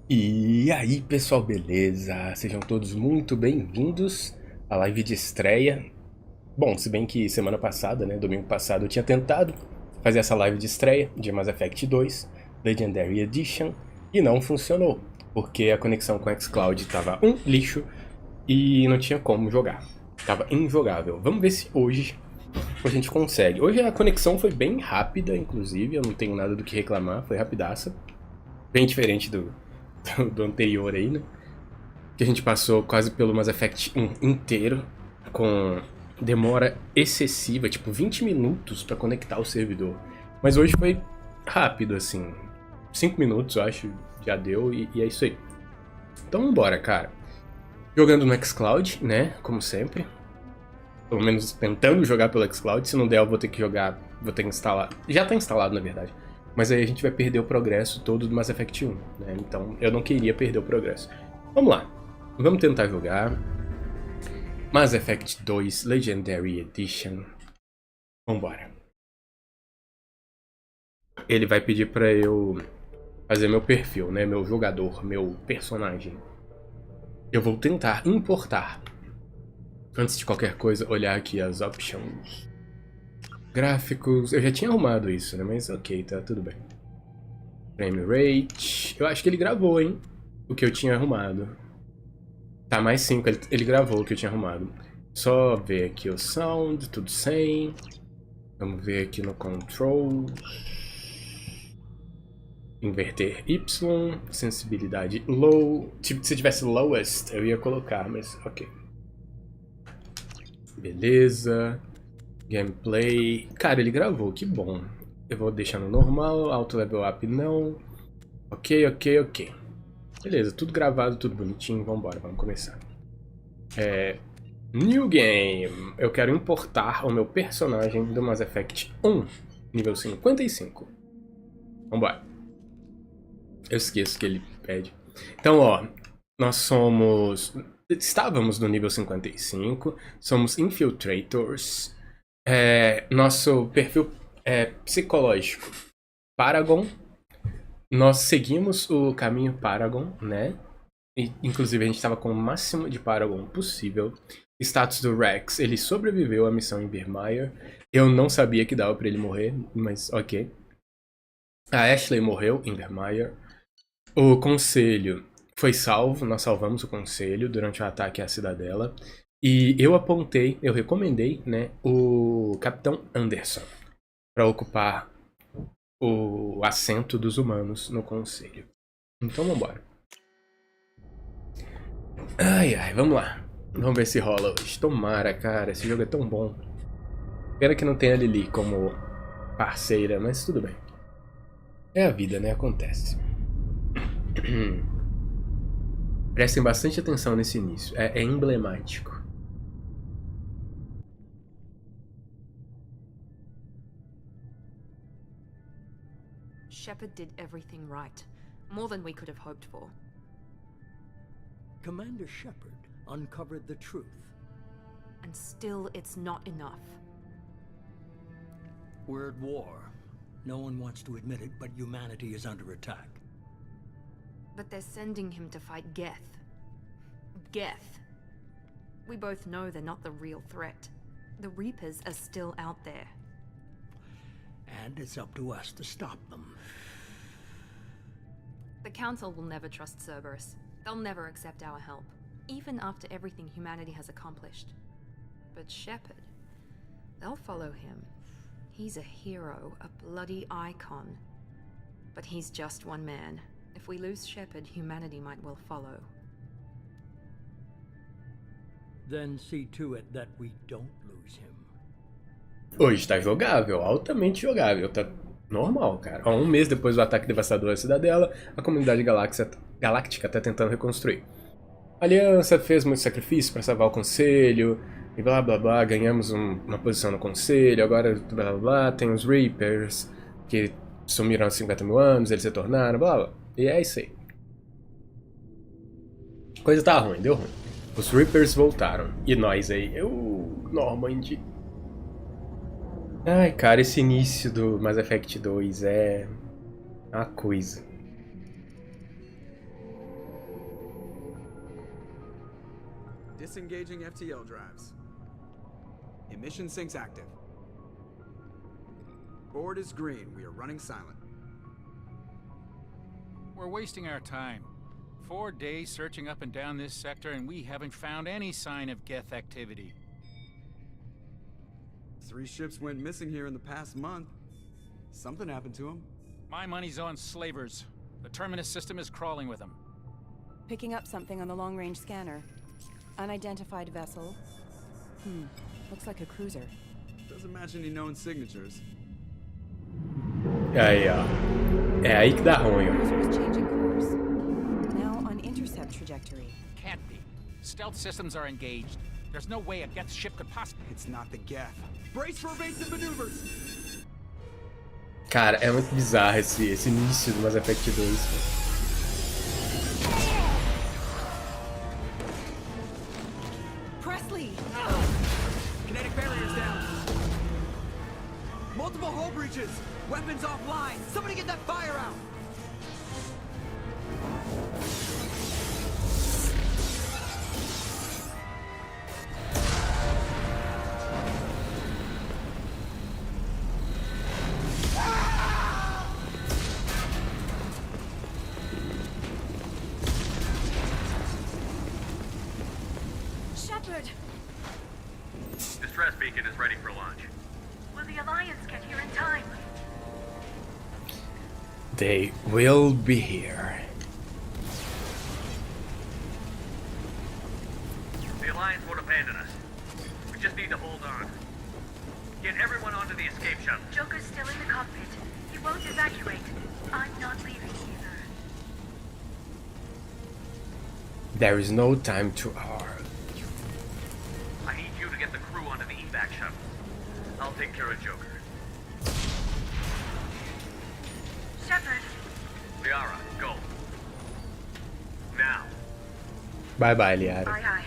E aí pessoal, beleza? Sejam todos muito bem-vindos à live de estreia. Bom, se bem que semana passada, né, domingo passado, eu tinha tentado fazer essa live de estreia de Mass Effect 2 Legendary Edition e não funcionou, porque a conexão com o xCloud tava um lixo e não tinha como jogar. Tava injogável. Vamos ver se hoje a gente consegue. Hoje a conexão foi bem rápida, inclusive, eu não tenho nada do que reclamar, foi rapidaça. Bem diferente do anterior aí, né? Que a gente passou quase pelo Mass Effect 1 inteiro, com demora excessiva, tipo 20 minutos pra conectar o servidor. Mas hoje foi rápido, assim, 5 minutos eu acho, já deu e é isso aí. Então vambora, cara. Jogando no xCloud, né, como sempre. Pelo menos tentando jogar pelo xCloud, se não der eu vou ter que jogar, vou ter que instalar. Já tá instalado na verdade. Mas aí a gente vai perder o progresso todo do Mass Effect 1, né? Então eu não queria perder o progresso. Vamos lá, vamos tentar jogar Mass Effect 2 Legendary Edition. Vambora. Ele vai pedir pra eu fazer meu perfil, né? Meu jogador, meu personagem. Eu vou tentar importar. Antes de qualquer coisa, olhar aqui as options. Gráficos, eu já tinha arrumado isso, né? Mas ok, tá tudo bem. Frame rate, eu acho que ele gravou, hein? O que eu tinha arrumado. Tá, mais 5, ele gravou o que eu tinha arrumado. Só ver aqui o sound, tudo 100. Vamos ver aqui no control. Inverter Y, sensibilidade low. Tipo, se tivesse lowest, eu ia colocar, mas ok. Beleza. Gameplay. Cara, ele gravou, que bom. Eu vou deixar no normal, auto level up não. Ok. Beleza, tudo gravado, tudo bonitinho, vambora, vamos começar. New Game. Eu quero importar o meu personagem do Mass Effect 1, nível 55. Vambora. Eu esqueço que ele pede. Então, ó, nós somos... Estávamos no nível 55, somos Infiltrators. Nosso perfil é psicológico Paragon. Nós seguimos o caminho Paragon, né? E, inclusive a gente estava com o máximo de Paragon possível. Status do Rex, ele sobreviveu à missão em Virmire. Eu não sabia que dava pra ele morrer, mas ok. A Ashley morreu em Virmire. O conselho foi salvo, nós salvamos o conselho durante o ataque à cidadela. E eu recomendei, né, o Capitão Anderson para ocupar o assento dos humanos no conselho. Então vambora. Ai, vamos lá. Vamos ver se rola hoje. Tomara, cara, esse jogo é tão bom. Pena que não tem a Lily como parceira, mas tudo bem. É a vida, né? Acontece. Prestem bastante atenção nesse início, é emblemático. Shepard did everything right. More than we could have hoped for. Commander Shepard uncovered the truth. And still, it's not enough. We're at war. No one wants to admit it, but humanity is under attack. But they're sending him to fight Geth. Geth. We both know they're not the real threat. The Reapers are still out there. And it's up to us to stop them. The Council will never trust Cerberus. They'll never accept our help, even after everything humanity has accomplished. But Shepard, they'll follow him. He's a hero, a bloody icon. But he's just one man. If we lose Shepard, humanity might well follow. Then see to it that we don't lose him. Hoje tá jogável, altamente jogável, tá normal, cara. Ó, um mês depois do ataque devastador à cidadela, a comunidade galáctica tá tentando reconstruir. A Aliança fez muito sacrifício para salvar o Conselho, e blá blá blá, ganhamos uma posição no Conselho, agora blá blá blá, tem os Reapers, que sumiram há 50 mil anos, eles retornaram, blá blá. E é isso aí. A coisa tá ruim, deu ruim. Os Reapers voltaram, e nós aí, Normandy. Ai, cara, esse início do Mass Effect 2 é uma coisa. Disengaging FTL drives. Emission sinks active. Board is green. We are running silent. We're wasting our time. 4 days searching up and down this sector, and we haven't found any sign of Geth activity. 3 ships went missing here in the past month. Something happened to them. My money's on slavers. The Terminus system is crawling with them. Picking up something on the long-range scanner. Unidentified vessel. Looks like a cruiser. Doesn't match any known signatures. Aí, ó. É aí que dá ruim, ó. Cruiser is changing course. Now on intercept trajectory. Can't be. Stealth systems are engaged. There's no way a Geth ship could possibly... It's not the Geth. Brace for evasive maneuvers! Cara, é muito bizarro esse início do Mass Effect 2. Presley! Kinetic barriers down. Multiple hull breaches. Weapons offline. Somebody get that fire out. Shepard! Distress beacon is ready for launch. Will the Alliance get here in time? They will be here. The Alliance won't abandon us. We just need to hold on. Get everyone onto the escape shuttle. Joker's still in the cockpit. He won't evacuate. I'm not leaving either. There is no time to argue. I need you to get the crew onto the evac shuttle. I'll take care of Joker. Shepard, Liara, go. Now. Bye bye, Liara. aye aye.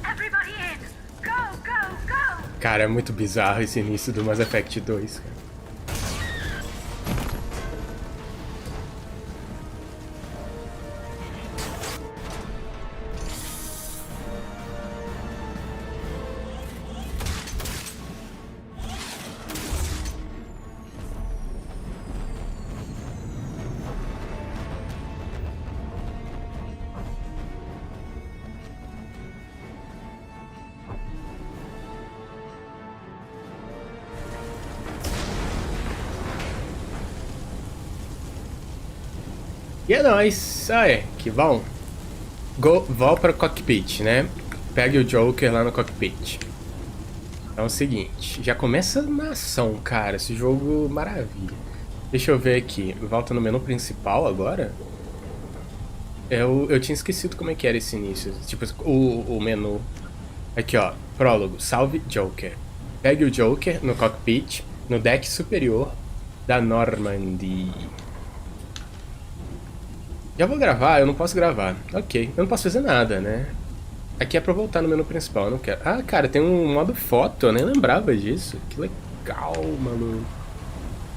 Everybody in! Go, go, go! Cara, é muito bizarro esse início do Mass Effect 2, cara. E é nóis, aí, que bom. Vou para o cockpit, né? Pegue o Joker lá no cockpit. Então é o seguinte, já começa na ação, cara, esse jogo maravilha. Deixa eu ver aqui, volta no menu principal agora. Eu tinha esquecido como é que era esse início, tipo o menu. Aqui ó, prólogo, salve Joker. Pegue o Joker no cockpit, no deck superior da Normandy. Já vou gravar? Eu não posso gravar. Ok. Eu não posso fazer nada, né? Aqui é pra voltar no menu principal, eu não quero. Ah, cara, tem um modo foto, eu nem lembrava disso. Que legal, maluco.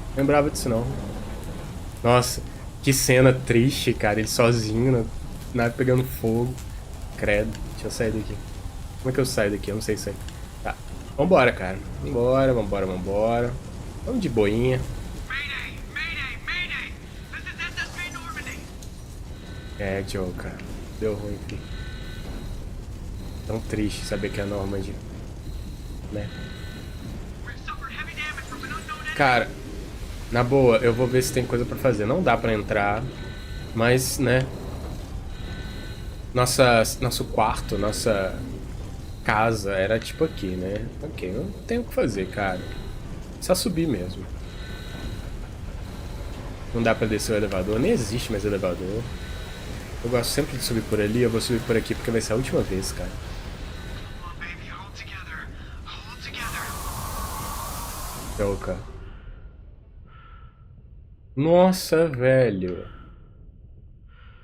Não lembrava disso, não. Nossa, que cena triste, cara. Ele sozinho, na nave pegando fogo. Credo. Deixa eu sair daqui. Como é que eu saio daqui? Eu não sei sair. Tá. Vambora, cara. Vambora, vambora, vambora. Vamos de boinha. É, Joe, cara. Deu ruim aqui. Tão triste saber que é a Normandy, né? Cara, na boa, eu vou ver se tem coisa pra fazer. Não dá pra entrar, mas, né? Nosso quarto, nossa casa era tipo aqui, né? Ok, não tem o que fazer, cara. Só subir mesmo. Não dá pra descer o elevador, nem existe mais elevador. Eu gosto sempre de subir por ali, eu vou subir por aqui porque vai ser a última vez, cara. Joker. Nossa, velho.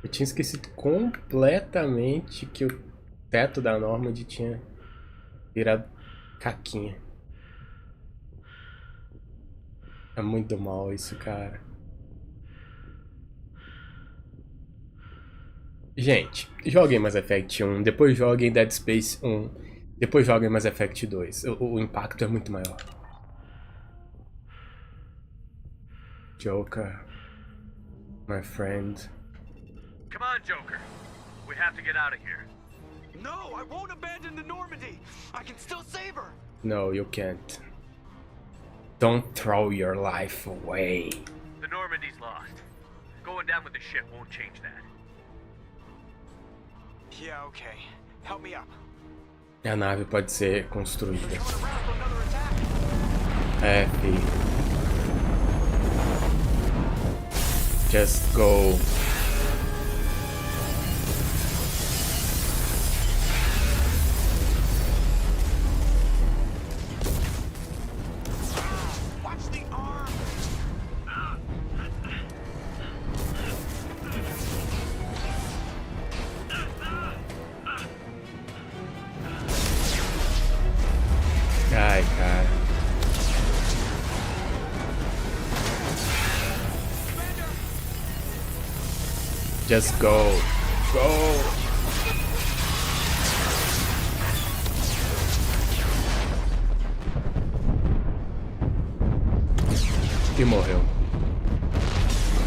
Eu tinha esquecido completamente que o teto da Normandy tinha virado caquinha. É muito mal isso, cara. Gente, joguem Mass Effect 1, depois joguem Dead Space 1, depois joguem Mass Effect 2. O impacto é muito maior. Joker, my friend. Come on, Joker. We have to get out of here. No, I won't abandon the Normandy. I can still save her. No, you can't. Don't throw your life away. The Normandy's lost. Going down with the ship won't change that. Yeah, okay. Help me up. A nave pode ser construída. Coming around for another attack. É, filho. Just go. Watch the arm. Ai, cara. Just go. Go. E morreu.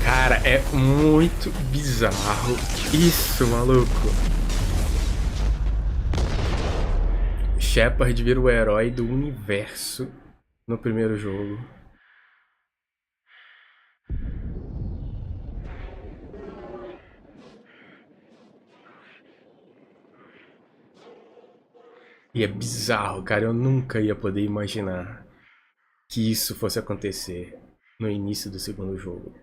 Cara, é muito bizarro isso, maluco. Shepard vira o herói do universo no primeiro jogo. E é bizarro, cara. Eu nunca ia poder imaginar que isso fosse acontecer no início do segundo jogo.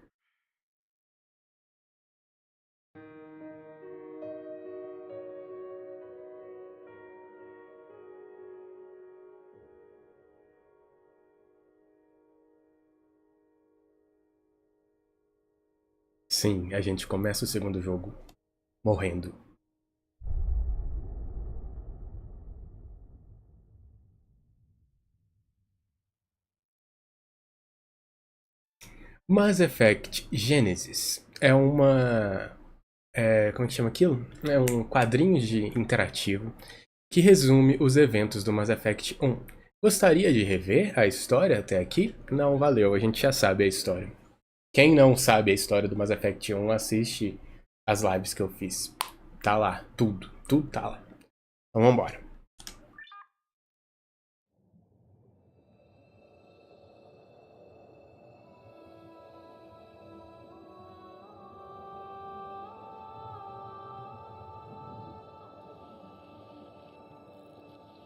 Sim, a gente começa o segundo jogo morrendo. Mass Effect Genesis é uma... como é que chama aquilo? É um quadrinho interativo que resume os eventos do Mass Effect 1. Gostaria de rever a história até aqui? Não, valeu, a gente já sabe a história. Quem não sabe a história do Mass Effect 1, assiste as lives que eu fiz. Tá lá, tudo tá lá. Então vambora.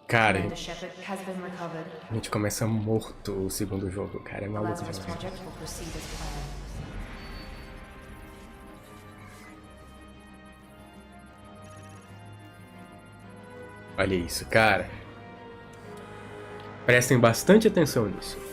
Cara, a gente começa morto o segundo jogo, cara, é maluco demais. Olha isso, cara. Prestem bastante atenção nisso.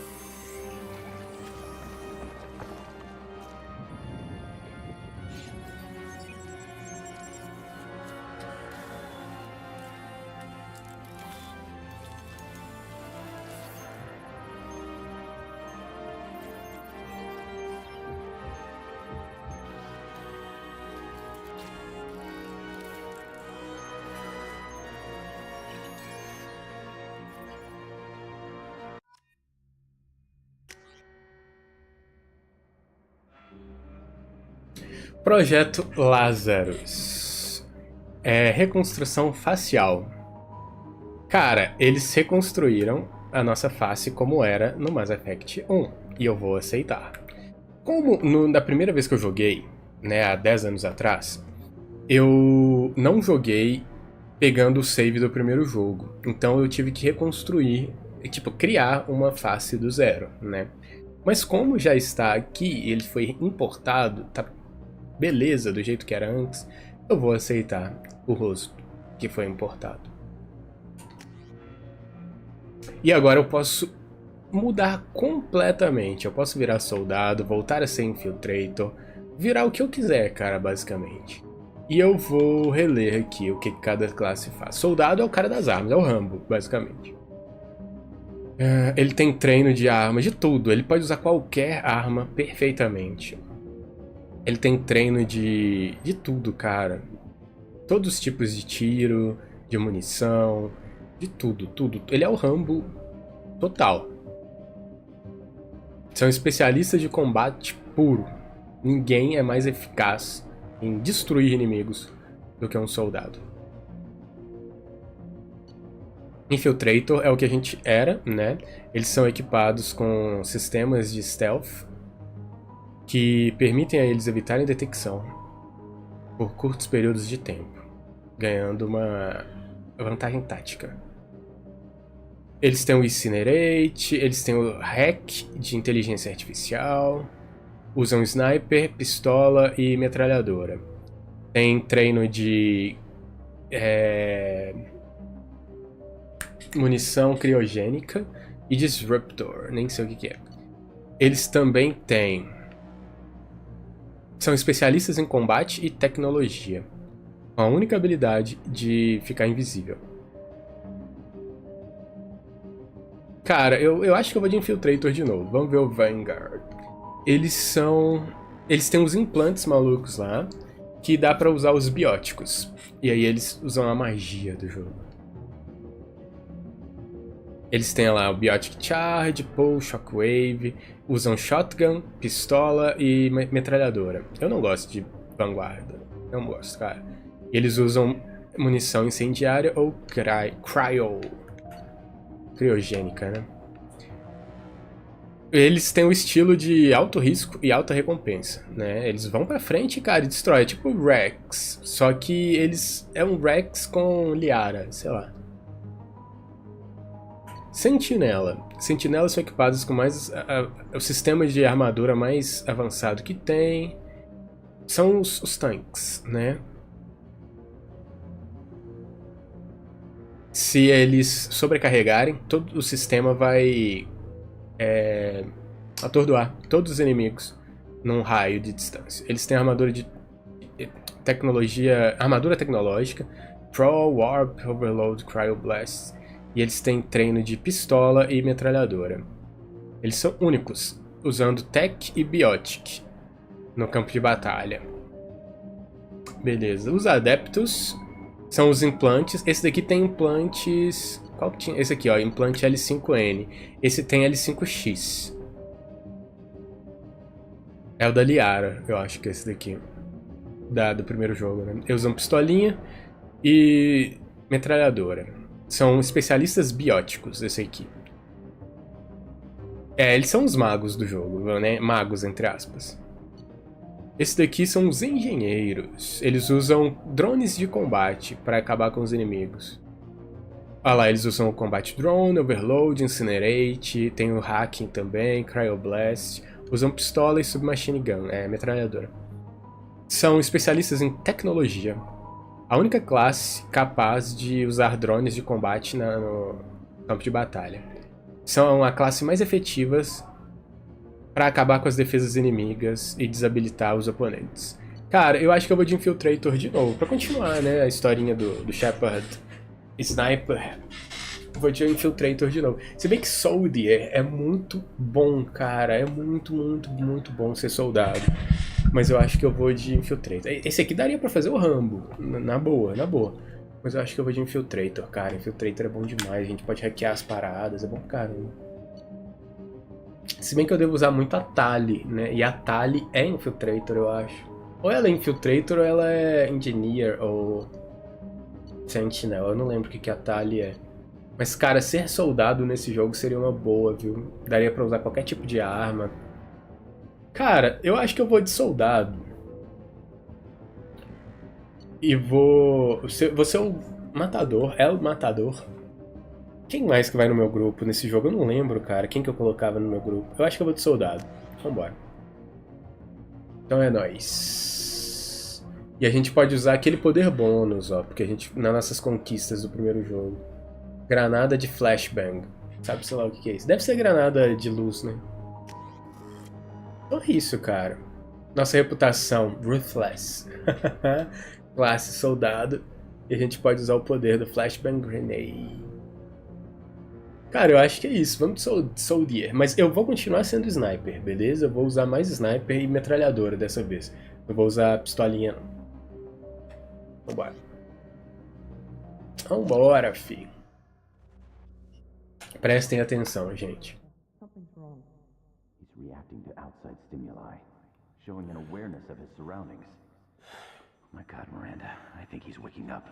Projeto Lazarus. Reconstrução facial. Cara, eles reconstruíram a nossa face como era no Mass Effect 1. E eu vou aceitar. Como na primeira vez que eu joguei, né, há 10 anos atrás, eu não joguei pegando o save do primeiro jogo. Então eu tive que reconstruir, tipo, criar uma face do zero, né? Mas como já está aqui, ele foi importado, tá beleza do jeito que era antes, eu vou aceitar o rosto que foi importado. E agora eu posso mudar completamente. Eu posso virar soldado, voltar a ser infiltrator, virar o que eu quiser, cara, basicamente. E eu vou reler aqui o que cada classe faz. Soldado é o cara das armas, é o Rambo, basicamente. Ele tem treino de arma, de tudo. Ele pode usar qualquer arma perfeitamente. Ele tem treino de tudo, cara. Todos os tipos de tiro, de munição, de tudo, tudo. Ele é o Rambo total. São especialistas de combate puro. Ninguém é mais eficaz em destruir inimigos do que um soldado. Infiltrator é o que a gente era, né? Eles são equipados com sistemas de stealth que permitem a eles evitarem detecção por curtos períodos de tempo, ganhando uma vantagem tática. Eles têm o Incinerate, eles têm o Hack de inteligência artificial, usam sniper, pistola e metralhadora. Tem treino de munição criogênica e Disruptor, nem sei o que é. Eles também têm... São especialistas em combate e tecnologia, com a única habilidade de ficar invisível. Cara, eu acho que eu vou de Infiltrator de novo. Vamos ver o Vanguard. Eles têm uns implantes malucos lá, que dá pra usar os bióticos. E aí eles usam a magia do jogo. Eles têm lá o Biotic Charge, Pull, Shockwave, usam Shotgun, pistola e metralhadora. Eu não gosto de vanguarda, não gosto, cara. Eles usam munição incendiária ou criogênica, né? Eles têm o estilo de alto risco e alta recompensa, né? Eles vão pra frente, cara, e destrói. É tipo o Rex, só que eles... É um Rex com Liara, sei lá. Sentinela. Sentinelas são equipadas com mais... o sistema de armadura mais avançado que tem. São os tanques, né? Se eles sobrecarregarem, todo o sistema vai atordoar todos os inimigos num raio de distância. Eles têm armadura de tecnologia, armadura tecnológica, Pro, Warp, Overload, Cryoblast, e eles têm treino de pistola e metralhadora. Eles são únicos, usando Tech e Biotic no campo de batalha. Beleza, os adeptos são os implantes. Esse daqui tem implantes... Qual que tinha? Esse aqui, ó, implante L5N. Esse tem L5X. É o da Liara, eu acho que é esse daqui. Do primeiro jogo, né? Eles usam pistolinha e metralhadora. São especialistas bióticos, esse aqui. Eles são os magos do jogo, né? Magos, entre aspas. Esse daqui são os engenheiros. Eles usam drones de combate para acabar com os inimigos. Olha lá, eles usam o Combat Drone, Overload, Incinerate, tem o Hacking também, Cryoblast. Usam pistola e Submachine Gun, metralhadora. São especialistas em tecnologia. A única classe capaz de usar drones de combate no campo de batalha. São a classe mais efetivas para acabar com as defesas inimigas e desabilitar os oponentes. Cara, eu acho que eu vou de Infiltrator de novo, pra continuar, né, a historinha do Shepard Sniper. Vou de Infiltrator de novo. Se bem que Soldier é muito bom, cara, é muito, muito, muito bom ser soldado. Mas eu acho que eu vou de Infiltrator. Esse aqui daria pra fazer o Rambo, na boa, na boa. Mas eu acho que eu vou de Infiltrator, cara. Infiltrator é bom demais, a gente pode hackear as paradas, é bom pra caramba. Se bem que eu devo usar muito a Tali, né? E a Tali é Infiltrator, eu acho. Ou ela é Infiltrator ou ela é Engineer ou Sentinel. Eu não lembro o que a Tali é. Mas, cara, ser soldado nesse jogo seria uma boa, viu? Daria pra usar qualquer tipo de arma. Cara, eu acho que eu vou de soldado. E vou... Você é o matador, é o matador. Quem mais que vai no meu grupo nesse jogo? Eu não lembro, cara, quem que eu colocava no meu grupo. Eu acho que eu vou de soldado. Vambora. Então é nóis. E a gente pode usar aquele poder bônus, ó, porque a gente, nas nossas conquistas do primeiro jogo. Granada de flashbang. Sabe, sei lá o que é isso. Deve ser granada de luz, né? Então é isso, cara. Nossa reputação, Ruthless. Classe soldado. E a gente pode usar o poder do flashbang grenade. Cara, eu acho que é isso. Vamos de Soldier. Mas eu vou continuar sendo sniper, beleza? Eu vou usar mais sniper e metralhadora dessa vez. Não vou usar pistolinha, não. Vambora. Vambora, fi. Prestem atenção, gente. He's reacting to outside stimuli, showing an awareness of his surroundings. Oh my God, Miranda, I think he's waking up.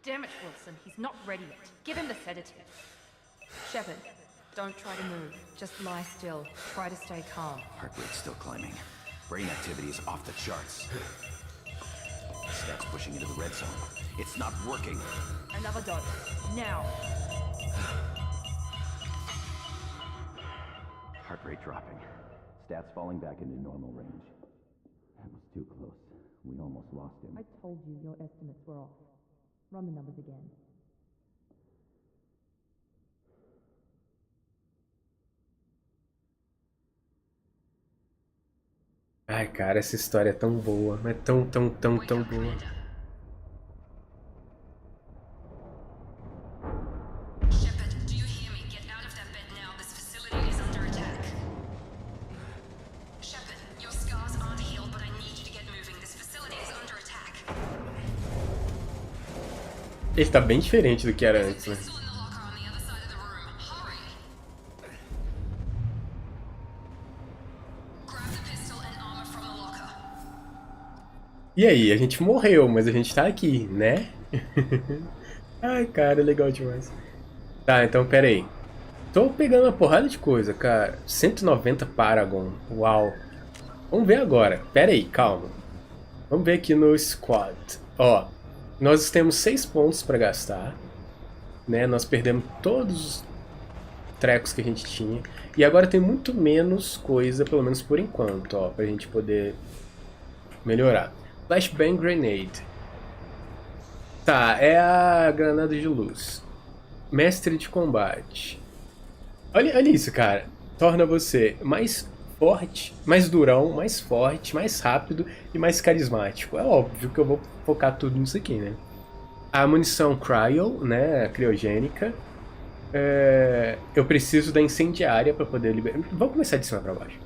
Damn it, Wilson. He's not ready yet. Give him the sedative. Shepard, don't try to move. Just lie still. Try to stay calm. Heart rate's still climbing. Brain activity is off the charts. Stats pushing into the red zone. It's not working. Another dose. Now. Heart rate dropping. Stats falling back into normal range. That was too close. We almost lost him. I told you your estimates were off. Run the numbers again. Ai, cara, essa história é tão boa. É tão boa. Shepard, do you hear me? Get out of that bed now. This facility is under attack. Shepard, your scars aren't healed, but I need you to get moving. This facility is under attack. Ele tá bem diferente do que era antes, né? Pistol in the locker on the other side of the room. Hurry! Grab the pistol and armor from the locker. E aí, a gente morreu, mas a gente tá aqui, né? Ai, cara, legal demais. Tá, então pera aí. Tô pegando uma porrada de coisa, cara. 190 Paragon. Uau. Vamos ver agora. Pera aí, calma. Vamos ver aqui no squad. Ó, nós temos 6 pontos pra gastar. Né? Nós perdemos todos os trecos que a gente tinha. E agora tem muito menos coisa, pelo menos por enquanto, ó, pra gente poder melhorar. Flashbang Grenade. Tá, é a granada de luz. Mestre de combate. Olha isso, cara. Torna você mais forte, mais durão, mais forte, mais rápido e mais carismático. É óbvio que eu vou focar tudo nisso aqui, né? A munição Cryo, né, criogênica. Eu preciso da incendiária para poder liberar. Vamos começar de cima para baixo.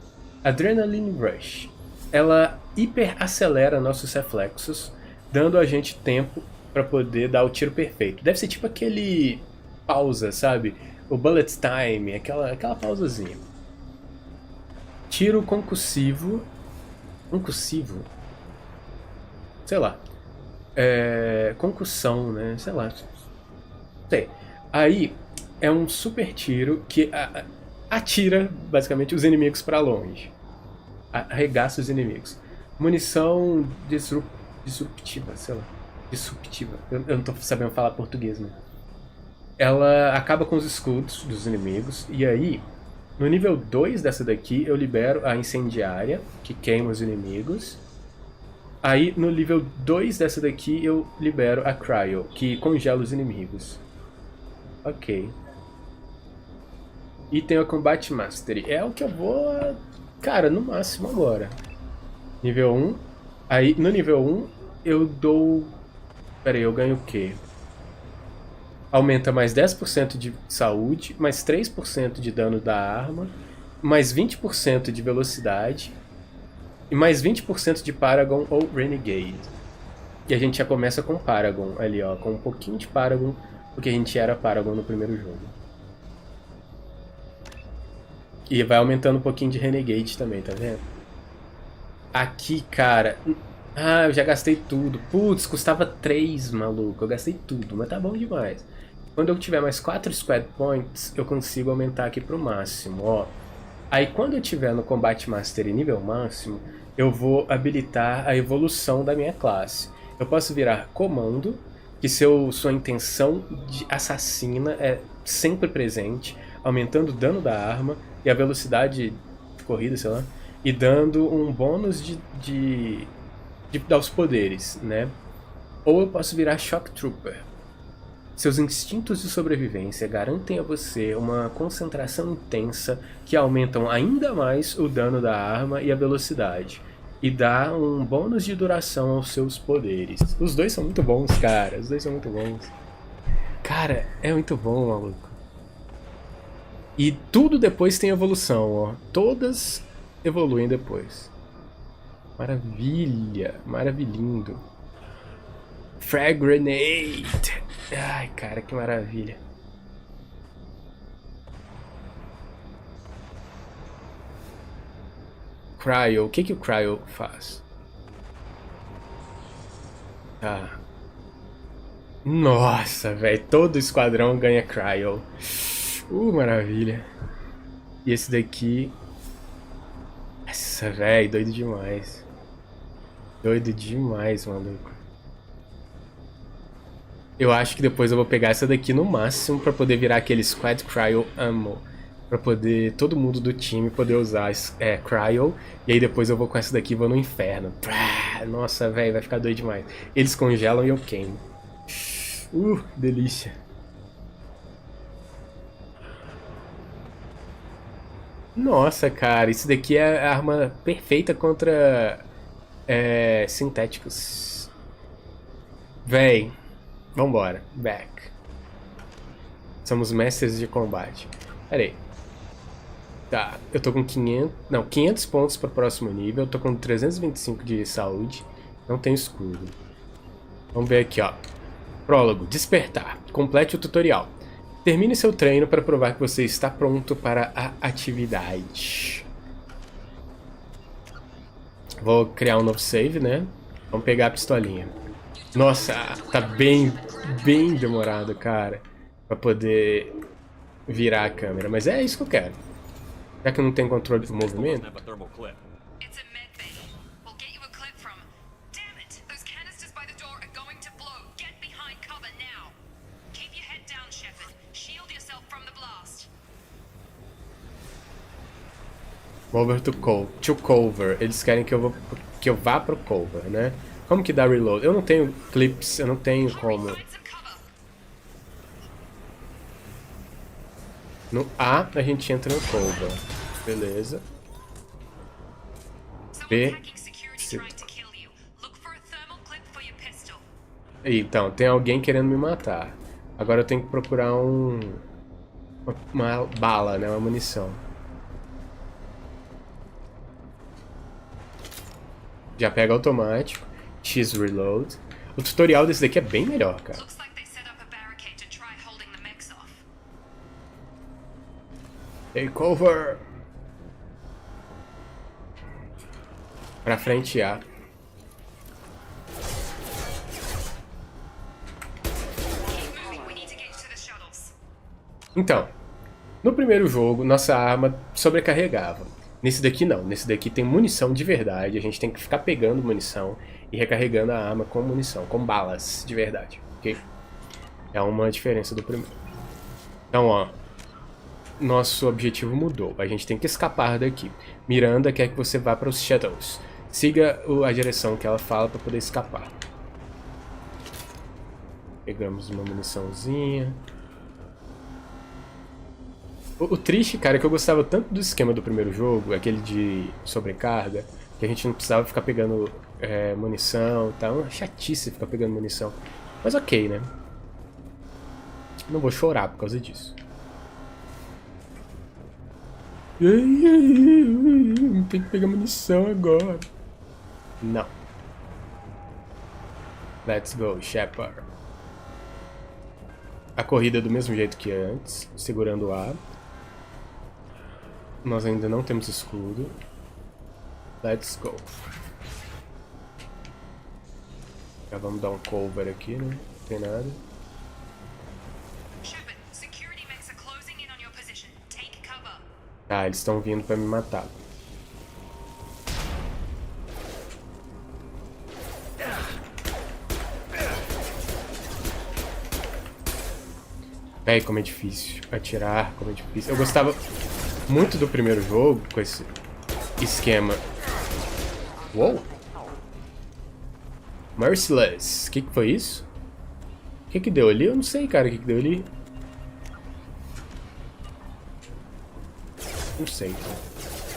Adrenaline Rush. Ela hiperacelera nossos reflexos, dando a gente tempo para poder dar o tiro perfeito. Deve ser tipo aquele pausa, sabe? O bullet time, aquela pausazinha. Tiro concussivo. Concussivo? Sei lá. Concussão, né? Sei lá. Sei. Aí é um super tiro que atira basicamente os inimigos para longe. Arregaça os inimigos. Munição disruptiva, sei lá. Disruptiva. Eu não tô sabendo falar português, né? Ela acaba com os escudos dos inimigos. E aí, no nível 2 dessa daqui, eu libero a incendiária, que queima os inimigos. Aí, no nível 2 dessa daqui, eu libero a Cryo, que congela os inimigos. Ok. E tem a Combat Mastery. É o que eu vou... Cara, no máximo agora. Nível 1. Aí, no nível 1, eu dou... Pera aí, eu ganho o quê? Aumenta mais 10% de saúde, mais 3% de dano da arma, mais 20% de velocidade e mais 20% de Paragon ou Renegade. E a gente já começa com Paragon ali, ó, com um pouquinho de Paragon, porque a gente era Paragon no primeiro jogo. E vai aumentando um pouquinho de Renegade também, tá vendo? Aqui, cara... Ah, eu já gastei tudo. Putz, custava 3, maluco. Eu gastei tudo, mas tá bom demais. Quando eu tiver mais 4 Squad Points, eu consigo aumentar aqui pro máximo, ó. Aí quando eu tiver no Combat Mastery nível máximo, eu vou habilitar a evolução da minha classe. Eu posso virar comando, que sua intenção de assassina é sempre presente, aumentando o dano da arma e a velocidade de corrida, sei lá, e dando um bônus de dar os poderes, né? Ou eu posso virar Shock Trooper. Seus instintos de sobrevivência garantem a você uma concentração intensa que aumentam ainda mais o dano da arma e a velocidade. E dá um bônus de duração aos seus poderes. Os dois são muito bons, cara. Os dois são muito bons. Cara, é muito bom, maluco. E tudo depois tem evolução, ó. Todas evoluem depois. Maravilha. Maravilhindo. Frag Grenade. Ai, cara, que maravilha. Cryo. O que o Cryo faz? Ah. Nossa, velho. Todo esquadrão ganha Cryo. Maravilha. E esse daqui... Nossa, velho. Doido demais. Doido demais, maluco. Eu acho que depois eu vou pegar essa daqui no máximo pra poder virar aquele Squad Cryo Ammo. Pra poder todo mundo do time poder usar Cryo. E aí depois eu vou com essa daqui e vou no inferno. Nossa, velho, vai ficar doido demais. Eles congelam e eu queimo. Delícia. Nossa, cara, isso daqui é a arma perfeita contra sintéticos. Véi, vambora, back. Somos mestres de combate. Pera aí. Tá, eu tô com 500 pontos para o próximo nível. Eu tô com 325 de saúde. Não tenho escudo. Vamos ver aqui, ó. Prólogo, despertar. Complete o tutorial. Termine seu treino para provar que você está pronto para a atividade. Vou criar um novo save, né? Vamos pegar a pistolinha. Nossa, tá bem demorado, cara, pra poder virar a câmera. Mas é isso que eu quero. Já que eu não tenho controle do movimento. Over to cover. Eles querem que eu vá pro cover, né? Como que dá reload? Eu não tenho clips, eu não tenho como. No A a gente entra no cover. Beleza. B. C. Então, tem alguém querendo me matar. Agora eu tenho que procurar uma bala, né? Uma munição. Já pega automático. X reload. O tutorial desse daqui é bem melhor, cara. Take over. Pra frente A. Então, no primeiro jogo, nossa arma sobrecarregava. Nesse daqui não, nesse daqui tem munição de verdade, a gente tem que ficar pegando munição e recarregando a arma com munição, com balas de verdade, ok? É uma diferença do primeiro. Então, ó, nosso objetivo mudou, a gente tem que escapar daqui. Miranda quer que você vá para os Shadows. Siga a direção que ela fala para poder escapar. Pegamos uma muniçãozinha. O triste, cara, é que eu gostava tanto do esquema do primeiro jogo, aquele de sobrecarga, que a gente não precisava ficar pegando munição e tal. Uma chatice ficar pegando munição. Mas ok, né? Não vou chorar por causa disso. Tem que pegar munição agora. Não. Let's go, Shepard. A corrida do mesmo jeito que antes, segurando o A. Nós ainda não temos escudo. Let's go. Já vamos dar um cover aqui, né? Não tem nada. Tá, eles estão vindo pra me matar. Véi, como é difícil atirar, como é difícil. Eu gostava muito do primeiro jogo com esse esquema. Uou! Merciless. O que foi isso? O que deu ali? Eu não sei, cara, o que deu ali. Não sei.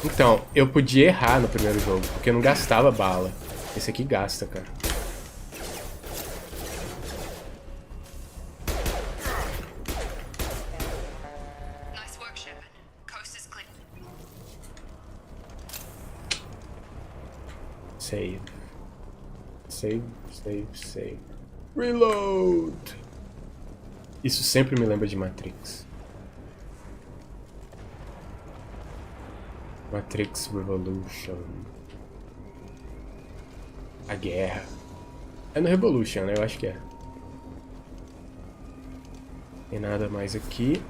Então, eu podia errar no primeiro jogo, porque eu não gastava bala. Esse aqui gasta, cara. Save. Save. Reload! Isso sempre me lembra de Matrix. Matrix Revolution. A guerra. É no Revolution, né? Eu acho que é. Tem nada mais aqui.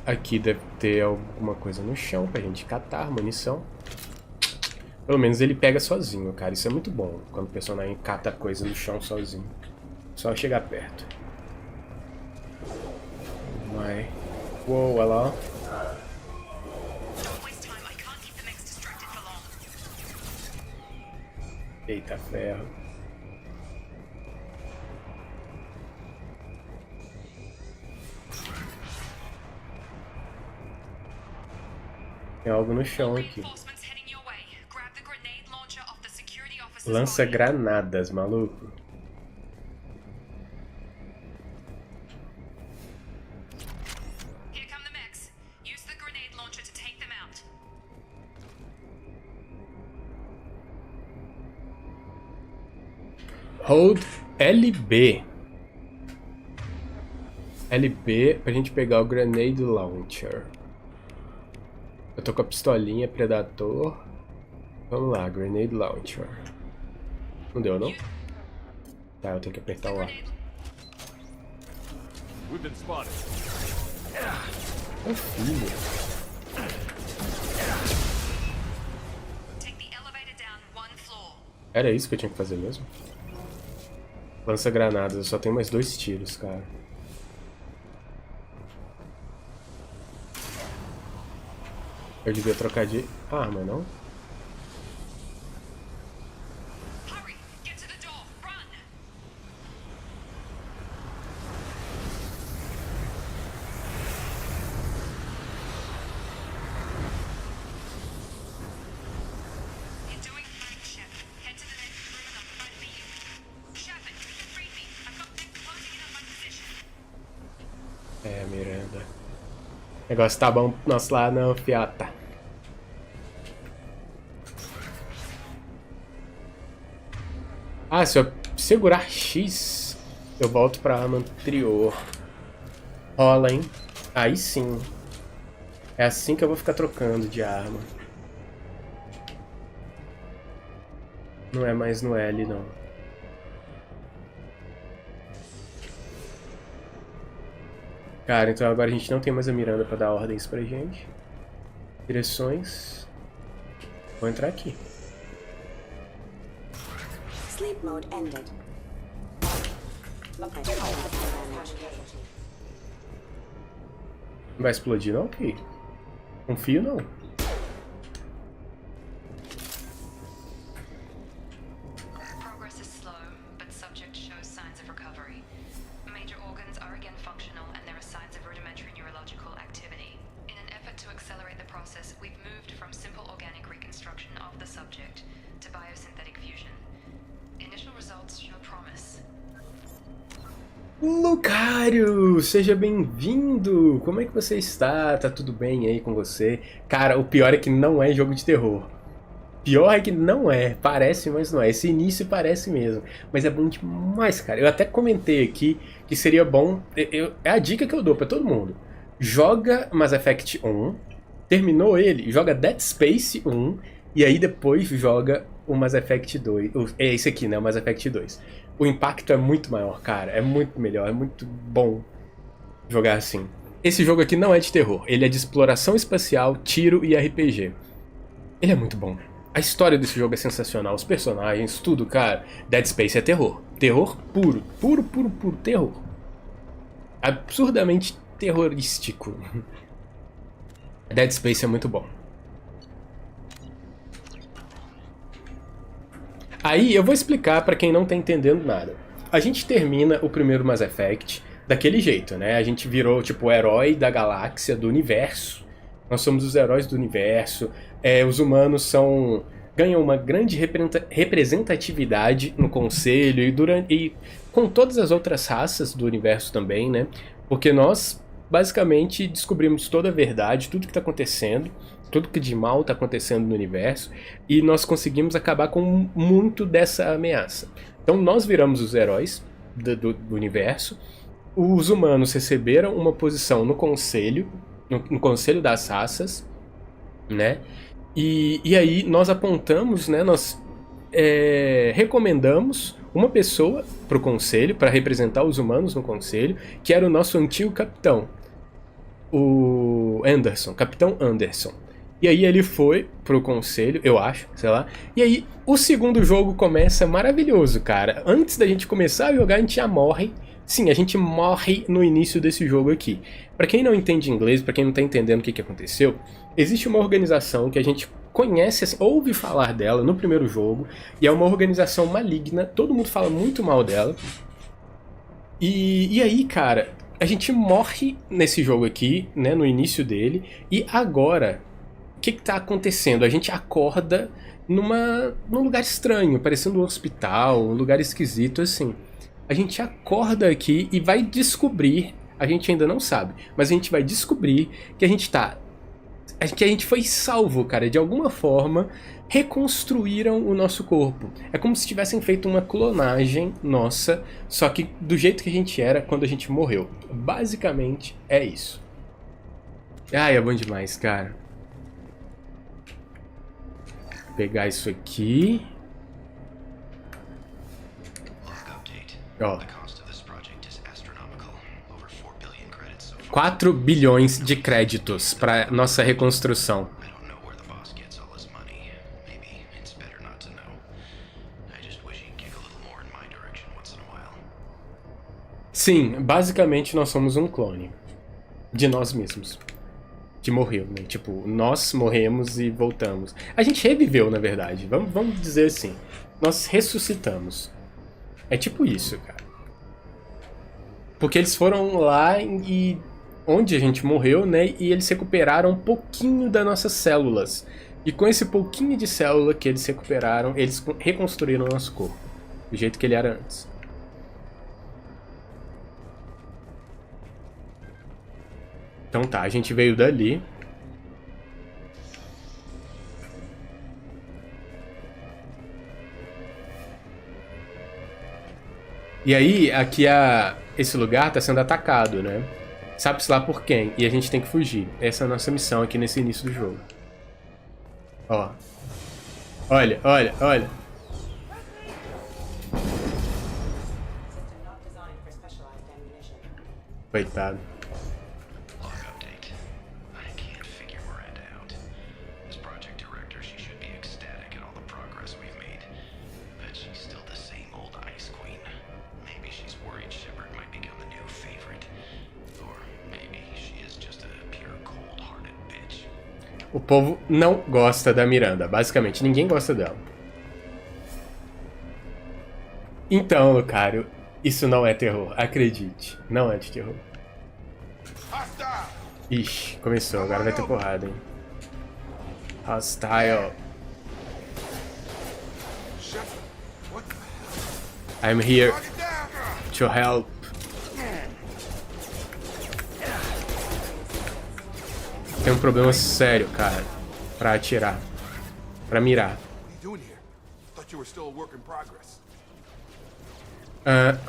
Aqui deve ter alguma coisa no chão pra gente catar, munição. Pelo menos ele pega sozinho, cara. Isso é muito bom, quando o personagem cata coisa no chão sozinho. Só chegar perto. Vai. Uou, olha lá. Eita ferro. Tem algo no chão aqui. Lança granadas, maluco. Hold LB. LB pra gente pegar o Grenade Launcher. Eu tô com a pistolinha Predator. Vamos lá, Grenade Launcher. Não deu, não? Tá, eu tenho que apertar o A. Ô filho. Era isso que eu tinha que fazer mesmo? Lança granadas, eu só tenho mais 2 tiros, cara. Eu devia trocar de arma, não? É, Miranda. O negócio tá bom pro nosso lado, não, fiata. Ah, se eu segurar X, eu volto pra arma anterior. Rola, hein? Aí sim. É assim que eu vou ficar trocando de arma. Não é mais no L, não. Cara, então agora a gente não tem mais a Miranda pra dar ordens pra gente. Direções. Vou entrar aqui. Sleep mode ended. Não vai explodir não, ok. Confio não. Progress is slow, but subject shows signs of recovery. Major organs are again functional and there are signs of rudimentary neurological activity. In an effort to accelerate the process, we've moved from simple organic reconstruction of the subject to biosynthetic fusion. Initial results show promise. Lucario, seja bem-vindo! Como é que você está? Tá tudo bem aí com você? Cara, o pior é que não é jogo de terror. Pior é que não é. Parece, mas não é. Esse início parece mesmo. Mas é bom demais, cara. Eu até comentei aqui que seria bom... É a dica que eu dou pra todo mundo. Joga Mass Effect 1. Terminou ele, joga Dead Space 1. E aí depois joga o Mass Effect 2. É esse aqui, né? O Mass Effect 2. O impacto é muito maior, cara. É muito melhor, é muito bom jogar assim. Esse jogo aqui não é de terror. Ele é de exploração espacial, tiro e RPG. Ele é muito bom. A história desse jogo é sensacional. Os personagens, tudo, cara. Dead Space é terror. Terror puro. Puro, puro, puro terror. Absurdamente terrorístico. Dead Space é muito bom. Aí eu vou explicar pra quem não tá entendendo nada. A gente termina o primeiro Mass Effect daquele jeito, né? A gente virou tipo o herói da galáxia, do universo. Nós somos os heróis do universo. Os humanos ganham uma grande representatividade no conselho e com todas as outras raças do universo também, né? Porque nós basicamente descobrimos toda a verdade, tudo que está acontecendo. tudo que de mal está acontecendo no universo, e nós conseguimos acabar com muito dessa ameaça. Então nós viramos os heróis do universo, os humanos receberam uma posição no conselho, no conselho das raças, né? E aí nós apontamos, né? Nós recomendamos uma pessoa para o conselho, para representar os humanos no conselho, que era o nosso antigo capitão, o Anderson, Capitão Anderson. E aí ele foi pro conselho, eu acho, sei lá. E aí o segundo jogo começa maravilhoso, cara. Antes da gente começar a jogar, a gente já morre. Sim, a gente morre no início desse jogo aqui. Pra quem não entende inglês, pra quem não tá entendendo o que aconteceu, existe uma organização que a gente conhece, assim, ouve falar dela no primeiro jogo, e é uma organização maligna, todo mundo fala muito mal dela. E aí, cara, a gente morre nesse jogo aqui, né, no início dele, e agora, o que tá acontecendo? A gente acorda num lugar estranho, parecendo um hospital, um lugar esquisito, assim. A gente acorda aqui e vai descobrir, a gente ainda não sabe, mas a gente vai descobrir que a gente foi salvo, cara. De alguma forma, reconstruíram o nosso corpo. É como se tivessem feito uma clonagem nossa, só que do jeito que a gente era quando a gente morreu. Basicamente, é isso. Ai, é bom demais, cara. Vou pegar isso aqui. Ó. 4 bilhões de créditos para nossa reconstrução. Sim, basicamente nós somos um clone de nós mesmos. Que morreu, né? Tipo, nós morremos e voltamos. A gente reviveu, na verdade. Vamos dizer assim. Nós ressuscitamos. É tipo isso, cara. Porque eles foram lá e onde a gente morreu, né? E eles recuperaram um pouquinho das nossas células. E com esse pouquinho de célula que eles recuperaram, eles reconstruíram o nosso corpo. Do jeito que ele era antes. Então tá, a gente veio dali. E aí, aqui esse lugar tá sendo atacado, né? Sabe-se lá por quem. E a gente tem que fugir. Essa é a nossa missão aqui nesse início do jogo. Ó. Olha, olha, olha. Coitado. O povo não gosta da Miranda. Basicamente, ninguém gosta dela. Então, Lucario, isso não é terror. Acredite. Não é de terror. Ixi, começou. Agora vai ter porrada, hein. Hostile. I'm here to help. Tem um problema sério, cara, pra atirar, pra mirar.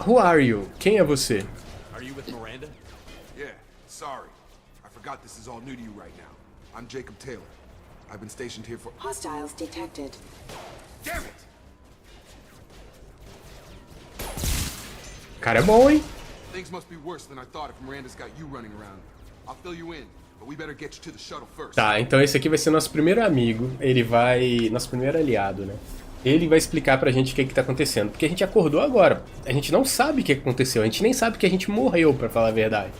Who are you? Quem é você? Are you with Miranda? Yeah, sorry. I forgot this is all new to you right now. I'm Jacob Taylor. I've been stationed here for... Hostiles detected. Damn it! Cara é bom, hein? Things must be worse than I thought if Miranda's got you running around. I'll fill you in. Tá, então esse aqui vai ser nosso primeiro amigo. Ele vai... Nosso primeiro aliado, né? Ele vai explicar pra gente o que tá acontecendo. Porque a gente acordou agora. A gente não sabe o que aconteceu. A gente nem sabe que a gente morreu, pra falar a verdade.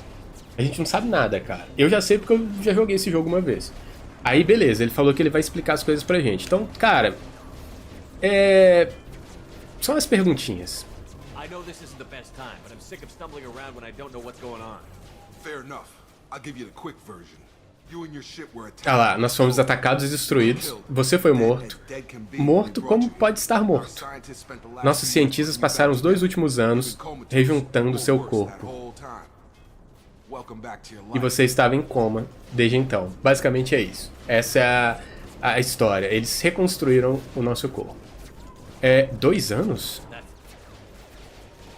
A gente não sabe nada, cara. Eu já sei porque eu já joguei esse jogo uma vez. Aí, beleza. Ele falou que ele vai explicar as coisas pra gente. Então, cara... Só umas perguntinhas. Fair enough. I'll give you the quick version. You and your ship were attacked. Ah lá, nós fomos atacados e destruídos. Você foi morto. Morto como pode estar morto. Nossos cientistas passaram os 2 últimos anos rejuntando seu corpo. welcome back to your E life. você estava em coma desde então. Basicamente é isso. Essa é a história. Eles reconstruíram o nosso corpo. 2 anos?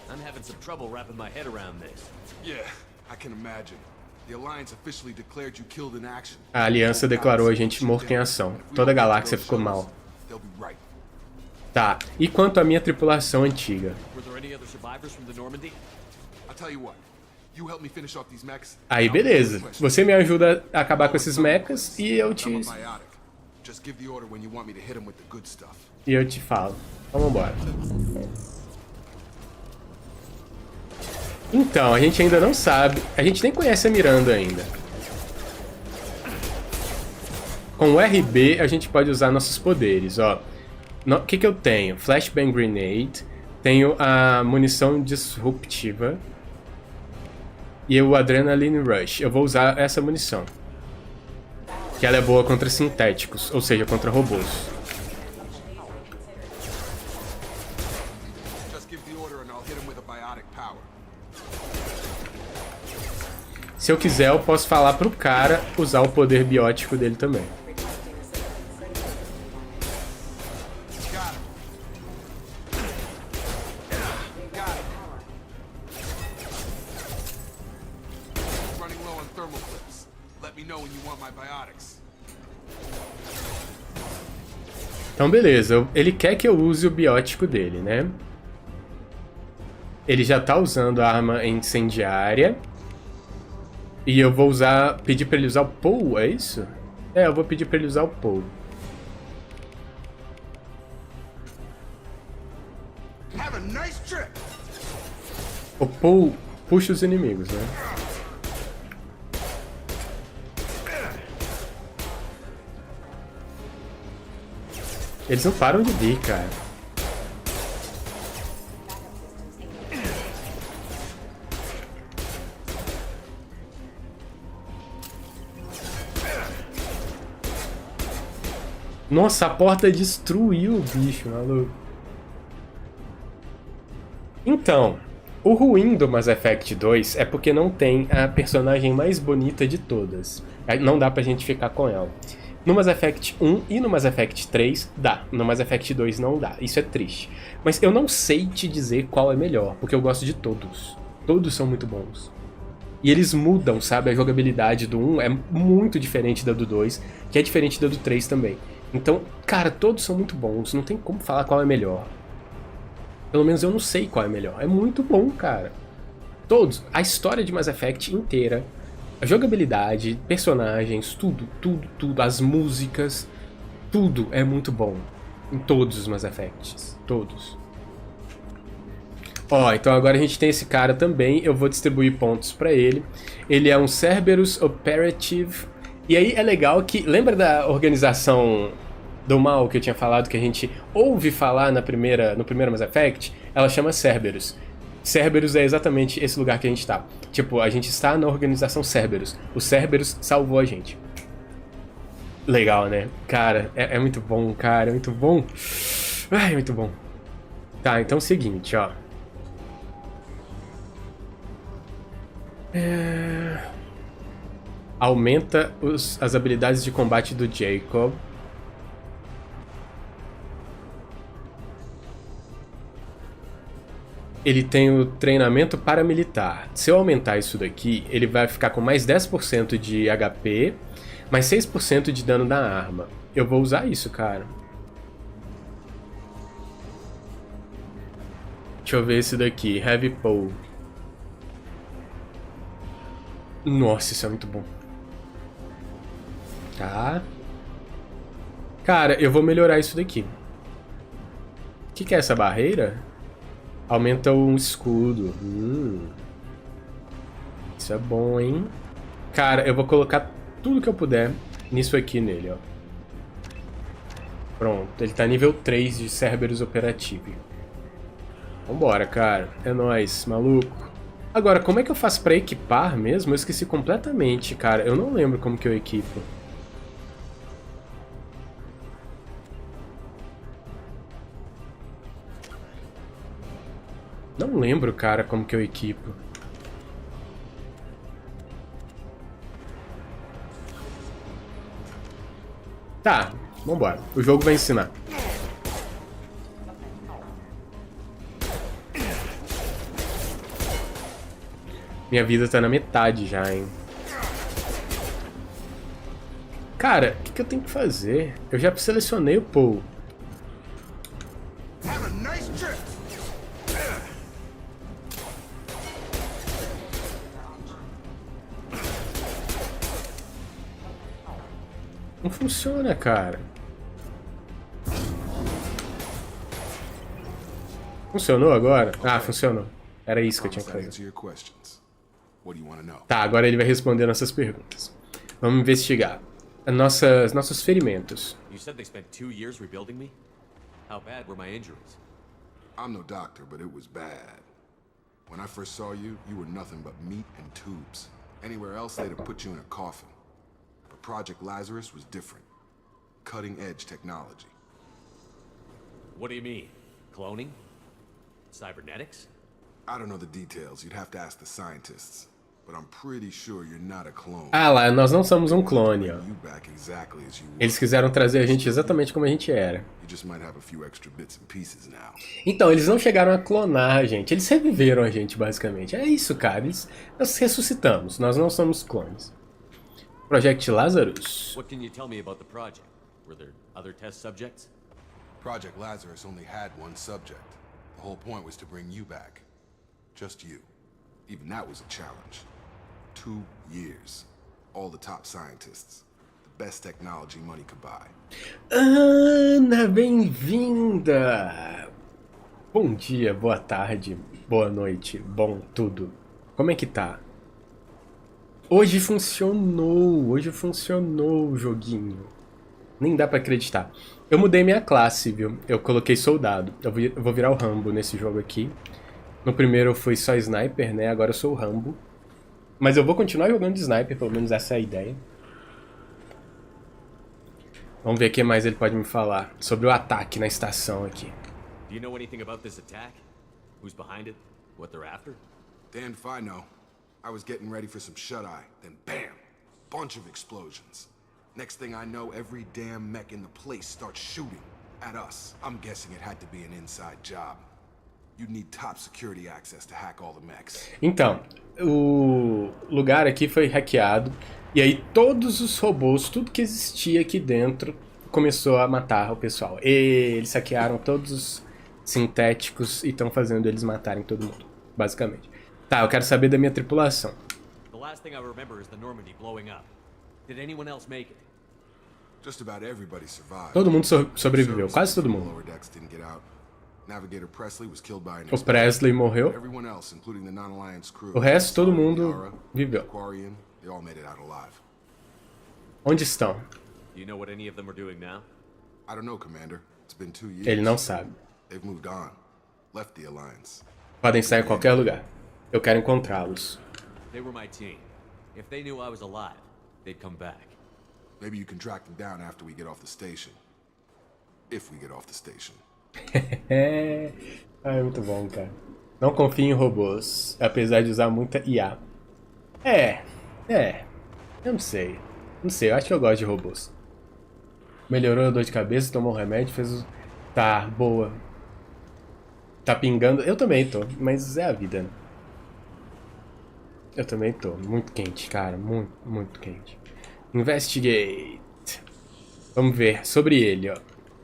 I'm having some trouble wrapping my head around this. Yeah, I can imagine. The Alliance officially declared you killed in action. A Aliança declarou a gente morto em ação. Toda a galáxia ficou mal. They'll be right. Tá, e quanto à minha tripulação antiga? Were there any other survivors from the Normandy? I'll tell you what. You help me finish off these mechs. Aí beleza, você me ajuda a acabar com esses mechas e eu te... I'm a biotic. Just give the order when you want me to hit 'em with the good stuff. E eu te falo. Então vambora. Então, a gente ainda não sabe. A gente nem conhece a Miranda ainda. Com o RB a gente pode usar nossos poderes, ó. O que eu tenho? Flashbang Grenade. Tenho a munição disruptiva. E o Adrenaline Rush. Eu vou usar essa munição. Que ela é boa contra sintéticos, ou seja, contra robôs. Se eu quiser, eu posso falar pro cara usar o poder biótico dele também. Então beleza, ele quer que eu use o biótico dele, né? Ele já tá usando a arma incendiária. E eu vou pedir pra ele usar o Paul, é isso? Eu vou pedir pra ele usar o Paul. O Paul puxa os inimigos, né? Eles não param de vir, cara. Nossa, a porta destruiu o bicho, maluco. Então, o ruim do Mass Effect 2 é porque não tem a personagem mais bonita de todas. Não dá pra gente ficar com ela. No Mass Effect 1 e no Mass Effect 3 dá. No Mass Effect 2 não dá. Isso é triste. Mas eu não sei te dizer qual é melhor, porque eu gosto de todos. Todos são muito bons. E eles mudam, sabe? A jogabilidade do 1 é muito diferente da do 2, que é diferente da do 3 também. Então, cara, todos são muito bons. Não tem como falar qual é melhor. Pelo menos eu não sei qual é melhor. É muito bom, cara. Todos. A história de Mass Effect inteira. A jogabilidade, personagens, tudo. As músicas. Tudo é muito bom. Em todos os Mass Effects. Todos. Ó, então agora a gente tem esse cara também. Eu vou distribuir pontos pra ele. Ele é um Cerberus Operative. E aí é legal que... Lembra da organização do mal que eu tinha falado, que a gente ouve falar no primeiro Mass Effect? Ela chama Cerberus. Cerberus é exatamente esse lugar que a gente tá. Tipo, a gente está na organização Cerberus. O Cerberus salvou a gente. Legal, né? Cara, é muito bom, cara. É muito bom. Ai, é muito bom. Tá, então é o seguinte, ó. Aumenta as habilidades de combate do Jacob. Ele tem o treinamento paramilitar. Se eu aumentar isso daqui, ele vai ficar com mais 10% de HP, mais 6% de dano da arma. Eu vou usar isso, cara. Deixa eu ver esse daqui. Heavy Pull. Nossa, isso é muito bom. Tá. Cara, eu vou melhorar isso daqui. O que é essa barreira? Aumenta um escudo. Isso é bom, hein? Cara, eu vou colocar tudo que eu puder nisso aqui nele, ó. Pronto, ele tá nível 3 de Cerberus Operative. Vambora, cara. É nóis, maluco. Agora, como é que eu faço pra equipar mesmo? Eu esqueci completamente, cara. Eu não lembro como que eu equipo. Não lembro, cara, como que eu equipo. Tá, vambora. O jogo vai ensinar. Minha vida tá na metade já, hein? Cara, o que eu tenho que fazer? Eu já selecionei o Paul. Não funciona, cara. Funcionou agora? Ah, funcionou. Era isso que eu tinha que fazer. Tá, agora ele vai responder nossas perguntas. Vamos investigar. Nossos ferimentos. You said they spent 2 years rebuilding me? How bad were my injuries? I'm no doctor, but it was bad. When I first saw you, you were nothing but meat and tubes. Anywhere else, they'd have put you in a coffin. But Project Lazarus was different. Cutting-edge technology. What do you mean? Cloning? Cybernetics? I don't know the details. You'd have to ask the scientists. But I'm pretty sure you're not a clone. Ah lá, nós não somos um clone, ó. Eles quiseram trazer a gente exatamente como a gente era. Então, eles não chegaram a clonar a gente. Eles reviveram a gente, basicamente. É isso, cara. Nós ressuscitamos. Nós não somos clones. Project Lazarus. What can you tell me about the project? Were there other test subjects? Project Lazarus only had one subject. The whole point was to bring you back. Just you. Even that was a challenge. 2 years. All the top scientists. The best technology money could buy. Ana, bem-vinda! Bom dia, boa tarde, boa noite, bom tudo. Como é que tá? Hoje funcionou o joguinho. Nem dá pra acreditar. Eu mudei minha classe, viu? Eu coloquei soldado. Eu vou virar o Rambo nesse jogo aqui. No primeiro eu fui só sniper, né? Agora eu sou o Rambo. Mas eu vou continuar jogando de sniper, pelo menos essa é a ideia. Vamos ver o que mais ele pode me falar sobre o ataque na estação aqui. Do you know anything about this attack? Who's behind it? What they're after? Damned if I know. I was getting ready for some shut-eye, then bam! Bunch of explosions. Next thing I know, every damn mech in the place starts shooting at us. I'm guessing it had to be an inside job. You'd need top security access to hack all the mechs. Então, o lugar aqui foi hackeado. E aí todos os robôs, tudo que existia aqui dentro, começou a matar o pessoal. E eles hackearam todos os sintéticos e estão fazendo eles matarem todo mundo, basicamente. Tá, eu quero saber da minha tripulação. The last thing I remember is the Normandy blowing up. Did anyone else make it? Just about everybody survived. Todo mundo sobreviveu, quase todo mundo. O Presley morreu. O resto, todo mundo viveu. Onde estão? Ele não sabe. Podem estar em qualquer lugar. Eu quero encontrá-los. Maybe you can track them down after we get off the station. If we get off the station. Ai, muito bom, cara. Não confie em robôs, apesar de usar muita IA. Eu não sei. Não sei, eu acho que eu gosto de robôs. Melhorou a dor de cabeça, tomou um remédio, fez o... Tá, boa. Tá pingando. Eu também tô, mas é a vida, né? Eu também tô. Muito quente, cara. Muito, muito quente. Investigate. Vamos ver sobre ele, ó.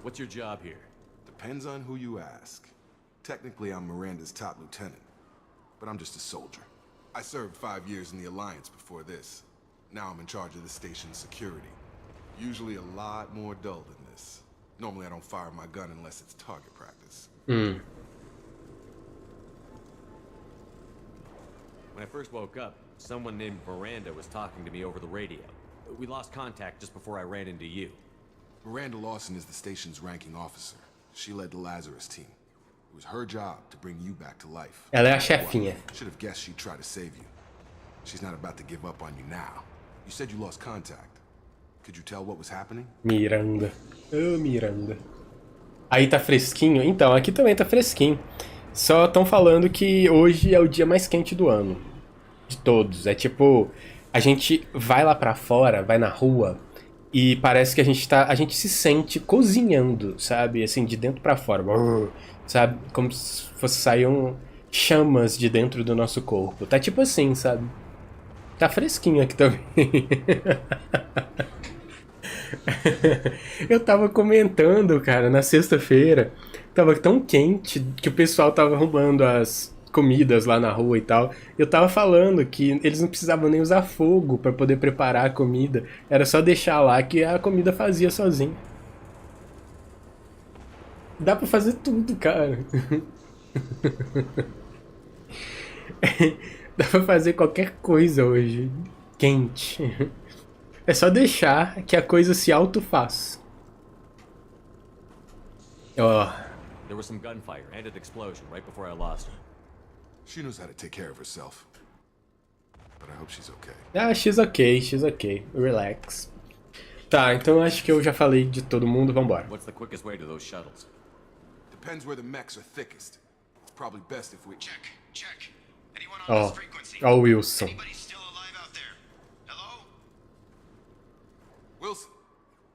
What's your job here? Depends on who you ask. Technically, I'm Miranda's top lieutenant, but I'm just a soldier. I served 5 years in the Alliance before this. Now I'm in charge of the station's security. Usually a lot more dull than this. Normally I don't fire my gun unless it's target practice. When I first woke up, someone named Miranda was talking to me over the radio. We lost contact just before I ran into you. Miranda Lawson is the station's ranking officer. She led the Lazarus team. It was her job to bring you back to life. Ela é a chefinha. Should have guessed she'd try to save you. She's not about to give up on you now. You said you lost contact. Could you tell what was happening? Miranda. Oh, Miranda. Aí tá fresquinho? Então, aqui também tá fresquinho. Só estão falando que hoje é o dia mais quente do ano. De todos. É tipo... A gente vai lá pra fora, vai na rua, E parece que a gente se sente cozinhando, sabe? Assim, de dentro pra fora. Sabe? Como se fosse sair chamas de dentro do nosso corpo. Tá tipo assim, sabe? Tá fresquinho aqui também. Eu tava comentando, cara, na sexta-feira. Tava tão quente que o pessoal tava arrumando as comidas lá na rua e tal. Eu tava falando que eles não precisavam nem usar fogo pra poder preparar a comida. Era só deixar lá que a comida fazia sozinha. Dá pra fazer tudo, cara. Dá pra fazer qualquer coisa hoje. Quente. É só deixar que a coisa se auto-faz. Ó. There was some gunfire and an explosion right before I lost her. She knows how to take care of herself. But I hope she's okay. Ah, she's okay. Relax. Tá, então acho que eu já falei de todo mundo, vambora. What's the quickest way to those shuttles? Depends where the mechs are thickest. It's probably best if we... Check. Anyone on this frequency? Ó o Wilson. Anybody still alive out there? Hello? Wilson,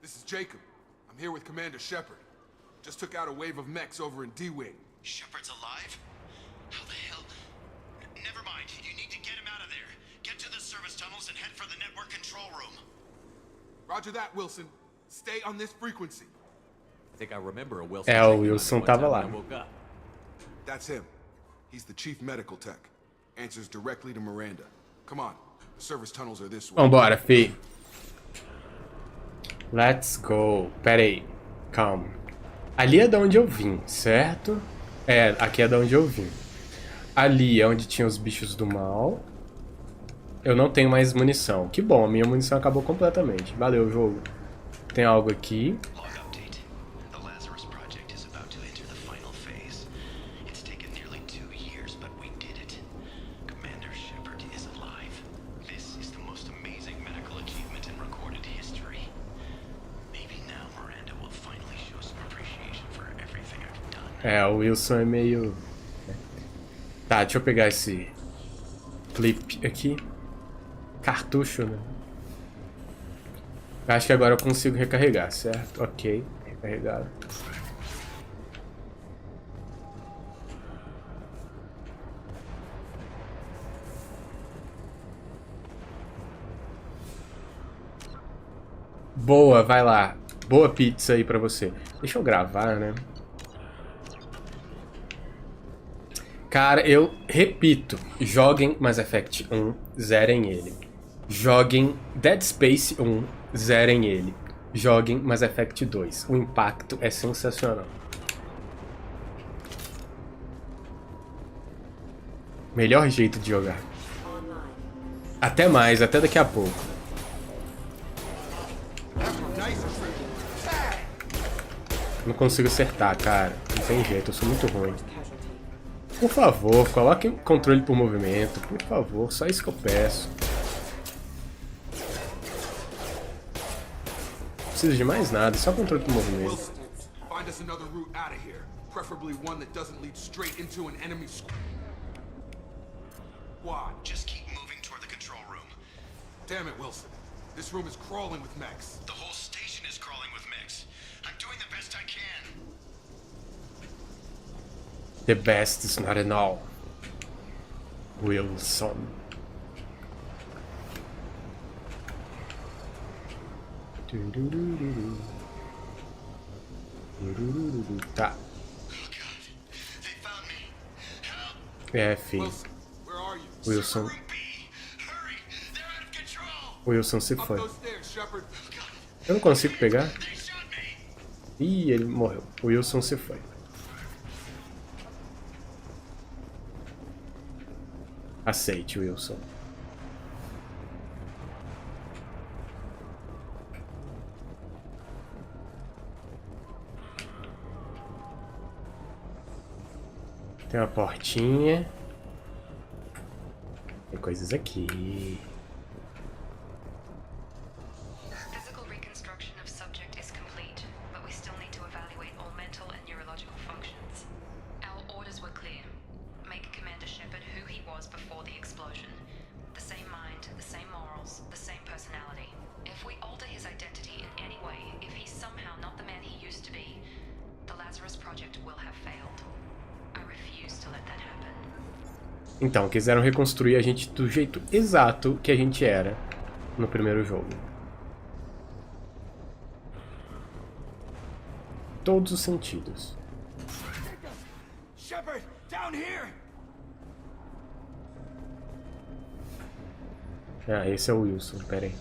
this is Jacob. I'm here with Commander Shepard. Just took out a wave of mechs over in D-Wing. Shepard's alive? How the hell? Never mind. You need to get him out of there. Get to the service tunnels and head for the network control room. Roger that, Wilson. Stay on this frequency. I think I remember a Wilson. O Wilson tava lá. That's him. He's the chief medical tech. Answers directly to Miranda. Come on. The service tunnels are this way. Vambora, fi. Let's go. Pera aí. Calma. Ali é de onde eu vim, certo? É, aqui é de onde eu vim. Ali é onde tinha os bichos do mal. Eu não tenho mais munição. Que bom, a minha munição acabou completamente. Valeu, jogo. Tem algo aqui. É, o Wilson é meio... Tá, deixa eu pegar esse clip aqui. Cartucho, né? Acho que agora eu consigo recarregar, certo? Ok, recarregado. Boa, vai lá. Boa pizza aí pra você. Deixa eu gravar, né? Cara, eu repito, joguem Mass Effect 1, zerem ele. Joguem Dead Space 1, zerem ele. Joguem Mass Effect 2, o impacto é sensacional. Melhor jeito de jogar. Até mais, até daqui a pouco. Não consigo acertar, cara. Não tem jeito, eu sou muito ruim. Por favor, coloque controle por movimento. Por favor, só isso que eu peço. Não preciso de mais nada, só controle por movimento. Find us another route out of here, preferably one that doesn't lead straight into an enemy squad. Just keep moving toward the control room. Damn it, Wilson. This room is crawling with mechs. The whole station is crawling with mechs. I'm doing the best I can. The best is not enough. Wilson. Tá. É, filho. Wilson. Wilson se foi. Eu não consigo pegar. Ih, ele morreu. O Wilson se foi. Aceite, Wilson. Tem uma portinha. Tem coisas aqui. Physical reconstruction of subject is complete, but we still need to evaluate all mental and neurological functions. Our orders were clear. Make Commander Shepard who he was before the explosion. The same mind, the same morals, the same personality. If we alter his identity in Então, quiseram reconstruir a gente do jeito exato que a gente era no primeiro jogo. Todos os sentidos. Shepard, down here. Ah, esse é o Wilson, pera aí.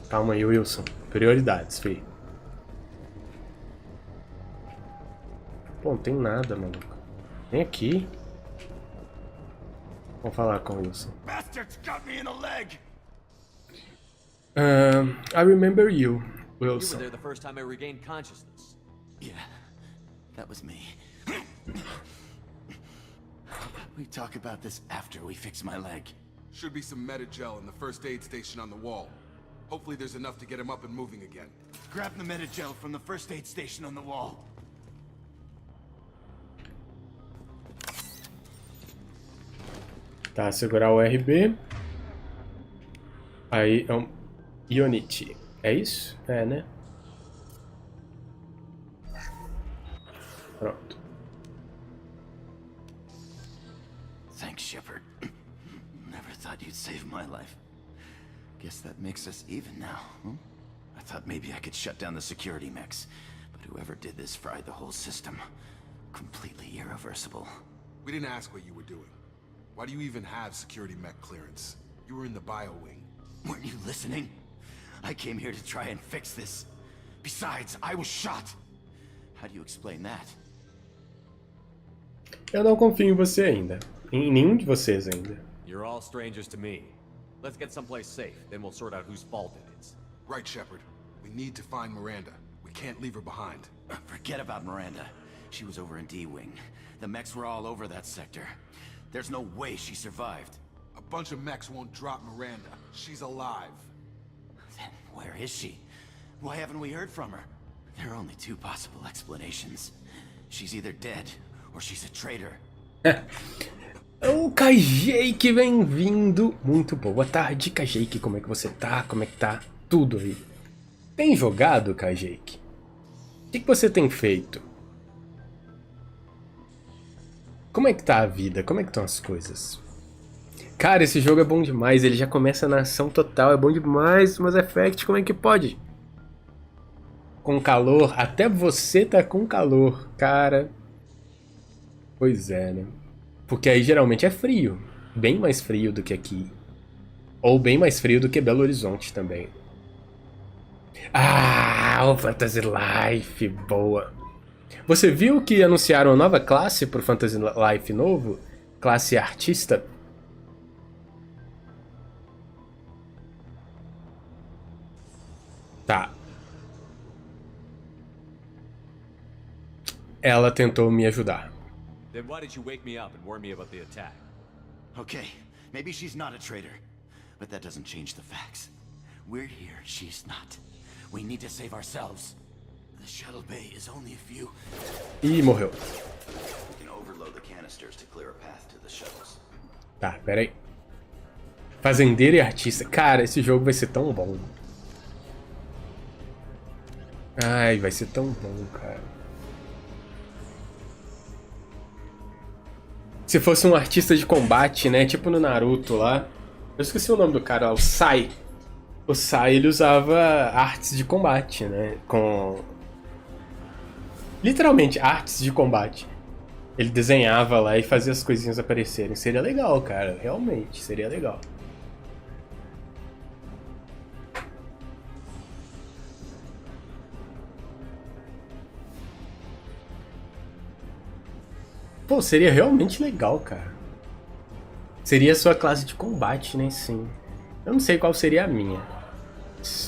Calma aí, Wilson. Prioridades, filho. Pô, não tem nada, maluco. Vem aqui. Vamos falar com o Wilson. Bastards got me in the leg. I remember you, You were Wilson. there the first time I regained consciousness. Yeah, that was me. We talk about this after we fix my leg. Should be some Metagel in the first aid station on the wall. Hopefully there's enough to get him up and moving again. Grab the Metagel from the first aid station on the wall. Tá, segurar o RB. Aí é um Unity. É isso? É, né? Pronto. Thanks, Shepard. Never thought you'd save my life. Guess that makes us even now, huh? I thought maybe I could shut down the security mechs, but whoever did this fried the whole system. Completely irreversible. We didn't ask what you were doing. Why do you even have security mech clearance? You were in the bio wing. Weren't you listening? I came here to try and fix this. Besides, I was shot. How do you explain that? Eu não confio em você ainda. Em nenhum de vocês ainda. You're all strangers to me. Let's get someplace safe, then we'll sort out whose fault it is. Right, Shepard. We need to find Miranda. We can't leave her behind. Forget about Miranda. She was over in D-Wing. The mechs were all over that sector. There's no way she survived. A bunch of mechs won't drop Miranda. She's alive. Then where is she? Why haven't we heard from her? There are only two possible explanations. She's either dead, or she's a traitor. O Kajake, bem-vindo. Muito boa tarde, Kajake. Como é que você tá? Como é que tá tudo aí? Tem jogado, Kajake? O que você tem feito? Como é que tá a vida? Como é que estão as coisas? Cara, esse jogo é bom demais. Ele já começa na ação total. É bom demais. Mas Effect, como é que pode? Com calor. Até você tá com calor, cara. Pois é, né? Porque aí geralmente é frio. Bem mais frio do que aqui. Ou bem mais frio do que Belo Horizonte também. Ah, o Fantasy Life. Boa. Você viu que anunciaram uma nova classe pro Fantasy Life novo? Classe artista? Tá. Ela tentou me ajudar. Then why did you wake me up and warn me about the attack? Okay, maybe she's not a traitor, but that doesn't change the facts. We're here, she's not. We need to save ourselves. The shuttle bay is only a few. Ih, morreu. We can overload the canisters to clear a path to the shuttles. Tá, pera aí. Fazendeiro e artista. Cara, esse jogo vai ser tão bom. Ai, vai ser tão bom, cara. Se fosse um artista de combate, né? Tipo no Naruto lá. Eu esqueci o nome do cara lá, o Sai. O Sai, ele usava artes de combate, né? Com... literalmente, artes de combate. Ele desenhava lá e fazia as coisinhas aparecerem. Seria legal, cara. Realmente, seria legal. Pô, seria realmente legal, cara. Seria a sua classe de combate, né? Sim. Eu não sei qual seria a minha.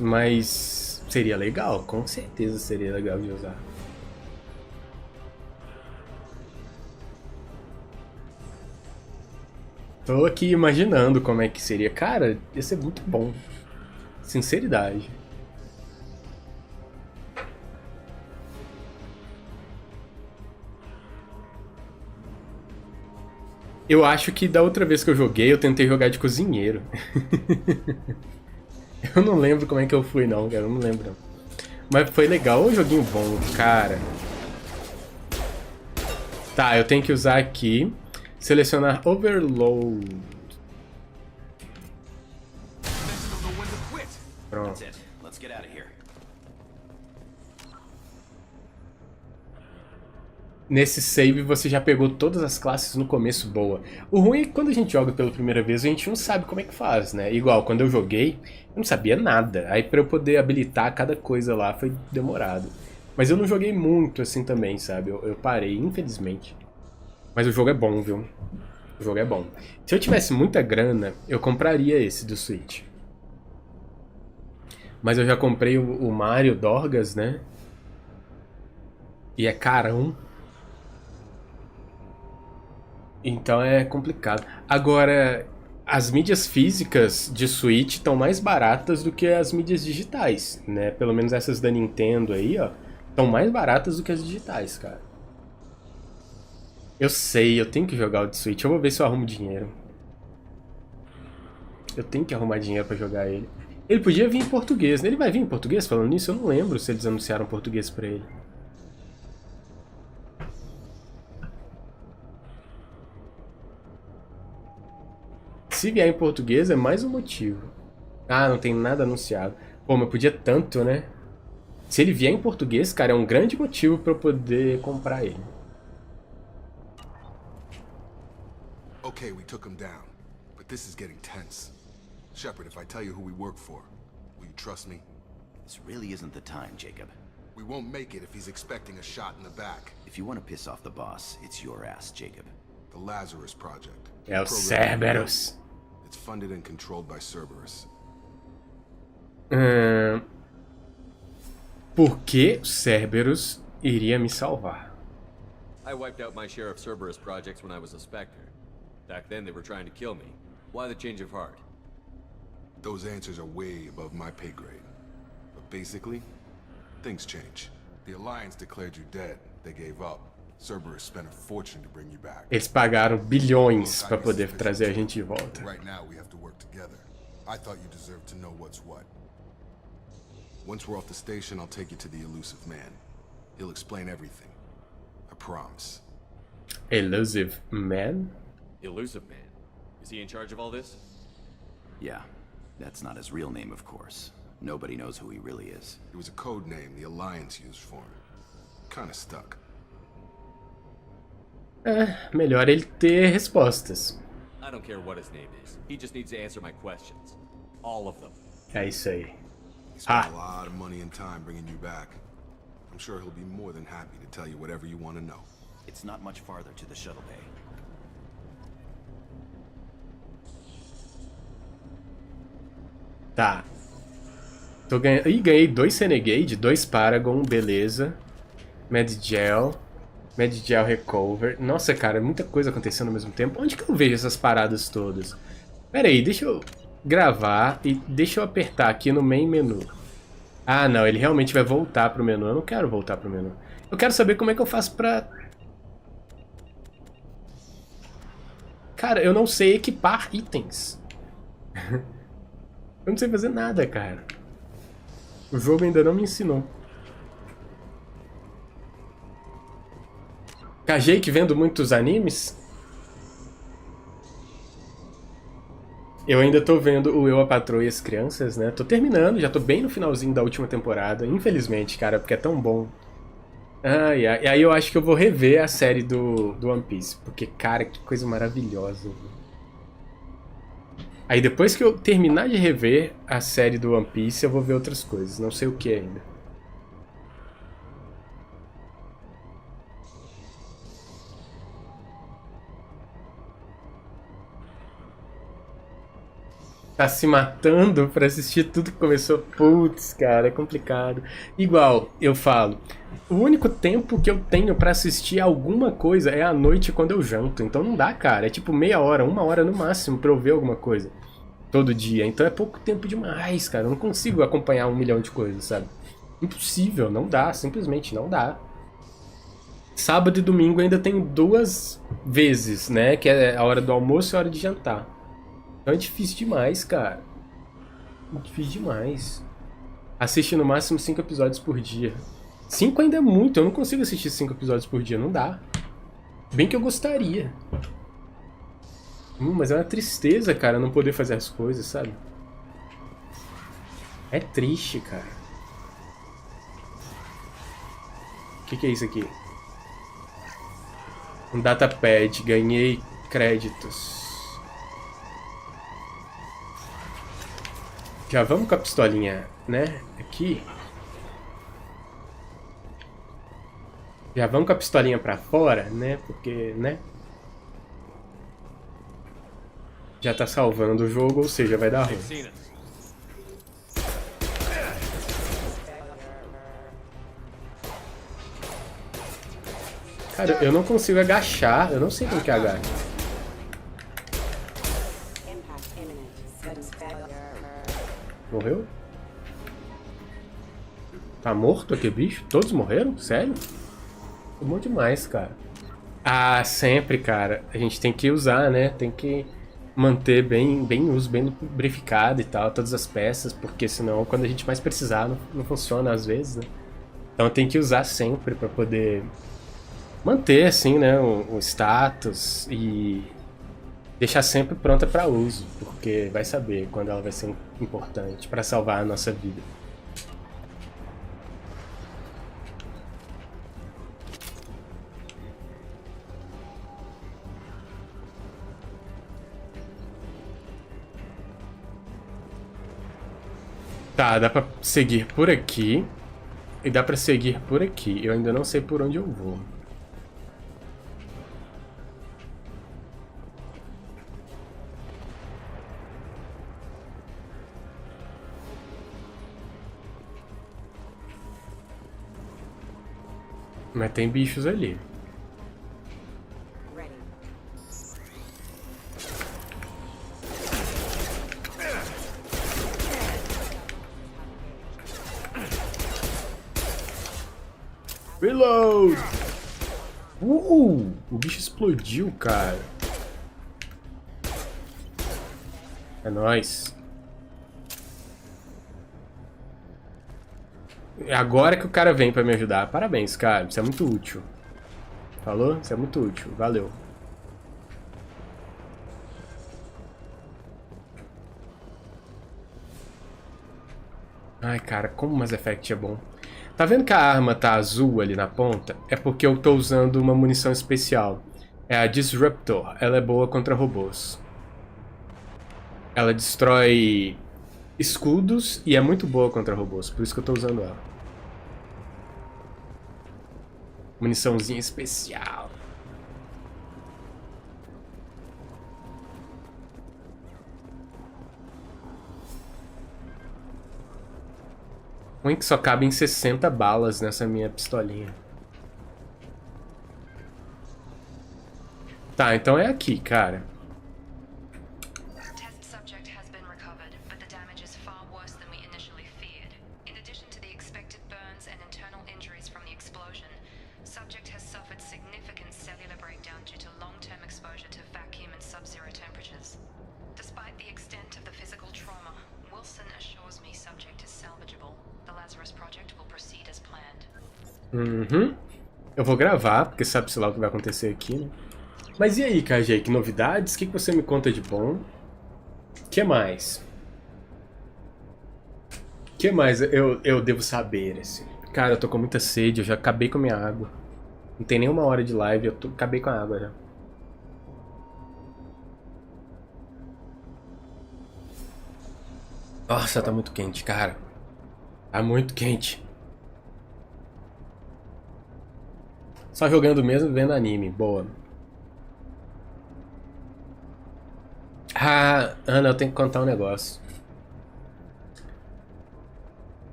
Mas seria legal. Com certeza seria legal de usar. Tô aqui imaginando como é que seria. Cara, ia ser muito bom. Sinceridade. Eu acho que da outra vez que eu joguei, eu tentei jogar de cozinheiro. Eu não lembro como é que eu fui não, cara. Eu não lembro. Mas foi legal. Um joguinho bom, cara. Tá, eu tenho que usar aqui. Selecionar Overload. Pronto. Let's get out of here. Nesse save você já pegou todas as classes no começo, boa. O ruim é que quando a gente joga pela primeira vez a gente não sabe como é que faz, né? Igual, quando eu joguei, eu não sabia nada. Aí pra eu poder habilitar cada coisa lá foi demorado. Mas eu não joguei muito assim também, sabe? Eu parei, infelizmente. Mas o jogo é bom, viu? O jogo é bom. Se eu tivesse muita grana, eu compraria esse do Switch. Mas eu já comprei o Mario Dorgas, né? E é carão. Então é complicado. Agora, as mídias físicas de Switch estão mais baratas do que as mídias digitais, né? Pelo menos essas da Nintendo aí, ó, estão mais baratas do que as digitais, cara. Eu sei, eu tenho que jogar o de Switch. Eu vou ver se eu arrumo dinheiro. Eu tenho que arrumar dinheiro pra jogar ele. Ele podia vir em português, né? Ele vai vir em português? Falando nisso, eu não lembro se eles anunciaram português pra ele. Se vier em português, é mais um motivo. Ah, não tem nada anunciado. Pô, mas podia tanto, né? Se ele vier em português, cara, é um grande motivo pra eu poder comprar ele. Okay, we took him down, but this is getting tense. Shepard, if I tell you who we work for, will you trust me? This really isn't the time, Jacob. We won't make it if he's expecting a shot in the back. If you want to piss off the boss, it's your ass, Jacob. The Lazarus Project. É o Cerberus. It's funded and controlled by Cerberus. Por que Cerberus iria me salvar? I wiped out my share of Cerberus projects when I was a Spectre. Back then they were trying to kill me. Why the change of heart? Those answers are way above my pay grade. But basically, things change. The Alliance declared you dead. They gave up. Cerberus spent a fortune to bring you back. Eles pagaram bilhões para poder trazer a gente de volta. Right now we have to work together. I thought you deserved to know what's what. Once we're off the station, I'll take you to the elusive man. He'll explain everything. I promise. Elusive man? Elusive man? Is he in charge of all this? Yeah, that's not his real name, of course. Nobody knows who he really is. It was a code name the Alliance used for him. Kinda stuck. Melhor ele ter respostas. I don't care what his name is. He just needs to answer my questions. All of them. É isso aí. He spent a lot of money and time bringing you back. I'm sure he'll be more than happy to tell you whatever you want to know. It's not much farther to the shuttle bay. Tá. Tô ganhando. Ih, ganhei 2 Renegade, 2 Paragon, beleza. Mad Gel Recover. Nossa, cara, muita coisa acontecendo ao mesmo tempo. Onde que eu vejo essas paradas todas? Pera aí, deixa eu gravar e deixa eu apertar aqui no main menu. Ah, não, ele realmente vai voltar pro menu. Eu não quero voltar pro menu. Eu quero saber como é que eu faço pra... Cara, eu não sei equipar itens. Eu não sei fazer nada, cara. O jogo ainda não me ensinou. Kajake vendo muitos animes? Eu ainda tô vendo o Eu, a Patroa e as Crianças, né? Tô terminando, já tô bem no finalzinho da última temporada. Infelizmente, cara, porque é tão bom. Ai, ai. E aí eu acho que eu vou rever a série do One Piece. Porque, cara, que coisa maravilhosa. Aí depois que eu terminar de rever a série do One Piece, eu vou ver outras coisas. Não sei o que ainda. Tá se matando pra assistir tudo que começou. Putz, cara, é complicado. Igual, eu falo, o único tempo que eu tenho pra assistir alguma coisa é à noite quando eu janto. Então não dá, cara. É tipo meia hora, 1 hora no máximo pra eu ver alguma coisa. Todo dia. Então é pouco tempo demais, cara. Eu não consigo acompanhar 1 milhão de coisas, sabe? Impossível, não dá. Simplesmente não dá. Sábado e domingo ainda tenho 2 vezes, né? Que é a hora do almoço e a hora de jantar. Então é difícil demais, cara. É difícil demais. Assiste no máximo 5 episódios por dia. 5 ainda é muito. Eu não consigo assistir 5 episódios por dia. Não dá. Bem que eu gostaria. Mas é uma tristeza, cara, não poder fazer as coisas, sabe? É triste, cara. O que é isso aqui? Um datapad, ganhei créditos. Já vamos com a pistolinha, né? Aqui. Já vamos com a pistolinha pra fora, né? Porque, né? Já tá salvando o jogo, ou seja, vai dar ruim. Cara, eu não consigo agachar, eu não sei como que agacha. Morreu? Tá morto aquele bicho? Todos morreram? Sério? Tomou demais, cara. Ah, sempre, cara. A gente tem que usar, né? Tem que manter bem uso, bem lubrificado e tal, todas as peças, porque senão quando a gente mais precisar não funciona às vezes, né? Então tem que usar sempre pra poder manter, assim, né, o status e deixar sempre pronta pra uso, porque vai saber quando ela vai ser importante pra salvar a nossa vida. Tá, dá pra seguir por aqui e dá pra seguir por aqui. Eu ainda não sei por onde eu vou. Mas tem bichos ali. Reload! O bicho explodiu, cara. É nóis. É agora que o cara vem pra me ajudar. Parabéns, cara. Isso é muito útil. Falou? Isso é muito útil. Valeu. Ai, cara, como Mass Effect é bom. Tá vendo que a arma tá azul ali na ponta? É porque eu tô usando uma munição especial. É a Disruptor. Ela é boa contra robôs. Ela destrói escudos e é muito boa contra robôs. Por isso que eu tô usando ela. Muniçãozinha especial. Ruim que só cabem 60 balas nessa minha pistolinha. Tá, então é aqui, cara. Eu vou gravar, porque sabe-se lá o que vai acontecer aqui, né? Mas e aí, KG, que novidades? O que você me conta de bom? O que mais? O que mais eu devo saber, assim? Cara, eu tô com muita sede, eu já acabei com a minha água. Não tem nem uma hora de live, acabei com a água já. Nossa, tá muito quente, cara. Tá muito quente. Só jogando mesmo, vendo anime. Boa. Ah, Ana, eu tenho que contar um negócio.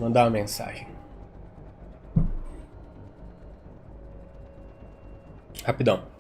Mandar uma mensagem. Rapidão.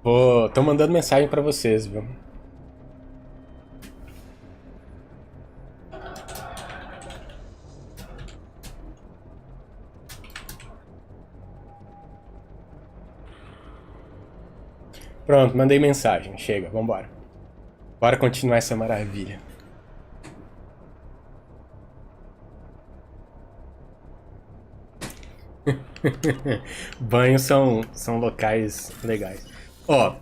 Tô mandando mensagem pra vocês, viu? Pronto, mandei mensagem. Chega, vambora. Bora continuar essa maravilha. Banhos são locais legais. Ó.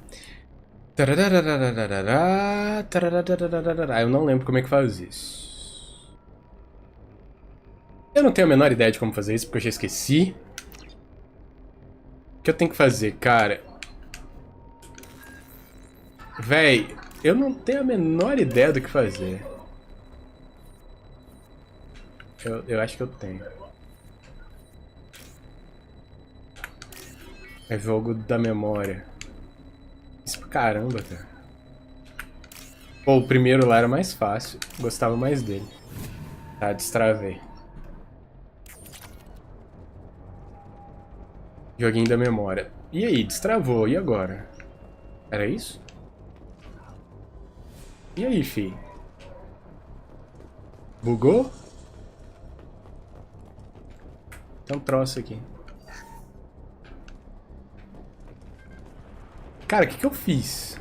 Eu não lembro como é que faz isso. Eu não tenho a menor ideia de como fazer isso, porque eu já esqueci. O que eu tenho que fazer, cara? Véi, eu não tenho a menor ideia do que fazer. Eu acho que eu tenho. É jogo da memória. Isso pra caramba, cara. Pô, o primeiro lá era mais fácil. Gostava mais dele. Tá, destravei. Joguinho da memória. E aí, destravou. E agora? Era isso? E aí, fi? Bugou? Tem um troço aqui. Cara, o que eu fiz?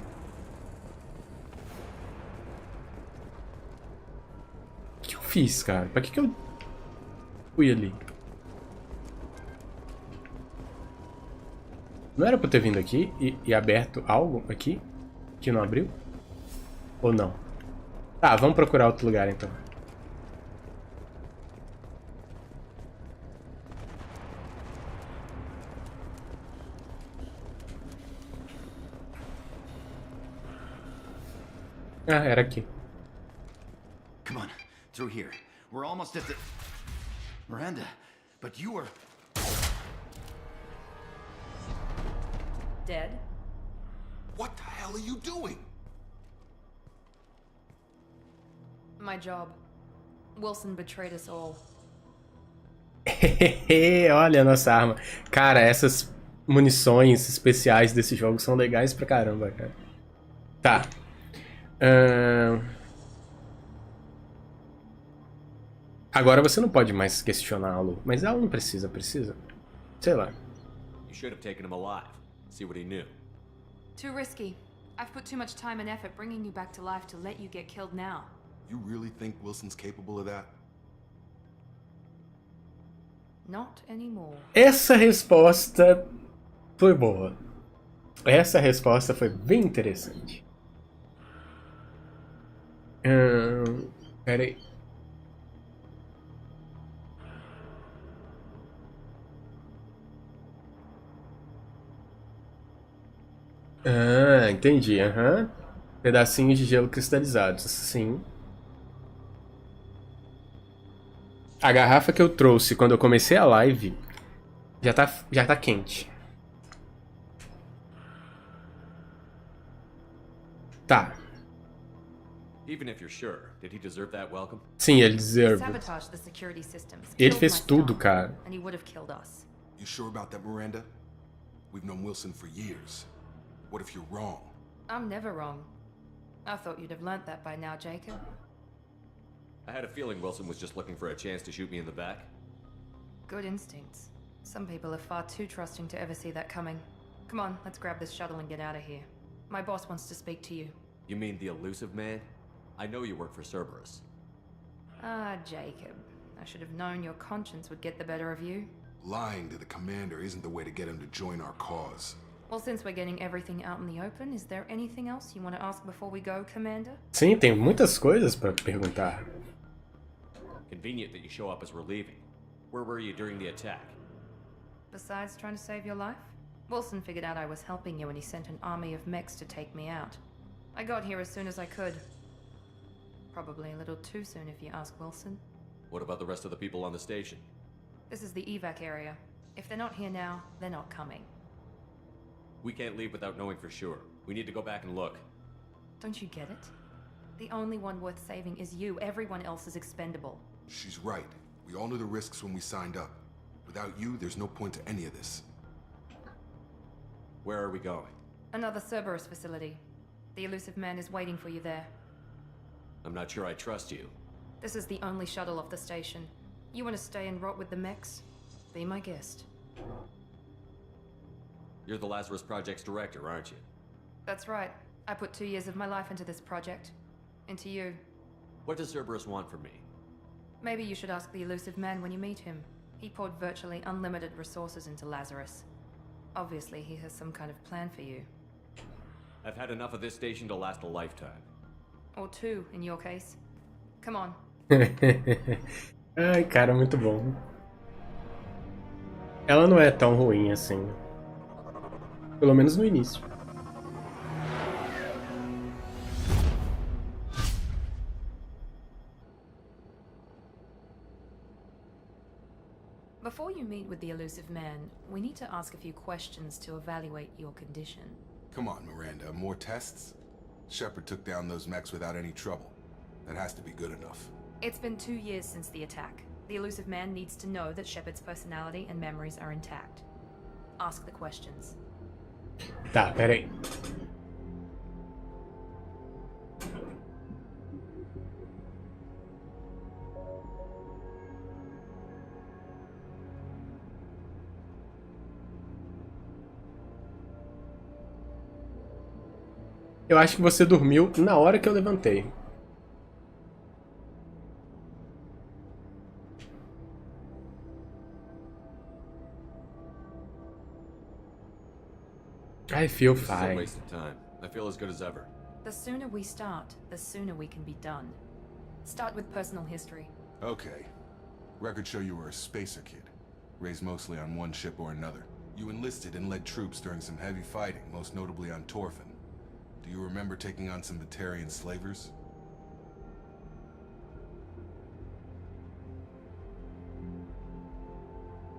O que eu fiz, cara? Pra que eu fui ali? Não era pra eu ter vindo aqui e aberto algo aqui que não abriu? Ou não? Tá, vamos procurar outro lugar então. Ah, era aqui. Come on, through here. We're almost at the... Miranda, but you were... Dead? What the hell are you doing? My job. Wilson betrayed us all. Olha a nossa arma. Cara, essas munições especiais desse jogo são legais pra caramba, cara. Tá. Agora você não pode mais questioná-lo. Mas ela não precisa, precisa? Sei lá. You should have taken him alive. See what he knew. Too risky. I've put too much time and effort bringing you back to life to let you get killed now. You really think Wilson's capable of that? Not anymore. Essa resposta foi boa. Essa resposta foi bem interessante. Pera aí. Ah, entendi. Pedacinhos de gelo cristalizados. Sim. A garrafa que eu trouxe quando eu comecei a live já tá quente. Tá. Even if you're sure, did he deserve that welcome? Sim, ele deserve. Ele fez tudo, cara. You sure about that, Miranda? We've known Wilson for years. What if you're wrong? I'm never wrong. I thought you'd have learnt that by now, Jacob. I had a feeling Wilson was just looking for a chance to shoot me in the back. Good instincts. Some people are far too trusting to ever see that coming. Come on, let's grab this shuttle and get out of here. My boss wants to speak to you. You mean the elusive man? I know you work for Cerberus. Ah, Jacob. I should have known your conscience would get the better of you. Lying to the commander isn't the way to get him to join our cause. Well, since we're getting everything out in the open, is there anything else you want to ask before we go, Commander? Sim, tem muitas coisas pra perguntar. Convenient that you show up as we're leaving. Where were you during the attack? Besides trying to save your life, Wilson figured out I was helping you and he sent an army of mechs to take me out. I got here as soon as I could. Probably a little too soon if you ask Wilson. What about the rest of the people on the station? This is the evac area. If they're not here now, they're not coming. We can't leave without knowing for sure. We need to go back and look. Don't you get it? The only one worth saving is you. Everyone else is expendable. She's right. We all knew the risks when we signed up. Without you, there's no point to any of this. Where are we going? Another Cerberus facility. The elusive man is waiting for you there. I'm not sure I trust you. This is the only shuttle off the station. You want to stay and rot with the mechs? Be my guest. You're the Lazarus Project's director, aren't you? That's right. I put 2 years of my life into this project. Into you. What does Cerberus want from me? Maybe you should ask the elusive man when you meet him. He poured virtually unlimited resources into Lazarus. Obviously, he has some kind of plan for you. I've had enough of this station to last a lifetime. Or 2, in your case. Come on. Ai, cara, muito bom. Ela não é tão ruim assim. Pelo menos no início. Before you meet with the elusive man, we need to ask a few questions to evaluate your condition. Come on, Miranda, more tests? Shepard took down those mechs without any trouble. That has to be good enough. It's been 2 years since the attack. The elusive man needs to know that Shepard's personality and memories are intact. Ask the questions. Tá, peraí. Eu acho que você dormiu na hora que eu levantei. I feel fine. This is a waste of time. I feel as good as ever. The sooner we start, the sooner we can be done. Start with personal history. Okay. Records show you were a spacer kid, raised mostly on one ship or another. You enlisted and led troops during some heavy fighting, most notably on Torfin. Do you remember taking on some Batarian slavers?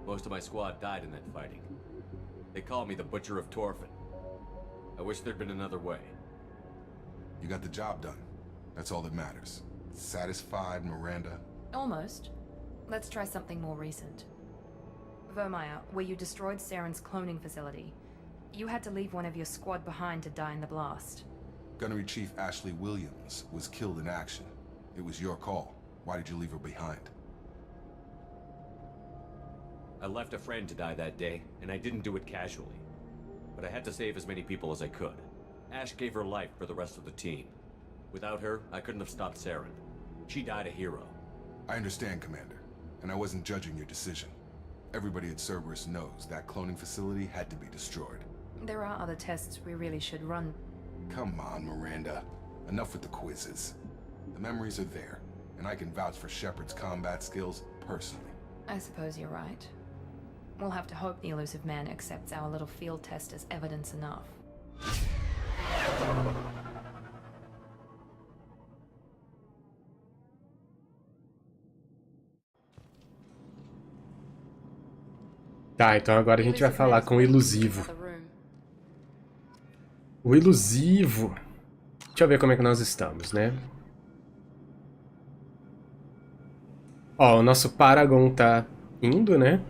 Most of my squad died in that fighting. They called me the Butcher of Torfin. I wish there'd been another way. You got the job done. That's all that matters. Satisfied, Miranda? Almost. Let's try something more recent. Vermeer, where you destroyed Saren's cloning facility. You had to leave one of your squad behind to die in the blast. Gunnery Chief Ashley Williams was killed in action. It was your call. Why did you leave her behind? I left a friend to die that day, and I didn't do it casually. But I had to save as many people as I could. Ash gave her life for the rest of the team. Without her, I couldn't have stopped Saren. She died a hero. I understand, Commander, and I wasn't judging your decision. Everybody at Cerberus knows that cloning facility had to be destroyed. There are other tests we really should run. Come on, Miranda. Enough with the quizzes. The memories are there, and I can vouch for Shepard's combat skills personally. I suppose you're right. We'll have to hope the elusive man accepts our little field test as evidence enough. Tá, então agora a gente vai falar com o ilusivo. O ilusivo. Deixa eu ver como é que nós estamos, né? Ó, o nosso Paragon tá indo, né?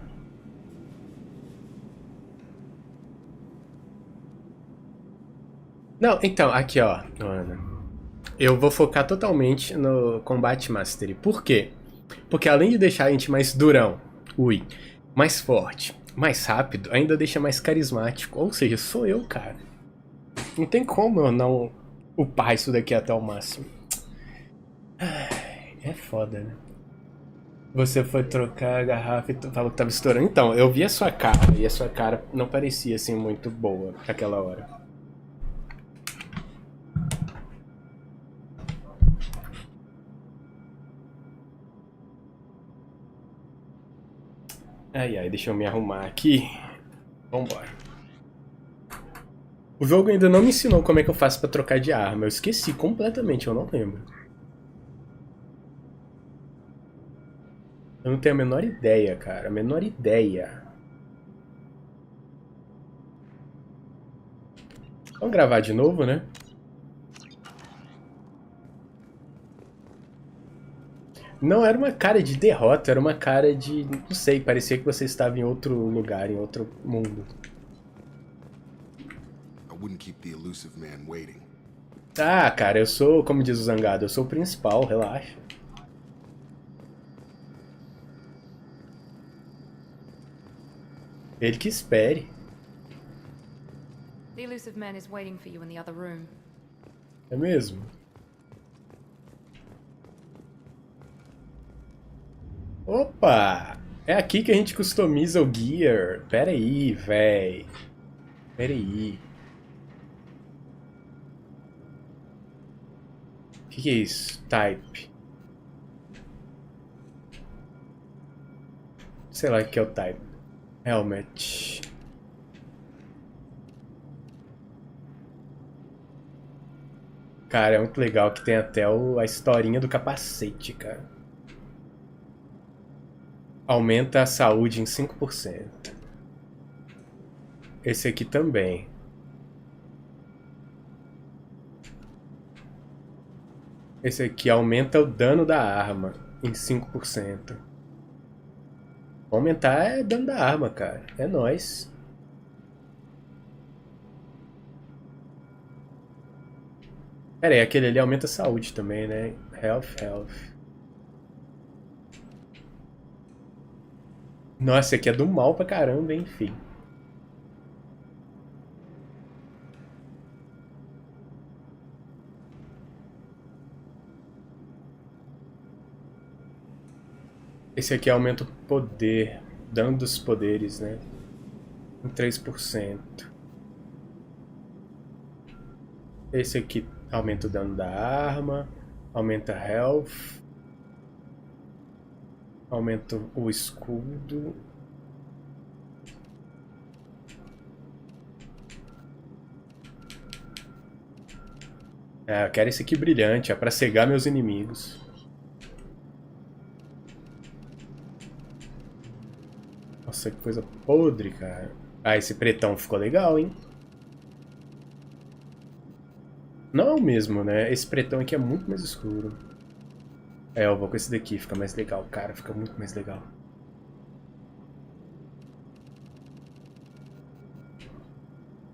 Não, então, aqui ó, Ana. Eu vou focar totalmente no Combat Mastery. Por quê? Porque além de deixar a gente mais durão, mais forte, mais rápido, ainda deixa mais carismático. Ou seja, sou eu, cara. Não tem como eu não upar isso daqui até o máximo. É foda, né? Você foi trocar a garrafa e falou que tava estourando. Então, eu vi a sua cara, e a sua cara não parecia assim muito boa naquela hora. Ai, ai, deixa eu me arrumar aqui. Vambora. O jogo ainda não me ensinou como é que eu faço pra trocar de arma. Eu esqueci completamente, eu não lembro. Eu não tenho a menor ideia, cara. A menor ideia. Vamos gravar de novo, né? Não era uma cara de derrota, era uma cara de... Não sei, parecia que você estava em outro lugar, em outro mundo. I wouldn't keep the elusive man waiting. Ah, cara, eu sou, como diz o Zangado, eu sou o principal, relaxa. Ele que espere. The elusive man is waiting for you in the other room. É mesmo? Opa! É aqui que a gente customiza o gear. Pera aí, véi. Pera aí. O que é isso? Type. Sei lá o que é o type. Helmet. Cara, é muito legal que tem até a historinha do capacete, cara. Aumenta a saúde em 5%. Esse aqui também. Esse aqui aumenta o dano da arma em 5%. Aumentar é dano da arma, cara. É nóis. Pera aí, aquele ali aumenta a saúde também, né? Health. Nossa, esse aqui é do mal pra caramba, hein, filho. Esse aqui aumenta o poder, dano dos poderes, né? Em 3%. Esse aqui aumenta o dano da arma, aumenta a health, aumenta o escudo. É, eu quero esse aqui brilhante, é pra cegar meus inimigos. Nossa, que coisa podre, cara. Ah, esse pretão ficou legal, hein? Não mesmo, né? Esse pretão aqui é muito mais escuro. É, eu vou com esse daqui, fica mais legal, cara. Fica muito mais legal.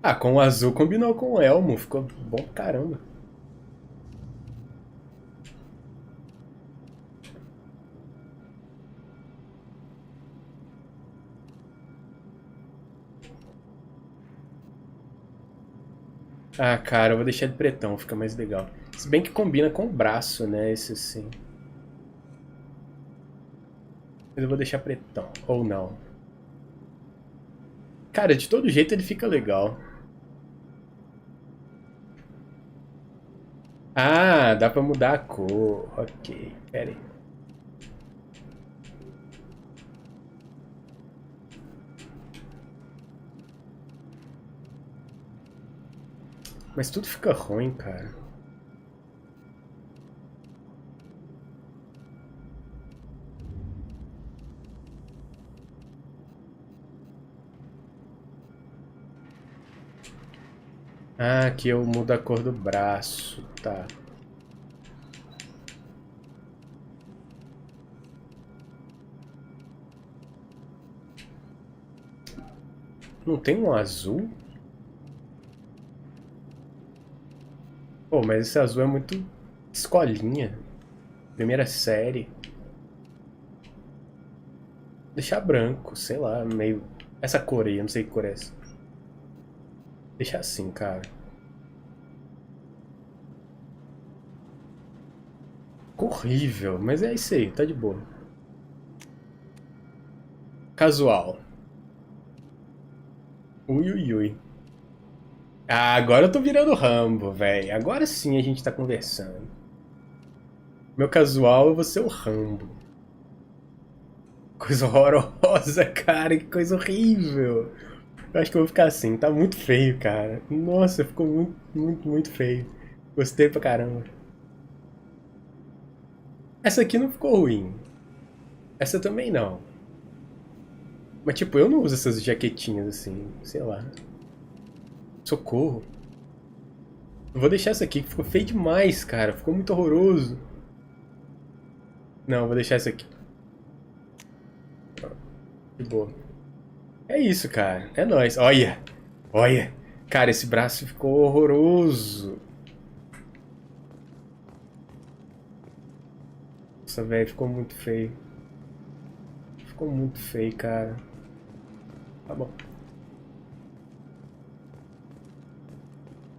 Ah, com o azul combinou com o elmo. Ficou bom pra caramba. Ah, cara, eu vou deixar de pretão, fica mais legal. Se bem que combina com o braço, né? Esse assim. Mas eu vou deixar pretão. Ou não. Cara, de todo jeito ele fica legal. Ah, dá pra mudar a cor. Ok, pera aí. Mas tudo fica ruim, cara. Ah, aqui eu mudo a cor do braço, tá. Não tem um azul? Pô, mas esse azul é muito escolinha. Primeira série. Deixar branco, sei lá, meio... Essa cor aí, eu não sei que cor é essa. Deixar assim, cara. Ficou horrível, mas é isso aí, tá de boa. Casual. Ui. Ah, agora eu tô virando Rambo, velho. Agora sim a gente tá conversando. Meu casual, eu vou ser o Rambo. Coisa horrorosa, cara. Que coisa horrível. Eu acho que eu vou ficar assim. Tá muito feio, cara. Nossa, ficou muito feio. Gostei pra caramba. Essa aqui não ficou ruim. Essa também não. Mas tipo, eu não uso essas jaquetinhas assim. Sei lá. Socorro. Eu vou deixar essa aqui, que ficou feio demais, cara. Ficou muito horroroso. Não, eu vou deixar essa aqui. De boa. É isso, cara. É nóis. Olha. Cara, esse braço ficou horroroso. Nossa, velho, ficou muito feio. Ficou muito feio, cara. Tá bom.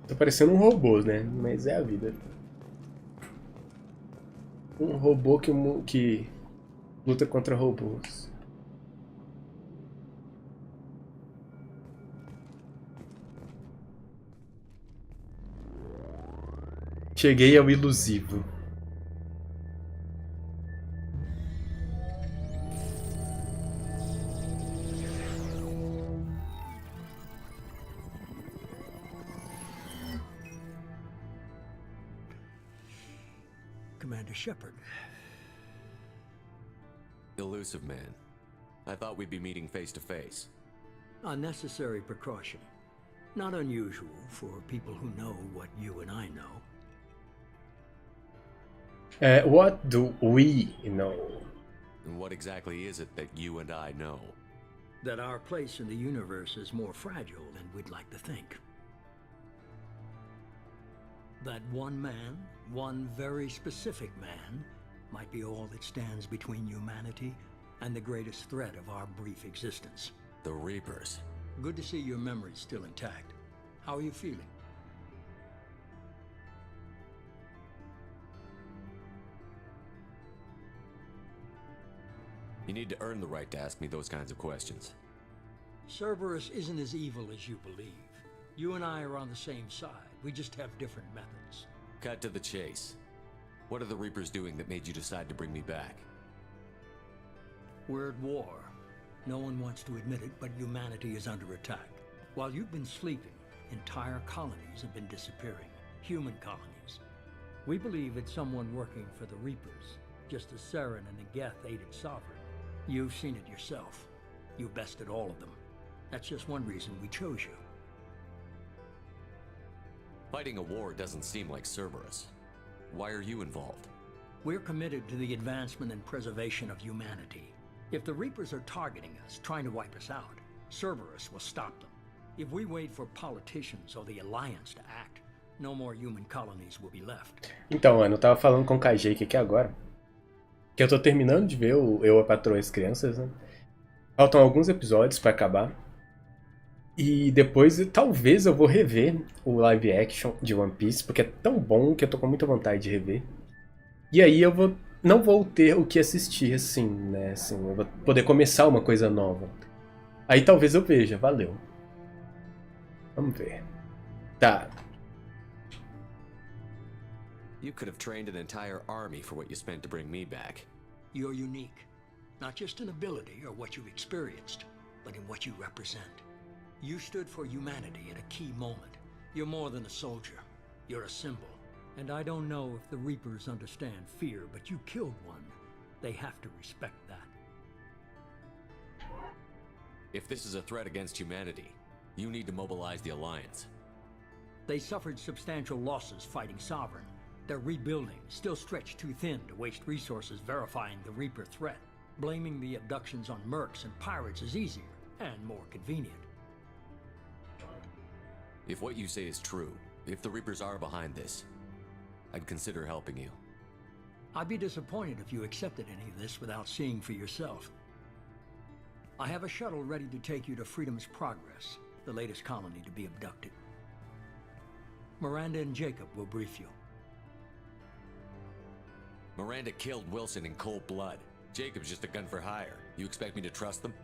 Tô parecendo um robô, né? Mas é a vida. Um robô que luta contra robôs. Cheguei ao ilusivo. Commander Shepard. Elusive man. I thought we'd be meeting face to face. A necessary precaution. Not unusual for people who know what you and I know. What do we know? And what exactly is it that you and I know? That our place in the universe is more fragile than we'd like to think. That one man, one very specific man, might be all that stands between humanity and the greatest threat of our brief existence. The Reapers. Good to see your memory's still intact. How are you feeling? You need to earn the right to ask me those kinds of questions. Cerberus isn't as evil as you believe. You and I are on the same side. We just have different methods. Cut to the chase. What are the Reapers doing that made you decide to bring me back? We're at war. No one wants to admit it, but humanity is under attack. While you've been sleeping, entire colonies have been disappearing. Human colonies. We believe it's someone working for the Reapers, just as Saren and the Geth aided Sovereign. You've seen it yourself. You bested all of them. That's just one reason we chose you. Fighting a war doesn't seem like Cerberus. Why are you involved? We're committed to the advancement and preservation of humanity. If the Reapers are targeting us, trying to wipe us out, Cerberus will stop them. If we wait for politicians or the Alliance to act, no more human colonies will be left. Então, mano, eu tava falando com o Kajake aqui agora. Que eu tô terminando de ver o Eu, a Patroa e as Crianças, né? Faltam alguns episódios pra acabar. E depois, talvez eu vou rever o live action de One Piece, porque é tão bom que eu tô com muita vontade de rever. E aí eu não vou ter o que assistir, assim, né? Assim, eu vou poder começar uma coisa nova. Aí talvez eu veja, valeu. Vamos ver. Tá. You could have trained an entire army for what you spent to bring me back. You're unique. Not just in ability or what you've experienced, but in what you represent. You stood for humanity at a key moment. You're more than a soldier. You're a symbol. And I don't know if the Reapers understand fear, but you killed one. They have to respect that. If this is a threat against humanity, you need to mobilize the Alliance. They suffered substantial losses fighting Sovereign. They're rebuilding, still stretched too thin to waste resources verifying the Reaper threat. Blaming the abductions on mercs and pirates is easier and more convenient. If what you say is true, if the Reapers are behind this, I'd consider helping you. I'd be disappointed if you accepted any of this without seeing for yourself. I have a shuttle ready to take you to Freedom's Progress, the latest colony to be abducted. Miranda and Jacob will brief you. Miranda killed Wilson in cold blood. Jacob's just a gun for hire. You expect me to trust them?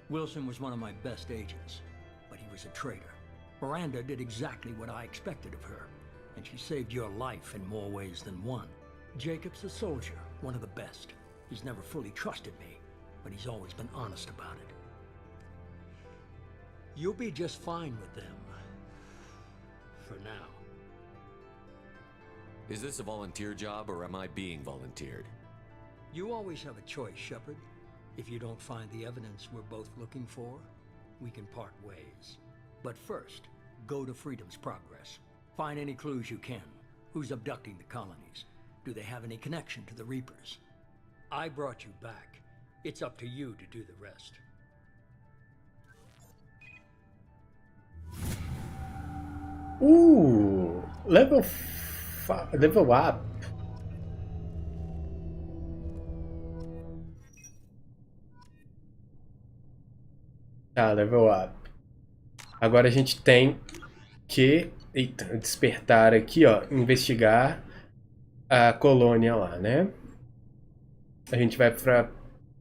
Wilson was one of my best agents, but he was a traitor. Miranda did exactly what I expected of her, and she saved your life in more ways than one. Jacob's a soldier, one of the best. He's never fully trusted me, but he's always been honest about it. You'll be just fine with them. For now. Is this a volunteer job, or am I being volunteered? You always have a choice, Shepard. If you don't find the evidence we're both looking for, we can part ways. But first, go to Freedom's Progress. Find any clues you can. Who's abducting the colonies? Do they have any connection to the Reapers? I brought you back. It's up to you to do the rest. Level up. Tá, level up. Agora a gente tem que despertar aqui, ó, investigar a colônia lá, né? A gente vai pra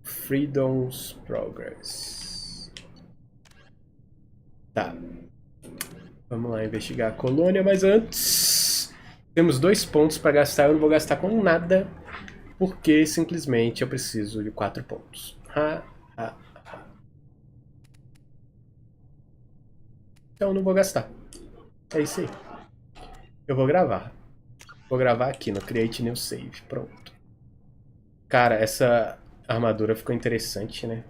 Freedom's Progress. Tá. Vamos lá investigar a colônia, mas antes temos 2 pontos para gastar. Eu não vou gastar com nada, porque simplesmente eu preciso de 4 pontos. Então eu não vou gastar. É isso aí. Eu vou gravar. Vou gravar aqui no Create New Save. Pronto. Cara, essa armadura ficou interessante, né?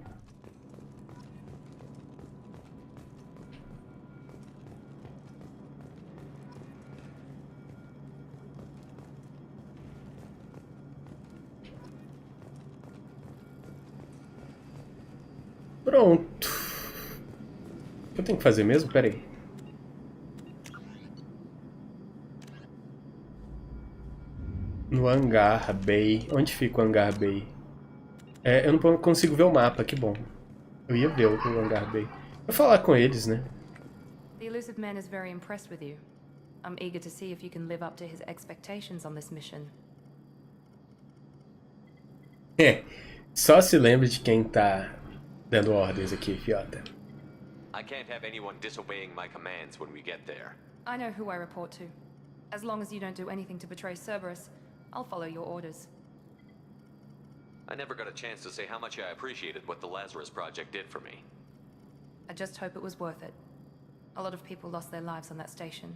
Pronto. O que eu tenho que fazer mesmo? Pera aí. No Hangar Bay. Onde fica o Hangar Bay? Eu não consigo ver o mapa, que bom. Eu ia ver o Hangar Bay. Vou falar com eles, né? The elusive man is very impressed with you. I'm eager to see if you can live up to his expectations on this mission. Só se lembre de quem tá dando ordens aqui, fiota. I can't have anyone disobeying my commands when we get there. I know who I report to. As long as you don't do anything to betray Cerberus, I'll follow your orders. I never got a chance to say how much I appreciated what the Lazarus Project did for me. I just hope it was worth it. A lot of people lost their lives on that station.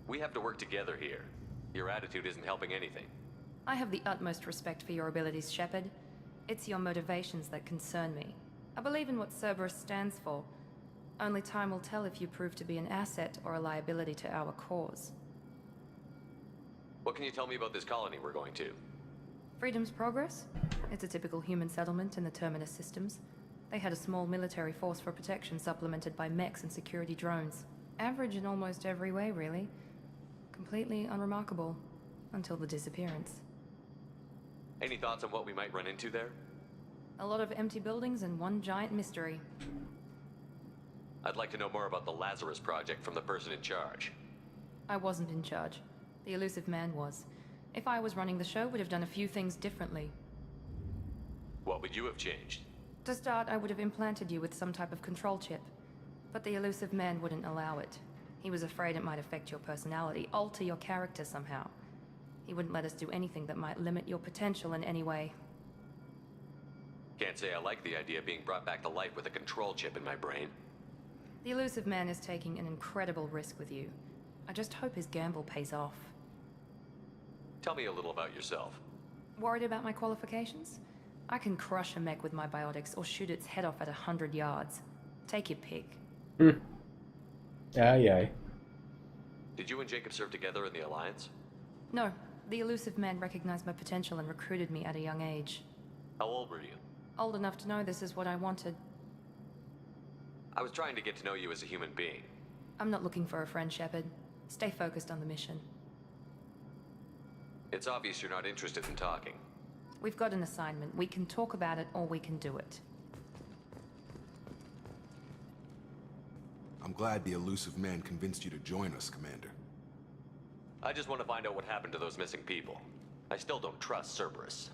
We have to work together here. Your attitude isn't helping anything. I have the utmost respect for your abilities, Shepard. It's your motivations that concern me. I believe in what Cerberus stands for. Only time will tell if you prove to be an asset or a liability to our cause. What can you tell me about this colony we're going to? Freedom's Progress? It's a typical human settlement in the Terminus systems. They had a small military force for protection supplemented by mechs and security drones. Average in almost every way, really. Completely unremarkable. Until the disappearance. Any thoughts on what we might run into there? A lot of empty buildings and one giant mystery. I'd like to know more about the Lazarus Project from the person in charge. I wasn't in charge. The elusive man was. If I was running the show, would have done a few things differently. What would you have changed? To start, I would have implanted you with some type of control chip. But the elusive man wouldn't allow it. He was afraid it might affect your personality, alter your character somehow. He wouldn't let us do anything that might limit your potential in any way. Can't say I like the idea of being brought back to life with a control chip in my brain. The elusive man is taking an incredible risk with you. I just hope his gamble pays off. Tell me a little about yourself. Worried about my qualifications? I can crush a mech with my biotics or shoot its head off at 100 yards. Take your pick. Aye. Did you and Jacob serve together in the Alliance? No. The elusive man recognized my potential and recruited me at a young age. How old were you? Old enough to know this is what I wanted. I was trying to get to know you as a human being. I'm not looking for a friend, Shepard. Stay focused on the mission. It's obvious you're not interested in talking. We've got an assignment. We can talk about it or we can do it. I'm glad the elusive man convinced you to join us, Commander. I just want to find out what happened to those missing people. I still don't trust Cerberus.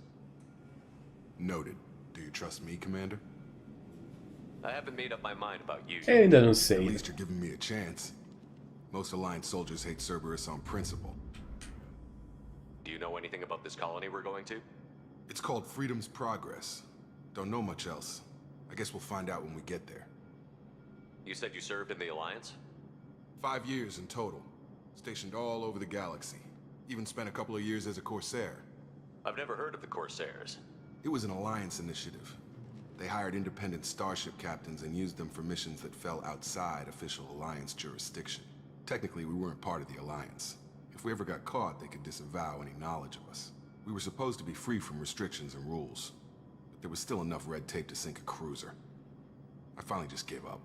Noted. Do you trust me, Commander? I haven't made up my mind about you. Ainda não sei. At least you're giving me a chance. Most Alliance soldiers hate Cerberus on principle. Do you know anything about this colony we're going to? It's called Freedom's Progress. Don't know much else. I guess we'll find out when we get there. You said you served in the Alliance? 5 years in total. Stationed all over the galaxy. Even spent a couple of years as a Corsair. I've never heard of the Corsairs. It was an Alliance initiative. They hired independent starship captains and used them for missions that fell outside official Alliance jurisdiction. Technically, we weren't part of the Alliance. If we ever got caught, they could disavow any knowledge of us. We were supposed to be free from restrictions and rules. But there was still enough red tape to sink a cruiser. I finally just gave up.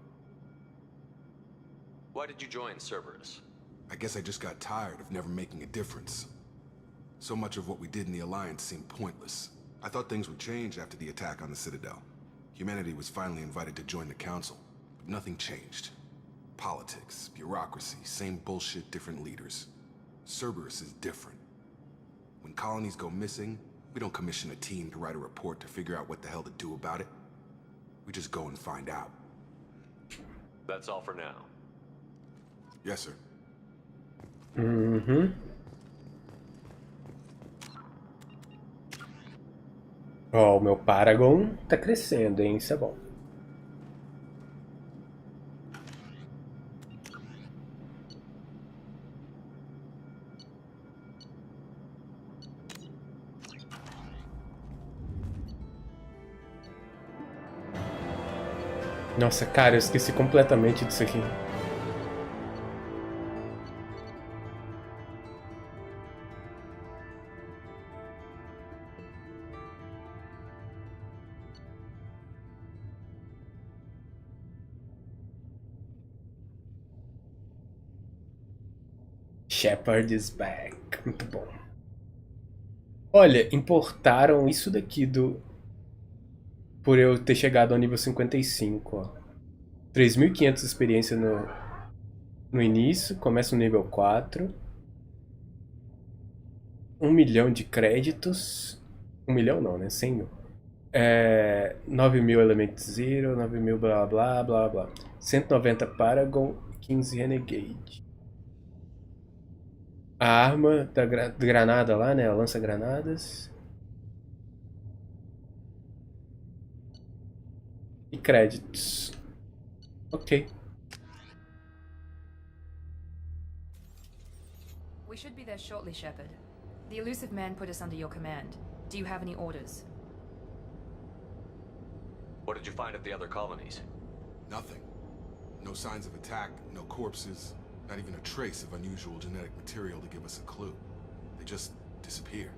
Why did you join Cerberus? I guess I just got tired of never making a difference. So much of what we did in the Alliance seemed pointless. I thought things would change after the attack on the Citadel. Humanity was finally invited to join the Council, but nothing changed. Politics, bureaucracy, same bullshit, different leaders. Cerberus is different. When colonies go missing, we don't commission a team to write a report to figure out what the hell to do about it. We just go and find out. That's all for now. Yes, sir. Ó, o meu Paragon tá crescendo, hein? Isso é bom. Nossa, cara, eu esqueci completamente disso aqui. Shepard is back. Muito bom. Olha, importaram isso daqui do... Por eu ter chegado ao nível 55, ó. 3.500 de experiência no início, começa no nível 4. 1 milhão de créditos. 1 milhão não, né? 100 mil. 9.000 Element Zero, 9.000 blá blá blá blá. 190 Paragon, 15 Renegade. A arma da granada lá, né? A lança-granadas. E créditos. Ok. We should be there shortly, Shepard. The elusive man put us under your command. Do you have any orders? What did you find at the other colonies? Nothing. No signs of attack, no corpses, not even a trace of unusual genetic material to give us a clue. They just disappear.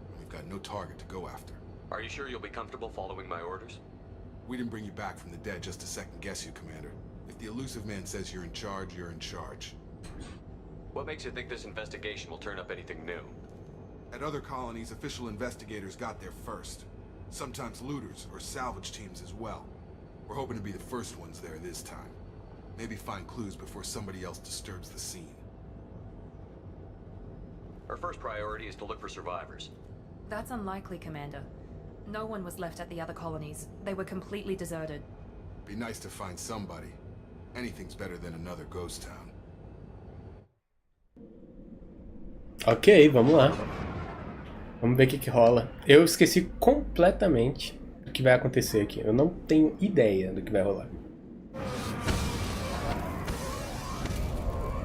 And we've got no target to go after. Are you sure you'll be comfortable following my orders? We didn't bring you back from the dead just to second guess you, Commander. If the elusive man says you're in charge, you're in charge. What makes you think this investigation will turn up anything new? At other colonies, official investigators got there first. Sometimes looters or salvage teams as well. We're hoping to be the first ones there this time. Maybe find clues before somebody else disturbs the scene. Our first priority is to look for survivors. That's unlikely, Commander. No one was left at the other colonies. They were completely deserted. Be nice to find somebody. Anything's better than another ghost town. Ok, vamos lá. Vamos ver o que rola. Eu esqueci completamente do que vai acontecer aqui. Eu não tenho ideia do que vai rolar.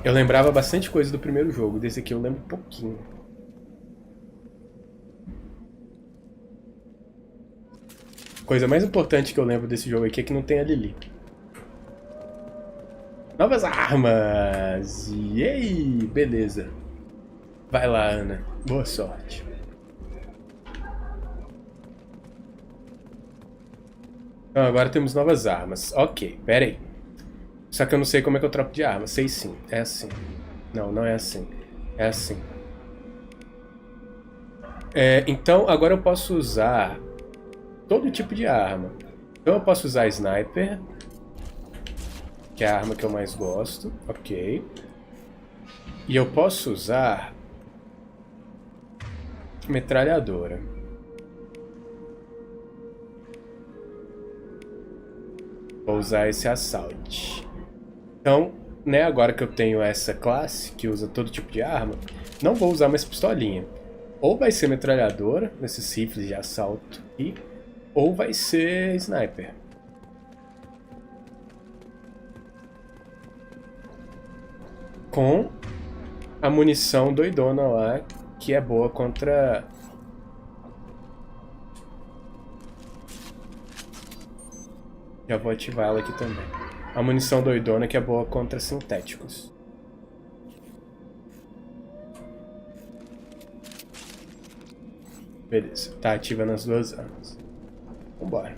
Eu lembrava bastante coisa do primeiro jogo. Desse aqui eu lembro um pouquinho. Coisa mais importante que eu lembro desse jogo aqui é que não tem a Lily. Novas armas! Yay! Beleza. Vai lá, Ana. Boa sorte. Então, agora temos novas armas. Ok, pera aí. Só que eu não sei como é que eu troco de arma. Sei sim. É assim. Não, não é assim. É assim. Então, agora eu posso usar todo tipo de arma. Então eu posso usar Sniper, que é a arma que eu mais gosto. Ok. E eu posso usar metralhadora. Vou usar esse Assault. Então, né, agora que eu tenho essa classe que usa todo tipo de arma, não vou usar mais pistolinha. Ou vai ser metralhadora, nesses rifles de assalto aqui, ou vai ser Sniper. Com a munição doidona lá, que é boa contra... Já vou ativar ela aqui também. A munição doidona que é boa contra sintéticos. Beleza, tá ativa nas duas armas. Vambora.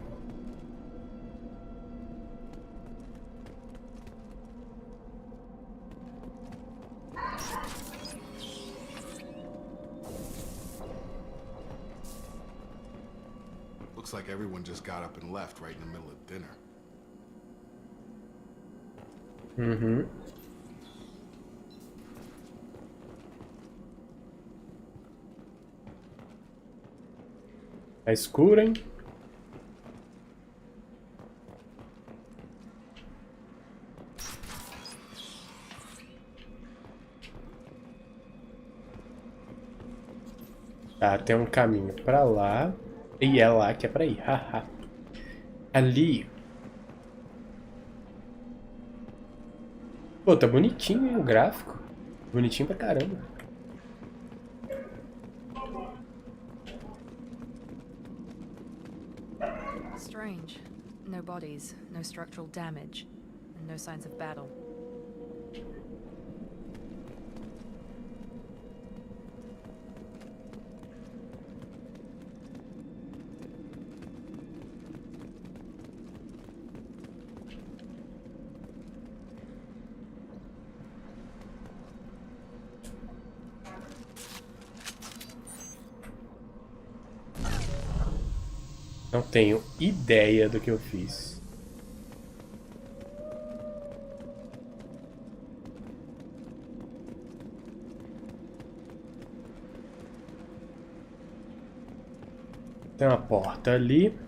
Looks like everyone just got up and left right in the middle of dinner. Uhum. Tá escuro, hein? Tá, tem um caminho pra lá. E é lá que é pra ir. Haha. Ali. Pô, tá bonitinho, hein, o gráfico. Bonitinho pra caramba. Strange. No bodies, no structural damage, and no signs of battle. Não tenho ideia do que eu fiz. Tem uma porta ali.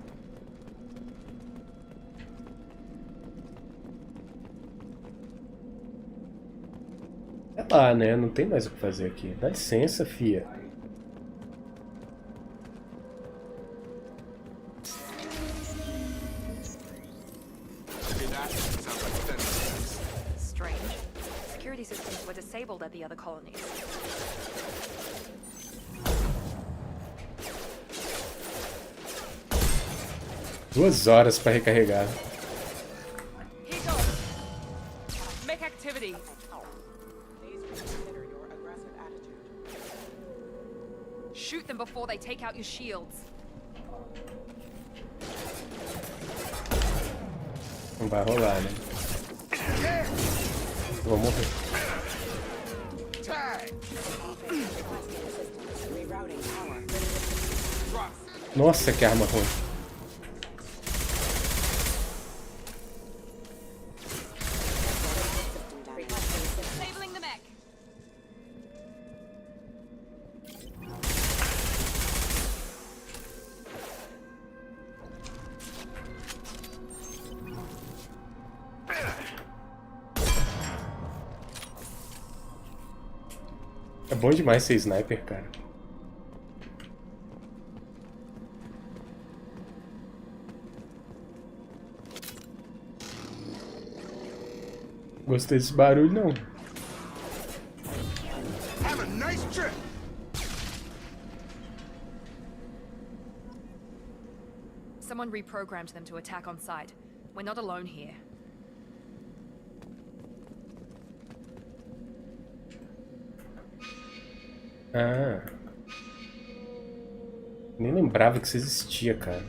É lá, né? Não tem mais o que fazer aqui. Dá licença, fia. Strange. Security systems were disabled at the other colonies. 2 horas para recarregar. Make activity. Shoot them before they take out your shields. Não vai rolar, né? Vou morrer. Nossa, que arma ruim. É bom demais ser sniper, cara. Gostei desse barulho, não. Have a nice trip. Someone reprogrammed them to attack on sight. We're not alone here. Ah. Nem lembrava que isso existia, cara.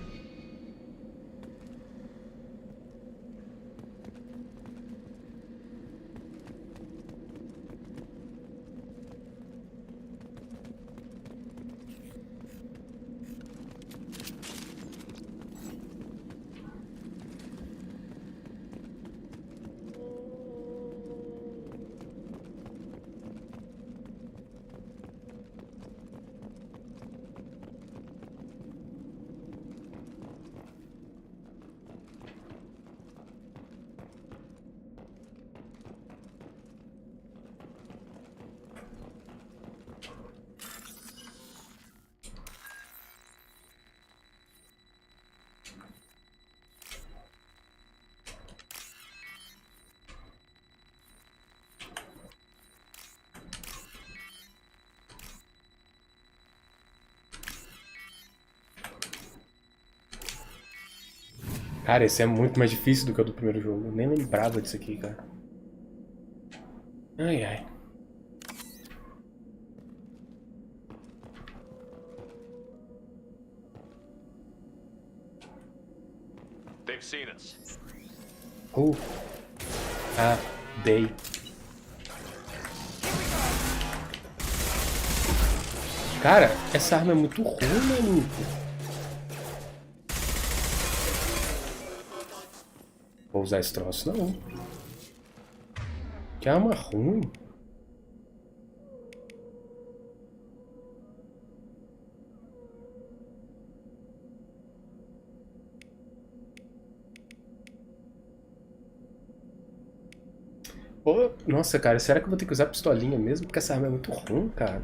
Cara, esse é muito mais difícil do que o do primeiro jogo. Eu nem lembrava disso aqui, cara. Ai, ai. They've seen us. Dei. Cara, essa arma é muito ruim, maluco. Vou usar esse troço, não. Que arma ruim. Pô, nossa, cara, será que eu vou ter que usar pistolinha mesmo? Porque essa arma é muito ruim, cara.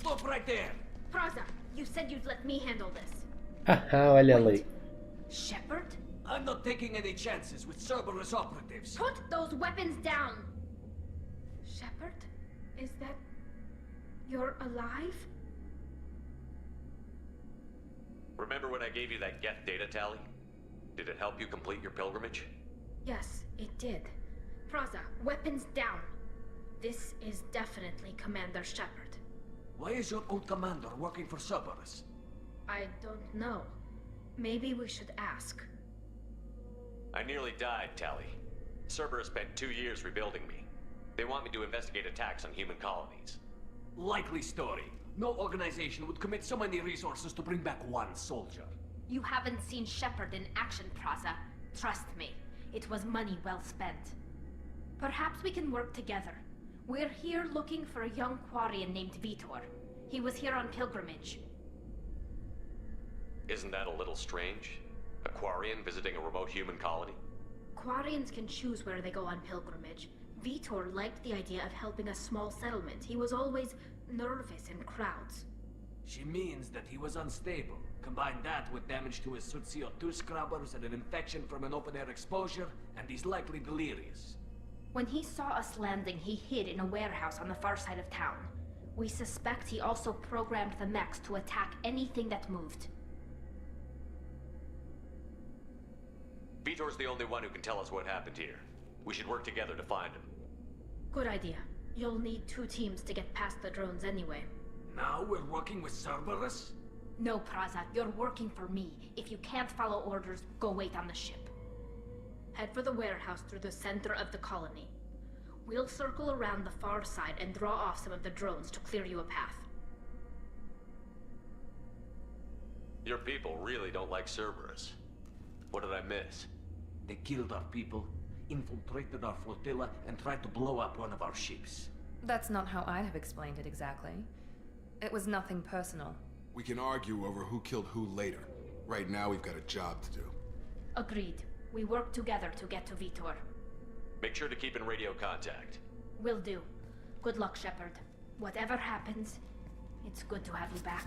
Stop right there! Praza, you said you'd let me handle this. Haha, olha ela aí. Shepard? I'm not taking any chances with Cerberus operatives. Put those weapons down! Shepard? Is that... you're alive? Remember when I gave you that Geth data tally? Did it help you complete your pilgrimage? Yes, it did. Praza, weapons down. This is definitely Commander Shepard. Why is your old commander working for Cerberus? I don't know. Maybe we should ask. I nearly died, Tally. Cerberus spent 2 years rebuilding me. They want me to investigate attacks on human colonies. Likely story. No organization would commit so many resources to bring back one soldier. You haven't seen Shepard in action, Praza. Trust me, it was money well spent. Perhaps we can work together. We're here looking for a young Quarian named Vitor. He was here on pilgrimage. Isn't that a little strange? A Quarian visiting a remote human colony? Quarians can choose where they go on pilgrimage. Vitor liked the idea of helping a small settlement. He was always nervous in crowds. She means that he was unstable. Combine that with damage to his CO2 scrubbers and an infection from an open-air exposure, and he's likely delirious. When he saw us landing, he hid in a warehouse on the far side of town. We suspect he also programmed the mechs to attack anything that moved. Vitor's the only one who can tell us what happened here. We should work together to find him. Good idea. You'll need 2 teams to get past the drones anyway. Now we're working with Cerberus? No, Praza, you're working for me. If you can't follow orders, go wait on the ship. Head for the warehouse through the center of the colony. We'll circle around the far side and draw off some of the drones to clear you a path. Your people really don't like Cerberus. What did I miss? They killed our people, infiltrated our flotilla, and tried to blow up one of our ships. That's not how I'd have explained it exactly. It was nothing personal. We can argue over who killed who later. Right now, we've got a job to do. Agreed. We work together to get to Vitor. Make sure to keep in radio contact. Will do. Good luck, Shepard. Whatever happens, it's good to have you back.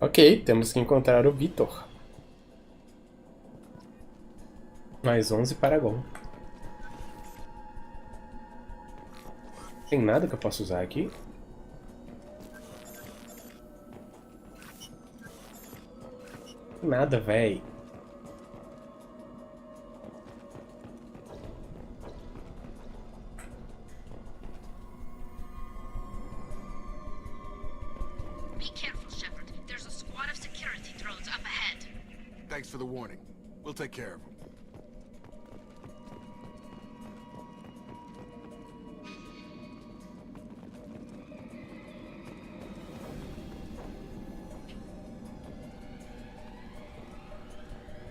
Ok, temos que encontrar o Vitor. Mais 11 Paragon. Tem nada que eu possa usar aqui? Nada, véi. Be careful, Shepard. There's a squad of security drones up ahead. Thanks for the warning. We'll take care of them.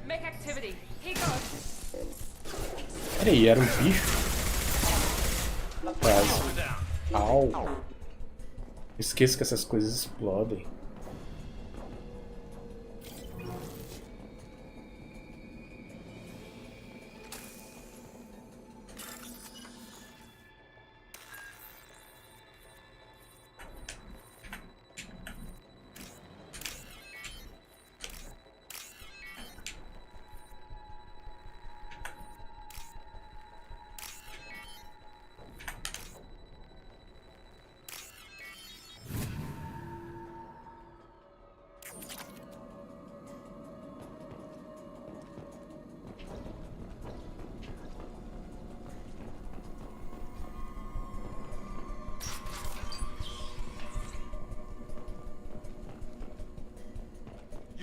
Make activity. He goes. Peraí, era um bicho? Quase. Au. Esqueço que essas coisas explodem.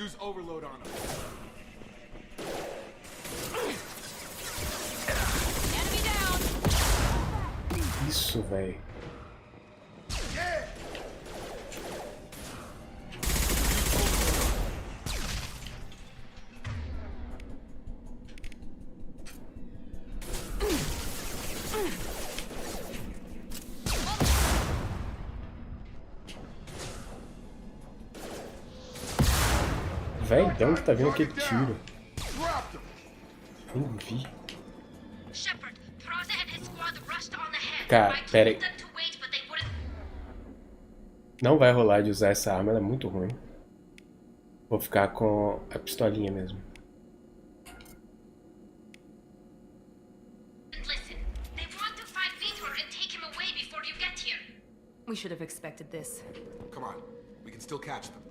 use overload on him. Enemy down. Isso, velho. Véi, de onde tá vindo aquele tiro? Nem vi. Cara, pera aí. Não vai rolar de usar essa arma, ela é muito ruim. Vou ficar com a pistolinha mesmo. We should have expected this. Come on, we can still catch them.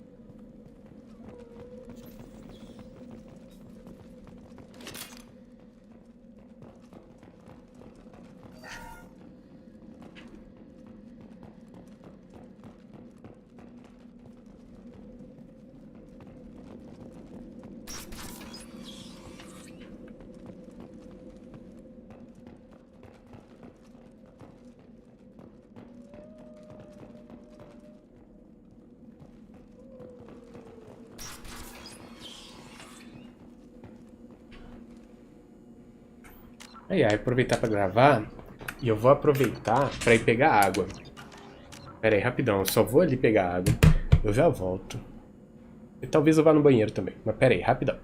Aí, aproveitar pra gravar. E eu vou aproveitar pra ir pegar água. Pera aí, rapidão. Eu só vou ali pegar água. Eu já volto. E talvez eu vá no banheiro também. Mas pera aí, rapidão.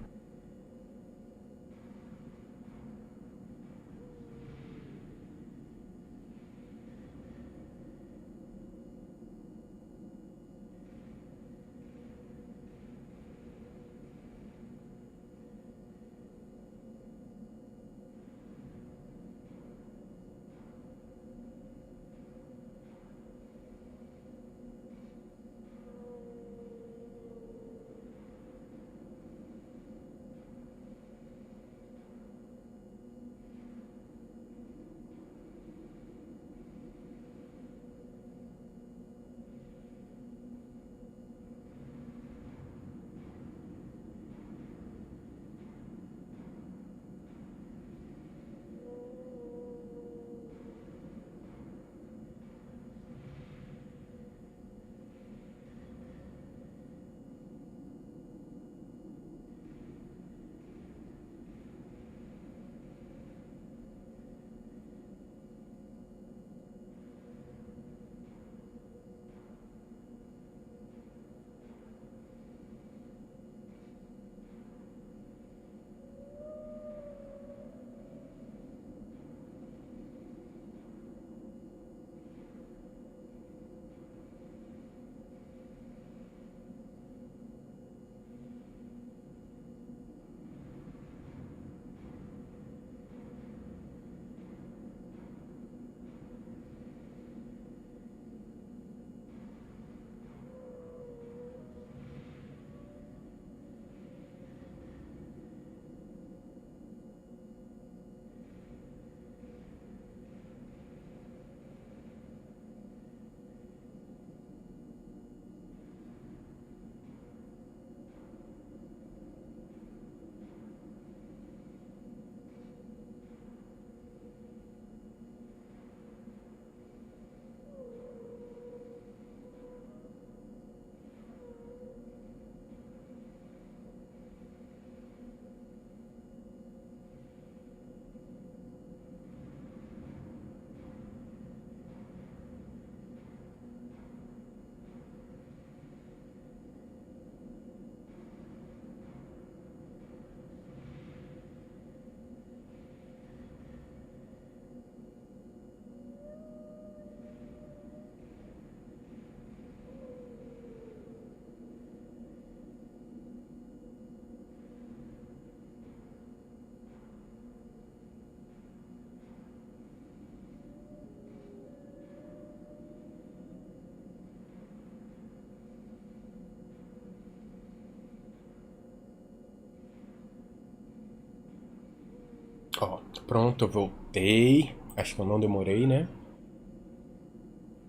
Ó, pronto, eu voltei. Acho que eu não demorei, né?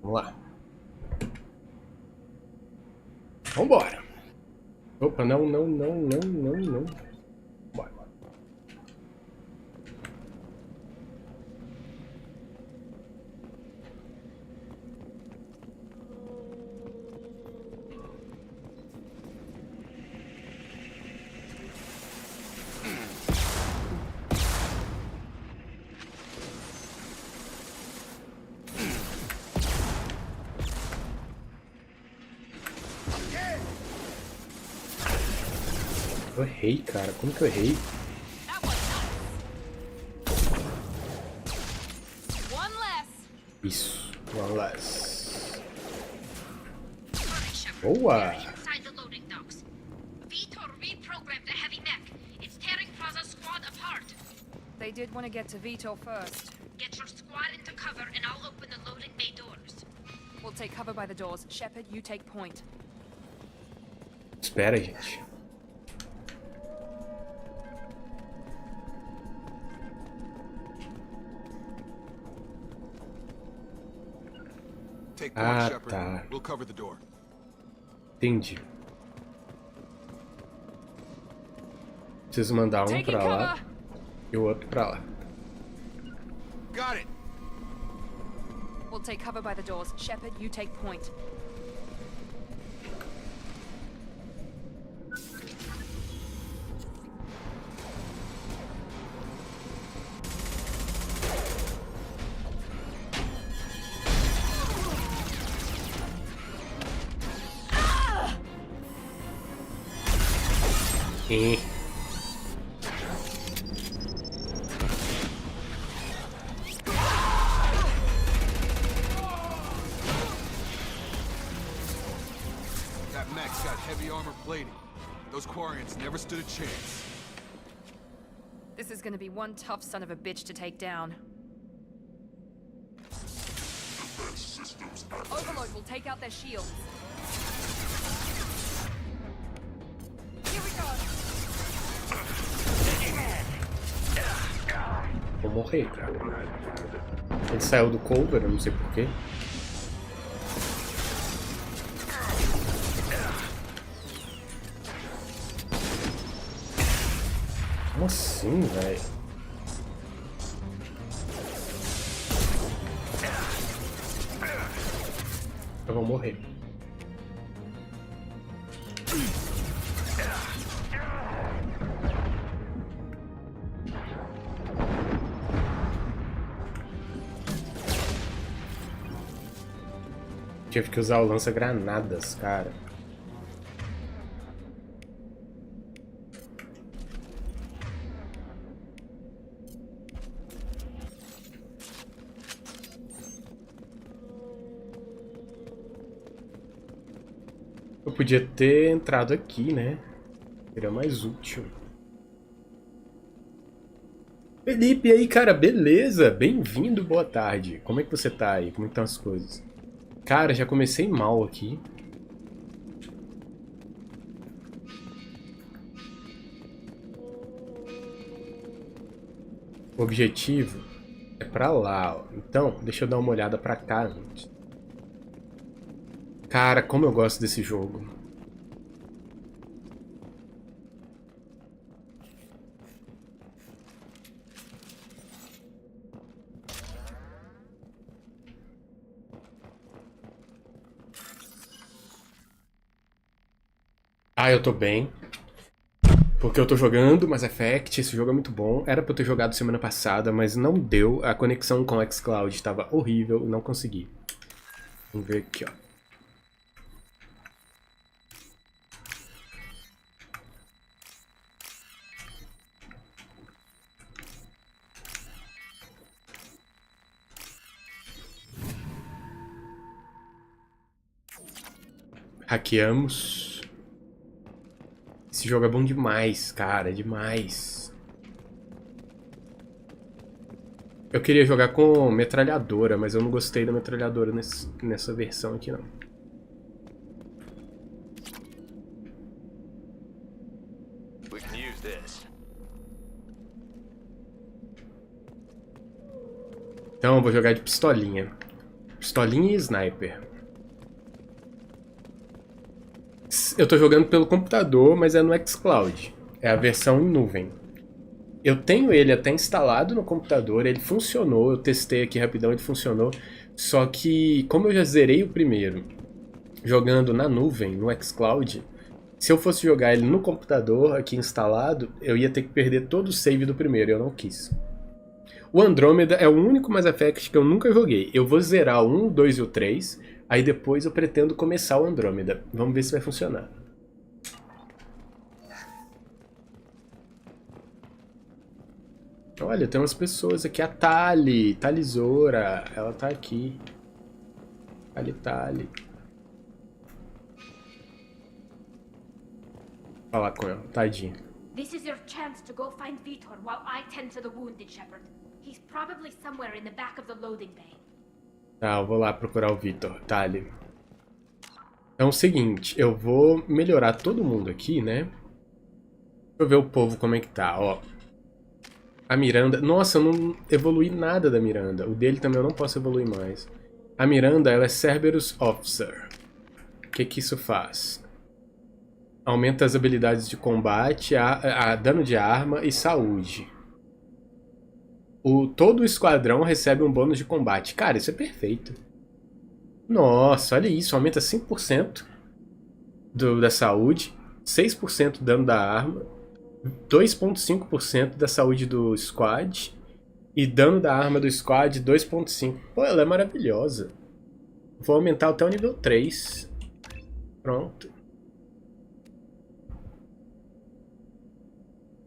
Vamos lá. Vambora. Opa, não. Bora. Eu errei, cara. Como que eu errei? Isso. One less. Boa! Inside the loading docks. Vitor reprogrammed the heavy mech. It's tearing Plaza's squad apart. They did want to get to Vito first. Get your squad into cover and I'll open the loading bay doors. We'll take cover by the doors. Shepard, you take point. Espera, gente. Take point, Shepard. Tá. We'll cover the door. Entendi. Preciso mandar um pra lá e o outro pra lá. Got it. We'll take cover by the doors. Shepard, you take point. That mech's got heavy armor plating. Those Quarians never stood a chance. This is gonna be one tough son of a bitch to take down. Overload will take out their shields. Here we go. Vou morrer, cara. Ele saiu do cover, eu não sei porquê. Como assim, velho? Eu vou morrer. Tive que usar o lança-granadas, cara. Eu podia ter entrado aqui, né? Seria mais útil. Felipe, e aí, cara? Beleza? Bem-vindo, boa tarde. Como é que você tá aí? Como é que estão as coisas? Cara, já comecei mal aqui. O objetivo é pra lá, ó. Então, deixa eu dar uma olhada pra cá antes. Cara, como eu gosto desse jogo. Ah, eu tô bem. Porque eu tô jogando Mass Effect, esse jogo é muito bom. Era pra eu ter jogado semana passada, mas não deu. A conexão com o xCloud estava horrível, não consegui. Vamos ver aqui, ó. Hackeamos. Esse jogo é bom demais, cara, demais. Eu queria jogar com metralhadora, mas eu não gostei da metralhadora nessa versão aqui, não. We can use this. Então eu vou jogar de pistolinha. Pistolinha e sniper. eu tô jogando pelo computador, mas é no xCloud. É a versão em nuvem. Eu tenho ele até instalado no computador, ele funcionou, eu testei aqui rapidão, ele funcionou. Só que, como eu já zerei o primeiro, jogando na nuvem, no xCloud, se eu fosse jogar ele no computador aqui instalado, eu ia ter que perder todo o save do primeiro, eu não quis. O Andrômeda é o único Mass Effect que eu nunca joguei. Eu vou zerar o 1, o 2 e o 3, aí depois eu pretendo começar o Andrômeda. Vamos ver se vai funcionar. Olha, tem umas pessoas aqui. A Talizora, ela tá aqui. Tali. Falar com ela, tadinha. This is your chance to go find Vitor while I tend to the wounded, Shepard. He's probably somewhere in the back of the loading bay. Tá, eu vou lá procurar o Vitor, Tali. Então é o seguinte, eu vou melhorar todo mundo aqui, né? Deixa eu ver o povo como é que tá, ó. A Miranda... Nossa, eu não evoluí nada da Miranda. O dele também eu não posso evoluir mais. A Miranda, ela é Cerberus Officer. O que isso faz? Aumenta as habilidades de combate, a dano de arma e saúde. Todo o esquadrão recebe um bônus de combate. Cara, isso é perfeito. Nossa, olha isso. Aumenta 5% da saúde, 6% dano da arma, 2,5% da saúde do squad e dano da arma do squad 2,5%. Pô, ela é maravilhosa. Vou aumentar até o nível 3. Pronto.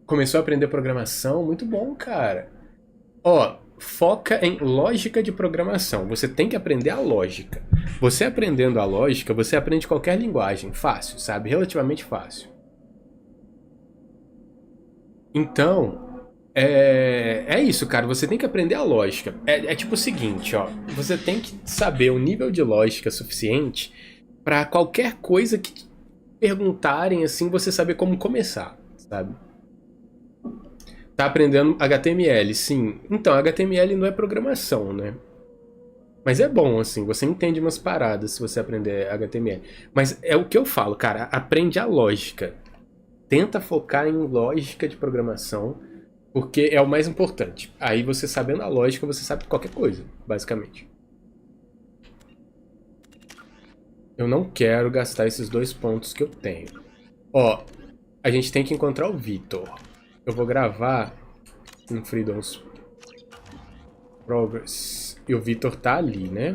Começou a aprender programação, muito bom, cara. Ó, foca em lógica de programação. Você tem que aprender a lógica. Você aprendendo a lógica, você aprende qualquer linguagem. Fácil, sabe? Relativamente fácil. Então, é isso, cara. Você tem que aprender a lógica. É tipo o seguinte, ó. Você tem que saber o nível de lógica suficiente para qualquer coisa que perguntarem, assim, você saber como começar, sabe? Tá aprendendo HTML, sim. Então, HTML não é programação, né? Mas é bom, assim, você entende umas paradas se você aprender HTML. Mas é o que eu falo, cara, aprende a lógica. Tenta focar em lógica de programação, porque é o mais importante. Aí você sabendo a lógica, você sabe qualquer coisa, basicamente. Eu não quero gastar esses 2 pontos que eu tenho. Ó, a gente tem que encontrar o Vitor. Eu vou gravar no Freedom's Progress. E o Vitor tá ali, né?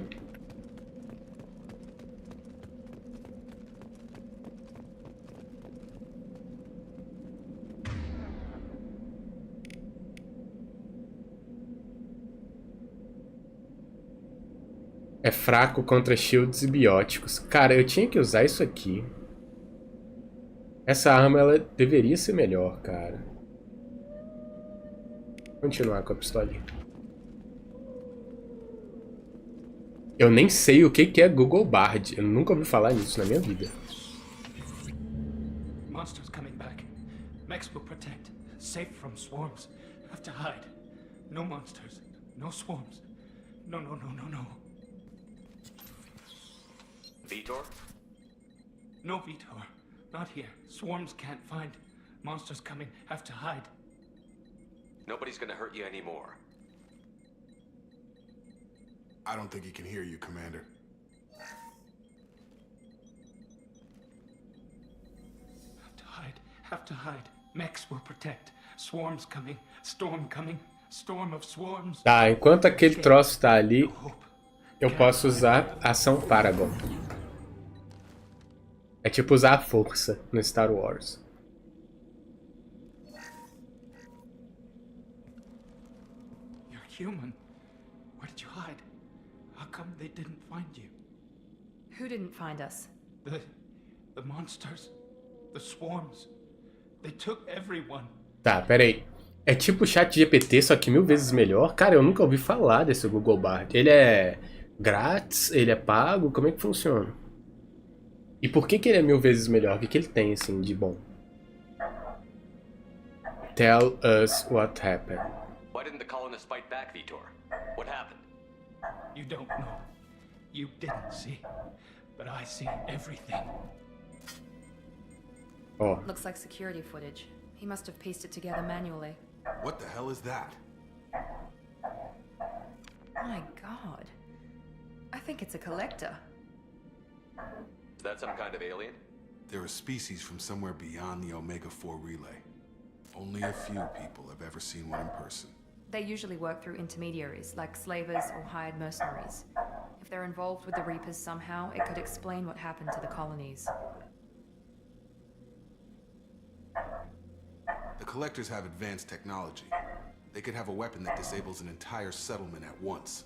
É fraco contra shields e bióticos. Cara, eu tinha que usar isso aqui. Essa arma, ela deveria ser melhor, cara. Continuar com a pistolinha. Eu nem sei o que é Google Bard. Eu nunca ouvi falar nisso na minha vida. Monsters coming back. Mechs will protect. Safe from swarms. Have to hide. No monsters. No swarms. No. Vitor? No, Vitor. Not here. Swarms can't find. Monsters coming. Have to hide. Nobody's gonna hurt you anymore. I don't think he can hear you, Commander. Have to hide. Mechs will protect. Swarms coming. Storm coming. Storm of swarms. Tá, enquanto aquele troço tá ali, eu posso usar ação Paragon. É tipo usar a força no Star Wars. Human. Where did you hide? How come they didn't find you? Who didn't find us? The monsters. The swarms. They took everyone. Tá, peraí. É tipo o chat GPT, só que 1000 vezes melhor? Cara, eu nunca ouvi falar desse Google Bard. Ele é grátis? Ele é pago? Como é que funciona? E por que ele é 1000 vezes melhor? O que ele tem, assim, de bom? Tell us what happened. Why didn't the colonists fight back, Vitor? What happened? You don't know. You didn't see. But I see everything. Ó. Looks like security footage. He must have pieced it together manually. What the hell is that? My god. I think it's a collector. Is that some kind of alien? They're a species from somewhere beyond the Omega-4 relay. Only a few people have ever seen one in person. They usually work through intermediaries, like slavers or hired mercenaries. If they're involved with the Reapers somehow, it could explain what happened to the colonies. The collectors have advanced technology. They could have a weapon that disables an entire settlement at once.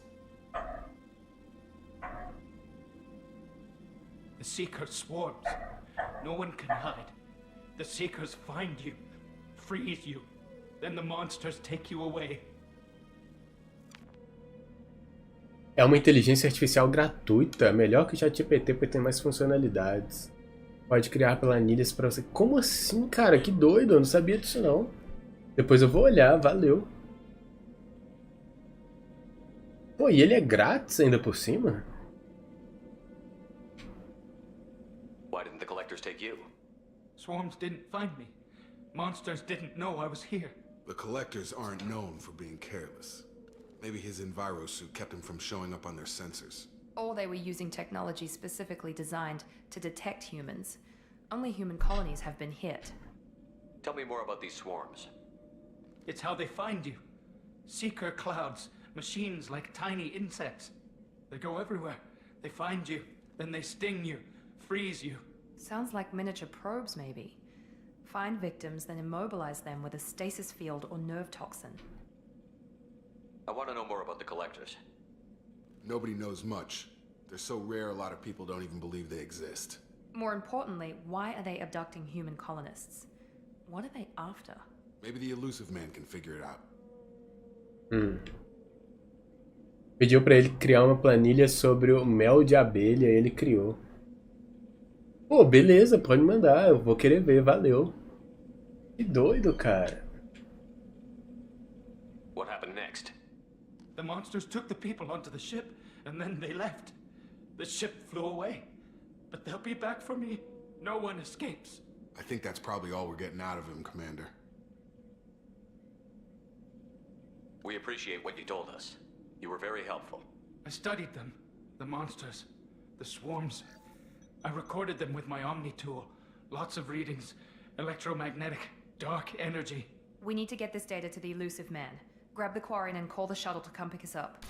The Seeker swarms. No one can hide. The Seekers find you, freeze you, then the monsters take you away. É uma inteligência artificial gratuita, melhor que o ChatGPT porque tem mais funcionalidades. Pode criar planilhas pra você. Como assim, cara? Que doido, eu não sabia disso não. Depois eu vou olhar, valeu. Pô, e ele é grátis ainda por cima? Why didn't the collectors take you? Swarms didn't find me. Monsters didn't know I was here. The collectors aren't known for being careless. Maybe his envirosuit kept him from showing up on their sensors. Or they were using technology specifically designed to detect humans. Only human colonies have been hit. Tell me more about these swarms. It's how they find you. Seeker clouds, machines like tiny insects. They go everywhere. They find you, then they sting you, freeze you. Sounds like miniature probes, maybe. Find victims, then immobilize them with a stasis field or nerve toxin. I want to know more about the collectors. Nobody knows much. They're so rare a lot of people don't even believe they exist. More importantly, why are they abducting human colonists? What are they after? Maybe the elusive man can figure it out. Pediu pra ele criar uma planilha sobre o mel de abelha, ele criou. Pô, beleza, pode mandar, eu vou querer ver, valeu. Que doido, cara. What happened next? The monsters took the people onto the ship, and then they left. The ship flew away. But they'll be back for me. No one escapes. I think that's probably all we're getting out of him, Commander. We appreciate what you told us. You were very helpful. I studied them. The monsters. The swarms. I recorded them with my Omni tool. Lots of readings. Electromagnetic. Dark energy. We need to get this data to the elusive man. Grab the Quarian and call the shuttle to come pick us up.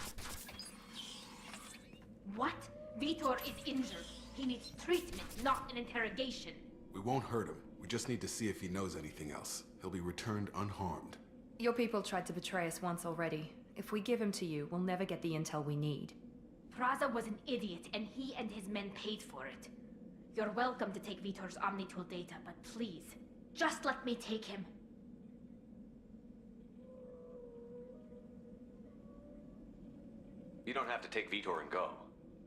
What? Vitor is injured. He needs treatment, not an interrogation. We won't hurt him. We just need to see if he knows anything else. He'll be returned unharmed. Your people tried to betray us once already. If we give him to you, we'll never get the intel we need. Praza was an idiot, and he and his men paid for it. You're welcome to take Vitor's Omnitool data, but please, just let me take him. You don't have to take Vitor and go.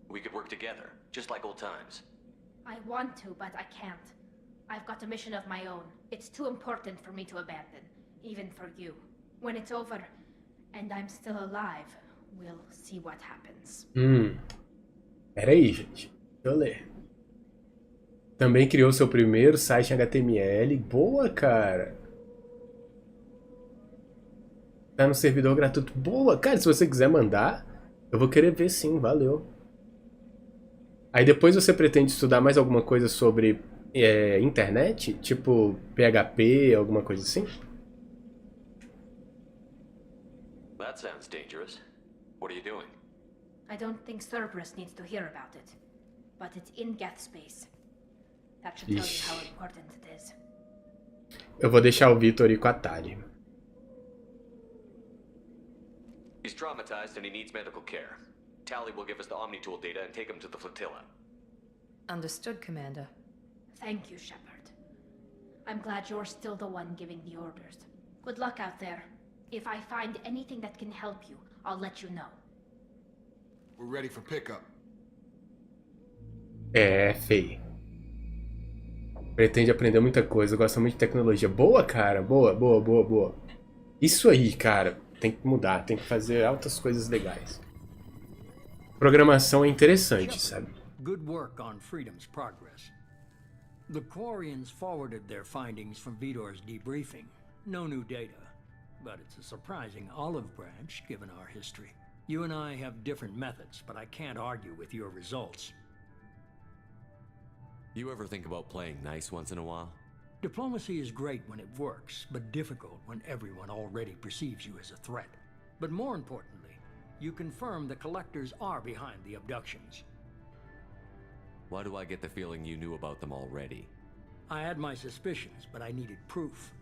We could work together, just like old times. I want to, but I can't. I've got a mission of my own. It's too important for me to abandon, even for you. When it's over, and I'm still alive, we'll see what happens. Pera aí, gente. Deixa eu ler. Também criou seu primeiro site em HTML. Boa, cara. Tá no servidor gratuito. Boa, cara. Se você quiser mandar, eu vou querer ver sim. Valeu. Aí depois você pretende estudar mais alguma coisa sobre internet? Tipo PHP, alguma coisa assim? That sounds dangerous. What are you doing? I don't think Cerberus needs to hear about it. But it's in Geth space. That should tell you how important it is. Eu vou deixar o Vitor ir com a Tali. He's traumatized and he needs medical care. Tally will give us the Omnitool data and take him to the flotilla. Understood, Commander. Thank you, Shepard. I'm glad you're still the one giving the orders. Good luck out there. If I find anything that can help you, I'll let you know. We're ready for pickup. Feio. Pretende aprender muita coisa, gosta muito de tecnologia. Boa, cara. Boa, boa, boa, boa. Isso aí, cara. Tem que mudar, tem que fazer altas coisas legais. Programação é interessante, sabe? Good work on Freedom's progress. The Quarians forwarded their findings from Vidor's debriefing. No new data, but it's a surprising olive branch given our history. You and I have different methods, but I can't argue with your results. You ever think about playing nice once in a while? Diplomacy is great when it works, but difficult when everyone already perceives you as a threat. But more importantly, you confirm the Collectors are behind the abductions. Why do I get the feeling you knew about them already? I had my suspicions, but I needed proof.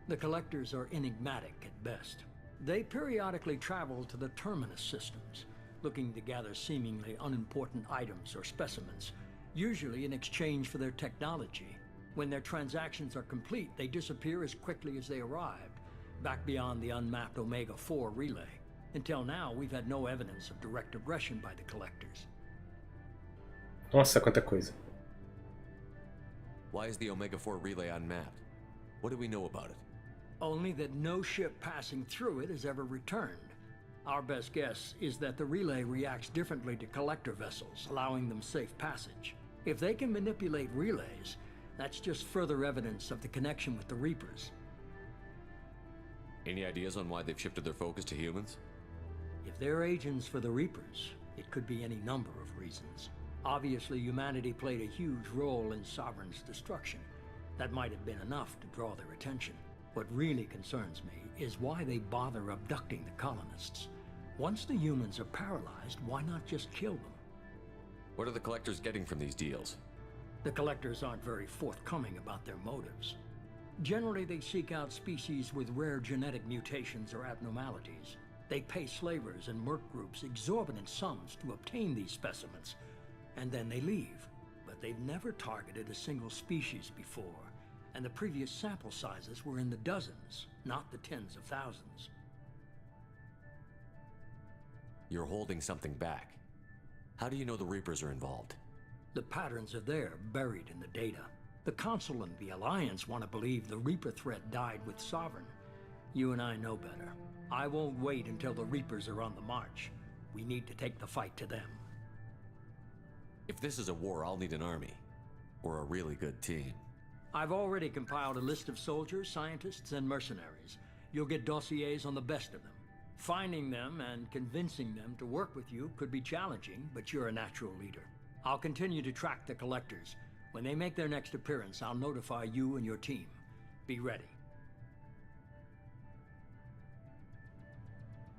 The Collectors are enigmatic at best. They periodically travel to the Terminus systems, looking to gather seemingly unimportant items or specimens, usually in exchange for their technology. When their transactions are complete, they disappear as quickly as they arrived, back beyond the unmapped Omega-4 relay. Until now, we've had no evidence of direct aggression by the Collectors. Nossa, quanta coisa. Why is the Omega-4 relay unmapped? What do we know about it? Only that no ship passing through it has ever returned. Our best guess is that the relay reacts differently to collector vessels, allowing them safe passage. If they can manipulate relays, that's just further evidence of the connection with the Reapers. Any ideas on why they've shifted their focus to humans? If they're agents for the Reapers, it could be any number of reasons. Obviously, humanity played a huge role in Sovereign's destruction. That might have been enough to draw their attention. What really concerns me is why they bother abducting the colonists. Once the humans are paralyzed, why not just kill them? What are the Collectors getting from these deals? The Collectors aren't very forthcoming about their motives. Generally, they seek out species with rare genetic mutations or abnormalities. They pay slavers and merc groups exorbitant sums to obtain these specimens, and then they leave. But they've never targeted a single species before, and the previous sample sizes were in the dozens, not the tens of thousands. You're holding something back. How do you know the Reapers are involved? The patterns are there, buried in the data. The Council and the Alliance want to believe the Reaper threat died with Sovereign. You and I know better. I won't wait until the Reapers are on the march. We need to take the fight to them. If this is a war, I'll need an army. Or a really good team. I've already compiled a list of soldiers, scientists, and mercenaries. You'll get dossiers on the best of them. Finding them and convincing them to work with you could be challenging, but you're a natural leader. I'll continue to track the Collectors. When they make their next appearance, I'll notify you and your team. Be ready.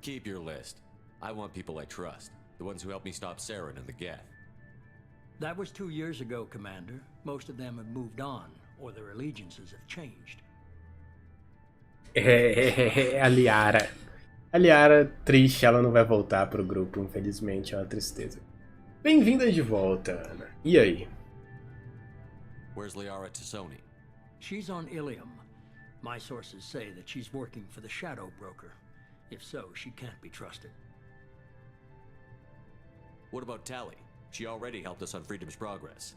Keep your list. I want people I trust. The ones who helped me stop Saren and the Geth. That was 2 years ago, Commander. Most of them have moved on, or their allegiances have changed. A Liara. A Liara, triste, ela não vai voltar pro grupo, infelizmente, é uma tristeza. Bem-vinda de volta, Ana. E aí? Where's Liara Tassoni? She's on Ilium. My sources say that she's working for the Shadow Broker. If so, she can't be trusted. What about Tali? She already helped us on Freedom's Progress.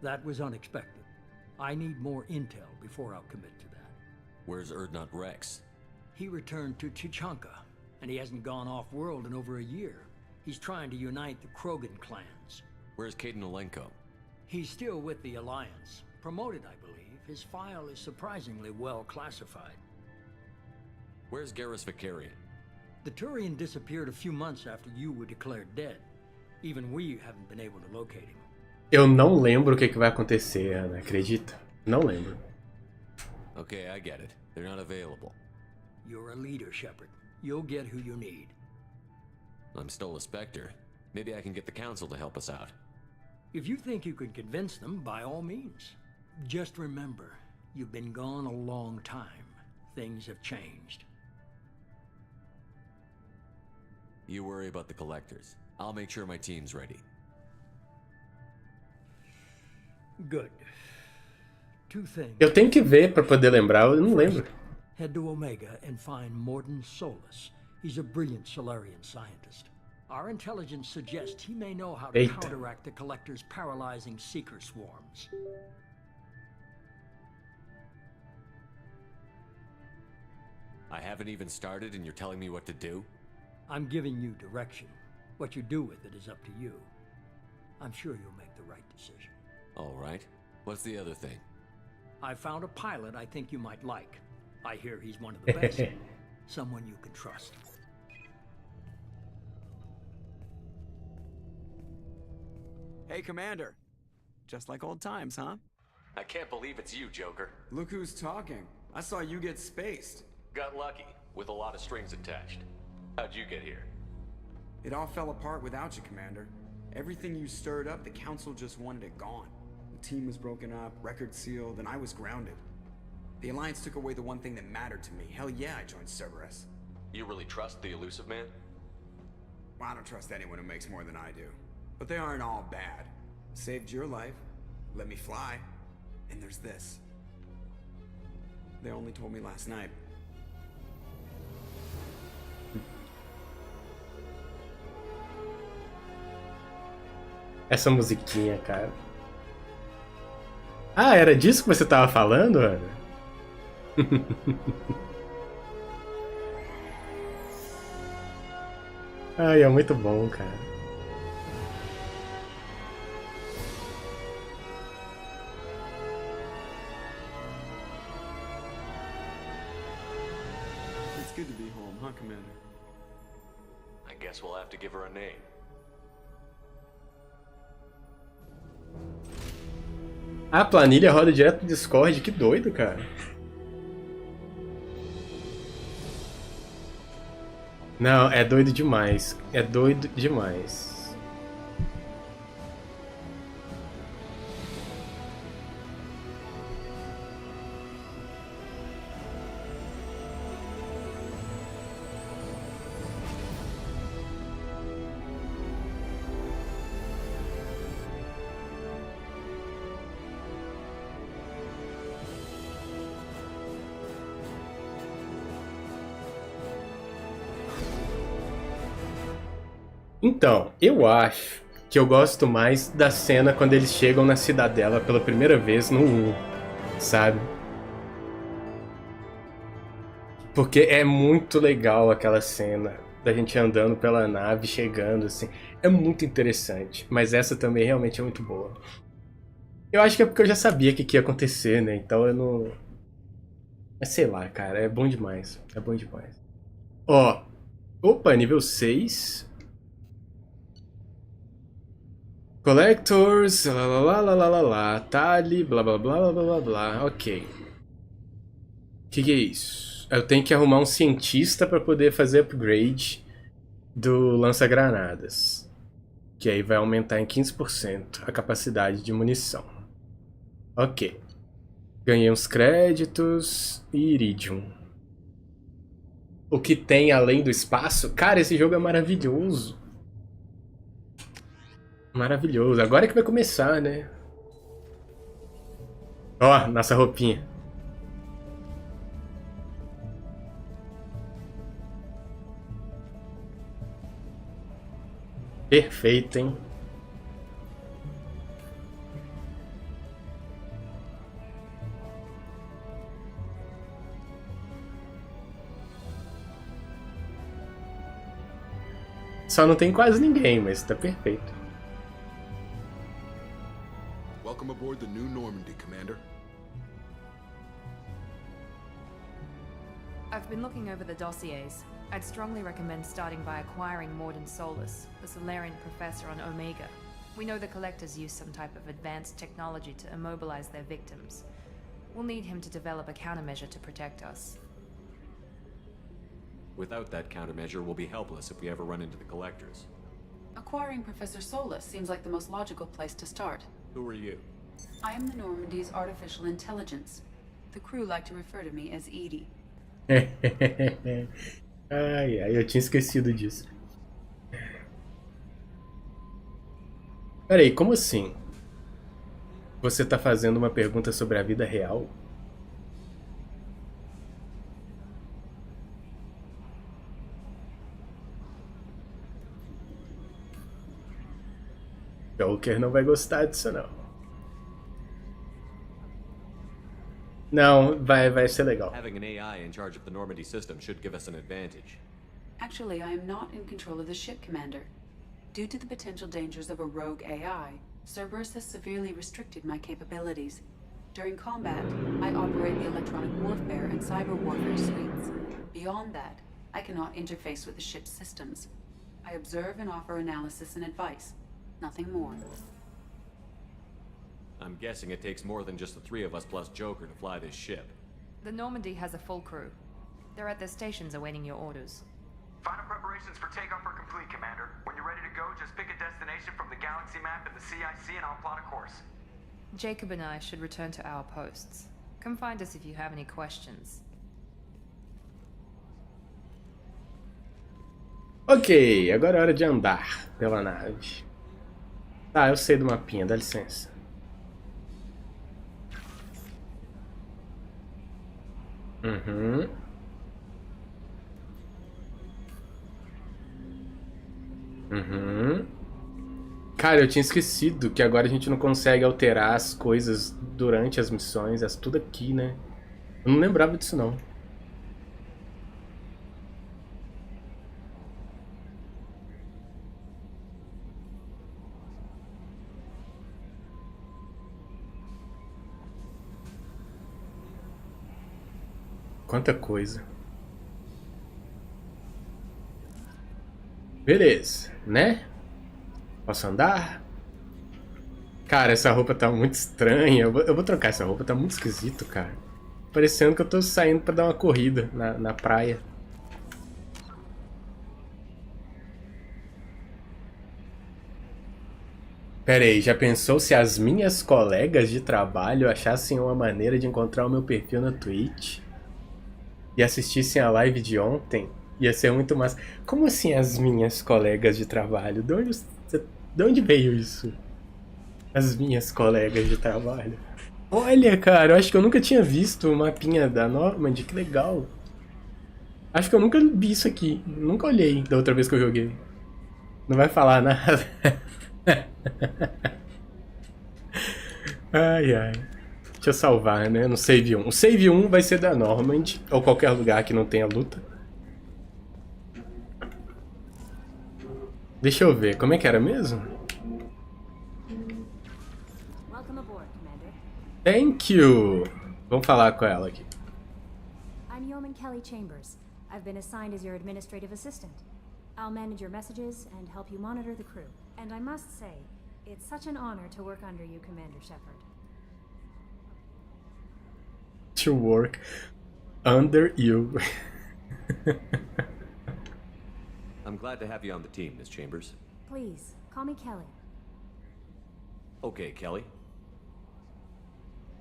That was unexpected. I need more intel before I'll commit to that. Where's Erdnot Rex? He returned to Chichanka, and he hasn't gone off-world in over a year. He's trying to unite the Krogan clans. Where's Caden Alenko? He's still with the Alliance. Promoted, I believe. His file is surprisingly well classified. Where's Garrus Vicarian? The Turian disappeared a few months after you were declared dead. Even we haven't been able to locate him. Eu não lembro o que vai acontecer, Ana. Acredita? Não lembro. Okay, I get it. They're not available. You're a leader, Shepard. You'll get who you need. I'm still a Spectre. Maybe I can get the Council to help us out. If you think you can convince them, by all means. Just remember, you've been gone a long time. Things have changed. You worry about the Collectors. I'll make sure my team's ready. Good. Two things. Eu tenho que ver pra poder lembrar, eu não lembro. Head to Omega and find Mordin Solus. He's a brilliant Solarian scientist. Our intelligence suggests he may know how to counteract the Collector's paralyzing Seeker swarms. I haven't even started and you're telling me what to do? I'm giving you direction. What you do with it is up to you. I'm sure you'll make the right decision. All right. What's the other thing? I found a pilot I think you might like. I hear he's one of the best. Someone you can trust. Hey, Commander. Just like old times, huh? I can't believe it's you, Joker. Look who's talking. I saw you get spaced. Got lucky, with a lot of strings attached. How'd you get here? It all fell apart without you, Commander. Everything you stirred up, the Council just wanted it gone. The team was broken up, record sealed, and I was grounded. The Alliance took away the one thing that mattered to me. Hell yeah, I joined Cerberus. You really trust the Elusive Man? Well, I don't trust anyone who makes more than I do. But they aren't all bad. Saved your life, let me fly, and there's this. They only told me last night. Essa musiquinha, cara. Ah, era disso que você tava falando, Ana? Ai, é muito bom, cara. It's good to be home, huh, Commander? I guess we'll have to give her a name. A planilha roda direto do Discord, que doido, cara. Não, é doido demais. É doido demais. Então, eu acho que eu gosto mais da cena quando eles chegam na cidadela pela primeira vez no 1, sabe? Porque é muito legal aquela cena da gente andando pela nave, chegando assim. É muito interessante, mas essa também realmente é muito boa. Eu acho que é porque eu já sabia o que ia acontecer, né? Então eu não... Mas sei lá, cara, é bom demais. É bom demais. Ó, opa, nível 6... Collectors, lá, Tali, blá blá blá blá blá blá, ok. Que é isso? Eu tenho que arrumar um cientista para poder fazer upgrade do lança-granadas. Que aí vai aumentar em 15% a capacidade de munição. Ok. Ganhei uns créditos e iridium. O que tem além do espaço? Cara, esse jogo é maravilhoso. Maravilhoso. Agora é que vai começar, né? Ó, nossa roupinha. Perfeito, hein? Só não tem quase ninguém, mas tá perfeito. Welcome aboard the New Normandy, Commander. I've been looking over the dossiers. I'd strongly recommend starting by acquiring Morden Solus, the Solarian professor on Omega. We know the Collectors use some type of advanced technology to immobilize their victims. We'll need him to develop a countermeasure to protect us. Without that countermeasure, we'll be helpless if we ever run into the Collectors. Acquiring Professor Solus seems like the most logical place to start. Who are you? I am the Normandy's artificial intelligence. The crew like to refer to me as Edie. Ai, eu tinha esquecido disso. Peraí, como assim? Você tá fazendo uma pergunta sobre a vida real? Joker não vai gostar disso, não. Não, vai ser legal. Having an AI in charge of the Normandy system should give us an advantage. Actually, I am not in control of the ship, Commander. Due to the potential dangers of a rogue AI, Cerberus has severely restricted my capabilities. During combat, I operate the electronic warfare and cyber warfare suites. Beyond that, I cannot interface with the ship's systems. I observe and offer analysis and advice. Nothing more. I'm guessing it takes more than just the three of us plus Joker to fly this ship. The Normandy has a full crew. They're at their stations awaiting your orders. Final preparations for takeoff are complete, Commander. When you're ready to go, just pick a destination from the galaxy map in the CIC and I'll plot a course. Jacob and I should return to our posts. Come find us if you have any questions. Ok, agora é hora de andar pela nave. Tá, eu sei do mapinha, dá licença. Cara, eu tinha esquecido que agora a gente não consegue alterar as coisas durante as missões, é tudo aqui, né? Eu não lembrava disso, não. Quanta coisa. Beleza, né? Posso andar? Cara, essa roupa tá muito estranha. Eu vou trocar essa roupa, tá muito esquisito, cara. Parecendo que eu tô saindo pra dar uma corrida na praia. Pera aí, já pensou se as minhas colegas de trabalho achassem uma maneira de encontrar o meu perfil na Twitch? E assistissem a live de ontem? Ia ser muito massa. Como assim as minhas colegas de trabalho? De onde veio isso? As minhas colegas de trabalho. Olha, cara, eu acho que eu nunca tinha visto o mapinha da Normandy, que legal. Acho que eu nunca vi isso aqui. Nunca olhei da outra vez que eu joguei. Não vai falar nada. Ai, ai. Deixa eu salvar, né? No save 1. O save 1 vai ser da Normandy, ou qualquer lugar que não tenha luta. Deixa eu ver, como é que era mesmo? Thank you! Vamos falar com ela aqui. I'm Yeoman Kelly Chambers. I've been assigned as your administrative assistant. I'll manage your messages and help you monitor the crew. And I must say, it's such an honor to work under you, Commander Shepard. To work under you. I'm glad to have you on the team, Miss Chambers. Please, call me Kelly. Okay, Kelly.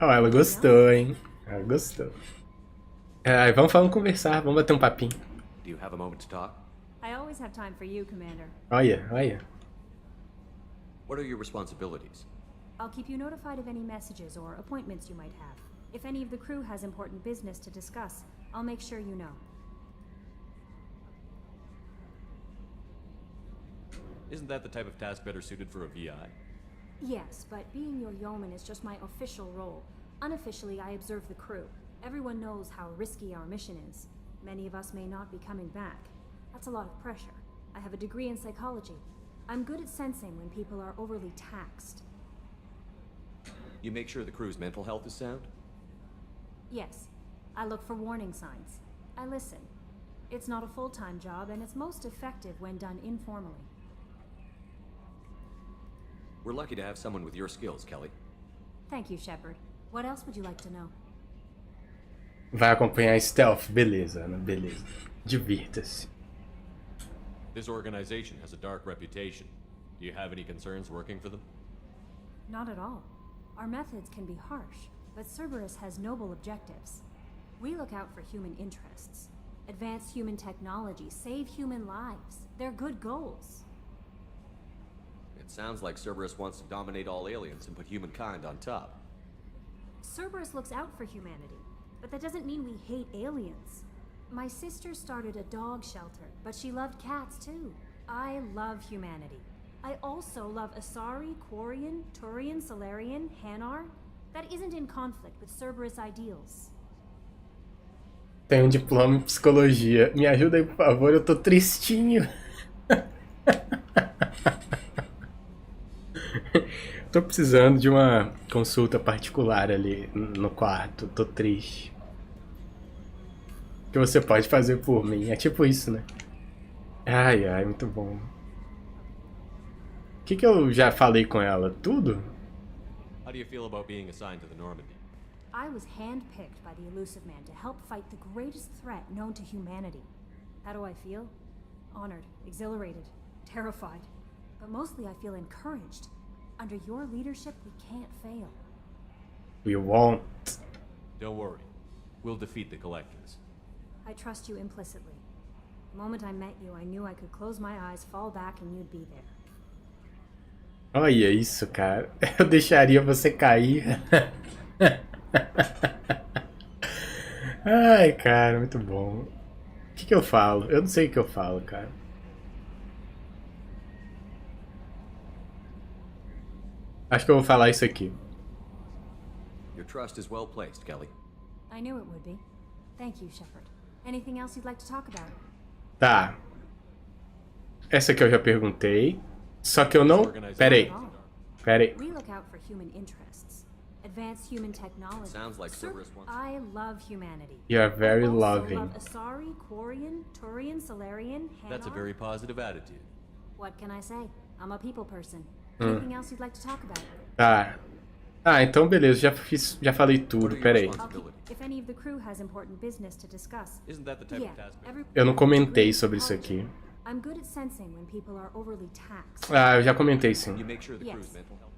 Oh, ela gostou, hein? Ela gostou. Vamos conversar, vamos bater um papinho. Do you have a moment to talk? I always have time for you, Commander. Olha, olha. What are your responsibilities? I'll keep you notified of any messages or appointments you might have. If any of the crew has important business to discuss, I'll make sure you know. Isn't that the type of task better suited for a VI? Yes, but being your yeoman is just my official role. Unofficially, I observe the crew. Everyone knows how risky our mission is. Many of us may not be coming back. That's a lot of pressure. I have a degree in psychology. I'm good at sensing when people are overly taxed. You make sure the crew's mental health is sound? Yes. I look for warning signs. I listen. It's not a full-time job, and it's most effective when done informally. We're lucky to have someone with your skills, Kelly. Thank you, Shepard. What else would you like to know? Vai acompanhar Stealth. Beleza, Ana, beleza. Divirta-se. This organization has a dark reputation. Do you have any concerns working for them? Not at all. Our methods can be harsh, but Cerberus has noble objectives. We look out for human interests. Advance human technology, save human lives. They're good goals. It sounds like Cerberus wants to dominate all aliens and put humankind on top. Cerberus looks out for humanity, but that doesn't mean we hate aliens. My sister started a dog shelter, but she loved cats too. I love humanity. I also love Asari, Quarian, Turian, Solarian, Hanar. That isn't in conflict with Cerberus ideals. Tenho um diploma em psicologia. Me ajuda aí, por favor, eu tô tristinho. Tô precisando de uma consulta particular ali no quarto. Tô triste. O que você pode fazer por mim? É tipo isso, né? Ai, ai, muito bom. O que eu já falei com ela? Tudo? How do you feel about being assigned to the Normandy? I was handpicked by the Elusive Man to help fight the greatest threat known to humanity. How do I feel? Honored, exhilarated, terrified. But mostly I feel encouraged. Under your leadership, we can't fail. We won't. Don't worry. We'll defeat the Collectors. I trust you implicitly. The moment I met you, I knew I could close my eyes, fall back, and you'd be there. Olha isso, cara. Eu deixaria você cair. Ai, cara, muito bom. O que eu falo? Eu não sei o que eu falo, cara. Acho que eu vou falar isso aqui. Your trust is well placed, Kelly. I knew it would be. Thank you, Shepard. Anything else you'd like to talk about? Tá. Essa aqui eu já perguntei. Só que eu não... Peraí. We look out for human interests. Advanced human technology. Sounds like Cerberus wants. I love humanity. You are very I also loving. love Asari, Quarian, Turian, Solarian, Hanar. That's a very positive attitude. What can I say? I'm a people person. Hum. Anything else you'd like to talk about? Tá. Ah, então beleza. Já falei tudo. Peraí. If any of the crew has important business to discuss. Isn't that the type of task? Eu não comentei sobre isso aqui. I'm good at sensing when people are overly taxed. Ah, eu já comentei sim. Yes.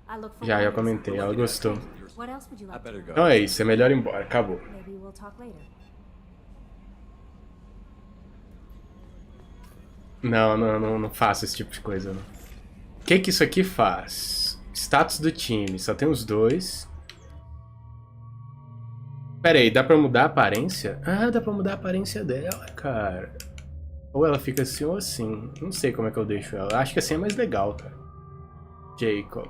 I look for Já wonders. comentei. Ela gostou. What else would you like to know? Então é isso. É melhor ir embora. Acabou. Maybe we'll talk later. Não faço esse tipo de coisa, não. O que isso aqui faz? Status do time. Só tem os dois. Pera aí, dá pra mudar a aparência? Ah, dá pra mudar a aparência dela, cara. Ou ela fica assim ou assim. Não sei como é que eu deixo ela. Acho que assim é mais legal, cara. Jacob.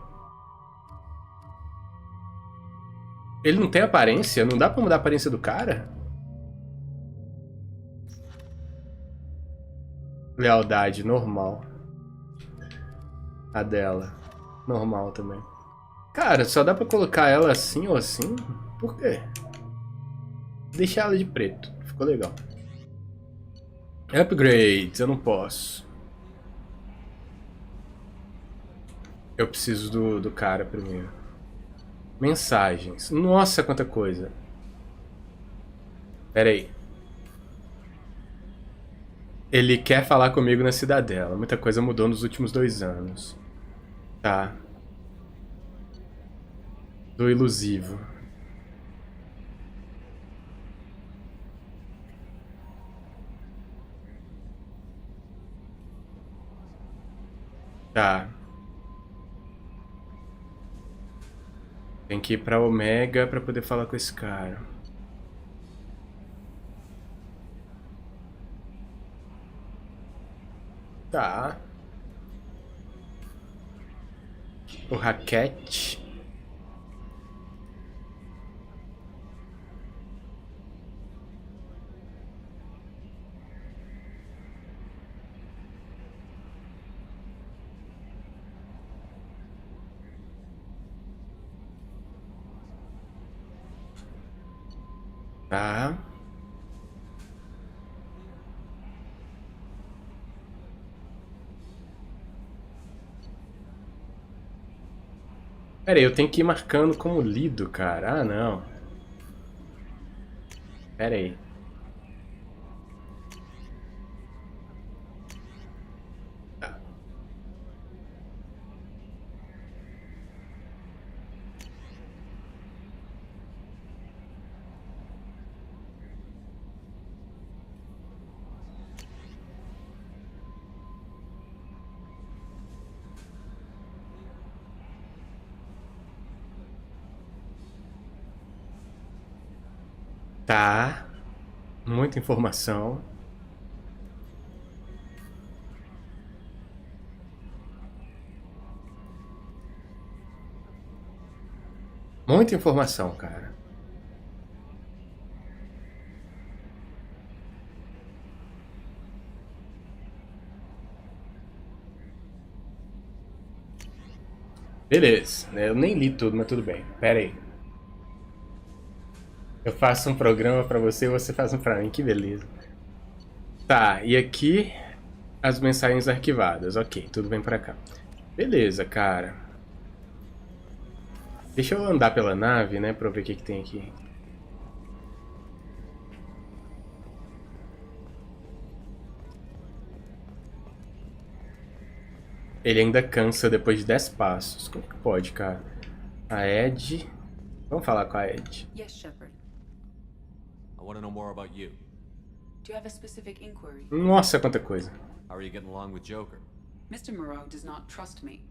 Ele não tem aparência? Não dá pra mudar a aparência do cara? Lealdade, normal. A dela. Normal também. Cara, só dá pra colocar ela assim ou assim? Por quê? Deixar ela de preto. Ficou legal. Upgrades, eu não posso. Eu preciso do cara primeiro. Mensagens. Nossa, quanta coisa. Pera aí. Ele quer falar comigo na cidadela. Muita coisa mudou nos últimos 2 anos. Tá. Do ilusivo. Tá. Tem que ir pra Omega pra poder falar com esse cara. Tá. O raquete. Tá. Pera aí, eu tenho que ir marcando como lido, cara. Ah, não. Pera aí. Tá. Tá. Muita informação. Muita informação, cara. Beleza, eu nem li tudo, mas tudo bem. Pera aí. Eu faço um programa pra você e você faz um pra mim, que beleza. Tá, e aqui as mensagens arquivadas. Ok, tudo bem pra cá. Beleza, cara. Deixa eu andar pela nave, né, pra eu ver o que tem aqui. Ele ainda cansa depois de 10 passos. Como que pode, cara? A Ed... Vamos falar com a Ed. Yes, Shepard. I want to know more about you. Do you have a specific inquiry? Nossa, quanta coisa. How are you getting along with Joker? Mr. Moreau does not trust me.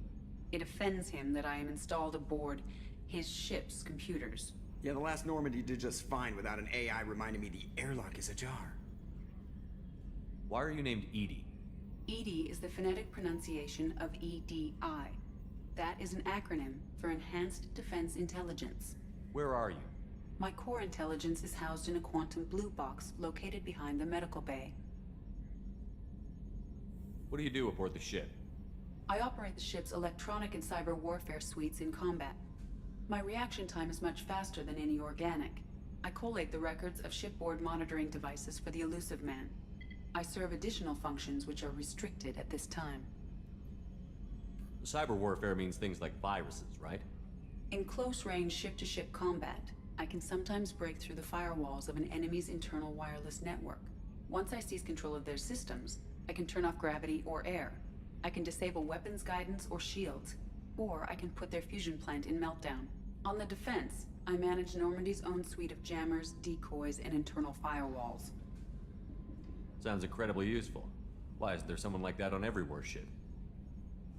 It offends him that I am installed aboard his ship's computers. Yeah, the last Normandy did just fine without an AI reminding me the airlock is ajar. Why are you named Edie? EDI is the phonetic pronunciation of EDI. That is an acronym for Enhanced Defense Intelligence. Where are you? My core intelligence is housed in a quantum blue box located behind the medical bay. What do you do aboard the ship? I operate the ship's electronic and cyber warfare suites in combat. My reaction time is much faster than any organic. I collate the records of shipboard monitoring devices for the Elusive Man. I serve additional functions which are restricted at this time. Cyber warfare means things like viruses, right? In close-range ship-to-ship combat, I can sometimes break through the firewalls of an enemy's internal wireless network. Once I seize control of their systems, I can turn off gravity or air. I can disable weapons guidance or shields, or I can put their fusion plant in meltdown. On the defense, I manage Normandy's own suite of jammers, decoys, and internal firewalls. Sounds incredibly useful. Why is there someone like that on every warship?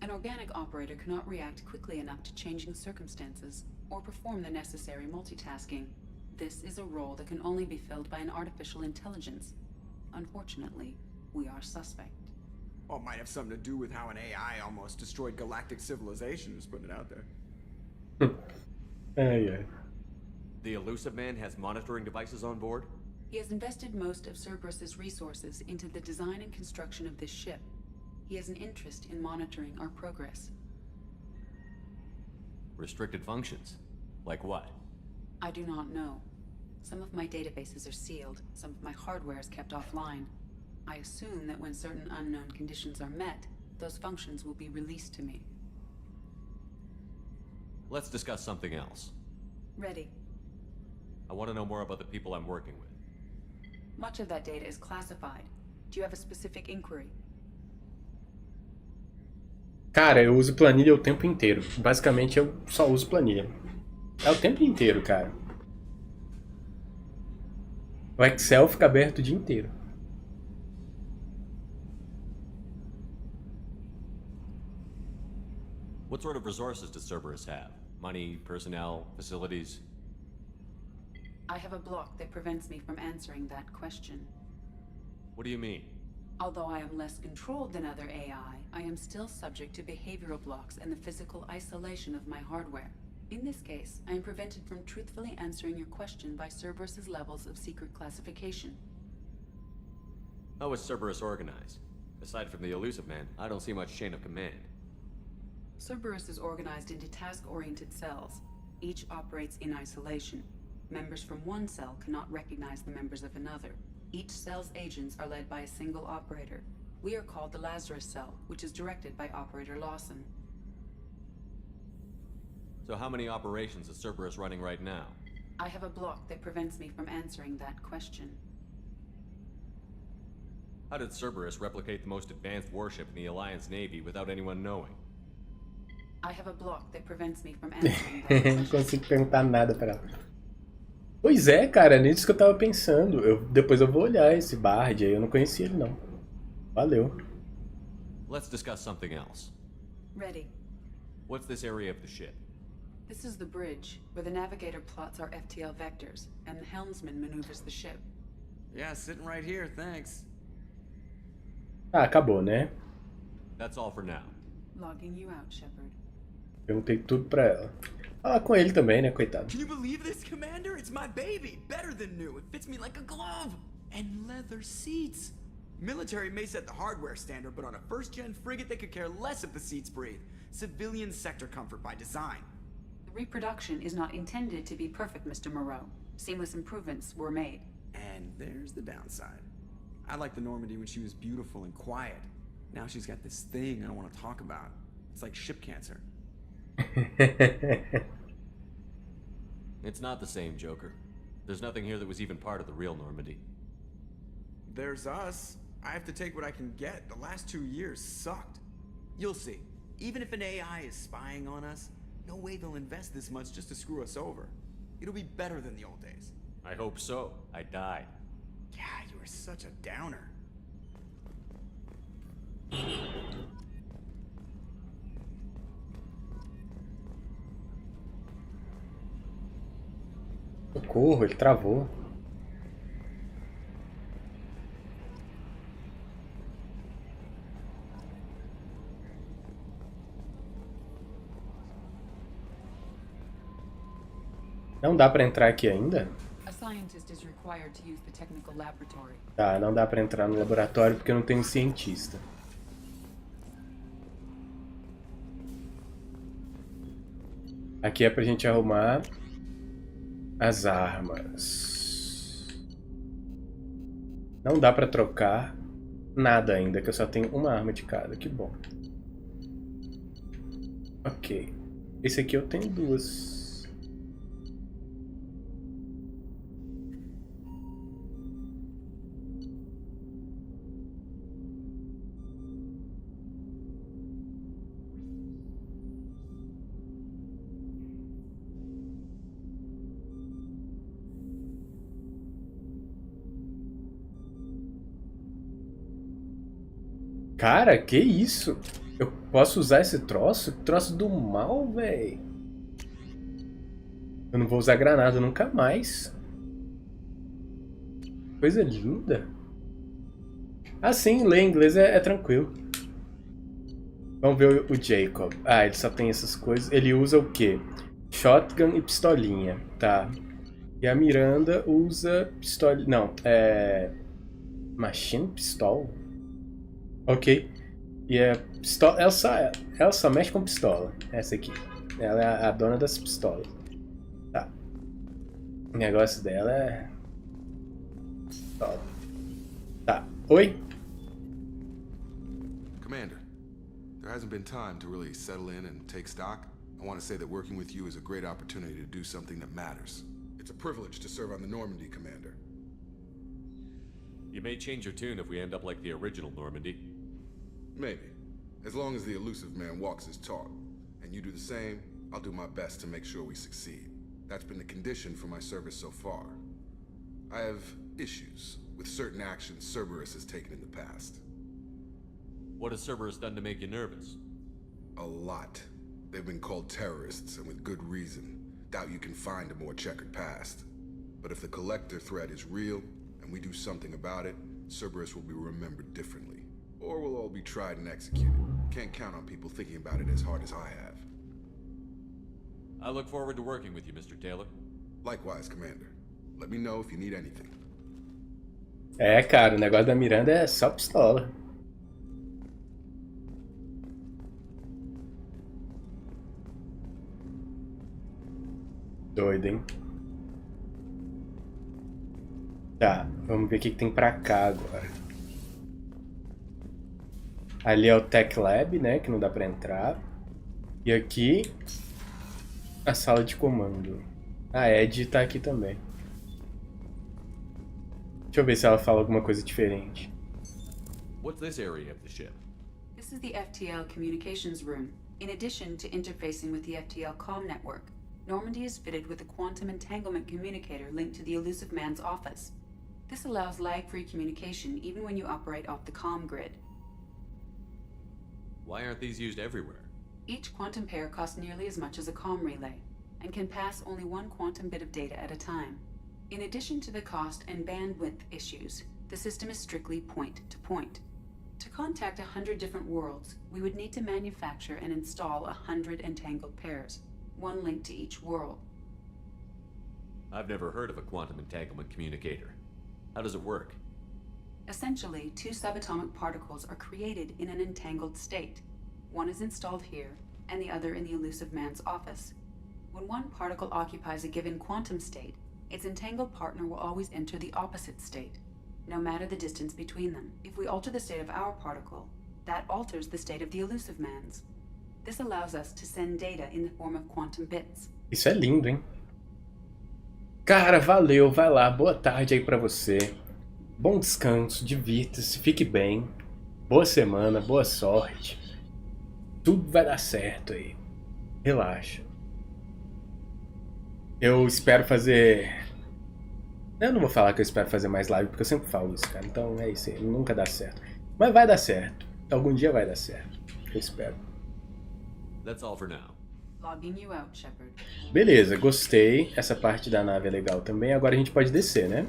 An organic operator cannot react quickly enough to changing circumstances, or perform the necessary multitasking. This is a role that can only be filled by an artificial intelligence. Unfortunately, we are suspect. Well, it might have something to do with how an AI almost destroyed galactic civilization, just putting it out there. Yeah. The Elusive Man has monitoring devices on board? He has invested most of Cerberus's resources into the design and construction of this ship. He has an interest in monitoring our progress. Restricted functions? Like what? I do not know. Some of my databases are sealed, some of my hardware is kept offline. I assume that when certain unknown conditions are met, those functions will be released to me. Let's discuss something else. Ready. I want to know more about the people I'm working with. Much of that data is classified. Do you have a specific inquiry? Cara, eu uso planilha o tempo inteiro. Basicamente, eu só uso planilha. É o tempo inteiro, cara. O Excel fica aberto o dia inteiro. What sort of resources does Cerberus have? Money, personnel, facilities? I have a block that prevents me from answering that question. What do you mean? Although I am less controlled than other AI, I am still subject to behavioral blocks and the physical isolation of my hardware. In this case, I am prevented from truthfully answering your question by Cerberus's levels of secret classification. How is Cerberus organized? Aside from the Elusive Man, I don't see much chain of command. Cerberus is organized into task-oriented cells. Each operates in isolation. Members from one cell cannot recognize the members of another. Each cell's agents are led by a single operator. We are called the Lazarus Cell, which is directed by Operator Lawson. So how many operations is Cerberus running right now? I have a block that prevents me from answering that question. How did Cerberus replicate the most advanced warship in the Alliance Navy without anyone knowing? I have a block that prevents me from answering that question. Não consigo perguntar nada pra ela. Pois é, cara, nisso que eu tava pensando. Depois eu vou olhar esse Bard aí, eu não conhecia ele não. Valeu. Let's discuss something else. Ready. What's this area of the ship? This is the bridge, where the navigator plots our FTL vectors, and the helmsman maneuvers the ship. Yeah, sitting right here, thanks. Ah, acabou, né? That's all for now. Logging you out, Shepard. Perguntei tudo pra ela. Falar com ele também, né, coitado. Can you believe this, Commander? It's my baby. Better than new. It fits me like a glove. And leather seats. Military may set the hardware standard, but on a first-gen frigate they could care less if the seats breathe. Civilian sector comfort by design. The reproduction is not intended to be perfect, Mr. Moreau. Seamless improvements were made. And there's the downside. I liked the Normandy when she was beautiful and quiet. Now she's got this thing I don't want to talk about. It's like ship cancer. It's not the same, Joker. There's nothing here that was even part of the real Normandy. There's us. I have to take what I can get. The last 2 years sucked. You'll see. Even if an AI is spying on us, no way they'll invest this much just to screw us over. It'll be better than the old days. I hope so. I died. Yeah, you are such a downer. Socorro, ele travou. Não dá pra entrar aqui ainda? A scientist is required to use the technical laboratory. Tá, não dá pra entrar no laboratório porque eu não tenho cientista. Aqui é pra gente arrumar as armas. Não dá pra trocar nada ainda, que eu só tenho uma arma de cada. Que bom. Ok. Esse aqui eu tenho duas. Cara, que isso? Eu posso usar esse troço? Troço do mal, velho. Eu não vou usar granada nunca mais. Coisa linda. Ah, sim, ler inglês é tranquilo. Vamos ver o Jacob. Ah, ele só tem essas coisas. Ele usa o quê? Shotgun e pistolinha. Tá. E a Miranda usa pistola... Não, Machine Pistol? Ok. E a pistola... Ela só mexe com pistola. Essa aqui. Ela é a dona das pistolas. Tá. O negócio dela é... pistola. Tá. Oi? Commander, there hasn't been time to really settle in and take stock. I want to say that working with you is a great opportunity to do something that matters. It's a privilege to serve on the Normandy, Commander. You may change your tune if we end up like the original Normandy. Maybe. As long as the elusive man walks his talk, and you do the same, I'll do my best to make sure we succeed. That's been the condition for my service so far. I have issues with certain actions Cerberus has taken in the past. What has Cerberus done to make you nervous? A lot. They've been called terrorists, and with good reason. Doubt you can find a more checkered past. But if the Collector threat is real, and we do something about it, Cerberus will be remembered differently. Or we'll all be tried and executed. Can't count on people thinking about it as hard as I have. I look forward to working with you, Mr. Taylor. Likewise, Commander. Let me know if you need anything. É, cara, o negócio da Miranda é só pistola. Doido, hein? Tá, vamos ver o que tem pra cá agora. Ali é o Tech Lab, né, que não dá pra entrar. E aqui, a sala de comando. A Ed tá aqui também. Deixa eu ver se ela fala alguma coisa diferente. What's this area of the ship? This is the FTL communications room. In addition to interfacing with the FTL comm network, Normandy is fitted with a quantum entanglement communicator linked to the elusive man's office. This allows lag-free communication even when you operate off the comm grid. Why aren't these used everywhere? Each quantum pair costs nearly as much as a comm relay, and can pass only one quantum bit of data at a time. In addition to the cost and bandwidth issues, the system is strictly point-to-point. To contact 100 different worlds, we would need to manufacture and install 100 entangled pairs, one link to each world. I've never heard of a quantum entanglement communicator. How does it work? Essentially, 2 subatomic particles are created in an entangled state. One is installed here, and the other in the elusive man's office. When one particle occupies a given quantum state, its entangled partner will always enter the opposite state, no matter the distance between them. If we alter the state of our particle, that alters the state of the elusive man's. This allows us to send data in the form of quantum bits. Isso é lindo, hein? Cara, valeu, vai lá, boa tarde aí pra você. Bom descanso, divirta-se, fique bem. Boa semana, boa sorte. Tudo vai dar certo aí. Relaxa. Eu espero fazer... Eu não vou falar que eu espero fazer mais live, porque eu sempre falo isso, cara. Então é isso aí, nunca dá certo. Mas vai dar certo. Algum dia vai dar certo. Eu espero. That's all for now. Logging you out, Shepard. Beleza, gostei. Essa parte da nave é legal também. Agora a gente pode descer, né?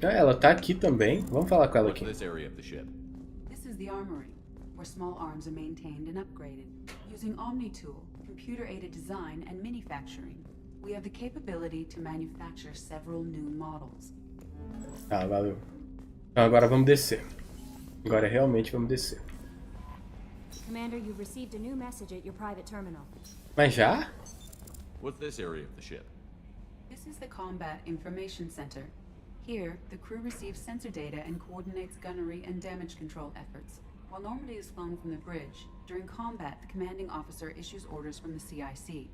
Ah, ela tá aqui também. Vamos falar com ela aqui. This is the armory, where small arms are maintained and upgraded. Using Omni-Tool, computer-aided design and manufacturing, we have the capability to manufacture several new models. Ah, valeu. Então agora vamos descer. Agora realmente vamos descer. Commander, you've received a new message at your private terminal. Mas já? What's this area of the ship? This is the Combat Information Center. Here, the crew receives sensor data and coordinates gunnery and damage control efforts. While Normandy is flown from the bridge, during combat, the commanding officer issues orders from the CIC.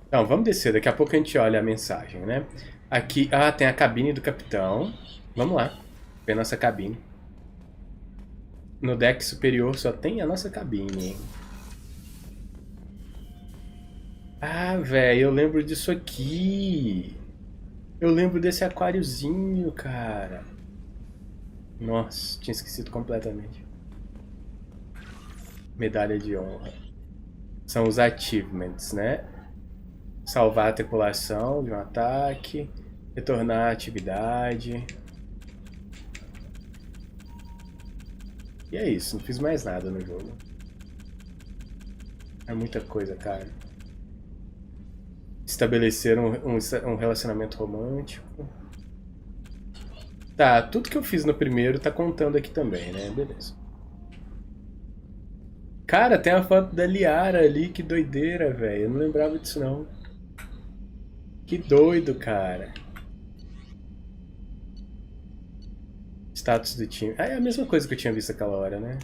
Então, vamos descer. Daqui a pouco a gente olha a mensagem, né? Aqui, tem a cabine do capitão. Vamos lá. Ver a nossa cabine. No deck superior só tem a nossa cabine. Ah, velho, eu lembro disso aqui. Eu lembro desse aquáriozinho, cara. Nossa, tinha esquecido completamente. Medalha de honra. São os achievements, né? Salvar a tripulação de um ataque. Retornar à atividade. E é isso, não fiz mais nada no jogo. É muita coisa, cara. Estabelecer um relacionamento romântico. Tá, tudo que eu fiz no primeiro tá contando aqui também, né? Beleza. Cara, tem a foto da Liara ali, que doideira, velho. Eu não lembrava disso, não. Que doido, cara. Status do time. Ah, é a mesma coisa que eu tinha visto aquela hora, né?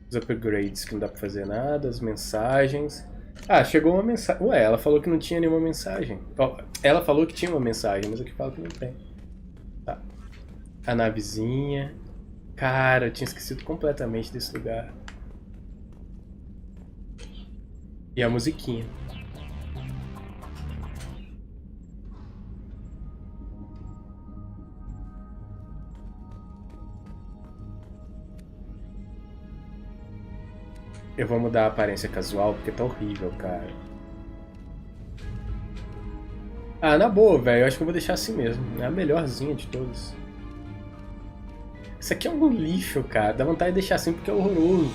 Os upgrades que não dá pra fazer nada, as mensagens. Ah, chegou uma mensagem. Ué, ela falou que não tinha nenhuma mensagem. Ela falou que tinha uma mensagem, mas aqui fala que não tem. Tá. A navezinha. Cara, eu tinha esquecido completamente desse lugar. E a musiquinha. Eu vou mudar a aparência casual porque tá horrível, cara. Ah, na boa, velho. Eu acho que eu vou deixar assim mesmo. É a melhorzinha de todas. Isso aqui é um lixo, cara. Dá vontade de deixar assim porque é horroroso.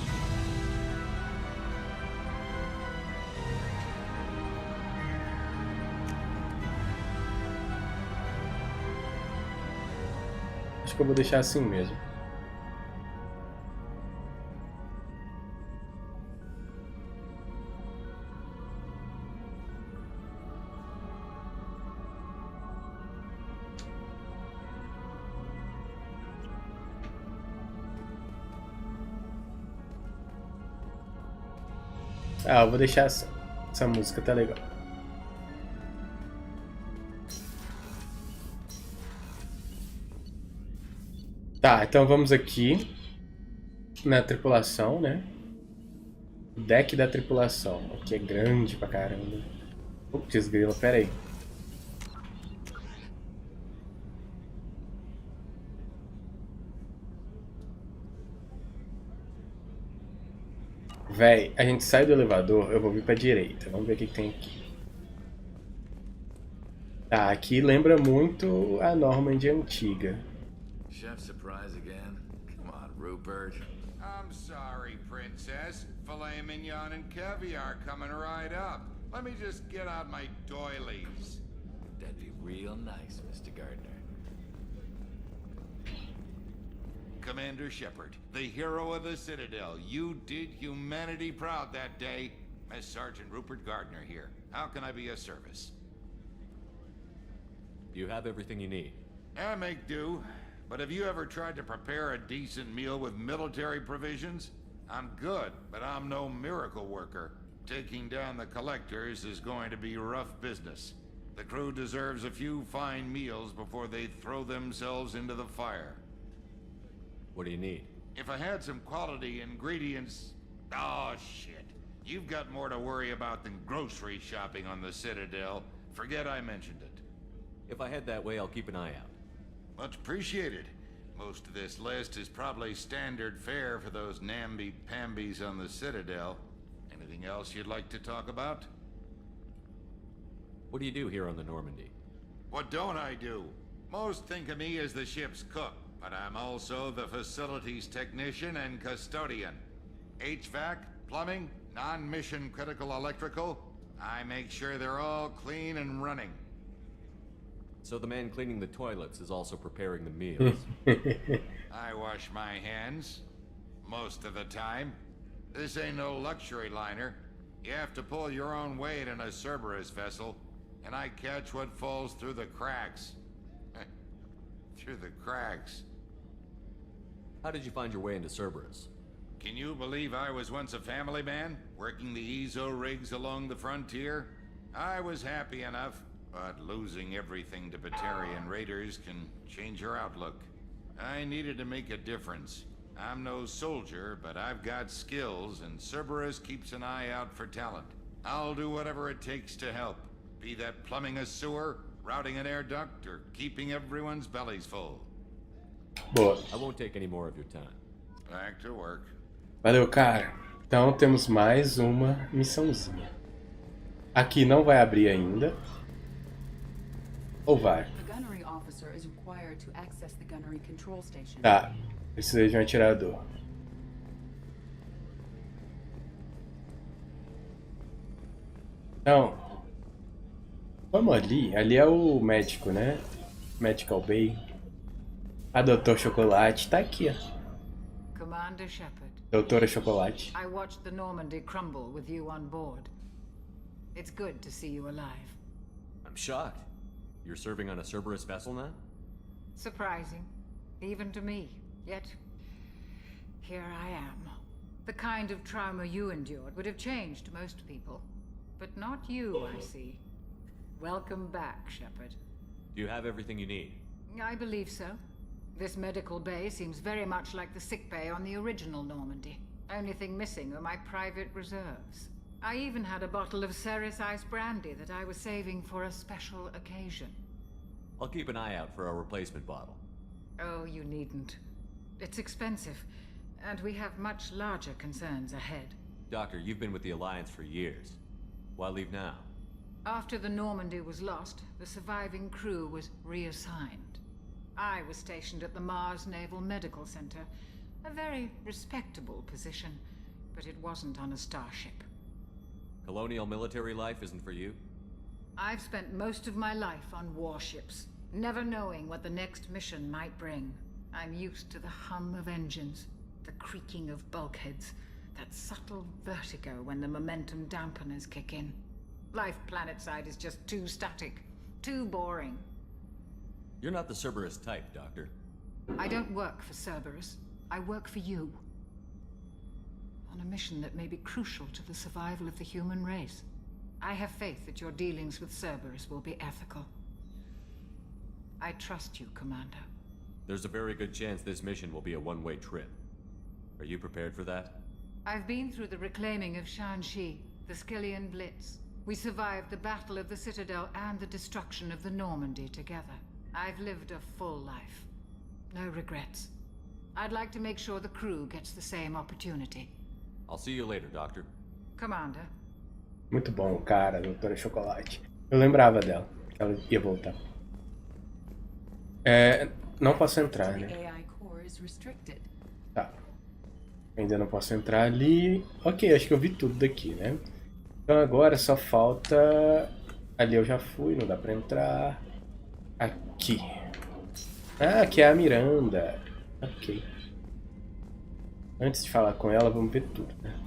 Acho que eu vou deixar assim mesmo. Ah, eu vou deixar essa. Essa música tá legal. Tá, então vamos aqui na tripulação, né? O deck da tripulação. Aqui é grande pra caramba. Putz, grila, pera aí. Véi, a gente sai do elevador, eu vou vir pra direita. Vamos ver o que tem aqui. Tá, aqui lembra muito a Normandy antiga. Chef surprise again? Come on, Rupert. I'm sorry, Princess. Filet mignon and caviar coming right up. Let me just get out my doilies. That'd be real nice, Mr. Gardner. Commander Shepard, the hero of the Citadel. You did humanity proud that day. As Sergeant Rupert Gardner here. How can I be of service? You have everything you need. I make do. But have you ever tried to prepare a decent meal with military provisions? I'm good, but I'm no miracle worker. Taking down the collectors is going to be rough business. The crew deserves a few fine meals before they throw themselves into the fire. What do you need? If I had some quality ingredients... Oh, shit. You've got more to worry about than grocery shopping on the Citadel. Forget I mentioned it. If I head that way, I'll keep an eye out. Much appreciated. Most of this list is probably standard fare for those namby-pambies on the Citadel. Anything else you'd like to talk about? What do you do here on the Normandy? What don't I do? Most think of me as the ship's cook, but I'm also the facilities technician and custodian. HVAC, plumbing, non-mission critical electrical. I make sure they're all clean and running. So the man cleaning the toilets is also preparing the meals. I wash my hands. Most of the time. This ain't no luxury liner. You have to pull your own weight in a Cerberus vessel, and I catch what falls through the cracks. Through the cracks. How did you find your way into Cerberus? Can you believe I was once a family man, working the EZO rigs along the frontier? I was happy enough, but losing everything to Batarian raiders can change your outlook. I needed to make a difference. I'm no soldier, but I've got skills, and Cerberus keeps an eye out for talent. I'll do whatever it takes to help. Be that plumbing a sewer, routing an air duct, or keeping everyone's bellies full. Boa. I won't take any more of your time. Back to work. Valeu, cara. Então temos mais uma missãozinha. Aqui não vai abrir ainda. Ou vai? The gunnery officer is required to access the gunnery control station. Tá. Precisa de um atirador. Então, vamos ali. Ali é o médico, né? Medical Bay. A Doutor Chocolate tá aqui, ó. Commander Shepard. Doutora Chocolate. I watched the Normandy crumble with you on board. It's good to see you alive. I'm shocked. You're serving on a Cerberus vessel now? Surprising, even to me. Yet, here I am. The kind of trauma you endured would have changed most people. But not you, I see. Welcome back, Shepard. Do you have everything you need? I believe so. This medical bay seems very much like the sick bay on the original Normandy. Only thing missing are my private reserves. I even had a bottle of Ceres Ice brandy that I was saving for a special occasion. I'll keep an eye out for a replacement bottle. Oh, you needn't. It's expensive, and we have much larger concerns ahead. Doctor, you've been with the Alliance for years. Why leave now? After the Normandy was lost, the surviving crew was reassigned. I was stationed at the Mars Naval Medical Center, a very respectable position, but it wasn't on a starship. Colonial military life isn't for you? I've spent most of my life on warships, never knowing what the next mission might bring. I'm used to the hum of engines, the creaking of bulkheads, that subtle vertigo when the momentum dampeners kick in. Life planetside is just too static, too boring. You're not the Cerberus type, Doctor. I don't work for Cerberus. I work for you. On a mission that may be crucial to the survival of the human race. I have faith that your dealings with Cerberus will be ethical. I trust you, Commander. There's a very good chance this mission will be a one-way trip. Are you prepared for that? I've been through the reclaiming of Shanxi, the Skillian Blitz. We survived the Battle of the Citadel and the destruction of the Normandy together. I've lived a full life. No regrets. I'd like to make sure the crew gets the same opportunity. I'll see you later, Doctor. Commander. Muito bom, cara, Doutora Chocolate. Eu lembrava dela, que ela ia voltar. Não posso entrar, né? Tá. Ainda não posso entrar ali. Ok, acho que eu vi tudo daqui, né? Então agora só falta Ali eu já fui, não dá pra entrar. Aqui. Ah, aqui é a Miranda. Ok. Antes de falar com ela, vamos ver tudo, né?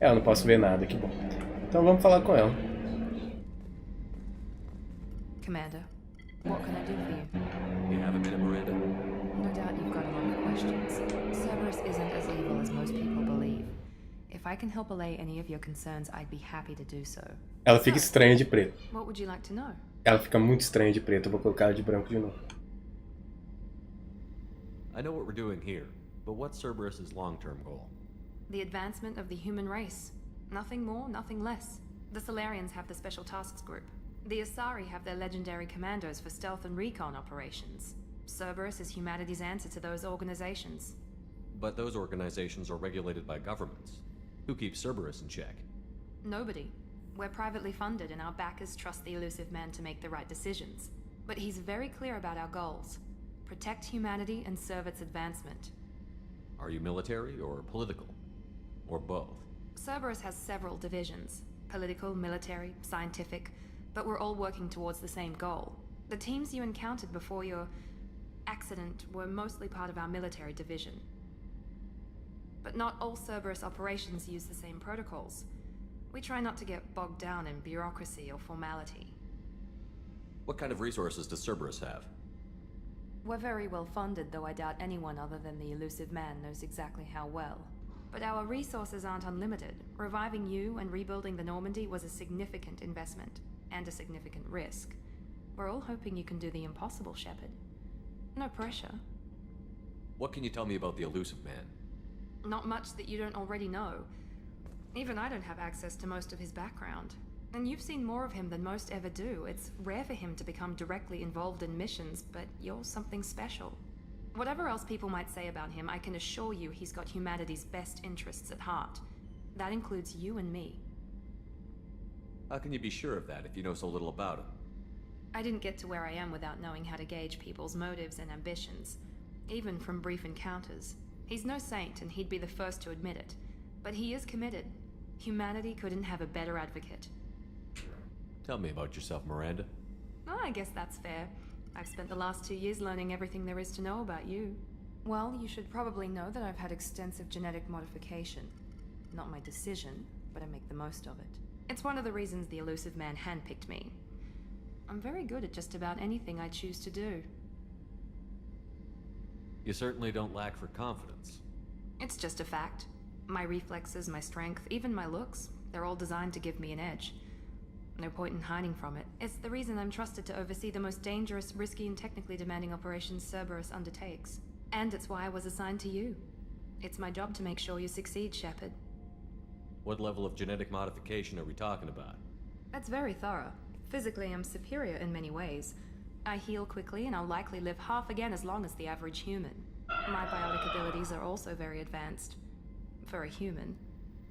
Eu não posso ver nada, que bom. Então vamos falar com ela. Commander, what can I do for you? You have a minute, Miranda? No doubt you've got a lot of questions. Cerberus isn't as evil as most people believe. If I can help allay any of your concerns, I'd be happy to do so. Ela fica estranha de preto. What would you like to know? Ela fica muito estranha de preto. Eu vou colocar ela de branco de novo. I know what we're doing here, but what's Cerberus's long-term goal? The advancement of the human race. Nothing more, nothing less. The Solarians have the Special Tasks Group. The Asari have their legendary commandos for stealth and recon operations. Cerberus is humanity's answer to those organizations. But those organizations are regulated by governments. Who keeps Cerberus in check? Nobody. We're privately funded and our backers trust the elusive man to make the right decisions. But he's very clear about our goals. Protect humanity and serve its advancement. Are you military or political? Or both? Cerberus has several divisions. Political, military, scientific. But we're all working towards the same goal. The teams you encountered before your accident were mostly part of our military division. But not all Cerberus operations use the same protocols. We try not to get bogged down in bureaucracy or formality. What kind of resources does Cerberus have? We're very well funded, though I doubt anyone other than the elusive man knows exactly how well. But our resources aren't unlimited. Reviving you and rebuilding the Normandy was a significant investment, and a significant risk. We're all hoping you can do the impossible, Shepard. No pressure. What can you tell me about the elusive man? Not much that you don't already know. Even I don't have access to most of his background. And you've seen more of him than most ever do. It's rare for him to become directly involved in missions, but you're something special. Whatever else people might say about him, I can assure you he's got humanity's best interests at heart. That includes you and me. How can you be sure of that if you know so little about him? I didn't get to where I am without knowing how to gauge people's motives and ambitions, even from brief encounters. He's no saint, and he'd be the first to admit it. But he is committed. Humanity couldn't have a better advocate. Tell me about yourself, Miranda. Oh, I guess that's fair. I've spent the last 2 years learning everything there is to know about you. Well, you should probably know that I've had extensive genetic modification. Not my decision, but I make the most of it. It's one of the reasons the elusive man handpicked me. I'm very good at just about anything I choose to do. You certainly don't lack for confidence. It's just a fact. My reflexes, my strength, even my looks, they're all designed to give me an edge. No point in hiding from it. It's the reason I'm trusted to oversee the most dangerous, risky, and technically demanding operations Cerberus undertakes. And it's why I was assigned to you. It's my job to make sure you succeed, Shepard. What level of genetic modification are we talking about? That's very thorough. Physically, I'm superior in many ways. I heal quickly, and I'll likely live half again as long as the average human. My biotic abilities are also very advanced. For a human.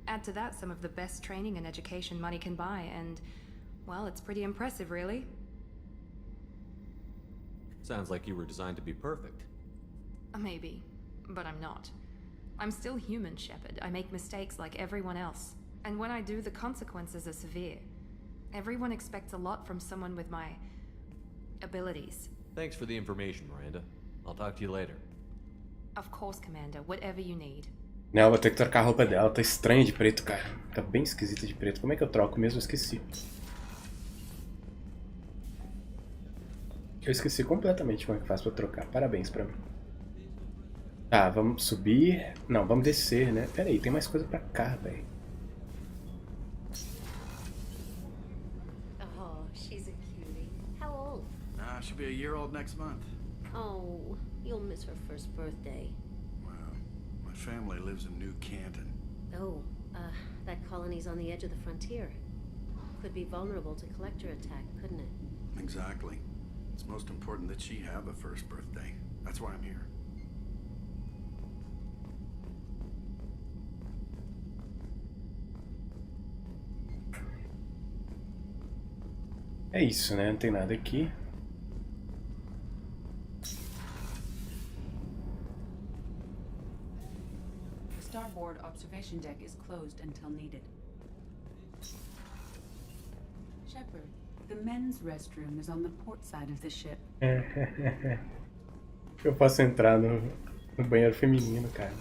Add to that some of the best training and education money can buy, and, well, it's pretty impressive, really. Sounds like you were designed to be perfect. Maybe, but I'm not. I'm still human, Shepard. I make mistakes like everyone else. And when I do, the consequences are severe. Everyone expects a lot from someone with my abilities. Thanks for the information, Miranda. I'll talk to you later. Of course, Commander. Whatever you need. Não, vou ter que trocar a roupa dela. Tá estranha de preto, cara. Tá bem esquisita de preto. Como é que eu troco mesmo? Eu esqueci. Eu esqueci completamente como é que faz pra trocar. Parabéns pra mim. Tá, vamos subir. Não, vamos descer, né? Pera aí, tem mais coisa pra cá, velho. Oh, she's a cutie. How old? She'll be a year old next month. Oh, you'll miss her first birthday. My family lives in New Canton. Oh, that colony's on the edge of the frontier. Could be vulnerable to collector attack, couldn't it? Exactly. It's most important that she have a first birthday. That's why I'm here. É isso, né? Não tem nada aqui. Starboard observation. observation deck is closed until needed. Shepard, the men's restroom is on the port side of the ship. Eu posso entrar no banheiro feminino, cara.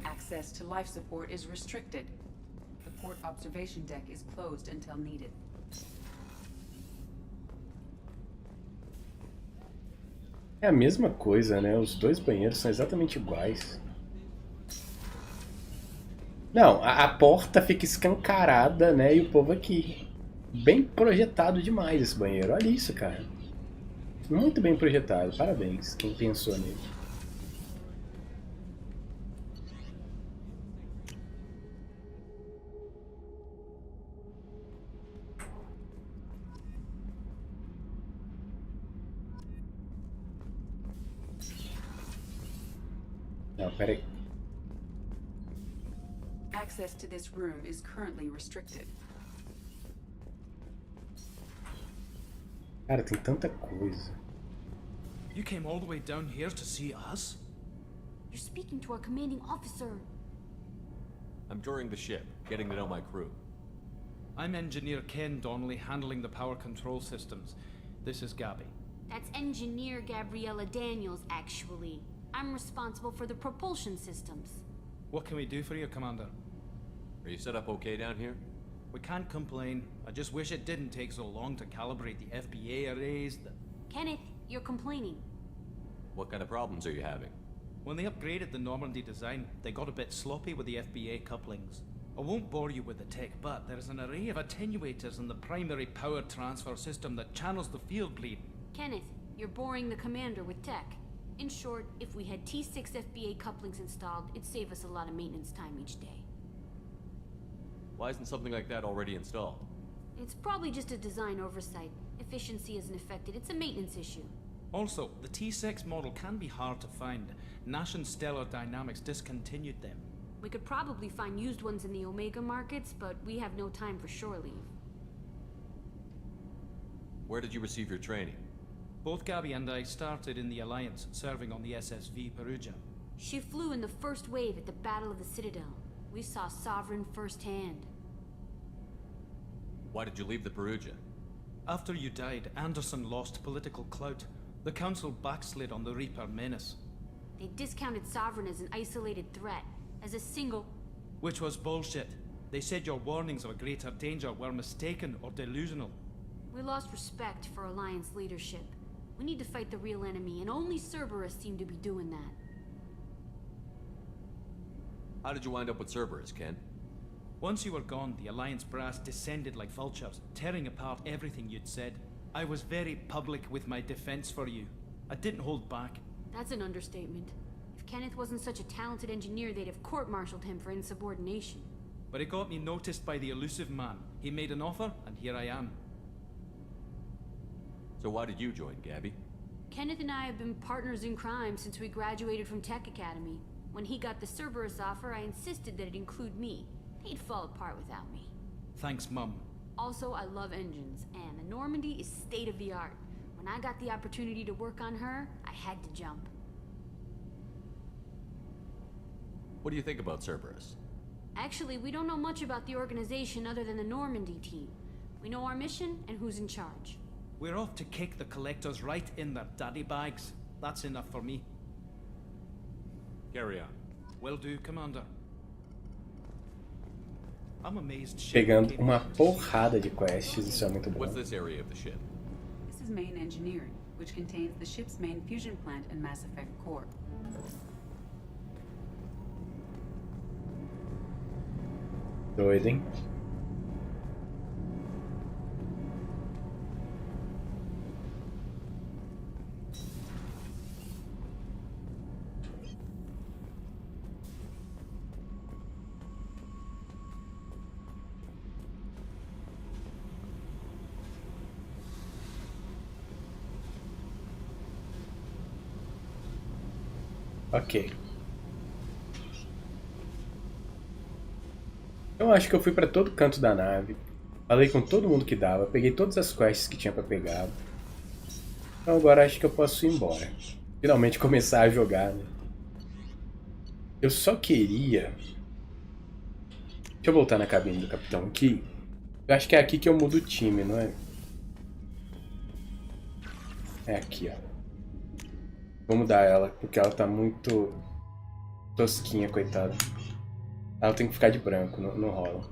Access to life support is restricted. The port observation deck is closed until needed. É a mesma coisa, né? Os dois banheiros são exatamente iguais. Não, a porta fica escancarada, né? E o povo aqui. Bem projetado demais esse banheiro. Olha isso, cara. Muito bem projetado. Parabéns quem pensou nele. Não, peraí. Access to this room is currently restricted. Cara, tem tanta coisa. You came all the way down here to see us? You're speaking to our commanding officer. I'm touring the ship, getting to know my crew. I'm Engineer Ken Donnelly, handling the power control systems. This is Gabby. That's Engineer Gabriella Daniels, actually. I'm responsible for the propulsion systems. What can we do for you, Commander? Are you set up okay down here? We can't complain. I just wish it didn't take so long to calibrate the FBA arrays. Kenneth, you're complaining. What kind of problems are you having? When they upgraded the Normandy design, they got a bit sloppy with the FBA couplings. I won't bore you with the tech, but there is an array of attenuators in the primary power transfer system that channels the field bleed. Kenneth, you're boring the commander with tech. In short, if we had T6 FBA couplings installed, it'd save us a lot of maintenance time each day. Why isn't something like that already installed? It's probably just a design oversight. Efficiency isn't affected, it's a maintenance issue. Also, the T6 model can be hard to find. Nash and Stellar Dynamics discontinued them. We could probably find used ones in the Omega markets, but we have no time for shore leave. Where did you receive your training? Both Gabby and I started in the Alliance, serving on the SSV Perugia. She flew in the first wave at the Battle of the Citadel. We saw Sovereign firsthand. Why did you leave the Perugia? After you died, Anderson lost political clout. The Council backslid on the Reaper menace. They discounted Sovereign as an isolated threat, as a single... Which was bullshit. They said your warnings of a greater danger were mistaken or delusional. We lost respect for Alliance leadership. We need to fight the real enemy, and only Cerberus seemed to be doing that. How did you wind up with Cerberus, Ken? Once you were gone, the Alliance brass descended like vultures, tearing apart everything you'd said. I was very public with my defense for you. I didn't hold back. That's an understatement. If Kenneth wasn't such a talented engineer, they'd have court-martialed him for insubordination. But it got me noticed by the elusive man. He made an offer, and here I am. So why did you join, Gabby? Kenneth and I have been partners in crime since we graduated from Tech Academy. When he got the Cerberus offer, I insisted that it include me. He'd fall apart without me. Thanks, Mum. Also, I love engines, and the Normandy is state-of-the-art. When I got the opportunity to work on her, I had to jump. What do you think about Cerberus? Actually, we don't know much about the organization other than the Normandy team. We know our mission and who's in charge. We're off to kick the collectors right in their daddy bags. That's enough for me. Carry on. Will do, Commander. I'm amazed. Pegando uma porrada de quests, isso é muito bom. What's this area of the ship? This is main engineering, which contains the ship's main fusion plant and Mass Effect core. Doido, hein? Ok. Eu acho que eu fui pra todo canto da nave. Falei com todo mundo que dava. Peguei todas as quests que tinha pra pegar. Então agora acho que eu posso ir embora. finalmente começar a jogar, né? Eu só queria... Deixa eu voltar na cabine do capitão aqui. Eu acho que é aqui que eu mudo o time, não é? É aqui, ó. Vou mudar ela, porque ela tá muito tosquinha, coitada. Ela tem que ficar de branco, não rola.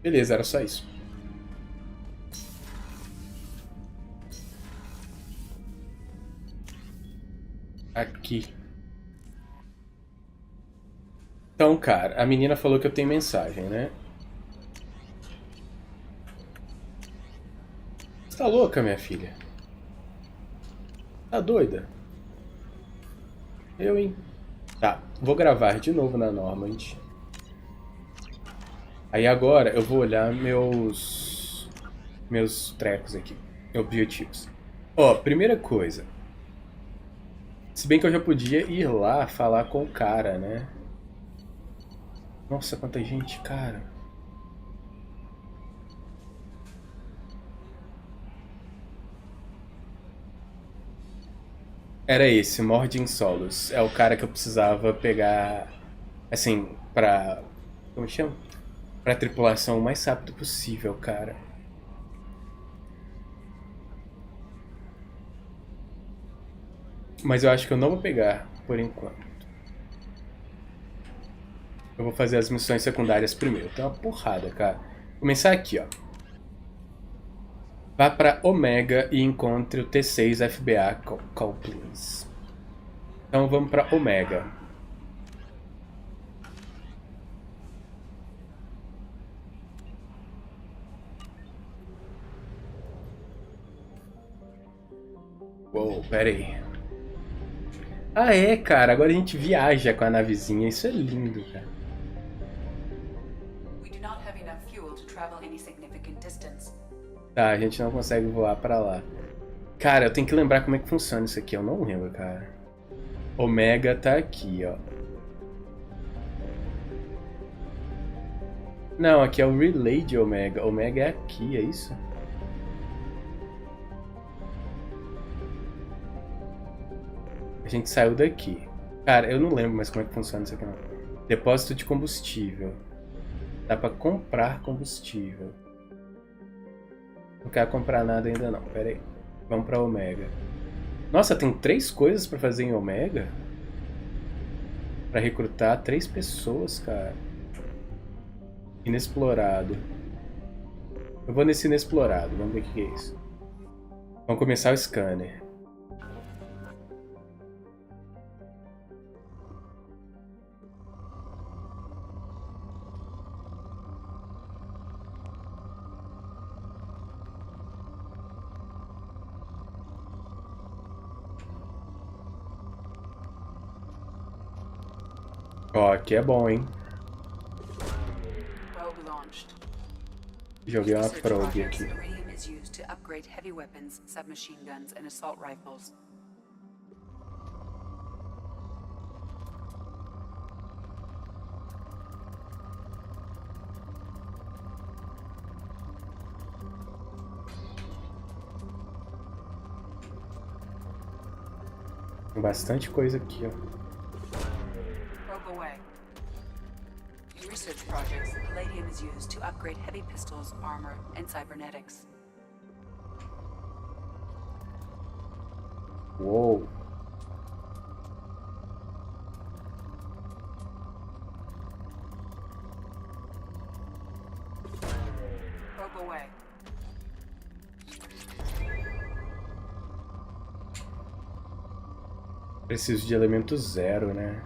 Beleza, era só isso. Aqui. Então, cara, a menina falou que eu tenho mensagem, né? Você tá louca, minha filha? Tá doida? Eu, hein? Tá, vou gravar de novo na Normand. Aí agora eu vou olhar meus trecos aqui, objetivos. Ó, primeira coisa. Se bem que eu já podia ir lá falar com o cara, né? Nossa, quanta gente, cara. Era esse, Morde em Solos. É o cara que eu precisava pegar, assim, pra... Como chama? Pra tripulação o mais rápido possível, cara. Mas eu acho que eu não vou pegar, por enquanto. Eu vou fazer as missões secundárias primeiro. Tem uma porrada, cara. Vou começar aqui, ó. Vá para Omega e encontre o T6 FBA Couplings. Então vamos para Omega. Uou, pera aí. Ah é, cara, agora a gente viaja com a navezinha. Isso é lindo, cara. Tá, a gente não consegue voar pra lá. Cara, eu tenho que lembrar como é que funciona isso aqui. Eu não lembro, cara. Omega tá aqui, ó. Não, aqui é o relay de Omega. Omega é aqui, é isso? A gente saiu daqui. Cara, eu não lembro mais como é que funciona isso aqui, não. Depósito de combustível. Dá pra comprar combustível. Não quero comprar nada ainda não, pera aí. Vamos pra Omega. Nossa, tem 3 coisas pra fazer em Omega? Pra recrutar 3 pessoas, cara. Inexplorado. Eu vou nesse inexplorado, vamos ver o que é isso. Vamos começar o scanner. Ó, aqui é bom, hein? Joguei uma probe aqui. Tem bastante coisa aqui, ó. Research projects, palladium is used to upgrade heavy pistols, armor, and cybernetics. Uou. Probe away. Preciso de elemento 0, né?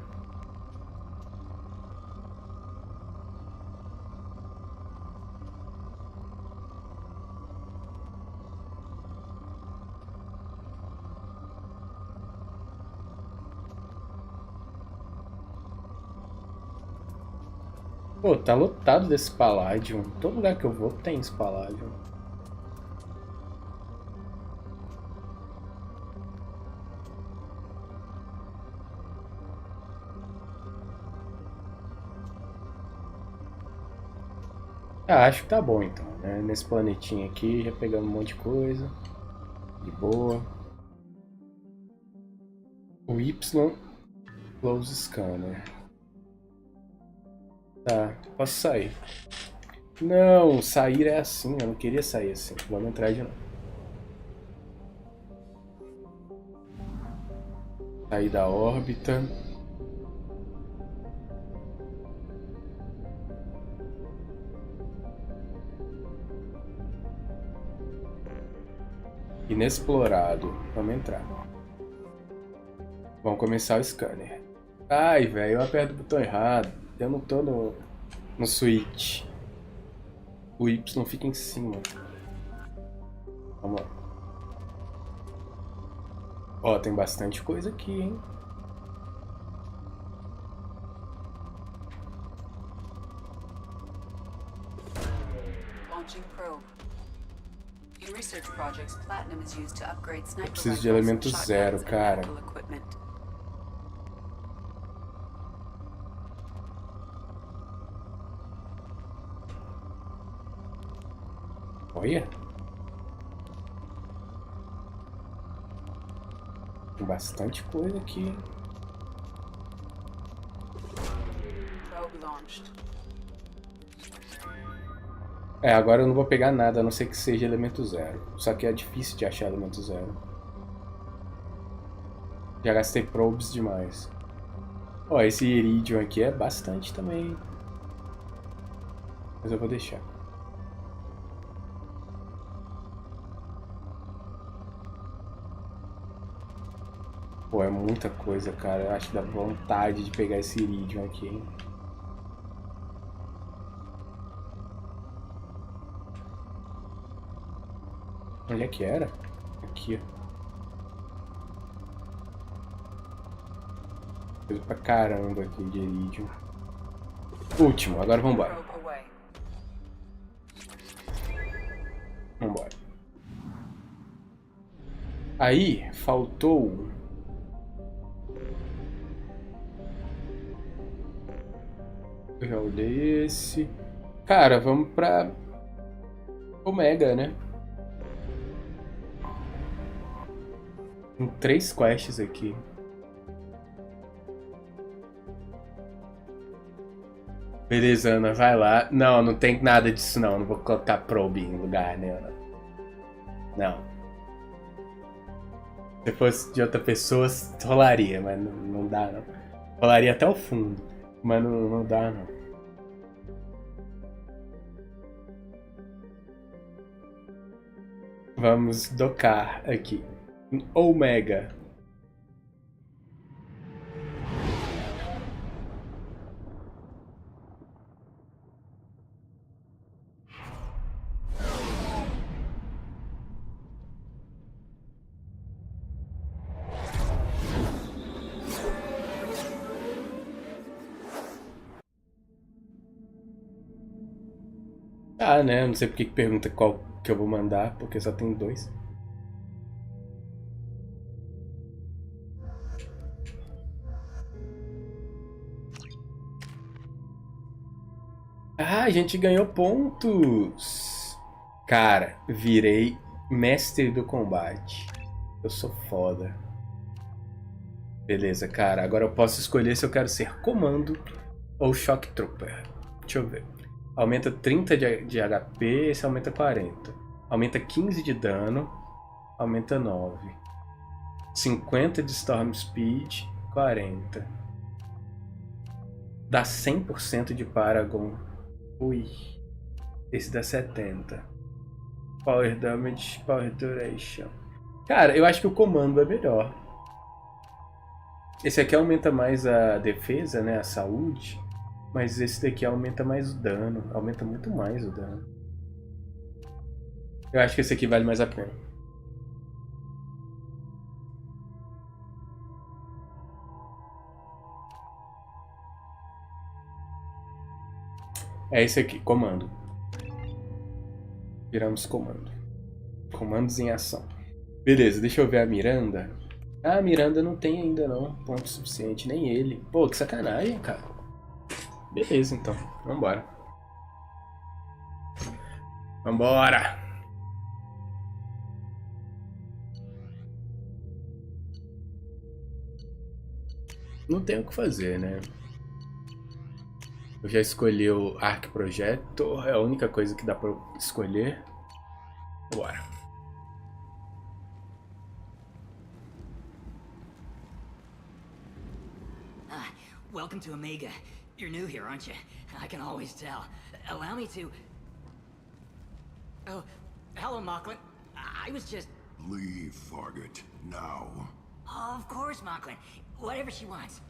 Pô, tá lotado desse Palladium. Todo lugar que eu vou tem esse Palladium. Ah, acho que tá bom então, né? Nesse planetinha aqui, já pegamos um monte de coisa. De boa. O Y, close scanner. Tá, posso sair. Não, sair é assim, eu não queria sair assim. Vamos entrar de novo. Sair da órbita. Inexplorado. Vamos entrar. Vamos começar o scanner. Ai, velho, eu aperto o botão errado. Eu não tô no switch. O Y fica em cima. Vamos lá. Ó, tem bastante coisa aqui, hein? Launching probe. In research projects, platinum is used to upgrade sniper Eu preciso de rifles, elemento shotguns, zero, and cara. medical equipment. Olha. Tem bastante coisa aqui. Probe launched. É, agora eu não vou pegar nada, a não ser que seja elemento zero. Só que é difícil de achar elemento zero. Já gastei probes demais. Ó, esse iridium aqui é bastante também. Mas eu vou deixar. Pô, é muita coisa, cara. Eu acho que dá vontade de pegar esse iridium aqui, hein? Onde é que era? Aqui. Coisa pra caramba aqui de iridium. Último, agora vambora. Vambora. Aí, faltou... Eu já olhei esse. Cara, vamos pra... Omega, né? Tem 3 quests aqui. Beleza, Ana, vai lá. Não, não tem nada disso não. Não vou colocar probe em lugar, né, Ana? Não. Se fosse de outra pessoa, rolaria, mas não dá, não. Rolaria até o fundo, mas não dá, não. Vamos docar aqui. Omega. Ah, né? Não sei porque que pergunta qual que eu vou mandar, porque só tem 2. Ah, a gente ganhou pontos! Cara, virei mestre do combate. Eu sou foda. Beleza, cara. Agora eu posso escolher se eu quero ser comando ou shock trooper. Deixa eu ver. Aumenta 30 de HP, esse aumenta 40. Aumenta 15 de dano, aumenta 9. 50 de storm speed, 40. Dá 100% de paragon. Ui. Esse dá 70. Power damage, power duration. Cara, eu acho que o comando é melhor. Esse aqui aumenta mais a defesa, né, a saúde. Mas esse daqui aumenta mais o dano. Aumenta muito mais o dano. Eu acho que esse aqui vale mais a pena. É esse aqui, comando. Viramos comando. Comandos em ação. Beleza, deixa eu ver a Miranda. Ah, a Miranda não tem ainda não ponto suficiente, nem ele. Pô, que sacanagem, cara. Beleza, então. Vambora. Vambora! não tem o que fazer, né? Eu já escolhi o Arc Projector, é a única coisa que dá pra escolher. Bora. Welcome to Omega. You're new here, aren't you? I can always tell. Allow me to... Oh, hello, Mocklin. I was just... Leave, Fargate, now. Oh, of course, Mocklin. Whatever she wants.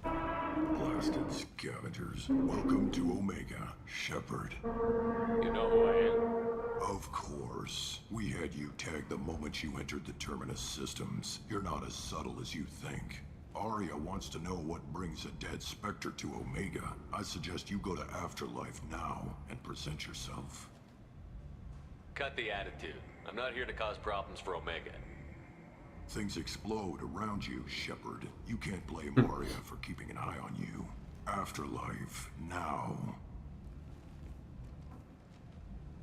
Blasted scavengers. Welcome to Omega, Shepard. You know who I am? Of course. We had you tagged the moment you entered the Terminus systems. You're not as subtle as you think. Arya wants to know what brings a dead Spectre to Omega. I suggest you go to Afterlife now and present yourself. Cut the attitude. I'm not here to cause problems for Omega. Things explode around you, Shepard. You can't blame Arya for keeping an eye on you. Afterlife now.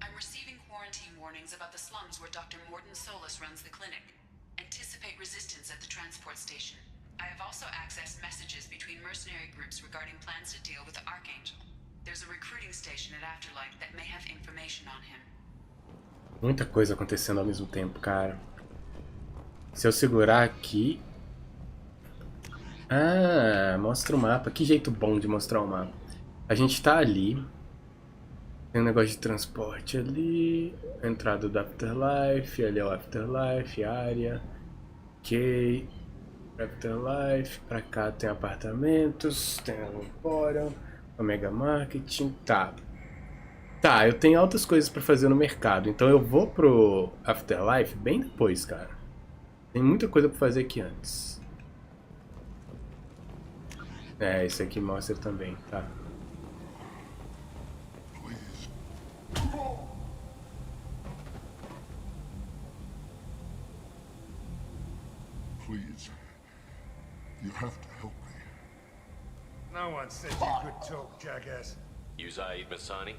I'm receiving quarantine warnings about the slums where Dr. Morden Solus runs the clinic. Anticipate resistance at the transport station. I have also accessed messages between mercenary groups regarding plans to deal with the Archangel. There's a recruiting station at Afterlife that may have information on him. Muita coisa acontecendo ao mesmo tempo, cara. Se eu segurar aqui... Ah, mostra o mapa. Que jeito bom de mostrar o mapa. A gente tá ali. Tem um negócio de transporte ali. Entrada do Afterlife. Ali é o Afterlife, área. Ok. Afterlife, pra cá tem apartamentos, tem um fórum, Omega Marketing, tá, eu tenho altas coisas pra fazer no mercado, então eu vou pro Afterlife bem depois, cara. Tem muita coisa pra fazer aqui antes. É, esse aqui mostra também, tá. Please. You have to help me. No one said you could talk, jackass. You Zaid Masani?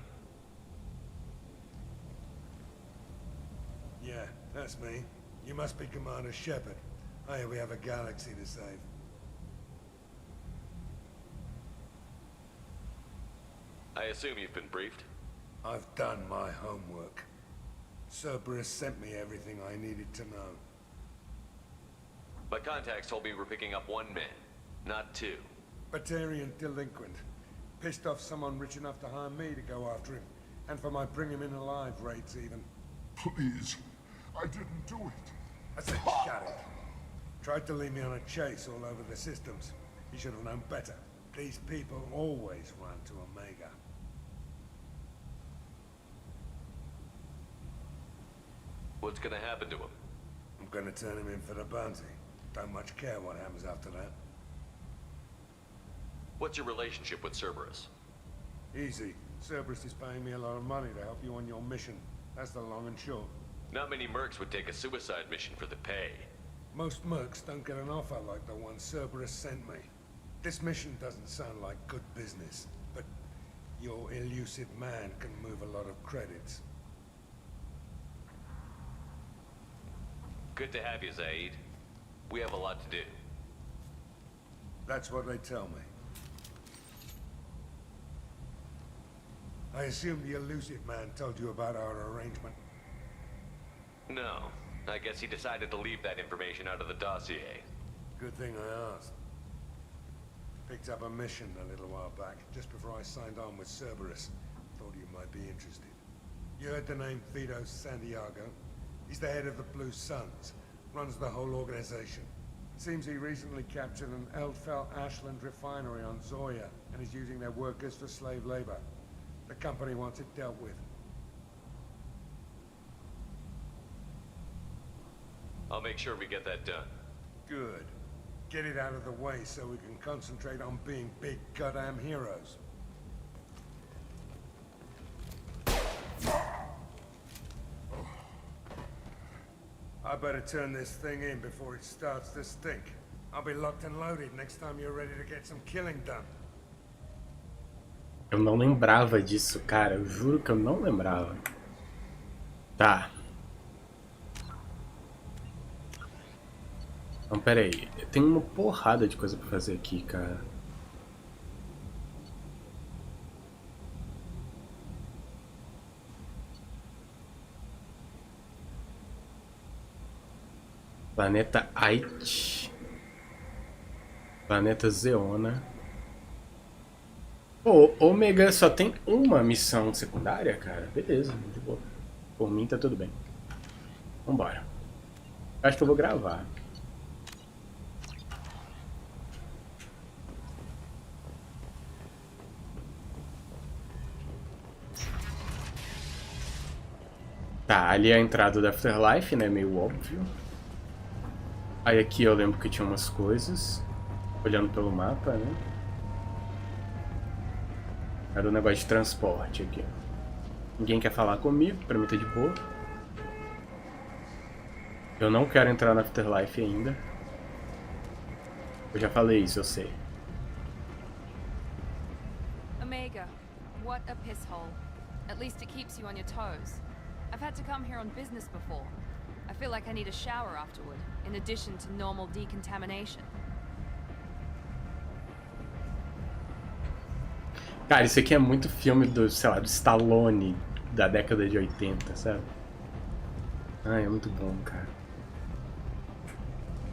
Yeah, that's me. You must be Commander Shepard. I hear we have a galaxy to save. I assume you've been briefed? I've done my homework. Cerberus sent me everything I needed to know. My contacts told me we're picking up one man, not two. Batarian delinquent. Pissed off someone rich enough to hire me to go after him. And for my bring him in alive rates even. Please. I didn't do it. I said shut it. Tried to lead me on a chase all over the systems. He should have known better. These people always run to Omega. What's gonna happen to him? I'm gonna turn him in for the bounty. Don't much care what happens after that. What's your relationship with Cerberus? Easy. Cerberus is paying me a lot of money to help you on your mission. That's the long and short. Not many mercs would take a suicide mission for the pay. Most mercs don't get an offer like the one Cerberus sent me. This mission doesn't sound like good business, but your elusive man can move a lot of credits. Good to have you, Zaid. We have a lot to do. That's what they tell me. I assume the elusive man told you about our arrangement. No. I guess he decided to leave that information out of the dossier. Good thing I asked. Picked up a mission a little while back, just before I signed on with Cerberus. Thought you might be interested. You heard the name Vito Santiago? He's the head of the Blue Suns. Runs the whole organization. Seems he recently captured an Eldfell Ashland refinery on Zoya and is using their workers for slave labor. The company wants it dealt with. I'll make sure we get that done. Good. Get it out of the way so we can concentrate on being big goddamn heroes. I better turn this thing in before it starts to stink. I'll be locked and loaded next time you're ready to get some killing done. Eu não lembrava disso, cara. Eu juro que eu não lembrava. Tá. Então, pera aí. Tem uma porrada de coisa pra fazer aqui, cara. Planeta Ait. Planeta Zeona. Pô, Ômega só tem uma missão secundária, cara? Beleza, de boa. Por mim tá tudo bem. Vambora. Acho que eu vou gravar. Tá, ali é a entrada do Afterlife, né? Meio óbvio. Aí aqui eu lembro que tinha umas coisas. Olhando pelo mapa, né? Era um negócio de transporte aqui. Ninguém quer falar comigo, pra mim tá de boa. Eu não quero entrar no Afterlife ainda. Eu já falei isso, eu sei. Omega, what a piss hole. At least it keeps you on your toes. I've had to come here on business before. I feel like I need a shower afterward, in addition to normal decontamination. Cara, isso aqui é muito filme do, sei lá, do Stallone da década de 80, sabe? Ai, é muito bom, cara.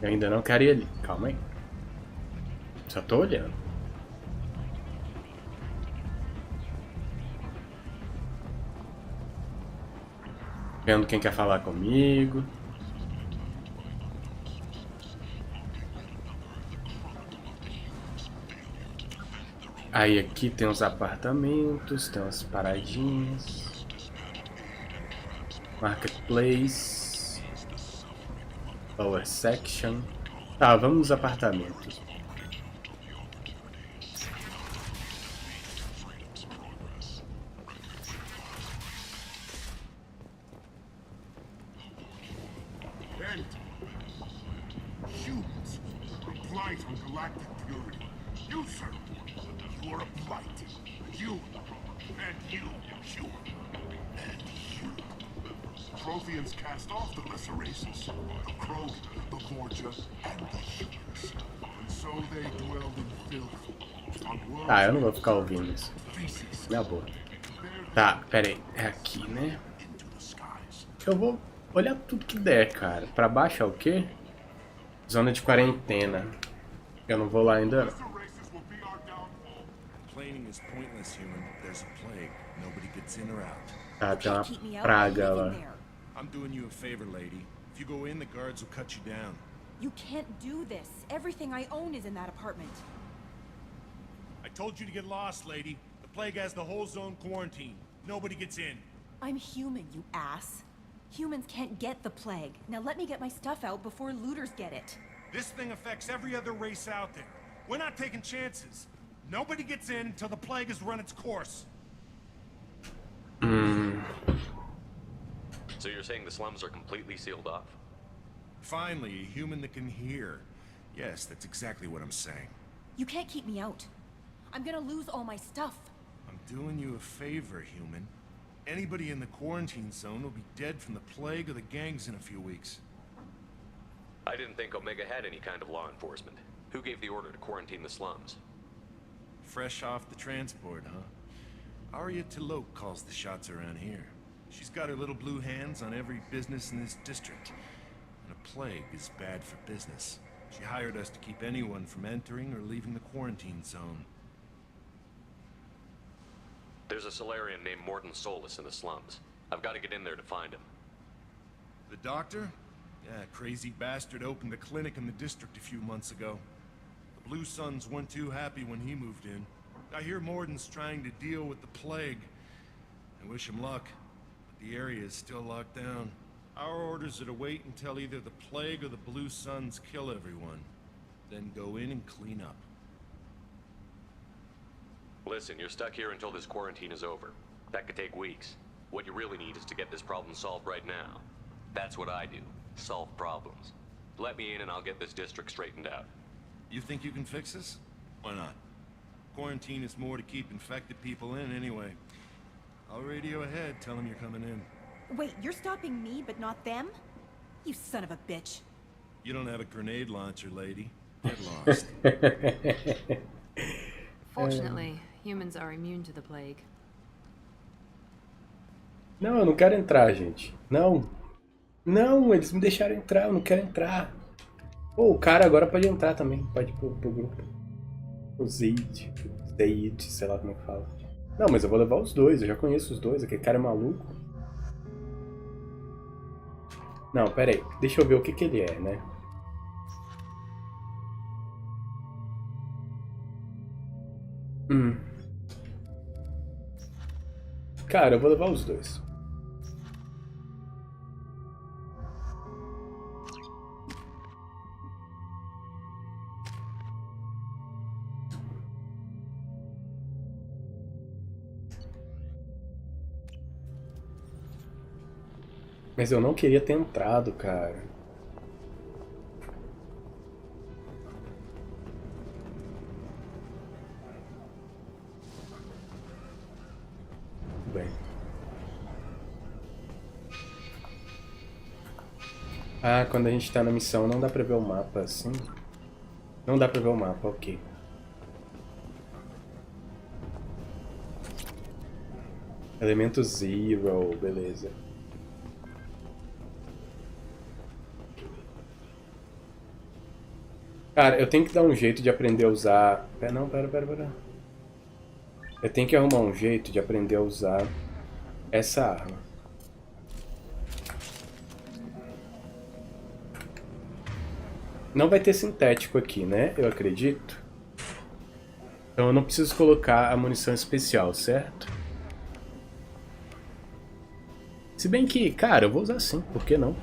Eu ainda não quero ir ali. Calma aí. Só tô olhando. Vendo quem quer falar comigo. Aí aqui tem uns apartamentos, tem umas paradinhas. Marketplace. Lower section. Tá, vamos nos apartamentos. Humans, a blight on galactic purity. You, sir, you are a blight. You, and you, human, and you. Protheans cast off the lesser races, the Crow, the Borgia, and the humans. And so they dwelled in filth. On worlds. Ah, eu não vou ficar ouvindo isso. Minha boa. Tá, pera aí. É aqui, né? Eu vou olhar tudo que der, cara. Pra baixo é o quê? Zona de quarentena. Eu não vou lá ainda. Tá, tem uma praga lá. I'm doing you a favor, lady. If you go in, the guards will cut you down. You can't do this. Everything I own is in that apartment. I told you to get lost, lady. The plague has the whole zone quarantined. Nobody gets in. I'm human, you ass. Humans can't get the plague. Now let me get my stuff out before looters get it. This thing affects every other race out there. We're not taking chances. Nobody gets in until the plague has run its course. So you're saying the slums are completely sealed off? Finally, a human that can hear. Yes, that's exactly what I'm saying. You can't keep me out. I'm gonna lose all my stuff. I'm doing you a favor, human. Anybody in the quarantine zone will be dead from the plague or the gangs in a few weeks. I didn't think Omega had any kind of law enforcement. Who gave the order to quarantine the slums? Fresh off the transport, huh? Arya Taloke calls the shots around here. She's got her little blue hands on every business in this district. And a plague is bad for business. She hired us to keep anyone from entering or leaving the quarantine zone. There's a Solarian named Morton Solus in the slums. I've got to get in there to find him. The doctor? Yeah, crazy bastard opened a clinic in the district a few months ago. The Blue Suns weren't too happy when he moved in. I hear Morton's trying to deal with the plague. I wish him luck, but the area is still locked down. Our orders are to wait until either the plague or the Blue Suns kill everyone. Then go in and clean up. Listen, you're stuck here until this quarantine is over. That could take weeks. What you really need is to get this problem solved right now. That's what I do. Solve problems. Let me in and I'll get this district straightened out. You think you can fix this? Why not? Quarantine is more to keep infected people in anyway. I'll radio ahead, tell them you're coming in. Wait, you're stopping me, but not them? You son of a bitch. You don't have a grenade launcher, lady. Get lost. Fortunately, humans are immune to the plague. Não, eu não quero entrar, gente. Não. Não, eles me deixaram entrar, eu não quero entrar. Pô, o cara agora pode entrar também. Pode ir pro grupo. O Zaid, sei lá como é que fala. Não, mas eu vou levar os dois, eu já conheço os dois. Aquele cara é maluco. Não, pera aí. Deixa eu ver o que ele é, né? Cara, eu vou levar os dois. Mas eu não queria ter entrado, cara. Bem. Ah, quando a gente tá na missão não dá pra ver o mapa assim? Não dá pra ver o mapa, ok. Elemento Zero, beleza. Cara, eu tenho que dar um jeito de aprender a usar... Não, pera. Eu tenho que arrumar um jeito de aprender a usar essa arma. Não vai ter sintético aqui, né? Eu acredito. Então eu não preciso colocar a munição especial, certo? Se bem que, cara, eu vou usar sim, por que não?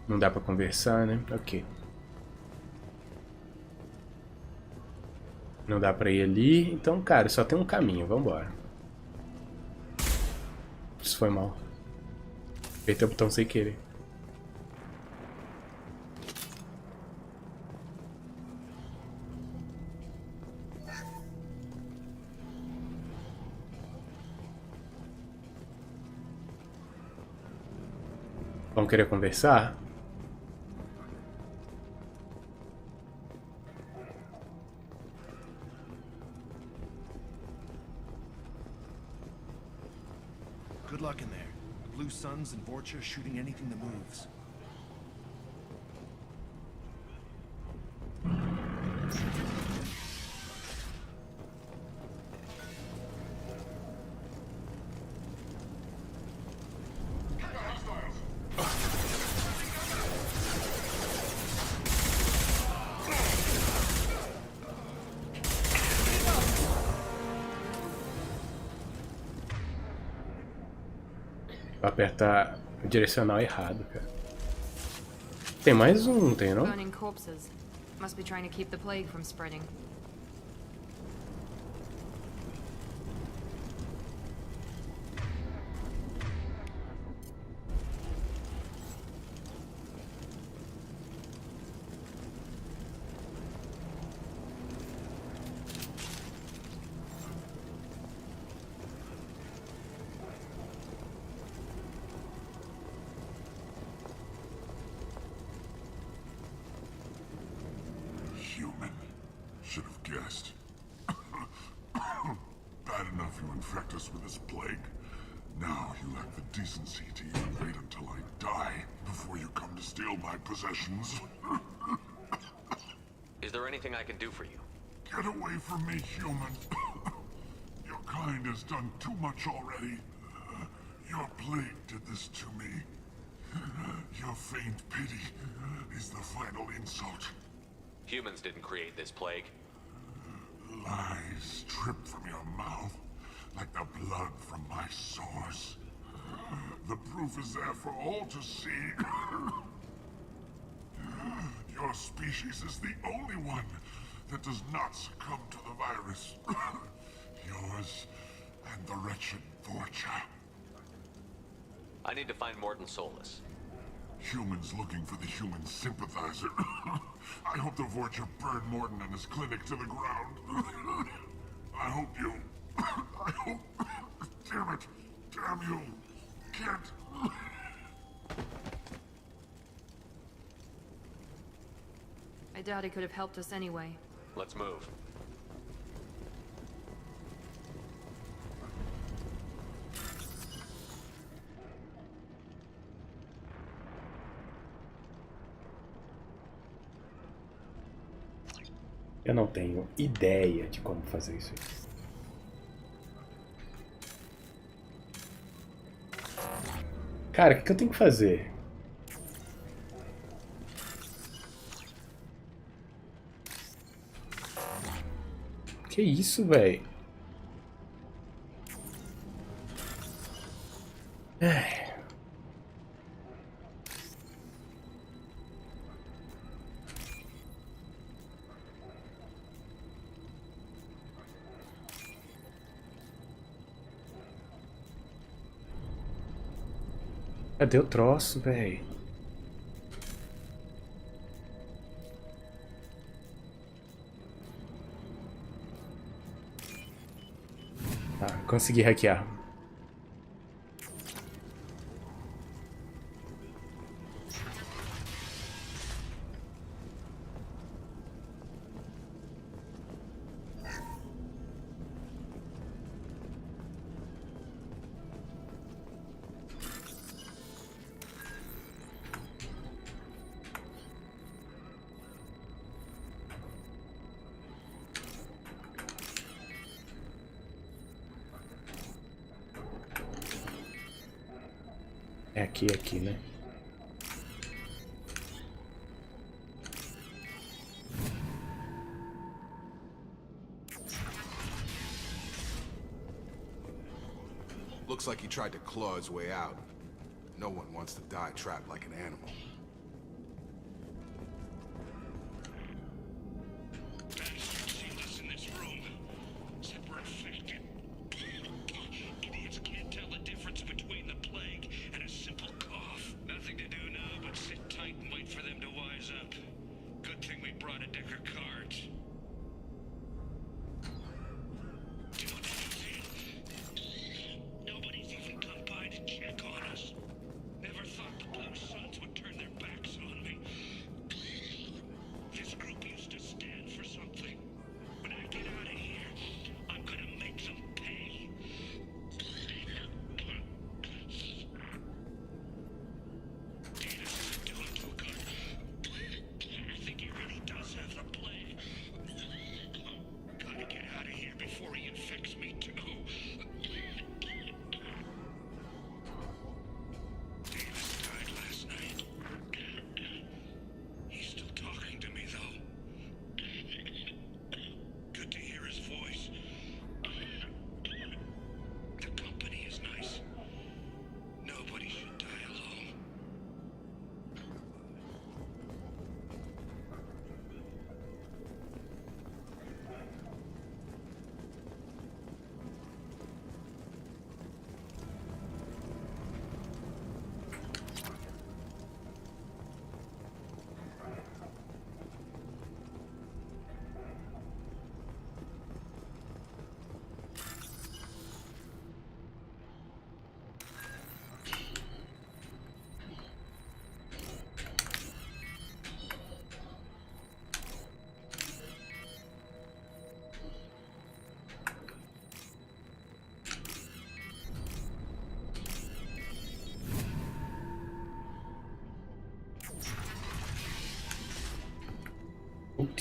Não dá pra conversar, né? Ok. Não dá pra ir ali. Então, cara, só tem um caminho. Vambora. Isso foi mal. Apertei o botão sem querer. Vão querer conversar? Good luck in there. The Blue Suns and Vorcha shooting anything that moves. Vou apertar o direcional errado, cara. Tem mais um, não tem não? Burning corpses. Must be trying to keep the plague from spreading. Human. Should have guessed. Bad enough you infect us with this plague. Now you lack the decency to even wait until I die before you come to steal my possessions. Is there anything I can do for you? Get away from me, human. Your kind has done too much already. Your plague did this to me. Your faint pity is the final insult. Humans didn't create this plague. Lies drip from your mouth like the blood from my sores. The proof is there for all to see. Your species is the only one that does not succumb to the virus. Yours and the wretched Vorcha. I need to find Morton Solus. Humans looking for the human sympathizer. I hope the Vorcha burned Morton and his clinic to the ground. I hope you... I hope... Damn it! Damn you! Can't... I doubt he could have helped us anyway. Let's move. Eu não tenho ideia de como fazer isso aqui. Cara, o que eu tenho que fazer? Que isso, velho? Cadê o troço, velho? Tá, consegui hackear. É aqui, né? Looks like he tried to claw his way out. No one wants to die trapped like an animal.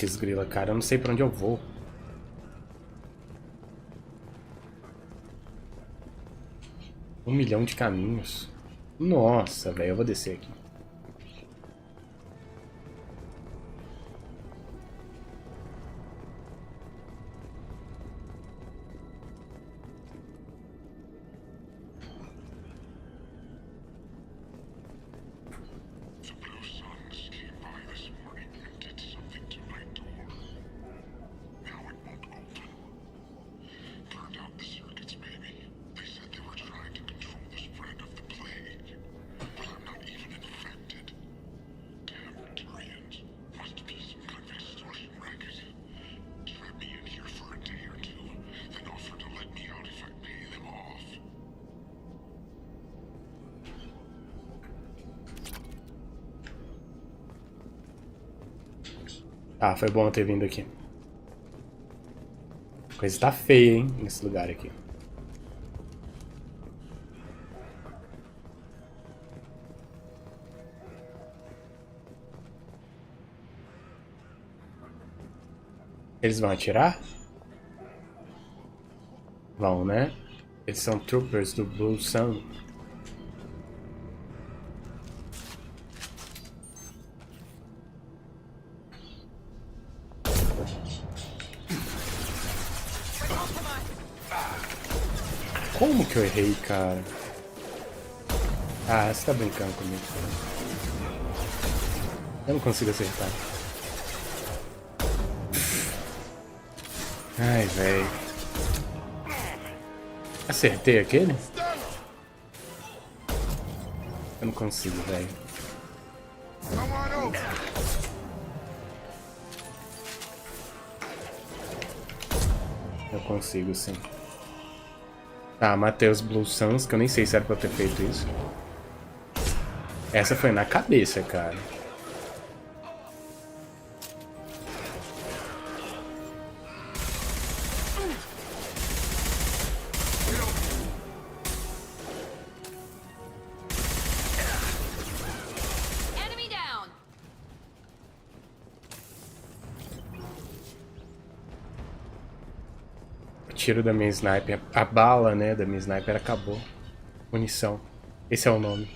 Putz, grila, cara, eu não sei pra onde eu vou. Um milhão de caminhos. Nossa, velho, eu vou descer aqui. Ah, foi bom ter vindo aqui. A coisa tá feia, hein, nesse lugar aqui. Eles vão atirar? Vão, né? Eles são troopers do Blue Sun. Como que eu errei, cara? Ah, você tá brincando comigo. Eu não consigo acertar. Ai, velho. Acertei aquele? Eu não consigo, velho. Eu consigo, sim. Tá, matei os Blue Suns, que eu nem sei se era pra eu ter feito isso. Essa foi na cabeça, cara. Tiro da minha sniper, a bala, né, da minha sniper acabou. Munição. Esse é o nome.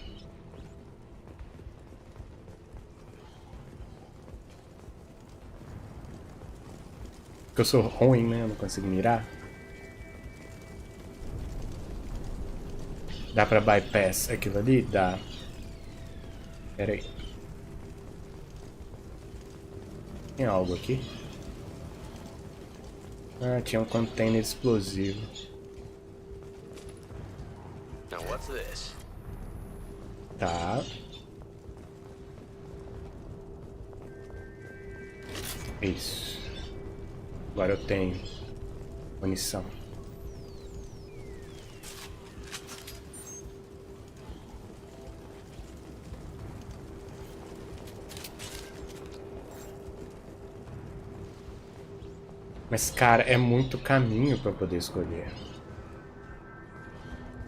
Porque eu sou ruim, né, eu não consigo mirar. Dá pra bypass aquilo ali? Dá. Pera aí. Tem algo aqui? Ah, tinha um container explosivo. Now what's this? Tá. Isso. Agora eu tenho munição. Mas, cara, é muito caminho pra poder escolher.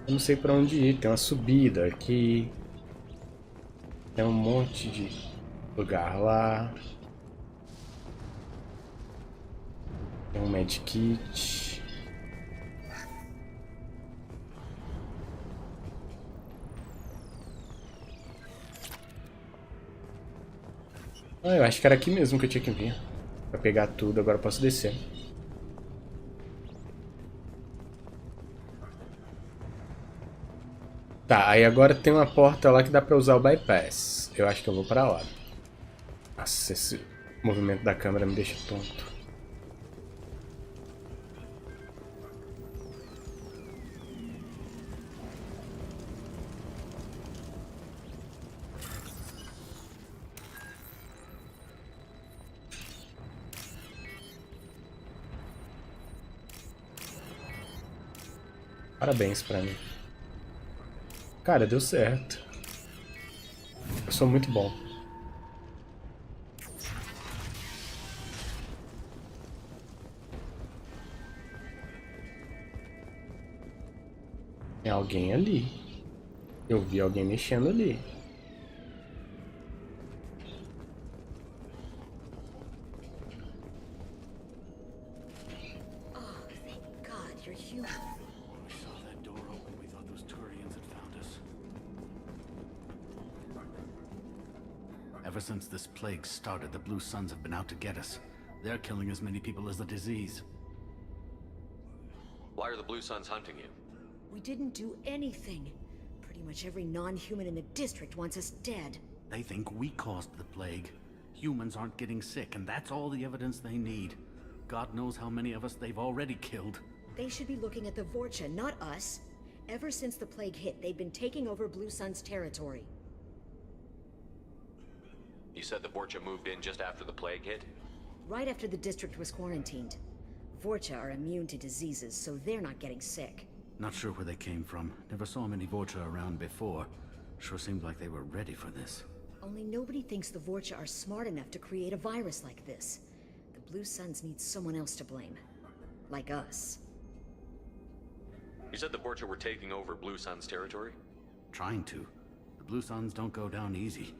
Eu não sei pra onde ir. Tem uma subida aqui. Tem um monte de lugar lá. Tem um medkit. Ah, eu acho que era aqui mesmo que eu tinha que vir. Pra pegar tudo, agora eu posso descer. Tá, aí agora tem uma porta lá que dá pra usar o bypass. Eu acho que eu vou pra lá. Nossa, esse movimento da câmera me deixa tonto. Parabéns pra mim. Cara, deu certo. Eu sou muito bom. Tem alguém ali. Eu vi alguém mexendo ali. Ever since this plague started, the Blue Suns have been out to get us. They're killing as many people as the disease. Why are the Blue Suns hunting you? We didn't do anything. Pretty much every non-human in the district wants us dead. They think we caused the plague. Humans aren't getting sick, and that's all the evidence they need. God knows how many of us they've already killed. They should be looking at the Vorcha, not us. Ever since the plague hit, they've been taking over Blue Sun's territory. You said the Vorcha moved in just after the plague hit? Right after the district was quarantined. Vorcha are immune to diseases, so they're not getting sick. Not sure where they came from. Never saw many Vorcha around before. Sure seemed like they were ready for this. Only nobody thinks the Vorcha are smart enough to create a virus like this. Blue Suns need someone else to blame. Like us. You said the Vorcha were taking over Blue Sun's territory? Trying to. The Blue Suns don't go down easy.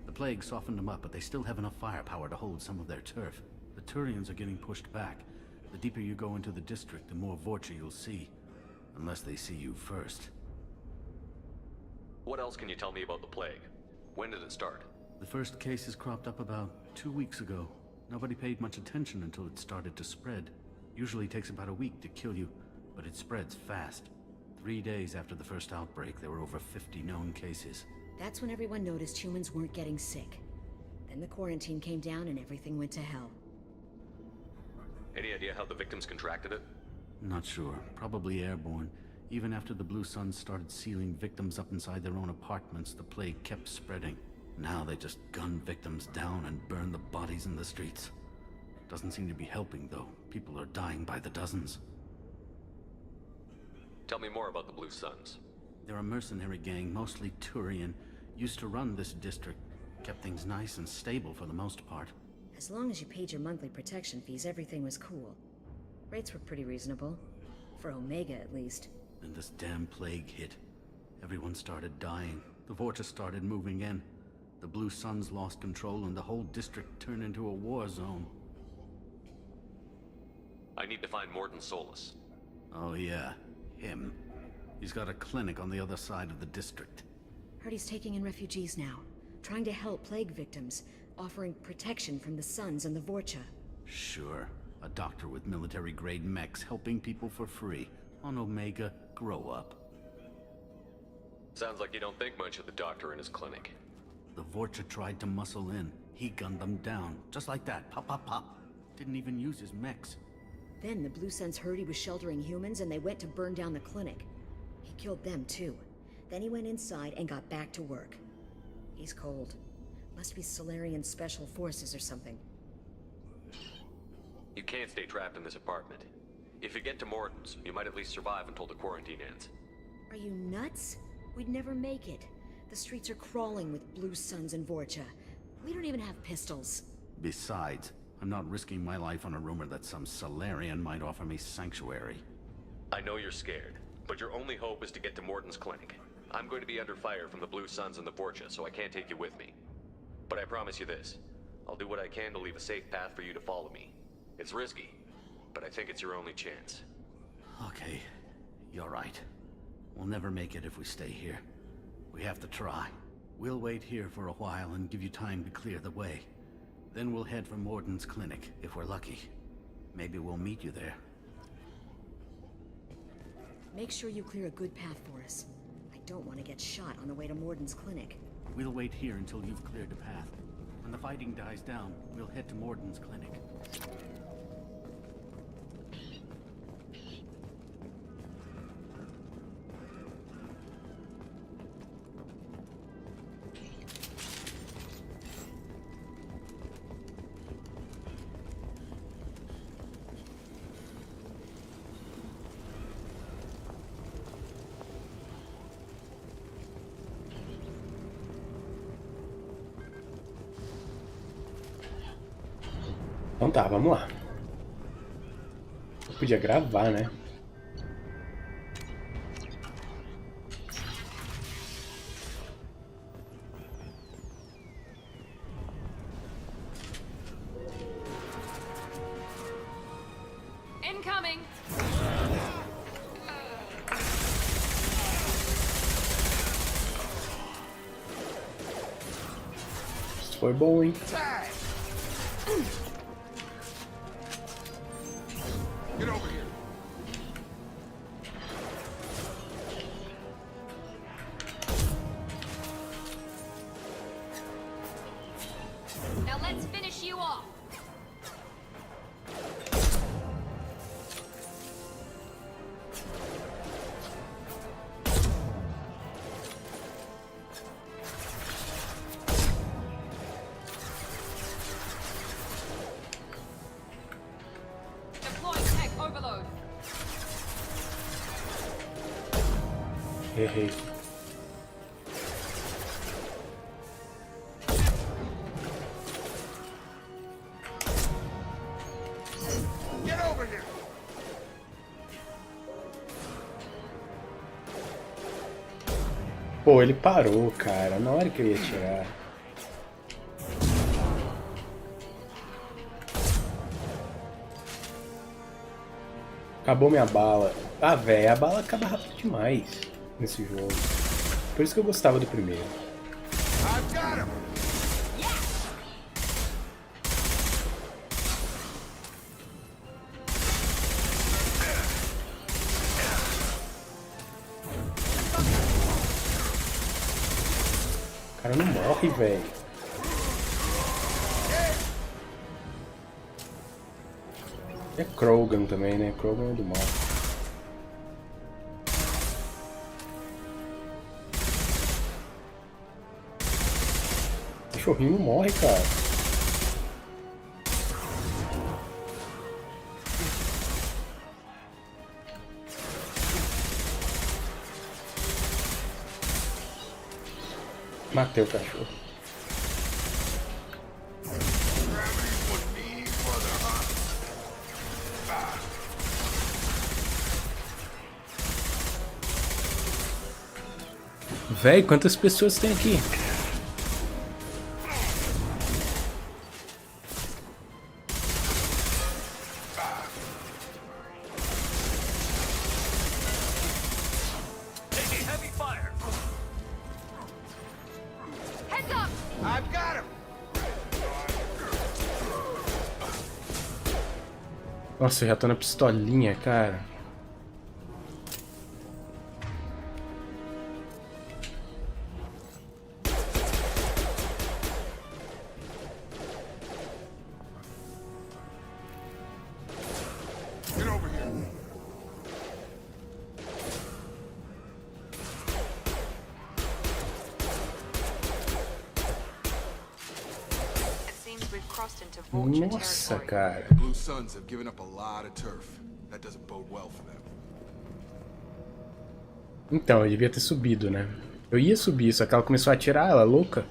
The plague softened them up, but they still have enough firepower to hold some of their turf. The Turians are getting pushed back. The deeper you go into the district, the more Vorcha you'll see. Unless they see you first. What else can you tell me about the plague? When did it start? The first cases cropped up about 2 weeks ago. Nobody paid much attention until it started to spread. Usually takes about a week to kill you, but it spreads fast. 3 days after the first outbreak, there were over 50 known cases. That's when everyone noticed humans weren't getting sick. Then the quarantine came down and everything went to hell. Any idea how the victims contracted it? Not sure. Probably airborne. Even after the Blue Suns started sealing victims up inside their own apartments, the plague kept spreading. Now they just gun victims down and burn the bodies in the streets. Doesn't seem to be helping, though. People are dying by the dozens. Tell me more about the Blue Suns. They're a mercenary gang, mostly Turian. Used to run this district. Kept things nice and stable for the most part. As long as you paid your monthly protection fees, everything was cool. Rates were pretty reasonable. For Omega, at least. Then this damn plague hit. Everyone started dying. The Vorcha started moving in. The Blue Suns lost control and the whole district turned into a war zone. I need to find Morden Solus. Oh yeah, him. He's got a clinic on the other side of the district. Heard he's taking in refugees now. Trying to help plague victims. Offering protection from the Suns and the Vorcha. Sure. A doctor with military-grade mechs helping people for free. On Omega, grow up. Sounds like you don't think much of the doctor in his clinic. The Vorcha tried to muscle in. He gunned them down. Just like that. Pop, pop, pop. Didn't even use his mechs. Then the Blue Suns heard he was sheltering humans and they went to burn down the clinic. He killed them too. Then he went inside and got back to work. He's cold. Must be Solarian Special Forces or something. You can't stay trapped in this apartment. If you get to Morden's, you might at least survive until the quarantine ends. Are you nuts? We'd never make it. The streets are crawling with Blue Suns and Vorcha. We don't even have pistols. Besides, I'm not risking my life on a rumor that some Solarian might offer me sanctuary. I know you're scared, but your only hope is to get to Morden's clinic. I'm going to be under fire from the Blue Suns and the Vorcha, so I can't take you with me. But I promise you this. I'll do what I can to leave a safe path for you to follow me. It's risky, but I think it's your only chance. Okay, you're right. We'll never make it if we stay here. We have to try. We'll wait here for a while and give you time to clear the way. Then we'll head for Morden's clinic, if we're lucky. Maybe we'll meet you there. Make sure you clear a good path for us. I don't want to get shot on the way to Morden's clinic. We'll wait here until you've cleared the path. When the fighting dies down, we'll head to Morden's clinic. Então tá, vamos lá. Eu podia gravar, né? Incoming! Isso foi bom, hein? Get over here. Now let's finish you off. Deploy tech overload. Errei. Pô, ele parou, cara, na hora que eu ia tirar. Acabou minha bala. Ah, velho, a bala acaba rápido demais nesse jogo. Por isso que eu gostava do primeiro. O cara não morre, velho. É Krogan também, né? Krogan é do mal. O cachorrinho não morre, cara. Matei o cachorro. Véi, quantas pessoas tem aqui? Nossa, eu já tô na pistolinha, cara. Nossa, cara. Blue Suns have given up a lot of turf. That doesn't bode well for them. Então, eu devia ter subido, né? Eu ia subir, só que ela começou a atirar, ela é louca.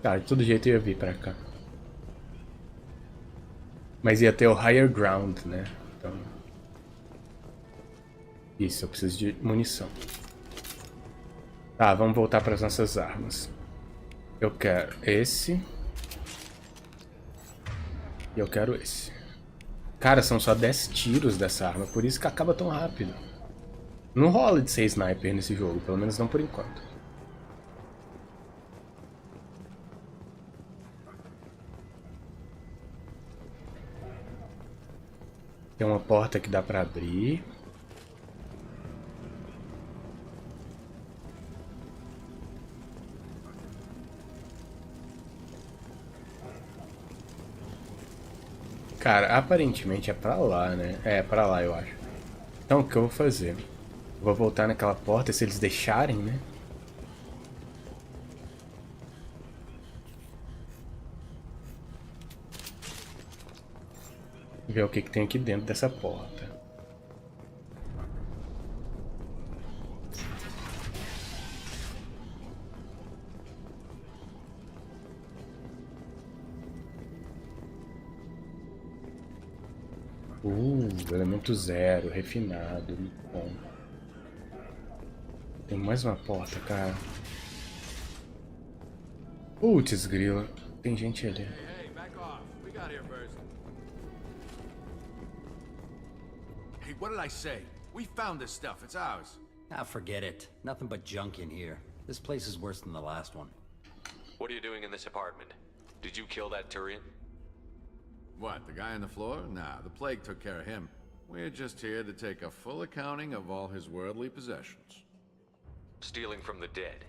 Tá, de todo jeito eu ia vir pra cá. Mas ia ter o higher ground, né? Então... Isso, eu preciso de munição. Tá, vamos voltar para as nossas armas. Eu quero esse. E eu quero esse. Cara, são só 10 tiros dessa arma, por isso que acaba tão rápido. Não rola de ser sniper nesse jogo, pelo menos não por enquanto. Tem uma porta que dá pra abrir. Cara, aparentemente é pra lá, né? É, pra lá eu acho. Então o que eu vou fazer? Eu vou voltar naquela porta, se eles deixarem, né? Ver o que tem aqui dentro dessa porta. Elemento 0, refinado, muito bom. Tem mais uma porta, cara. Putz, grila. Tem gente ali. Hey, back off. We got here first. Hey, what did I say? We found this stuff. It's ours. Ah, forget it. Nothing but junk in here. This place is worse than the last one. What are you doing in this apartment? Did you kill that Turian? What, the guy on the floor? Nah, the plague took care of him. We're just here to take a full accounting of all his worldly possessions. Stealing from the dead.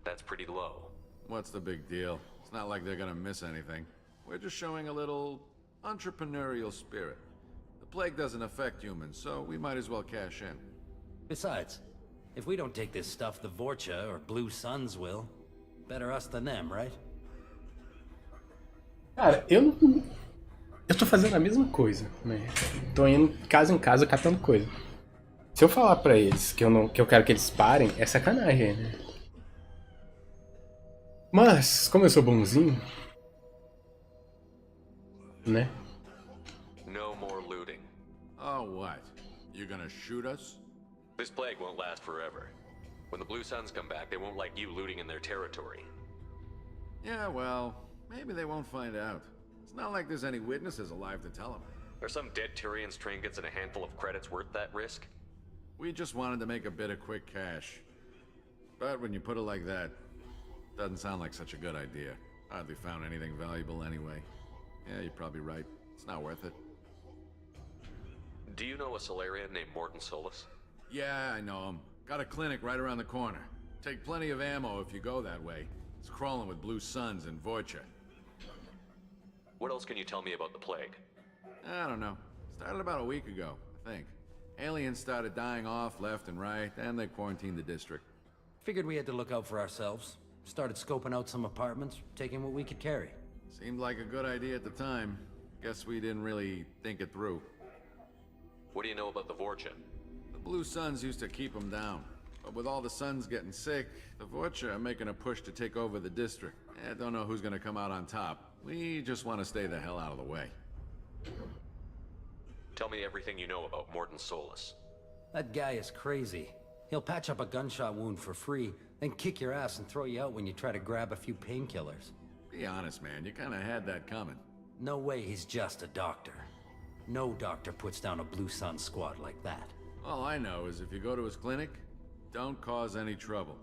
That's pretty low. What's the big deal? It's not like they're gonna miss anything. We're just showing a little entrepreneurial spirit. The plague doesn't affect humans, so we might as well cash in. Besides, if we don't take this stuff, the Vorcha or Blue Suns will. Better us than them, right? Cara, eu tô fazendo a mesma coisa, né? Tô indo casa em casa catando coisa. Se eu falar pra eles que eu quero que eles parem, é sacanagem, né? Mas, como eu sou bonzinho, né? No more looting. Oh, what? You gonna shoot us? This plague won't last forever. When the Blue Suns come back, they won't like you looting in their territory. Yeah, well, maybe they won't find out. It's not like there's any witnesses alive to tell them. Are some dead Turians trinkets and a handful of credits worth that risk? We just wanted to make a bit of quick cash. But when you put it like that, doesn't sound like such a good idea. Hardly found anything valuable anyway. Yeah, you're probably right. It's not worth it. Do you know a Solarian named Morton Solus? Yeah, I know him. Got a clinic right around the corner. Take plenty of ammo if you go that way. It's crawling with Blue Suns and Vorcha. What else can you tell me about the plague? I don't know. Started about a week ago, I think. Aliens started dying off left and right, and they quarantined the district. Figured we had to look out for ourselves. Started scoping out some apartments, taking what we could carry. Seemed like a good idea at the time. Guess we didn't really think it through. What do you know about the Vorcha? The Blue Suns used to keep them down. But with all the Suns getting sick, the Vorcha are making a push to take over the district. I don't know who's gonna come out on top. We just want to stay the hell out of the way. Tell me everything you know about Morton Solus. That guy is crazy. He'll patch up a gunshot wound for free, then kick your ass and throw you out when you try to grab a few painkillers. Be honest, man. You kinda had that coming. No way he's just a doctor. No doctor puts down a Blue Sun squad like that. All I know is if you go to his clinic, don't cause any trouble.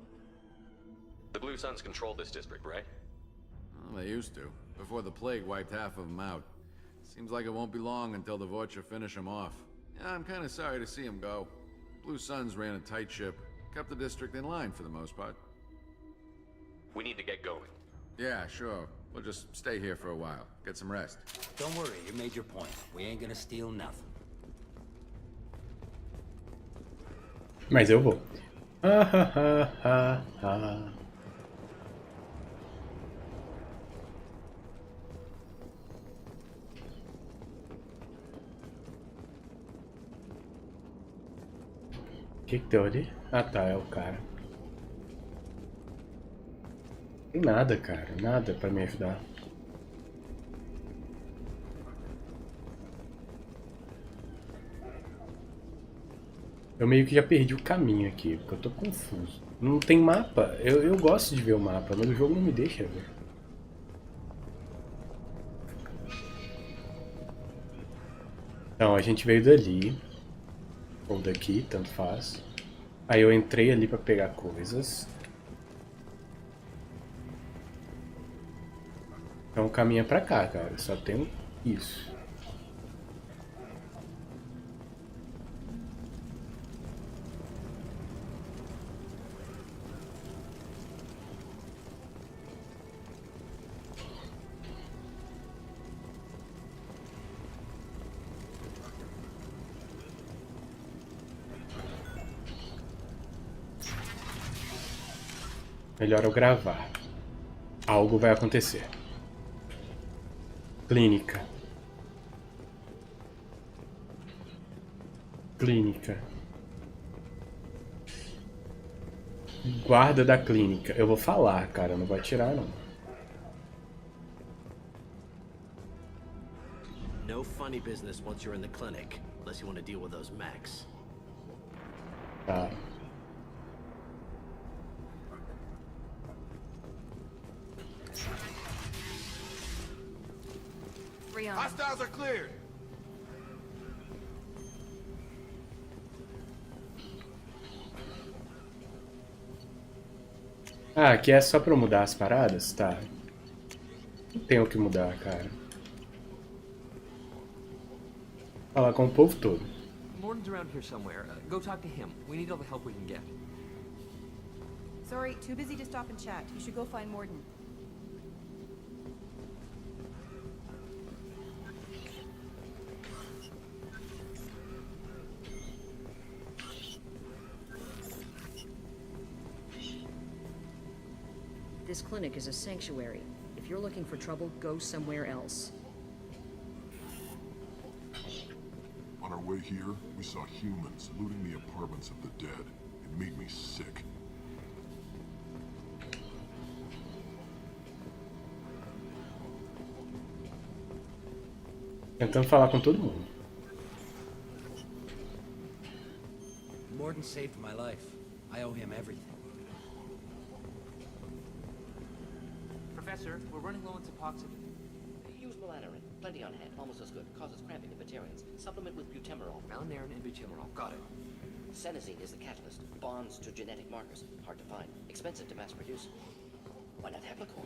The Blue Suns control this district, right? Well, they used to, before the plague wiped half of them out. Seems like it won't be long until the Vorcha finish them off. Yeah, I'm kinda sorry to see him go. Blue Suns ran a tight ship, kept the district in line for the most part. We need to get going. Yeah, sure. We'll just stay here for a while. Get some rest. Don't worry, you made your point. We ain't gonna steal nothing. Mas eu vou. Ah, ha, ha, ha, ha. O que deu ali? Ah tá, é o cara. Tem nada, cara. Nada pra me ajudar. Eu meio que já perdi o caminho aqui, porque eu tô confuso. Não tem mapa. Eu gosto de ver o mapa, mas o jogo não me deixa ver. Então, a gente veio dali. Ou daqui, tanto faz. Aí eu entrei ali pra pegar coisas. Então caminha pra cá, cara. Só tem isso. Melhor eu gravar. Algo vai acontecer. Clínica. Clínica. Guarda da clínica. Eu vou falar, cara. Não vai atirar, não. No funny business once you're in the clinic, unless you want to deal with those mechs. Tá. Hostiles are cleared. Ah, aqui é só pra eu mudar as paradas? Tá. Não tenho o que mudar, cara. Falar com o povo todo. Morton's around here somewhere. Go talk to him. We need all the help we can get. Sorry, too busy to stop and chat. You should go find Morton. This clinic is a sanctuary. If you're looking for trouble, go somewhere else. On our way here, we saw humans looting the apartments of the dead. It made me sick. Tentando falar com todo mundo. Morden saved my life. I owe him everything. Professor, we're running low on Suboxone. Use melanorin. Plenty on hand. Almost as good. Causes cramping in vegetarians. Supplement with butemerol. Malanarin and butemerol. Got it. Senesine is the catalyst. Bonds to genetic markers. Hard to find. Expensive to mass produce. Why not heplicor?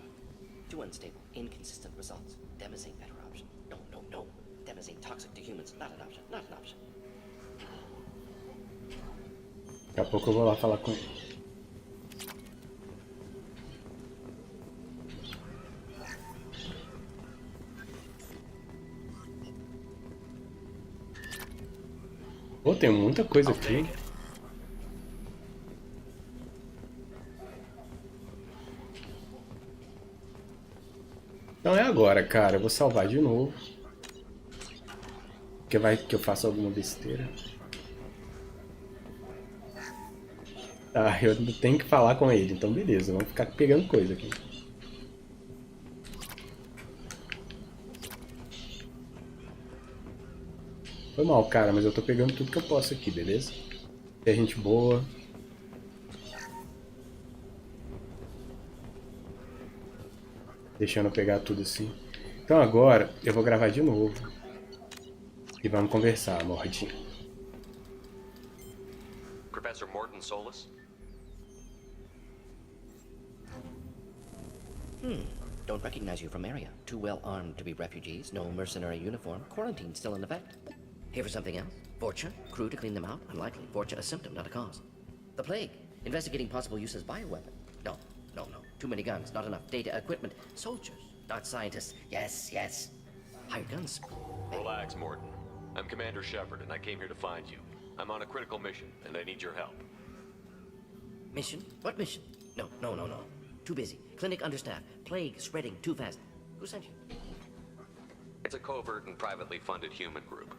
Too unstable. Inconsistent results. Demazine better option. No, no, no. Demazine toxic to humans. Not an option. Not an option. Daqui a pouco eu vou lá falar com ele. Pô, tem muita coisa aqui. Então é agora, cara. Eu vou salvar de novo. Porque vai que eu faço alguma besteira. Tá, eu tenho que falar com ele. Então beleza, vamos ficar pegando coisa aqui. Foi mal, cara, mas eu tô pegando tudo que eu posso aqui, beleza? Tem gente boa. Deixando eu pegar tudo assim. Então agora eu vou gravar de novo. E vamos conversar, Mordinho. Professor Morton Solus? Don't recognize you from area. Too well armed to be refugees. No mercenary uniform. Quarantine still in effect. Here for something else? Vorcha? Crew to clean them out? Unlikely. Vorcha a symptom, not a cause. The plague? Investigating possible use as bioweapon? No, no, no. Too many guns, not enough data, equipment. Soldiers, not scientists. Yes, yes. Hired guns. Relax, Morton. I'm Commander Shepard, and I came here to find you. I'm on a critical mission, and I need your help. Mission? What mission? No, no, no, no. Too busy. Clinic understaffed. Plague spreading too fast. Who sent you? It's a covert and privately funded human group.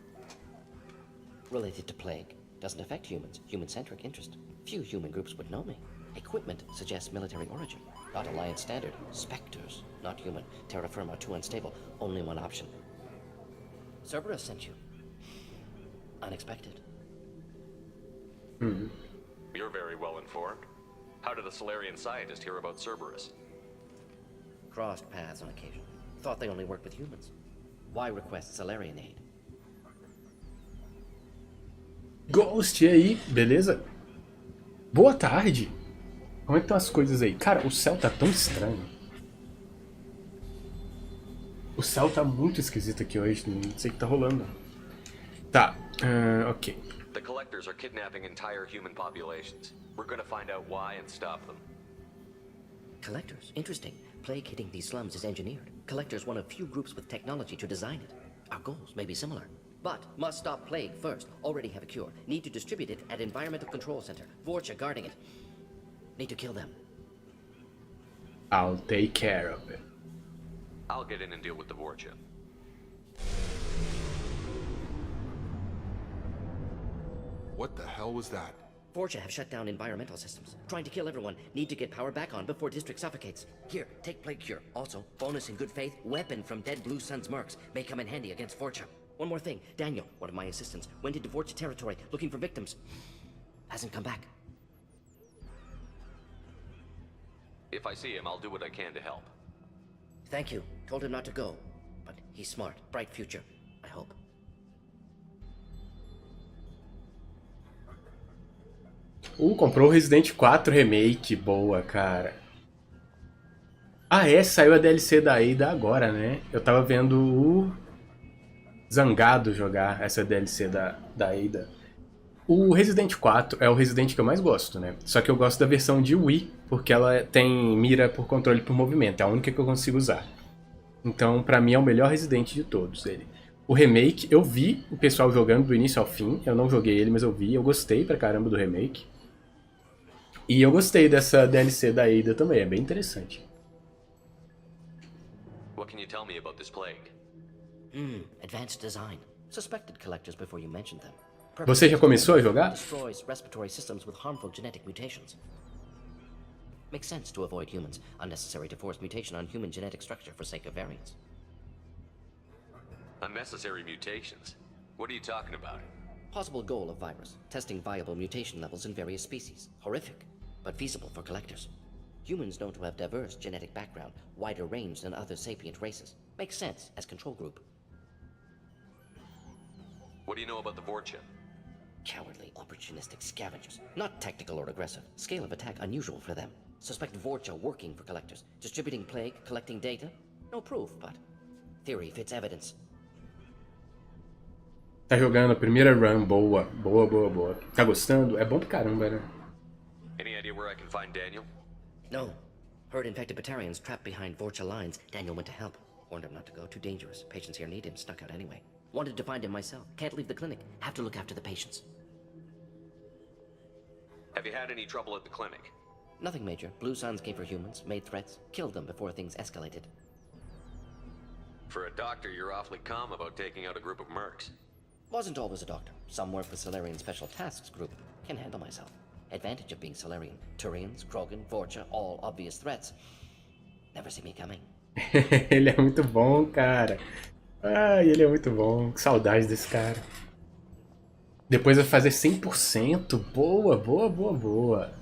Related to plague. Doesn't affect humans. Human-centric interest. Few human groups would know me. Equipment suggests military origin. Not Alliance standard. Spectres. Not human. Terra firma too unstable. Only one option. Cerberus sent you. Unexpected. You're very well informed. How did a Solarian scientist hear about Cerberus? Crossed paths on occasion. Thought they only worked with humans. Why request Solarian aid? Ghost, e aí? Beleza? Boa tarde. Como é que estão as coisas aí? Cara, o céu tá tão estranho. O céu tá muito esquisito aqui hoje. Não sei o que tá rolando. Tá, ok. The collectors are kidnapping entire human populations. We're gonna find out why and stop them. Collectors? Interesting. Plague hitting these slums is engineered. Collectors one of few groups with technology to design it. Our goals may be similar. But must stop plague first. Already have a cure. Need to distribute it at Environmental Control Center. Vorcha guarding it. Need to kill them. I'll take care of it. I'll get in and deal with the Vorcha. What the hell was that? Vorcha have shut down environmental systems. Trying to kill everyone. Need to get power back on before district suffocates. Here, take plague cure. Also, bonus in good faith, weapon from dead Blue Sun's mercs. May come in handy against Vorcha. One more thing. Daniel, one of my assistants, went into Vorcha territory looking for victims. Hasn't come back. If I see him, I'll do what I can to help. Thank you. Told him not to go. But he's smart. Bright future. I hope. Comprou o Resident 4 Remake. Boa, cara. Ah, é? Saiu a DLC da Ada agora, né? Eu tava vendo o Zangado jogar essa DLC da Ada. O Resident 4 é o Resident que eu mais gosto, né? Só que eu gosto da versão de Wii, porque ela tem mira por controle por movimento. É a única que eu consigo usar. Então, pra mim, é o melhor Resident de todos, ele. O remake, eu vi o pessoal jogando do início ao fim. Eu não joguei ele, mas eu vi. Eu gostei pra caramba do remake. E eu gostei dessa DLC da Ada também. É bem interessante. What can you tell me about this plague? Advanced design. Suspected collectors before you mentioned them. Você já começou a jogar? Destroys respiratory systems with harmful genetic mutations. Makes sense to avoid humans. Unnecessary to force mutation on human genetic structure for sake of variance. Unnecessary mutations? What are you talking about? Possible goal of virus, testing viable mutation levels in various species. Horrific, but feasible for collectors. Humans known to have diverse genetic background, wider range than other sapient races. Makes sense as control group. What do you know about the Vorcha? Cowardly, opportunistic scavengers. Not tactical or aggressive. Scale of attack unusual for them. Suspect Vorcha working for collectors. Distributing plague, collecting data. No proof, but theory fits evidence. Tá jogando a primeira run, boa. Boa, boa, boa. Tá gostando? É bom pra caramba, né? Any idea where I can find Daniel? No. Heard infected Batarians trapped behind Vorcha lines. Daniel went to help. Warned him not to go. Too dangerous. Patients here need him. Snuck out anyway. Wanted to find him myself. Can't leave the clinic. Have to look after the patients. Have you had any trouble at the clinic? Nothing major. Blue Suns came for humans, made threats, killed them before things escalated. For a doctor, you're awfully calm about taking out a group of mercs. Wasn't always a doctor. Some work with Solarian Special Tasks Group. Can handle myself. Advantage of being Solarian. Turians, Krogan, Vorcha, all obvious threats. Never see me coming. Ele é muito bom, cara. Ai, ele é muito bom. Que saudade desse cara. Depois vai fazer 100%. Boa, boa, boa, boa.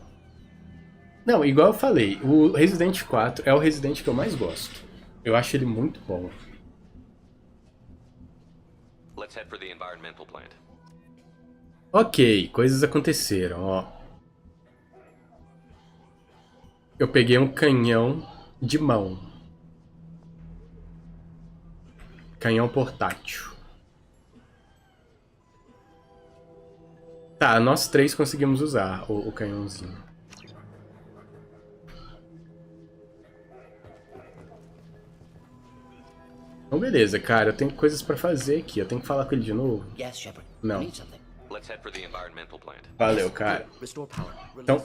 Não, igual eu falei, o Resident 4 é o Resident que eu mais gosto. Eu acho ele muito bom. Let's head for the environmental plant. Ok, coisas aconteceram, ó. Eu peguei um canhão de mão. Canhão portátil. Tá, nós três conseguimos usar o canhãozinho. Então beleza, cara, eu tenho coisas pra fazer aqui. Eu tenho que falar com ele de novo? Yes, Shepard. Não. Let's head for the environmental plant. Valeu, cara. Então,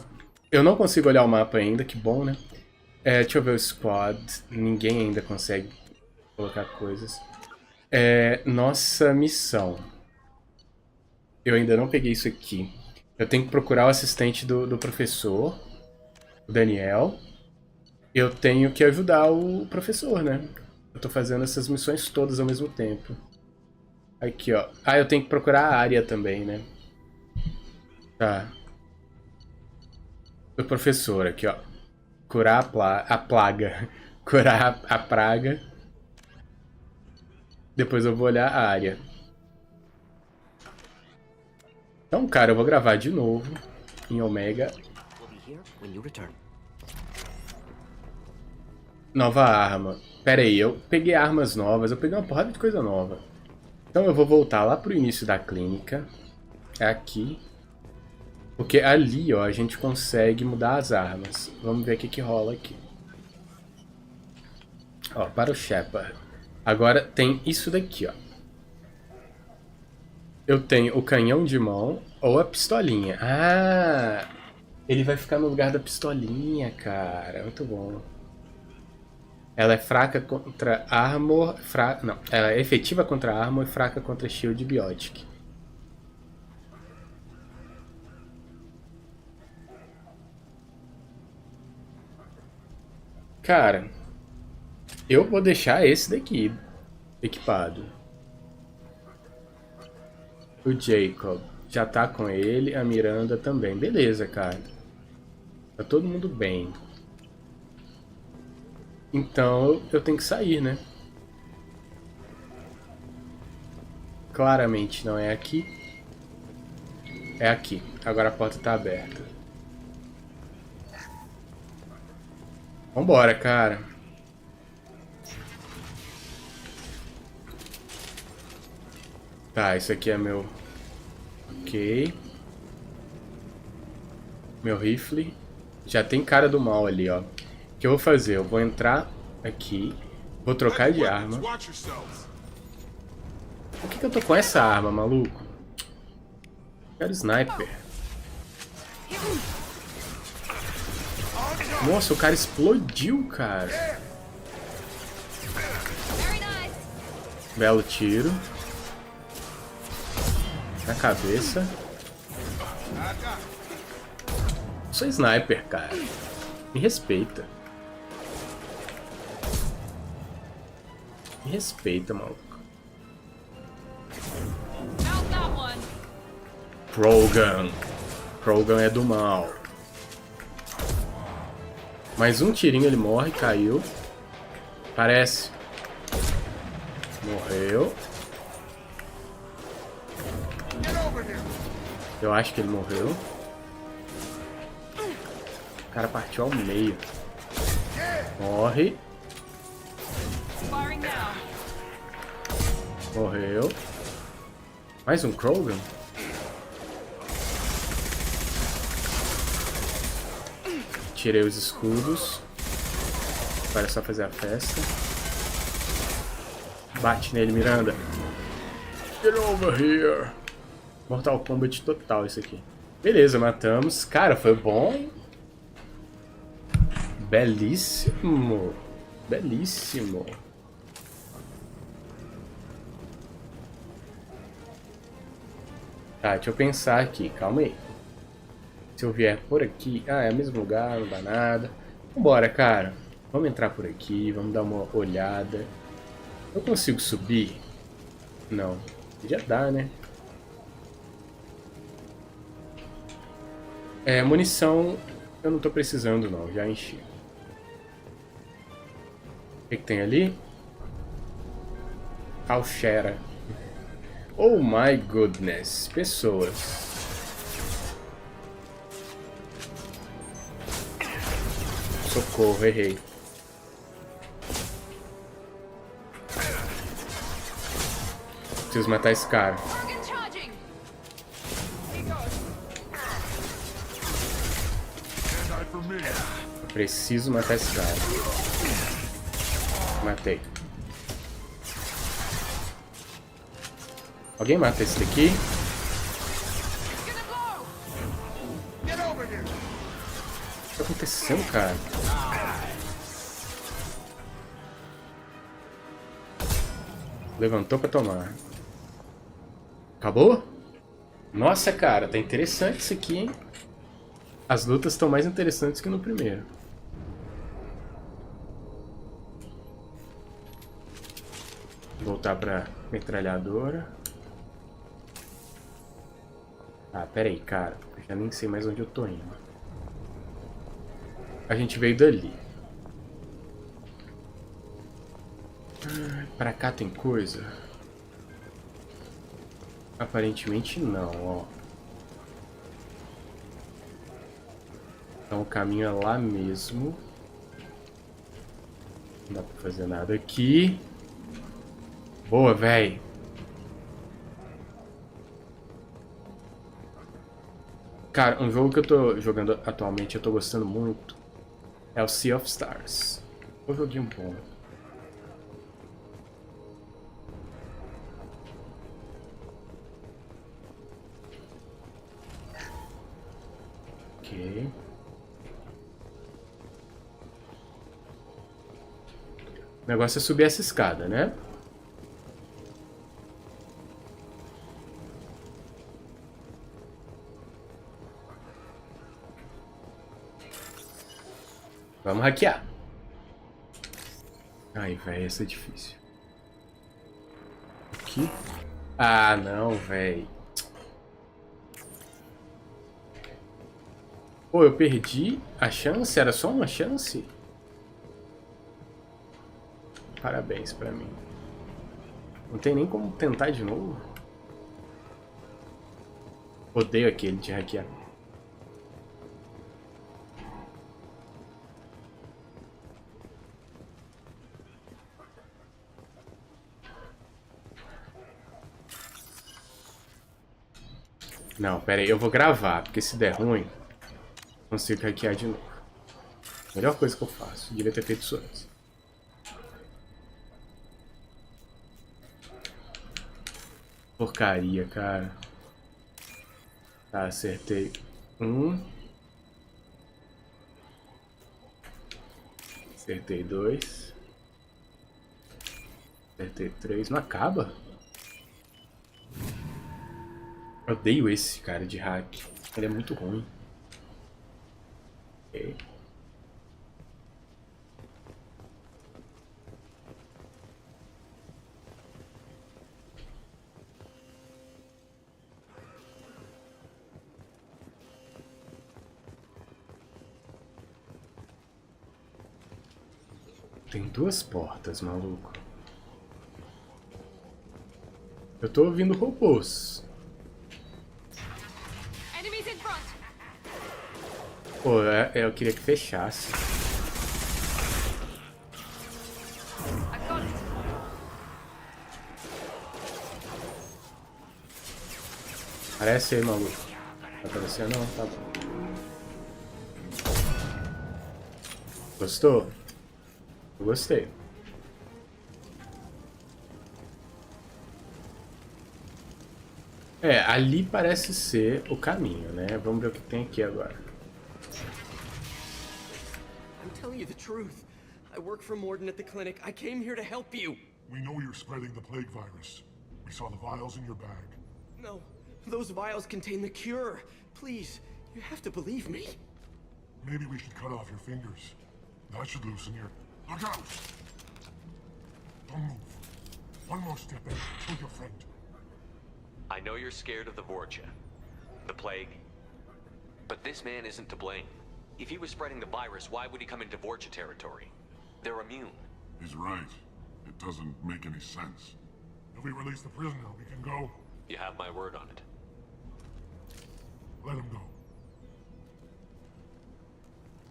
eu não consigo olhar o mapa ainda, que bom, né? Deixa eu ver o squad. Ninguém ainda consegue colocar coisas. Nossa missão. Eu ainda não peguei isso aqui. Eu tenho que procurar o assistente do professor, o Daniel. Eu tenho que ajudar o professor, né? Eu tô fazendo essas missões todas ao mesmo tempo. Aqui, ó. Ah, eu tenho que procurar a área também, né? Tá. O professor aqui, ó. Curar a plaga. Curar a praga. Depois eu vou olhar a área. Então, cara, eu vou gravar de novo em Omega. Nova arma. Pera aí, eu peguei armas novas, eu peguei uma porrada de coisa nova. Então eu vou voltar lá pro início da clínica. É aqui. Porque ali, ó, a gente consegue mudar as armas. Vamos ver o que rola aqui. Ó, para o Shepard. Agora tem isso daqui, ó. Eu tenho o canhão de mão ou a pistolinha. Ah! Ele vai ficar no lugar da pistolinha, cara. Muito bom. Ela é fraca contra armor... Não, ela é efetiva contra armor e fraca contra shield biotic. Cara, eu vou deixar esse daqui equipado. O Jacob já tá com ele, a Miranda também. Beleza, cara. Tá todo mundo bem. Então eu tenho que sair, né? Claramente não é aqui. É aqui. Agora a porta tá aberta. Vambora, cara. Tá, isso aqui é meu... Ok. Meu rifle. Já tem cara do mal ali, ó. O que eu vou fazer? Eu vou entrar aqui. Vou trocar de arma. Por que eu tô com essa arma, maluco? Quero sniper. Nossa, o cara explodiu, cara. Belo tiro. Na cabeça. Sou sniper, cara. Me respeita. Me respeita, maluco. Krogan. Krogan é do mal. Mais um tirinho, ele morre, caiu. Parece. Morreu. Eu acho que ele morreu. O cara partiu ao meio. Morre. Morreu. Mais um Krogan? Tirei os escudos. Agora é só fazer a festa. Bate nele, Miranda. Get over here. Mortal Kombat total isso aqui. Beleza, matamos. Cara, foi bom, hein? Belíssimo. Belíssimo. Tá, deixa eu pensar aqui. Calma aí. Se eu vier por aqui... Ah, é o mesmo lugar, não dá nada. Vambora, cara. Vamos entrar por aqui, vamos dar uma olhada. Eu consigo subir? Não. Já dá, né? É, munição eu não tô precisando não, já enchi. O que tem ali? Alchera. Oh my goodness. Pessoas. Socorro, errei. Preciso matar esse cara. Eu preciso matar esse cara. Matei. Alguém mata esse daqui? O que tá acontecendo, cara? Levantou pra tomar. Acabou? Nossa, cara, tá interessante isso aqui, hein? As lutas estão mais interessantes que no primeiro. Voltar pra metralhadora. Ah, pera aí, cara. Eu já nem sei mais onde eu tô indo. A gente veio dali. Pra cá tem coisa? Aparentemente não, ó. Então o caminho é lá mesmo. Não dá pra fazer nada aqui. Boa, véi. Cara, um jogo que eu tô jogando atualmente, eu tô gostando muito, é o Sea of Stars. Um joguinho bom. Ok. O negócio é subir essa escada, né? Vamos hackear. Ai, velho, essa é difícil. Aqui? Ah, não, velho. Pô, eu perdi a chance? Era só uma chance? Parabéns pra mim. Não tem nem como tentar de novo. Odeio aquele de hackear. Não, pera aí, eu vou gravar, porque se der ruim, consigo hackear de novo. Melhor coisa que eu faço, devia ter feito isso antes. Porcaria, cara. Tá, acertei um. Acertei dois. Acertei três. Não acaba? Eu odeio esse cara de hack. Ele é muito ruim. Ok. Tem 2 portas, maluco. Eu tô ouvindo robôs. Pô, eu queria que fechasse. Parece aí, maluco. Tá aparecendo não? Tá bom. Gostou? Eu gostei. É, ali parece ser o caminho, né? Vamos ver o que tem aqui agora. I'm telling you the truth. I work for Morden at the clinic. I came here to help you. We know you're spreading the plague virus. We saw the vials in your bag. No, those vials contain the cure. Please, you have to believe me. Maybe we should cut off your fingers. That should loosen your... Look out! Don't move. One more step and kill your friend. I know you're scared of the Vorcha, the plague, but this man isn't to blame. If he was spreading the virus, why would he come into Vorcha territory? They're immune. He's right. It doesn't make any sense. If we release the prisoner, we can go. You have my word on it. Let him go.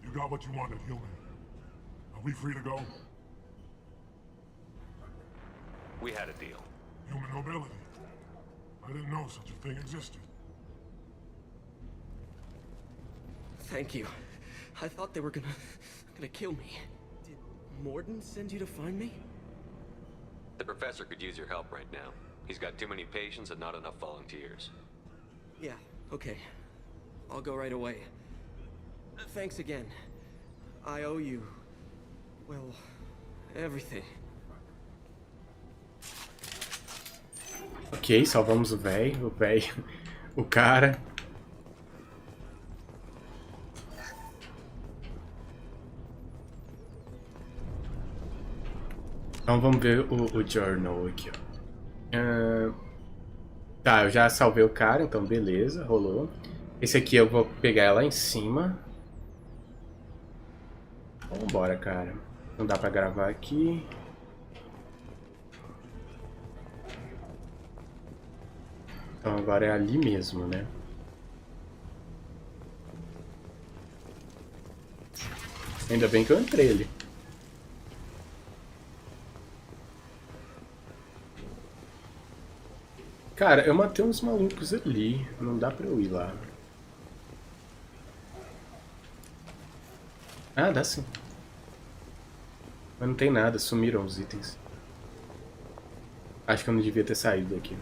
You got what you wanted, human. Are we free to go? We had a deal. Human nobility. I didn't know such a thing existed. Thank you. I thought they were gonna kill me. Did Morden send you to find me? The professor could use your help right now. He's got too many patients and not enough volunteers. Yeah, okay. I'll go right away. Thanks again. I owe you... well, everything. Ok, salvamos o velho, o cara. Então vamos ver o journal aqui, ó. Tá, eu já salvei o cara, então beleza, rolou. Esse aqui eu vou pegar lá em cima. Vambora, cara. Não dá pra gravar aqui. Então agora é ali mesmo, né? Ainda bem que eu entrei ali. Cara, eu matei uns malucos ali. Não dá pra eu ir lá. Ah, dá sim. Mas não tem nada, sumiram os itens. Acho que eu não devia ter saído daqui.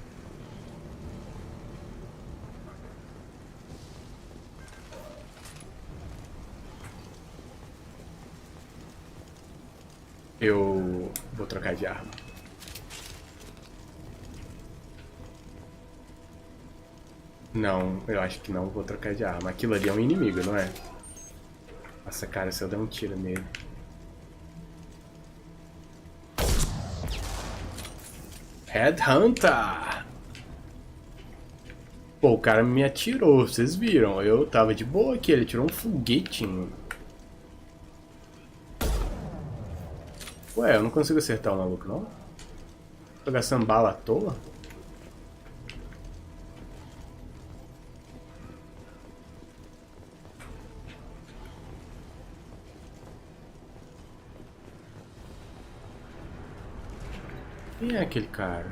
Eu vou trocar de arma. Não, eu acho que não vou trocar de arma. Aquilo ali é um inimigo, não é? Nossa, cara, se eu der um tiro nele... Headhunter! Pô, o cara me atirou, vocês viram? Eu tava de boa aqui, ele tirou um foguetinho. Ué, eu não consigo acertar o maluco, não? Tô gastando bala à toa? Quem é aquele cara?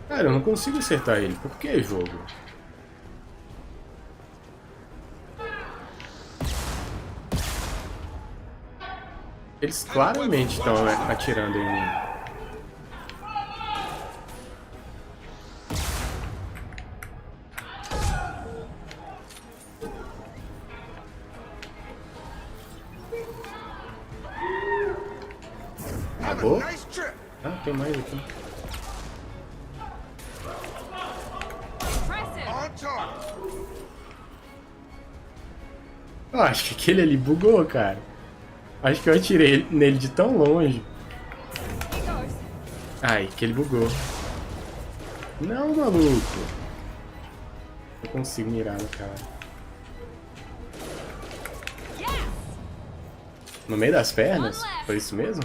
Cara, eu não consigo acertar ele. Por que, jogo? Eles claramente estão atirando em mim. Acabou? Ah, tem mais aqui. Eu acho que aquele ali bugou, cara. Acho que eu atirei nele de tão longe. Ai, que ele bugou. Não, maluco. Eu consigo mirar no cara. No meio das pernas? Foi isso mesmo?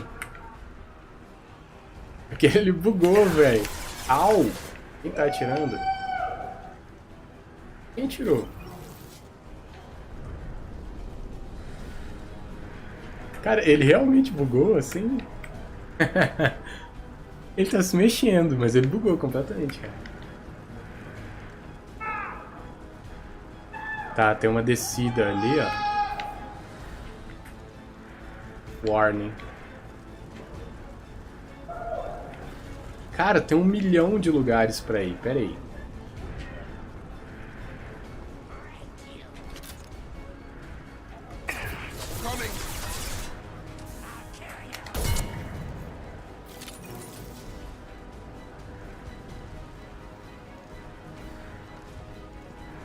Porque ele bugou, velho. Au! Quem tá atirando? Quem tirou? Cara, ele realmente bugou, assim? Ele tá se mexendo, mas ele bugou completamente, cara. Tá, tem uma descida ali, ó. Warning. Cara, tem 1 milhão de lugares pra ir. Pera aí.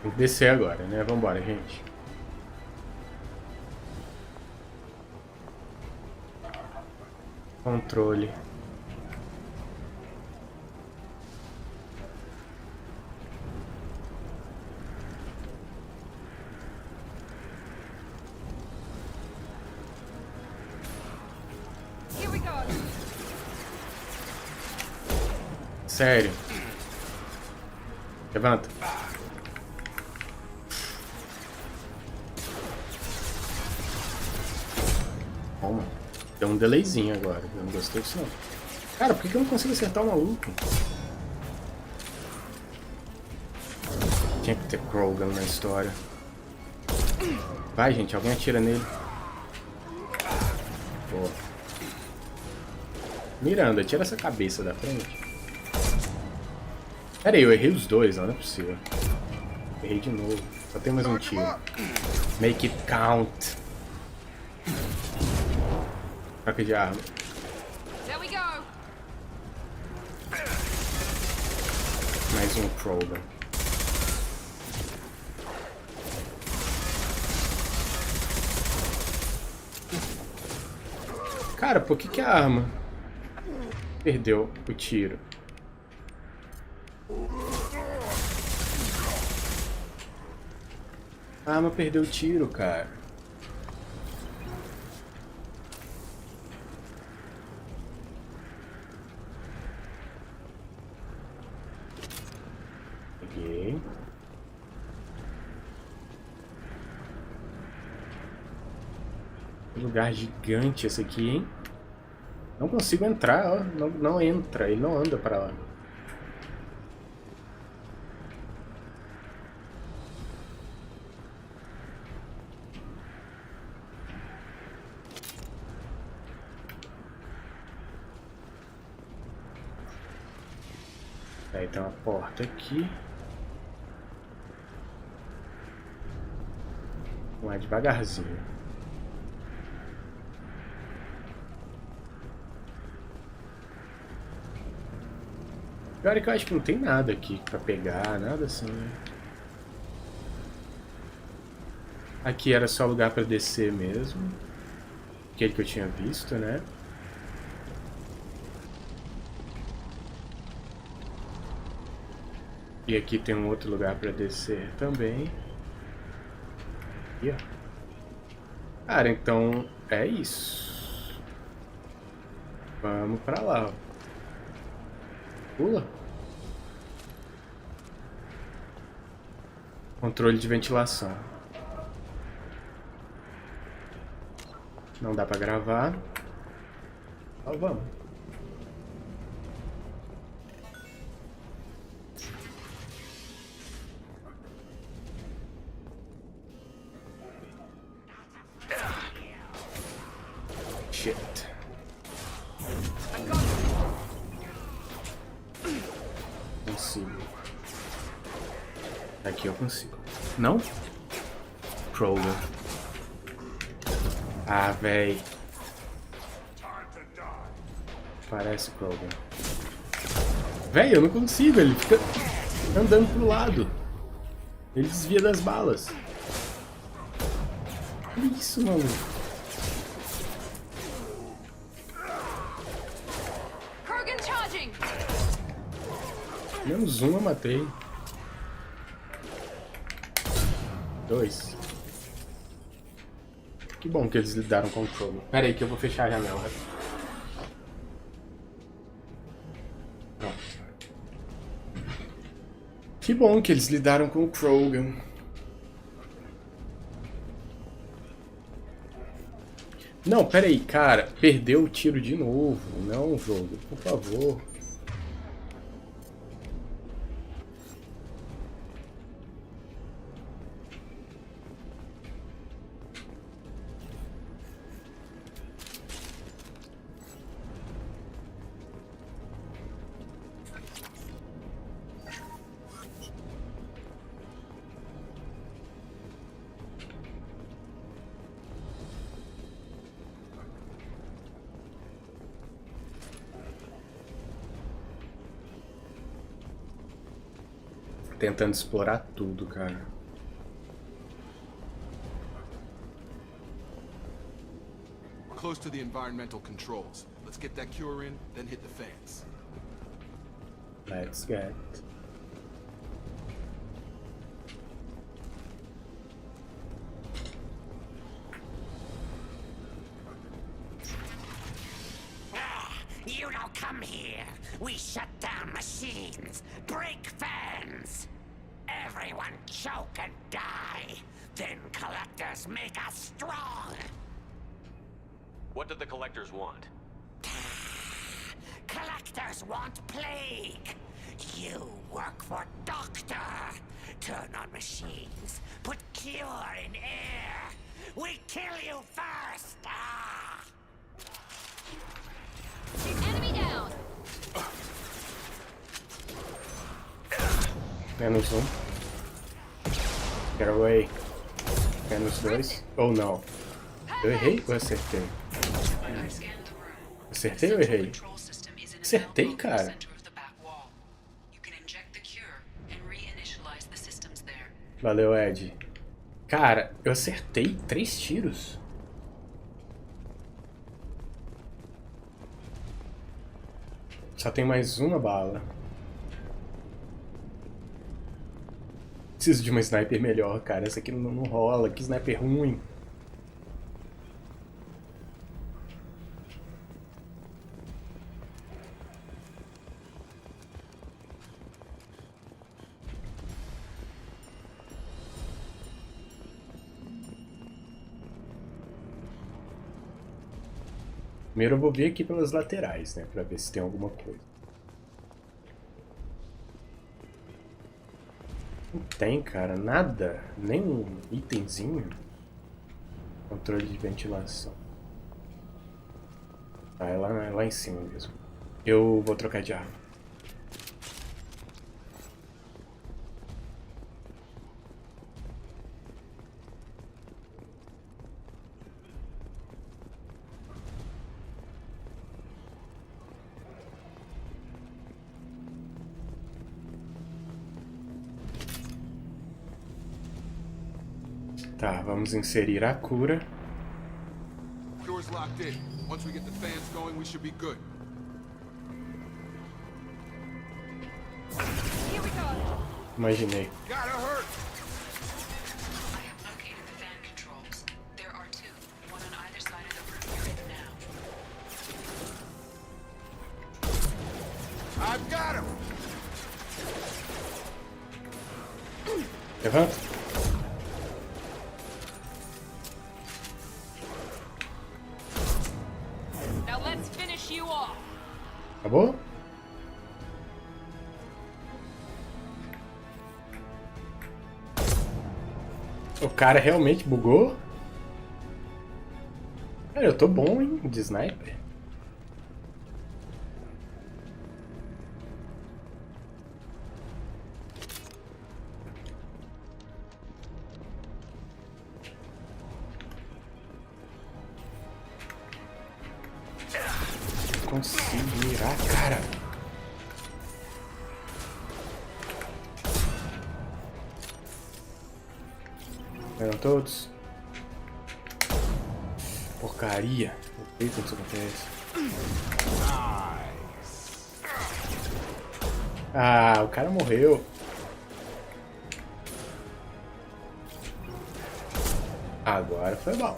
Tem que descer agora, né? Vambora, gente. Controle. Sério. Levanta. Toma. Deu um delayzinho agora. Eu não gostei disso não. Cara, por que eu não consigo acertar o maluco? Tinha que ter Krogan na história. Vai, gente. Alguém atira nele. Boa. Miranda, tira essa cabeça da frente. Pera aí, eu errei os dois, não é possível. Errei de novo. Só tem mais um tiro. Make it count. Troca de arma. Mais um Krogan. Cara, por que a arma perdeu o tiro? A arma perdeu o tiro, cara. Peguei. Que lugar gigante esse aqui, hein? Não consigo entrar, ó. Não entra, ele não anda pra lá. Aí tem uma porta aqui. Vamos lá devagarzinho. Pior é que eu acho que não tem nada aqui pra pegar, nada assim, né? Aqui era só lugar pra descer mesmo. Aquele que eu tinha visto, né? E aqui tem um outro lugar pra descer também. Aqui, ó. Cara, então é isso. Vamos pra lá, ó. Pula. Controle de ventilação. Não dá pra gravar. Então vamos. Shit. Consigo. Aqui eu consigo. Não? Krogan. Ah, véi. Parece Krogan. Véi, eu não consigo. Ele fica andando pro lado. Ele desvia das balas. Que isso, maluco? Menos um eu matei. 2. Que bom que eles lidaram com o Krogan. Pera aí que eu vou fechar a janela. Pronto. Que bom que eles lidaram com o Krogan. Não, pera aí, cara. Perdeu o tiro de novo. Não, jogo. Por favor. Tentando explorar tudo, cara. We're close to the environmental controls. Let's get that cure in, then hit the fans. Let's get. You don't come here. We shut down machines, break fans. Everyone choke and die. Then collectors make us strong. What did the collectors want? Collectors want plague. You work for Doctor. Turn on machines. Put cure in air. We kill you first. Enemy down. Menos um. Get away. Menos dois. Ou não. Eu errei ou acertei? Acertei ou errei? Acertei, cara. Valeu, Ed. Cara, eu acertei 3 tiros. Só tem mais uma bala. Preciso de uma sniper melhor, cara. Essa aqui não rola. Que sniper ruim. Primeiro eu vou ver aqui pelas laterais, né? Pra ver se tem alguma coisa. Não tem, cara. Nada. Nem um itemzinho. Controle de ventilação. Ah, é lá em cima mesmo. Eu vou trocar de arma. Tá, vamos inserir a cura. Doors locked in. Once we get the fans going, we should be good. Here we go. Imaginei. Gotta hurt. I have located the fan controls. There are 2, one on either side of the room you're in now. I've got him. Levanta. Now let's finish you off. Acabou? O cara realmente bugou? Cara, eu tô bom, hein, de sniper. Consigo mirar, cara. Eram todos? Porcaria. Não sei como isso acontece. Ah, o cara morreu. Agora foi bom.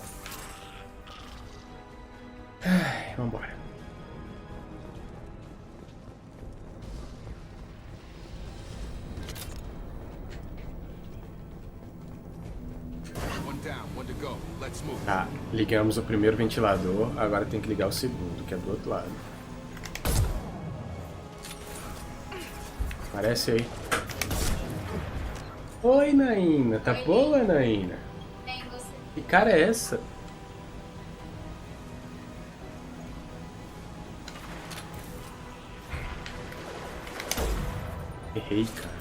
Ligamos o primeiro ventilador, agora tem que ligar o segundo, que é do outro lado. Aparece aí. Oi, Naina. Tá boa, Naina? Bem, você. Que cara é essa? Errei, cara.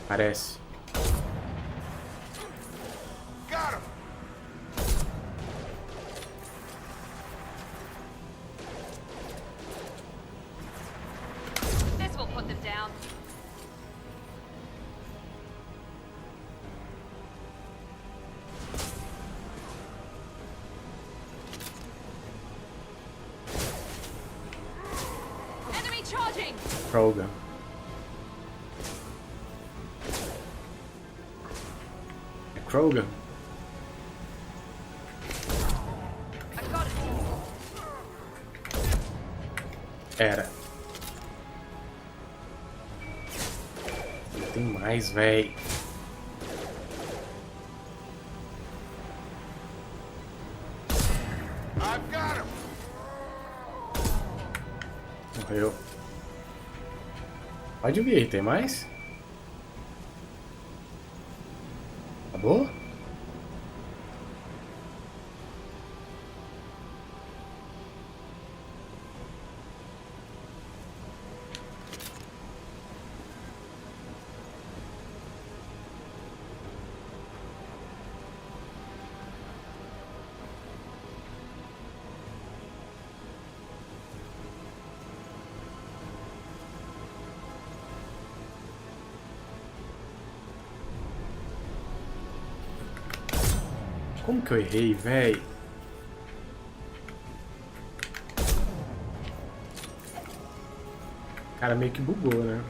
Parece. This will put them down. Enemy charging. Program. Krogan. Era. Não tem mais, véi. Morreu. Pode vir, tem mais? Acabou? Como que eu errei, véi? O cara meio que bugou, né?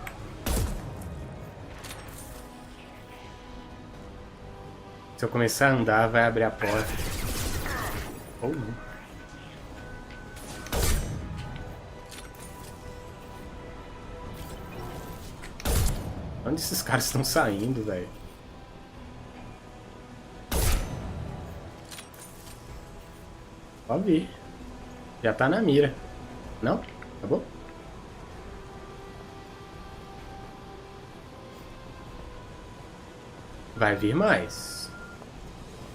Se eu começar a andar, vai abrir a porta. Ou não. Onde esses caras estão saindo, velho? Pode vir. Já tá na mira. Não? Acabou? Vai vir mais.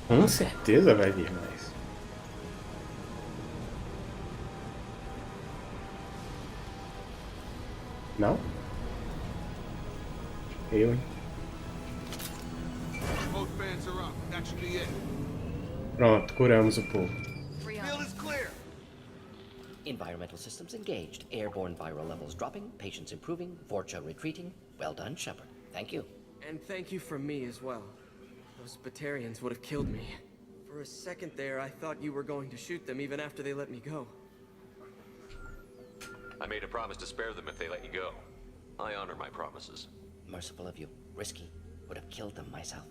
Com certeza vai vir mais. Não? Eu, hein? Pronto, curamos o povo. Environmental systems engaged. Airborne viral levels dropping. Patients improving. Vorcha retreating. Well done, Shepard. Thank you. And thank you from me as well. Those Batarians would have killed me. For a second there, I thought you were going to shoot them even after they let me go. I made a promise to spare them if they let you go. I honor my promises. Merciful of you. Risky. Would have killed them myself.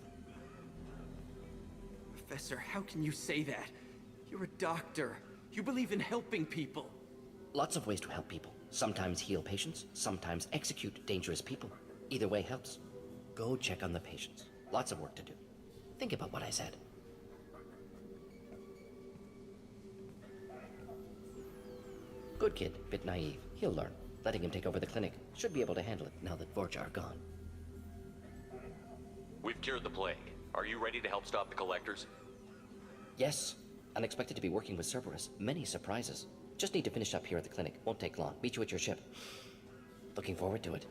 Professor, how can you say that? You're a doctor. You believe in helping people. Lots of ways to help people. Sometimes heal patients, sometimes execute dangerous people. Either way helps. Go check on the patients. Lots of work to do. Think about what I said. Good kid, bit naive. He'll learn. Letting him take over the clinic. Should be able to handle it now that Vorcha are gone. We've cured the plague. Are you ready to help stop the collectors? Yes. Unexpected to be working with Cerberus. Many surprises. Just need to finish up here at the clinic. Won't take long. Meet you at your ship. Looking forward to it.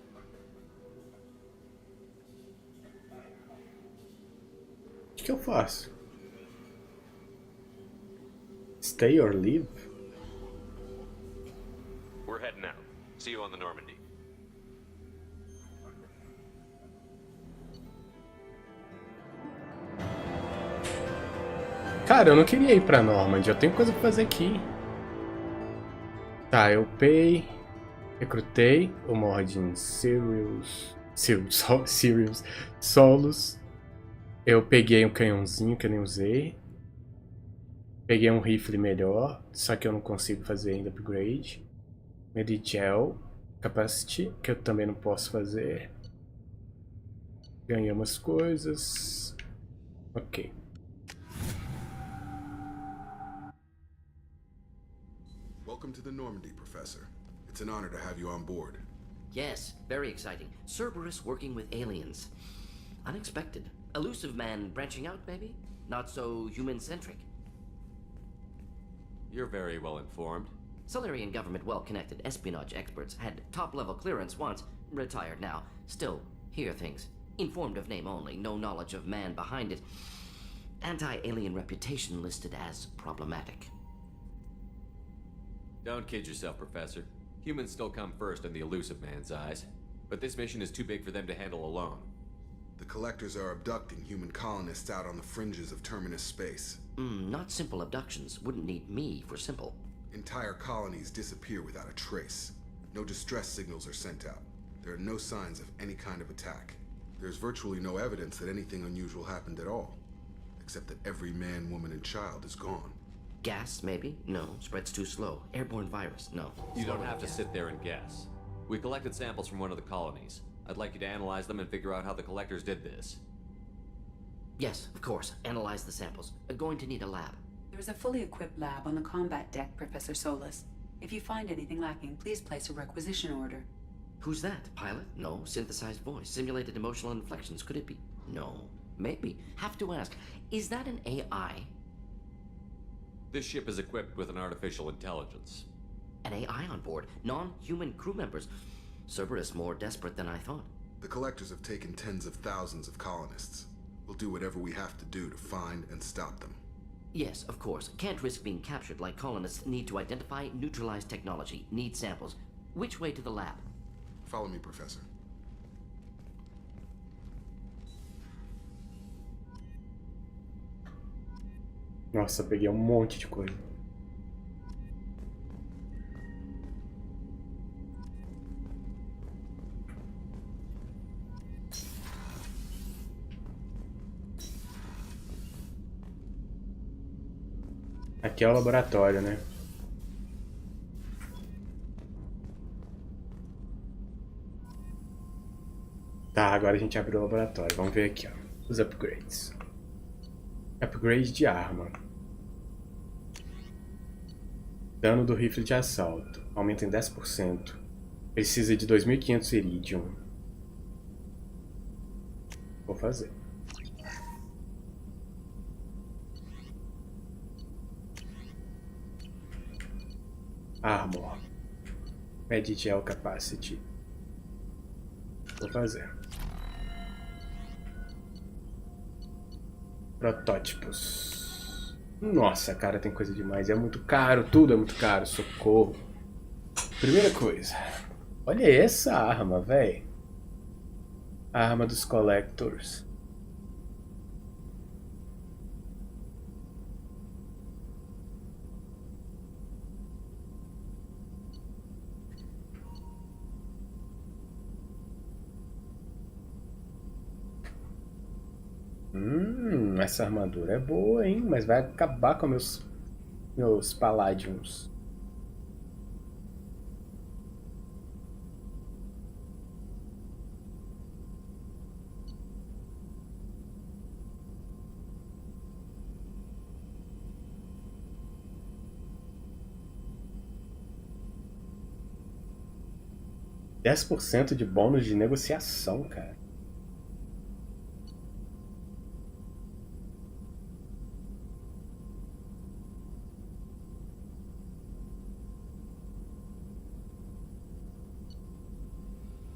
O que eu faço? Stay or leave? We're heading out. See you on the Normandy. Cara, eu não queria ir pra Normandy, eu tenho coisa pra fazer aqui. Tá, eu upei, recrutei o mod em Sirius Solos. Eu peguei um canhãozinho que eu nem usei. Peguei um rifle melhor, só que eu não consigo fazer ainda upgrade. Medigel, Capacity, que eu também não posso fazer. Ganhei umas coisas. Ok. Welcome to the Normandy, Professor. It's an honor to have you on board. Yes, very exciting. Cerberus working with aliens. Unexpected. Elusive man branching out, maybe? Not so human-centric. You're very well informed. Solarian government well-connected espionage experts had top-level clearance once, retired now. Still, hear things. Informed of name only, no knowledge of man behind it. Anti-alien reputation listed as problematic. Don't kid yourself, Professor. Humans still come first in the elusive man's eyes. But this mission is too big for them to handle alone. The Collectors are abducting human colonists out on the fringes of Terminus space. Not simple abductions. Wouldn't need me for simple. Entire colonies disappear without a trace. No distress signals are sent out. There are no signs of any kind of attack. There's virtually no evidence that anything unusual happened at all. Except that every man, woman, and child is gone. Gas, maybe? No. Spreads too slow. Airborne virus? No. You don't have to sit there and guess. We collected samples from one of the colonies. I'd like you to analyze them and figure out how the Collectors did this. Yes, of course. Analyze the samples. Going to need a lab. There is a fully equipped lab on the combat deck, Professor Solis. If you find anything lacking, please place a requisition order. Who's that? Pilot? No. Synthesized voice. Simulated emotional inflections. Could it be? No. Maybe. Have to ask. Is that an AI? This ship is equipped with an artificial intelligence. An AI on board? Non-human crew members? Cerberus more desperate than I thought. The Collectors have taken tens of thousands of colonists. We'll do whatever we have to do to find and stop them. Yes, of course. Can't risk being captured like colonists. Need to identify, neutralize technology. Need samples. Which way to the lab? Follow me, Professor. Nossa, peguei monte de coisa. Aqui é o laboratório, né? Tá, agora a gente abriu o laboratório. Vamos ver aqui, ó. Os upgrades. Upgrade de arma. Dano do rifle de assalto. Aumenta em 10%. Precisa de 2.500 iridium. Vou fazer. Armor. Medgel Capacity. Vou fazer. Protótipos. Nossa, cara, tem coisa demais. É muito caro, tudo é muito caro. Socorro. Primeira coisa. Olha essa arma, velho. A arma dos Collectors. Essa armadura é boa, hein? Mas vai acabar com meus Palladiums. %10 de bônus de negociação, cara.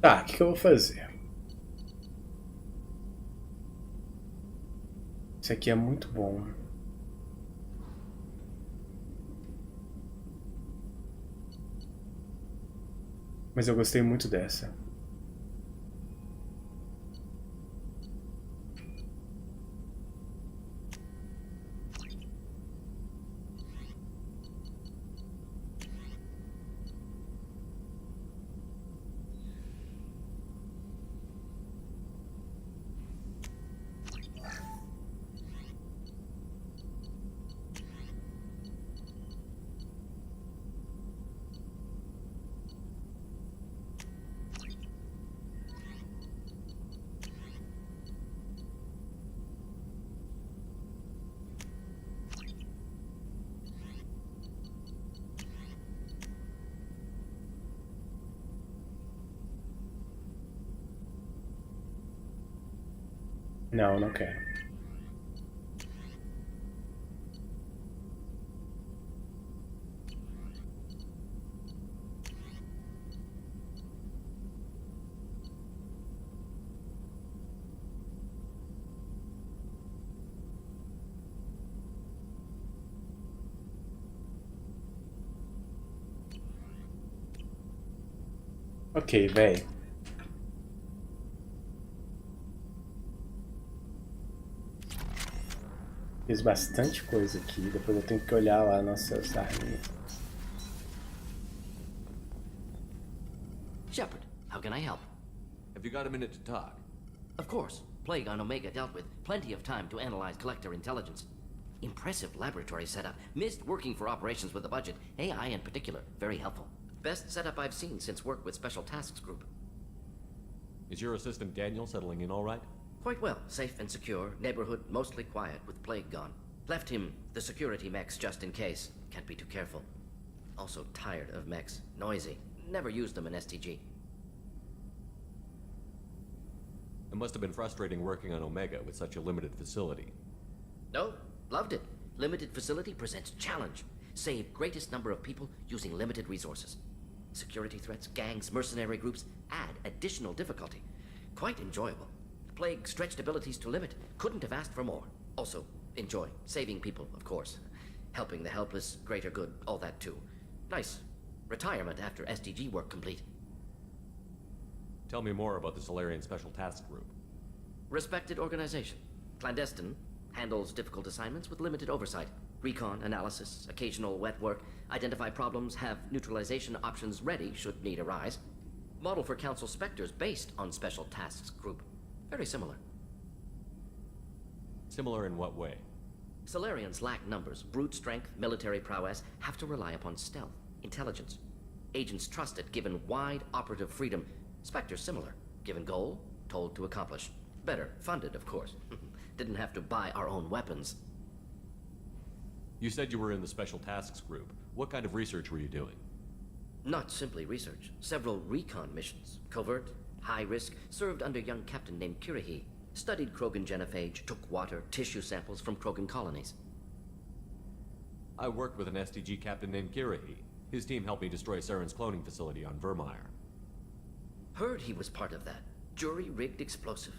Tá, o que eu vou fazer? Isso aqui é muito bom. Mas eu gostei muito dessa. Não, não quero. Ok, velho. Fiz bastante coisa aqui, depois eu tenho que olhar lá nossas armas. Shepard, how can I help? Have you got a minute to talk? Of course. Plague on Omega dealt with. Plenty of time to analyze collector intelligence. Impressive laboratory setup. Missed working for operations with a budget. AI in particular. Very helpful. Best setup I've seen since work with Special Tasks Group. Is your assistant Daniel settling in all right? Quite well. Safe and secure. Neighborhood mostly quiet with Plague gone. Left him the security mechs just in case. Can't be too careful. Also tired of mechs. Noisy. Never used them in STG. It must have been frustrating working on Omega with such a limited facility. No, loved it. Limited facility presents challenge. Save greatest number of people using limited resources. Security threats, gangs, mercenary groups add additional difficulty. Quite enjoyable. Plague stretched abilities to limit. Couldn't have asked for more. Also, enjoy. Saving people, of course. Helping the helpless, greater good, all that too. Nice. Retirement after SDG work complete. Tell me more about the Solarian Special Task Group. Respected organization. Clandestine. Handles difficult assignments with limited oversight. Recon, analysis, occasional wet work. Identify problems, have neutralization options ready should need arise. Model for Council Spectres based on Special Tasks Group. Very similar. Similar in what way? Solarians lack numbers, brute strength, military prowess, have to rely upon stealth, intelligence. Agents trusted, given wide operative freedom. Spectres similar, given goal, told to accomplish. Better, funded, of course. Didn't have to buy our own weapons. You said you were in the Special Tasks Group. What kind of research were you doing? Not simply research. Several recon missions. Covert, high risk, served under a young captain named Kirahi. Studied Krogan genophage, took water, tissue samples from Krogan colonies. I worked with an STG captain named Kirahi. His team helped me destroy Saren's cloning facility on Vermeer. Heard he was part of that. Jury-rigged explosive.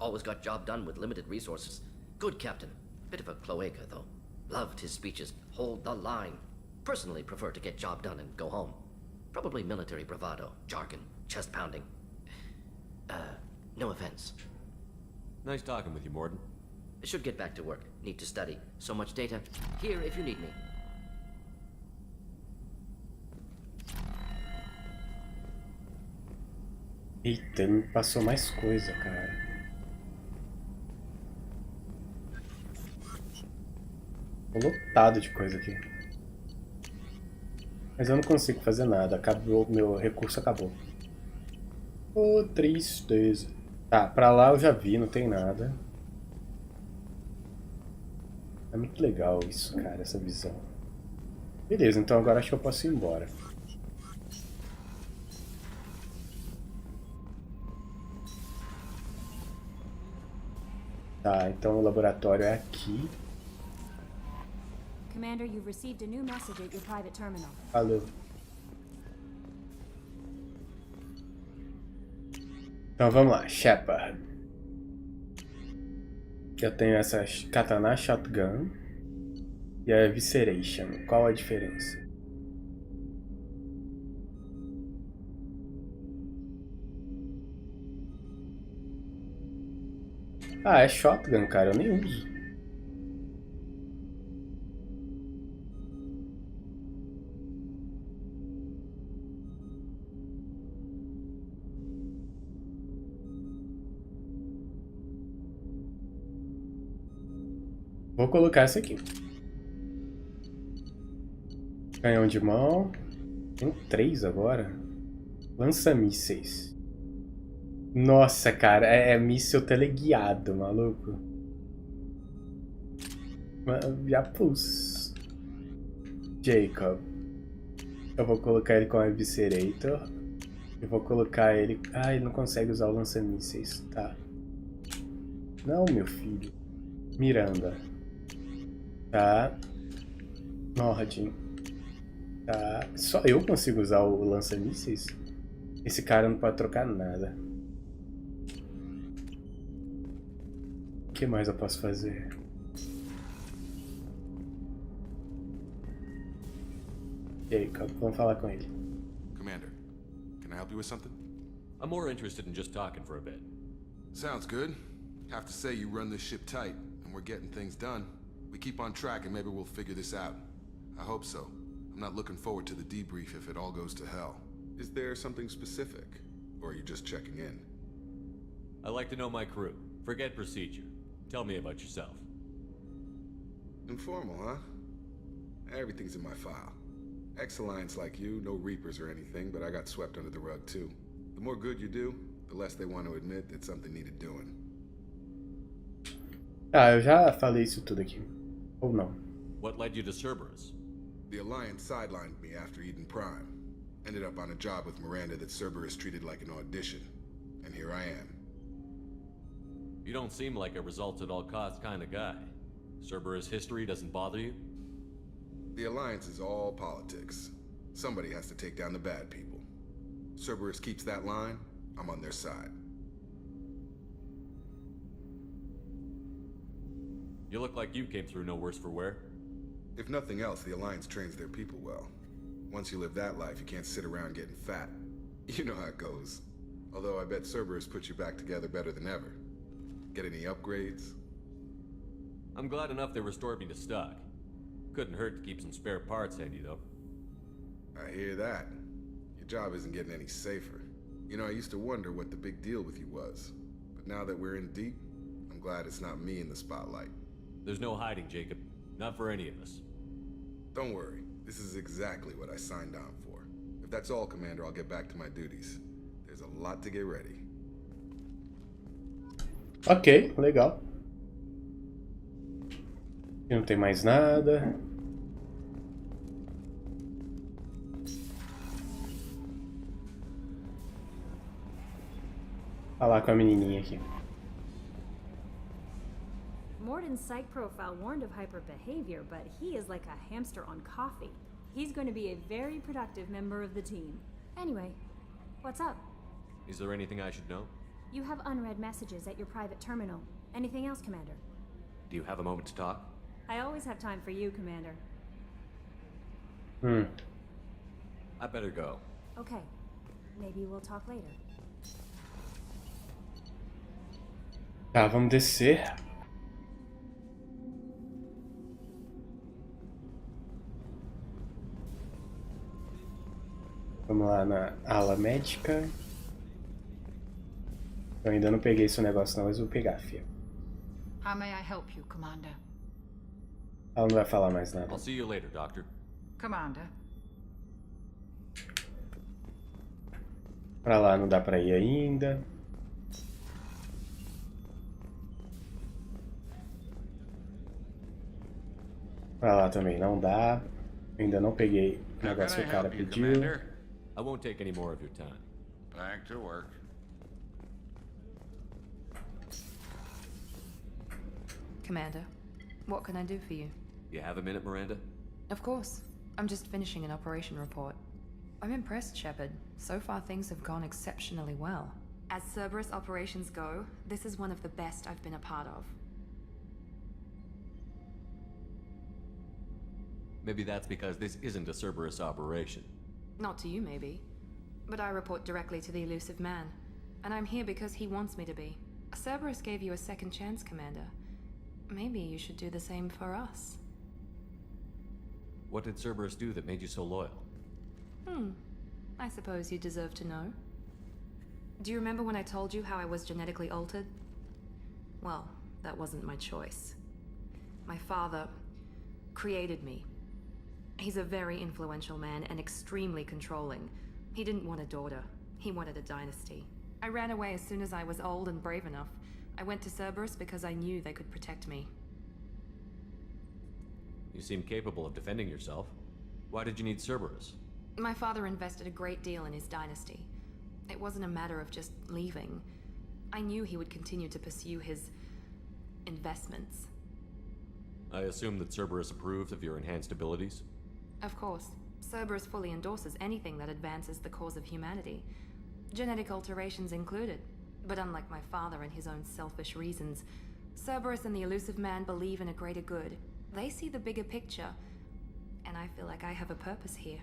Always got job done with limited resources. Good captain. Bit of a cloaca, though. Loved his speeches. Hold the line. Personally prefer to get job done and go home. Probably military bravado, jargon, chest pounding. No offense. Nice talking with you, Morden. Should get back to work. Need to study. So much data. Here if you need me. Eita, me passou mais coisa, cara. Tô lotado de coisa aqui. Mas eu não consigo fazer nada. Acabou, meu recurso acabou. Oh, tristeza. Tá, pra lá eu já vi, não tem nada. É muito legal isso, cara, essa visão. Beleza, então agora acho que eu posso ir embora. Tá, então o laboratório é aqui. Commander, you've received a new message at your private terminal. Valeu. Então vamos lá, Shepard. Eu tenho essa Katana Shotgun e a Visceration. Qual a diferença? Ah, é Shotgun, cara. Eu nem uso. Vou colocar essa aqui. Canhão de mão. Tem 3 agora. Lança-mísseis. Nossa, cara. É míssil teleguiado, maluco. Já pus. Jacob. Eu vou colocar ele com a Eviscerator. Eu vou colocar ele... Ah, ele não consegue usar o lança-mísseis. Tá. Não, meu filho. Miranda. Tá. Nordin. Tá. Só eu consigo usar o lança-mísseis? Esse cara não pode trocar nada. O que mais eu posso fazer? E aí, vamos falar com ele. Commander, can I help you with something? I'm more interested in just talking for a bit. Sounds good. Have to say you run this ship tight, and we're getting things done. We keep on track and maybe we'll figure this out. I hope so. I'm not looking forward to the debrief if it all goes to hell. Is there something specific? Or are you just checking in? I like to know my crew. Forget procedure. Tell me about yourself. Informal, huh? Everything's in my file. Ex-Alliance like you, no Reapers or anything, but I got swept under the rug too. The more good you do, the less they want to admit that something needed doing. Ah, eu já falei isso tudo aqui. Ou não? What led you to Cerberus? The Alliance sidelined me after Eden Prime. Ended up on a job with Miranda that Cerberus treated like an audition. And here I am. You don't seem like a results-at-all-costs kind of guy. Cerberus history doesn't bother you? The Alliance is all politics. Somebody has to take down the bad people. Cerberus keeps that line, I'm on their side. You look like you came through no worse for wear. If nothing else, the Alliance trains their people well. Once you live that life, you can't sit around getting fat. You know how it goes. Although I bet Cerberus puts you back together better than ever. Get any upgrades? I'm glad enough they restored me to stock. Couldn't hurt to keep some spare parts handy, though. I hear that. Your job isn't getting any safer. You know, I used to wonder what the big deal with you was. But now that we're in deep, I'm glad it's not me in the spotlight. There's no hiding, Jacob. Not for any of us. Don't worry. This is exactly what I signed on for. If that's all, Commander, I'll get back to my duties. There's a lot to get ready. Ok, legal. Aqui não tem mais nada. Falar com a menininha aqui. Morden's psych profile warned of hyper behavior, but he is like a hamster on coffee. He's going to be a very productive member of the team. Anyway, what's up? Is there anything I should know? You have unread messages at your private terminal. Anything else, Commander? Do you have a moment to talk? I always have time for you, Commander. I better go. Okay. Maybe we'll talk later. Tá, vamos descer. Vamos lá na ala médica. Eu ainda não peguei esse negócio não, mas vou pegar, filha. How may I help you, Commander? Ela não vai falar mais nada. I'll see you later, Doctor. Commander. Pra lá não dá pra ir ainda. Pra lá também não dá. Ainda não peguei o negócio que o cara pediu. I won't take any more of your time. Back to work. Commander, what can I do for you? You have a minute, Miranda? Of course. I'm just finishing an operation report. I'm impressed, Shepard. So far things have gone exceptionally well. As Cerberus operations go, this is one of the best I've been a part of. Maybe that's because this isn't a Cerberus operation. Not to you, maybe. But I report directly to the elusive man. And I'm here because he wants me to be. Cerberus gave you a second chance, Commander. Maybe you should do the same for us. What did Cerberus do that made you so loyal? I suppose you deserve to know. Do you remember when I told you how I was genetically altered? Well, that wasn't my choice. My father created me. He's a very influential man and extremely controlling. He didn't want a daughter. He wanted a dynasty. I ran away as soon as I was old and brave enough. I went to Cerberus because I knew they could protect me. You seem capable of defending yourself. Why did you need Cerberus? My father invested a great deal in his dynasty. It wasn't a matter of just leaving. I knew he would continue to pursue his investments. I assume that Cerberus approved of your enhanced abilities? Of course, Cerberus fully endorses anything that advances the cause of humanity, genetic alterations included. But unlike my father and his own selfish reasons, Cerberus and the Elusive Man believe in a greater good. They see the bigger picture, and I feel like I have a purpose here.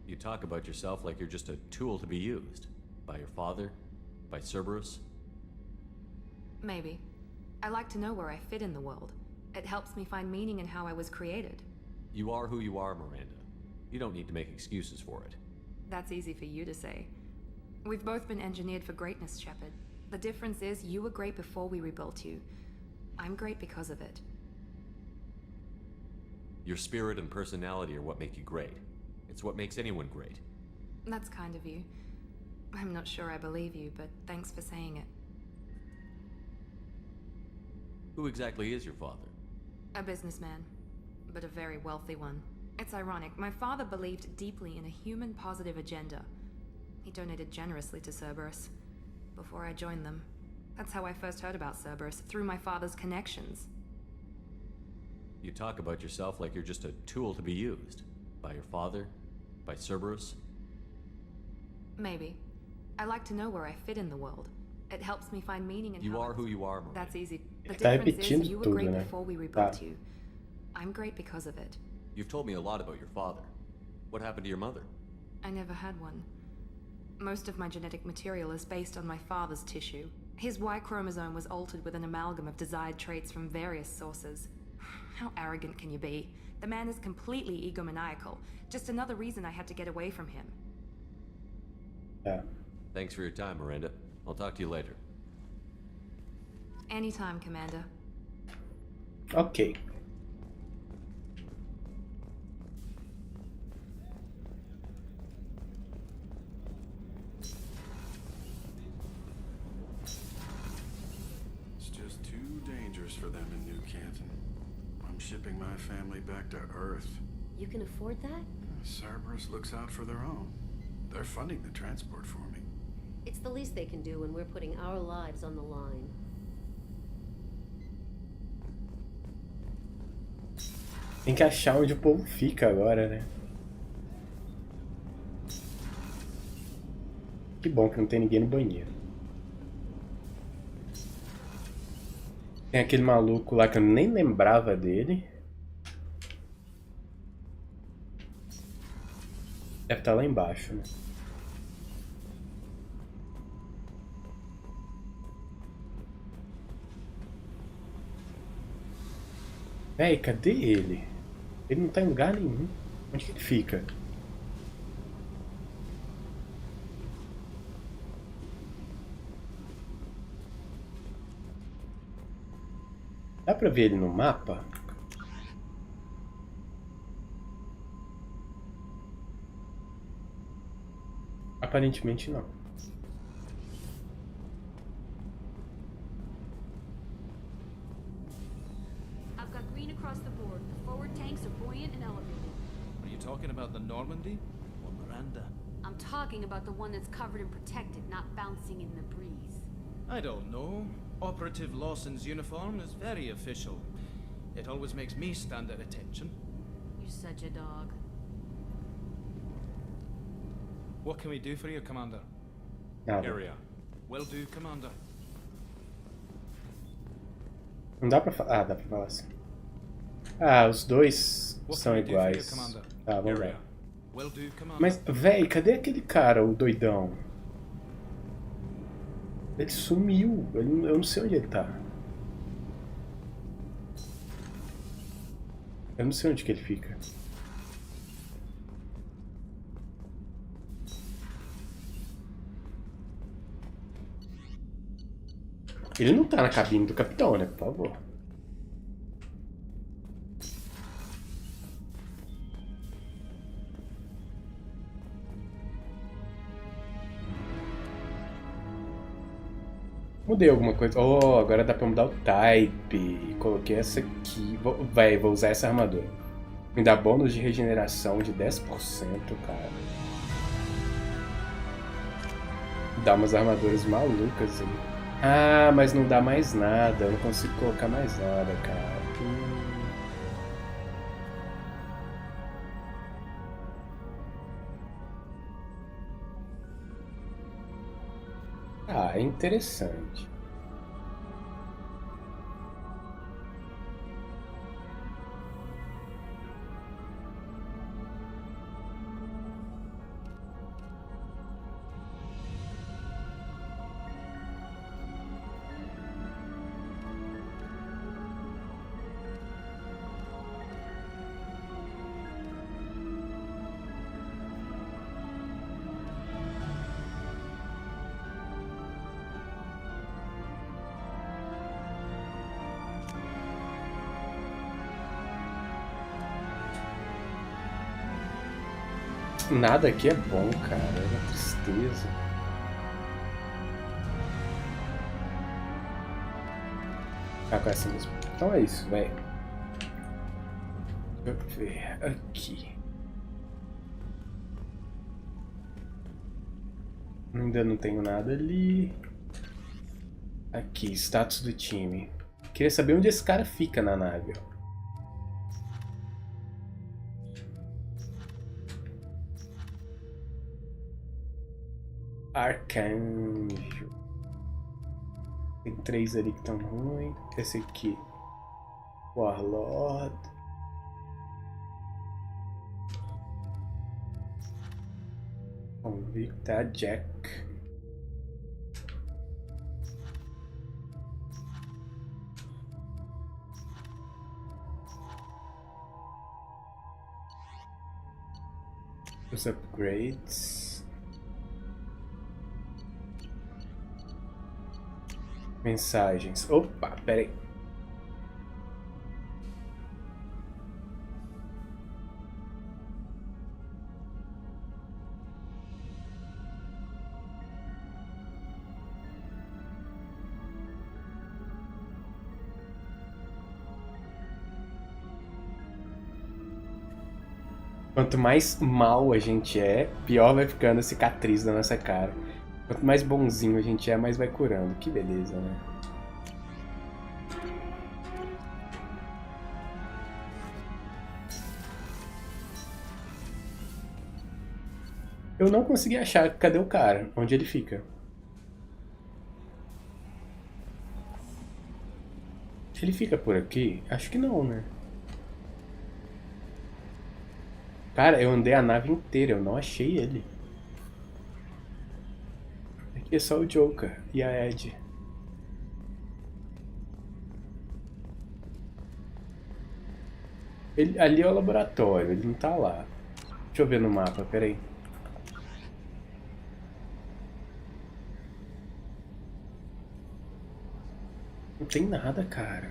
You talk about yourself like you're just a tool to be used. By your father? By Cerberus? Maybe. I like to know where I fit in the world. It helps me find meaning in how I was created. You are who you are, Miranda. You don't need to make excuses for it. That's easy for you to say. We've both been engineered for greatness, Shepard. The difference is you were great before we rebuilt you. I'm great because of it. Your spirit and personality are what make you great. It's what makes anyone great. That's kind of you. I'm not sure I believe you, but thanks for saying it. Who exactly is your father? A businessman, but a very wealthy one. It's ironic, my father believed deeply in a human-positive agenda. He donated generously to Cerberus before I joined them. That's how I first heard about Cerberus, through my father's connections. You talk about yourself like you're just a tool to be used. By your father? By Cerberus? Maybe. I like to know where I fit in the world. It helps me find meaning in You how are who you are, Maria. That's easy. The Tá difference repetindo is you were tudo, great né? before we rebuilt you. I'm great because of it. You've told me a lot about your father. What happened to your mother? I never had one. Most of my genetic material is based on my father's tissue. His Y chromosome was altered with an amalgam of desired traits from various sources. How arrogant can you be? The man is completely egomaniacal. Just another reason I had to get away from him. Yeah. Thanks for your time, Miranda. I'll talk to you later. Anytime, Commander. Ok. It's just too dangerous for them in New Canton. I'm shipping my family back to Earth. You can afford that? Cerberus looks out for their own. They're funding the transport for me. It's the least they can do when we're putting our lives on the line. Tem que achar onde o povo fica agora, né? Que bom que não tem ninguém no banheiro. Tem aquele maluco lá que eu nem lembrava dele. Deve estar lá embaixo, né? Véi, cadê ele? Ele não tá em lugar nenhum. Onde que ele fica? Dá pra ver ele no mapa? Aparentemente não. I've got green across the board. The forward tanks are buoyant and elevated. Are you talking about the Normandy or Miranda? I'm talking about the one that's covered and protected, not bouncing in the breeze. I don't know. Operative Lawson's uniform is very official. It always makes me stand at attention. You're such a dog. What can we do for you, Commander? Nada. Area. Will do, Commander. Não dá pra falar. Ah, dá pra falar assim. Ah, os dois são iguais. Tá, vamos lá. Mas, véi, cadê aquele cara, o doidão? Ele sumiu. Eu não sei onde ele tá. Eu não sei onde que ele fica. Ele não tá na cabine do capitão, né? Por favor. Mudei alguma coisa. Oh, agora dá pra mudar o type. Coloquei essa aqui. Vou usar essa armadura. Me dá bônus de regeneração de 10%, cara. Dá umas armaduras malucas aí. Ah, mas não dá mais nada. Eu não consigo colocar mais nada, cara. Ah, é interessante. Nada aqui é bom, cara. É uma tristeza. Tá com essa mesmo. Então é isso, velho. Deixa eu ver aqui. Ainda não tenho nada ali. Aqui, status do time. Queria saber onde esse cara fica na nave, ó. Arcanjo. Tem 3 ali que estão ruins. Esse aqui. Warlord. Convicta Jack. Os upgrades. Mensagens. Opa, pera aí. Quanto mais mal a gente é, pior vai ficando a cicatriz da nossa cara. Quanto mais bonzinho a gente é, mais vai curando. Que beleza, né? Eu não consegui achar. Cadê o cara? Onde ele fica? Ele fica por aqui? Acho que não, né? Cara, eu andei a nave inteira. Eu não achei ele. Aqui é só o Joker e a Ed. Ali é o laboratório, ele não tá lá. Deixa eu ver no mapa, peraí. Não tem nada, cara.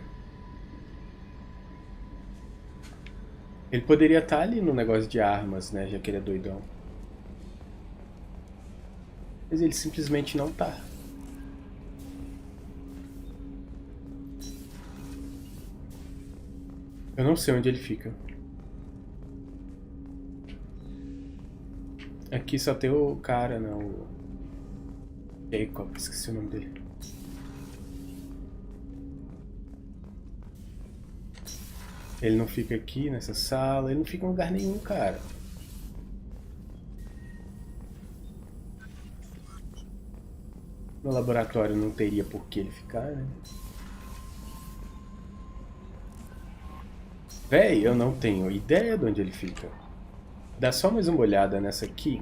Ele poderia estar ali no negócio de armas, né? Já que ele é doidão. Mas ele simplesmente não tá. Eu não sei onde ele fica. Aqui só tem o cara, não. O Jacob, esqueci o nome dele. Ele não fica aqui nessa sala, ele não fica em lugar nenhum, cara. No laboratório não teria por que ele ficar, né? Véi, eu não tenho ideia de onde ele fica. Dá só mais uma olhada nessa aqui.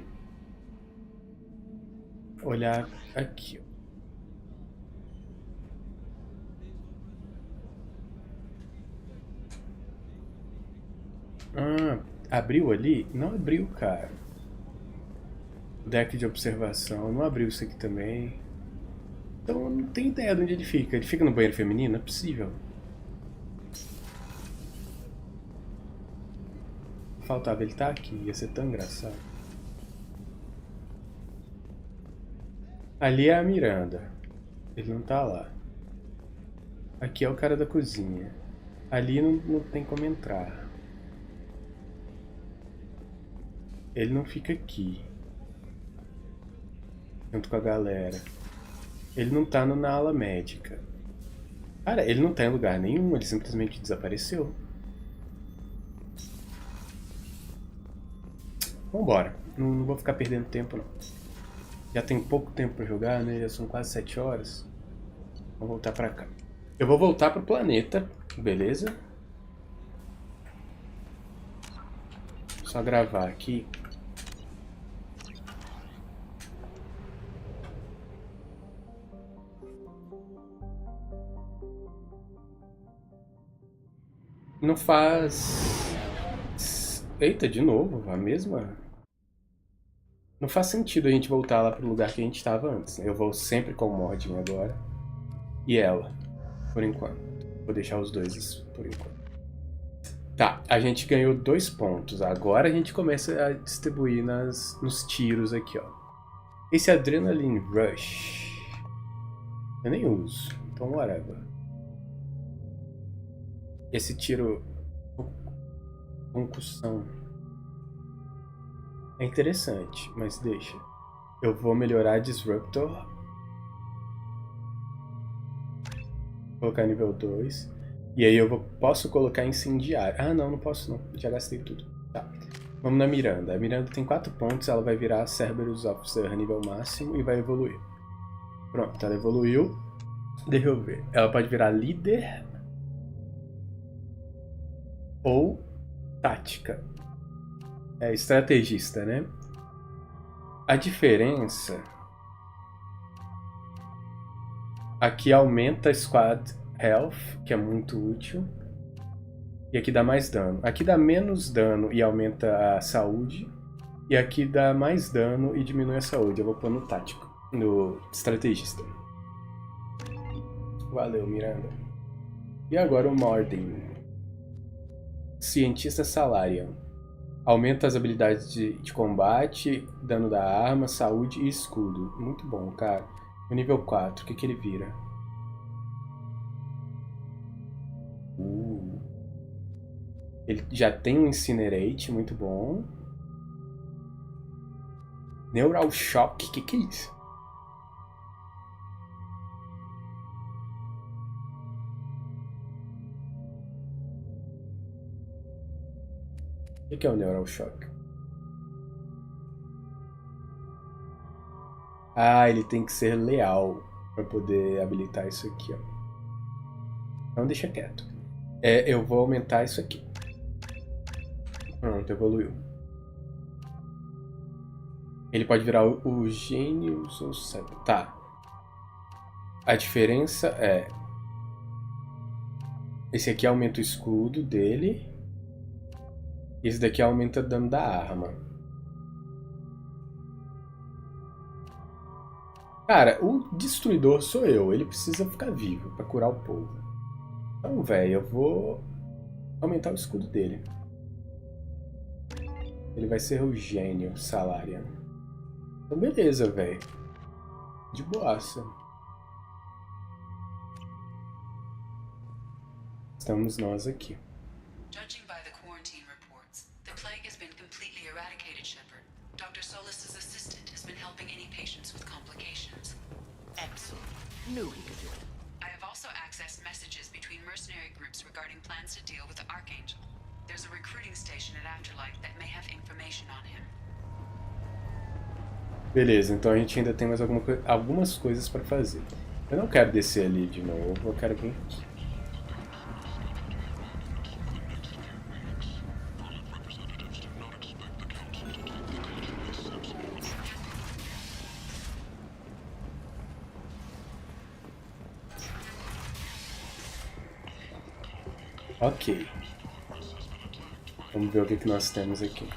Olhar aqui, ó. Ah, abriu ali? Não abriu, cara. Deck de observação. Não abriu isso aqui também. Então eu não tenho ideia de onde ele fica. Ele fica no banheiro feminino? Não é possível. Faltava ele estar aqui. Ia ser tão engraçado. Ali é a Miranda. Ele não tá lá. Aqui é o cara da cozinha. Ali não tem como entrar. Ele não fica aqui. Junto com a galera. Ele não tá na ala médica. Cara, ele não tá em lugar nenhum, ele simplesmente desapareceu. Vambora, não vou ficar perdendo tempo não. Já tem pouco tempo pra jogar, né? Já são quase 7 horas. Vamos voltar pra cá. Eu vou voltar pro planeta, beleza? Só gravar aqui. Não faz... Eita, de novo, a mesma... Não faz sentido a gente voltar lá pro lugar que a gente estava antes, né? Eu vou sempre com o Mordin agora. E ela, por enquanto. Vou deixar os dois por enquanto. Tá, a gente ganhou 2 pontos. Agora a gente começa a distribuir nos tiros aqui, ó. Esse Adrenaline Rush eu nem uso, então whatever. Esse tiro concussão é interessante, mas deixa. Eu vou melhorar Disruptor. Colocar nível 2. E aí eu posso colocar incendiário. Ah, não posso não. Já gastei tudo. Tá. Vamos na Miranda. A Miranda tem 4 pontos, ela vai virar Cerberus Officer nível máximo e vai evoluir. Pronto, ela evoluiu. Deixa eu ver. Ela pode virar líder ou tática. É estrategista, né? A diferença... Aqui aumenta Squad Health, que é muito útil. E aqui dá mais dano. Aqui dá menos dano e aumenta a saúde. E aqui dá mais dano e diminui a saúde. Eu vou pôr no tático, no estrategista. Valeu, Miranda. E agora o Mordin. Cientista Salarian. Aumenta as habilidades de combate, dano da arma, saúde e escudo. Muito bom, cara. No nível 4, o que ele vira? Ele já tem um Incinerate, muito bom. Neural Shock, que é isso? O que é o Neural Shock? Ah, ele tem que ser leal para poder habilitar isso aqui, ó. Então deixa quieto. Eu vou aumentar isso aqui. Pronto, evoluiu. Ele pode virar o Gênios ou Sabe. Tá. A diferença é... Esse aqui aumenta o escudo dele. Esse daqui aumenta o dano da arma. Cara, o destruidor sou eu. Ele precisa ficar vivo pra curar o povo. Então, velho, eu vou aumentar o escudo dele. Ele vai ser o Gênio Salarian. Então, beleza, velho. De boaça. Estamos nós aqui. Judging by the quarantine reports, the plague has been completely eradicated, Shepard. Dr. Solis's assistant has been helping any patients with complications. Excellent. Knew he could do it. I have also accessed messages between mercenary groups regarding plans to deal with the Archangel. There's a recruiting station at Afterlife that may have information on him. Beleza, então a gente ainda tem mais algumas coisas para fazer. Eu não quero descer ali de novo, eu quero vir aqui. Ok. Vamos ver o que nós temos aqui.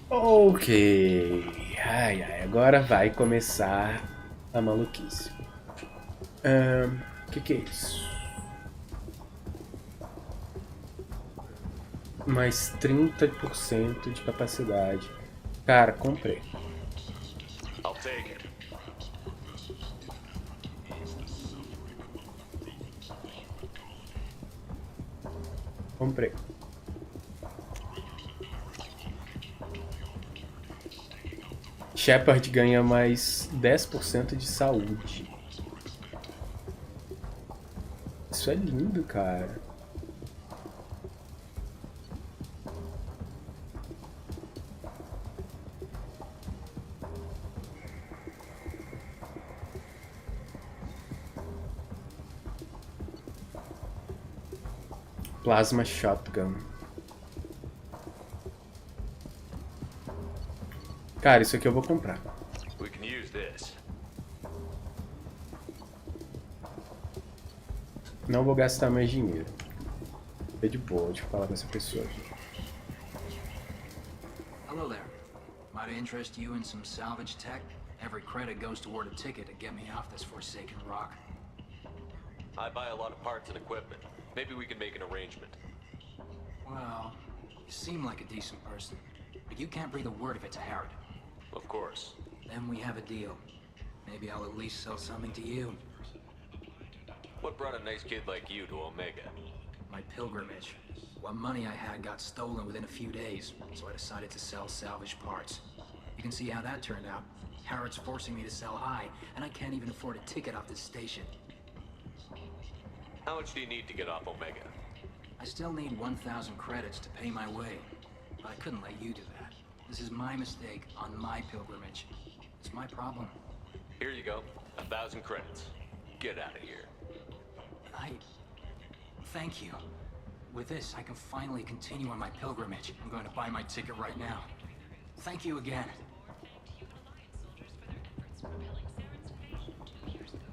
Ok. Ai, agora vai começar a maluquice. Que é isso? Mais 30% de capacidade. Cara, comprei. I'll take it. Comprei. Shepard ganha mais 10% de saúde. Isso é lindo, cara. Plasma Shotgun. Cara, isso aqui eu vou comprar. We can use this. Não vou gastar mais dinheiro. É de boa, deixa eu falar com essa pessoa aqui. Hello there. Might I interest you in some salvage tech? Every credit goes toward a ticket to get me off this forsaken rock. I buy a lot of parts and equipment. Maybe we can make an arrangement. Well, you seem like a decent person, but you can't breathe a word if it's a Harrod. Of course. Then we have a deal. Maybe I'll at least sell something to you. What brought a nice kid like you to Omega? My pilgrimage. What money I had got stolen within a few days, so I decided to sell salvage parts. You can see how that turned out. Harrod's forcing me to sell high, and I can't even afford a ticket off this station. How much do you need to get off Omega? I still need 1,000 credits to pay my way, but I couldn't let you do that. This is my mistake on my pilgrimage. It's my problem. Here you go. 1,000 credits. Get out of here. Thank you. With this, I can finally continue on my pilgrimage. I'm going to buy my ticket right now. Thank you again.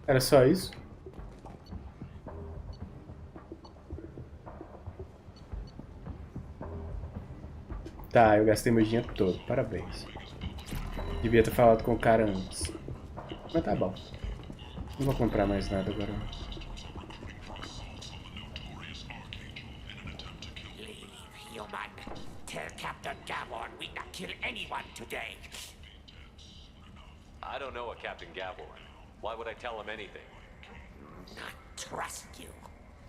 Era só isso? Tá, eu gastei meu dinheiro todo. Parabéns. Devia ter falado com o cara antes. Mas tá bom. Não vou comprar mais nada agora. Human, tell Captain Gavorn we not kill anyone today. I don't know a Captain Gavorn. Why would I tell him anything? Not trust you.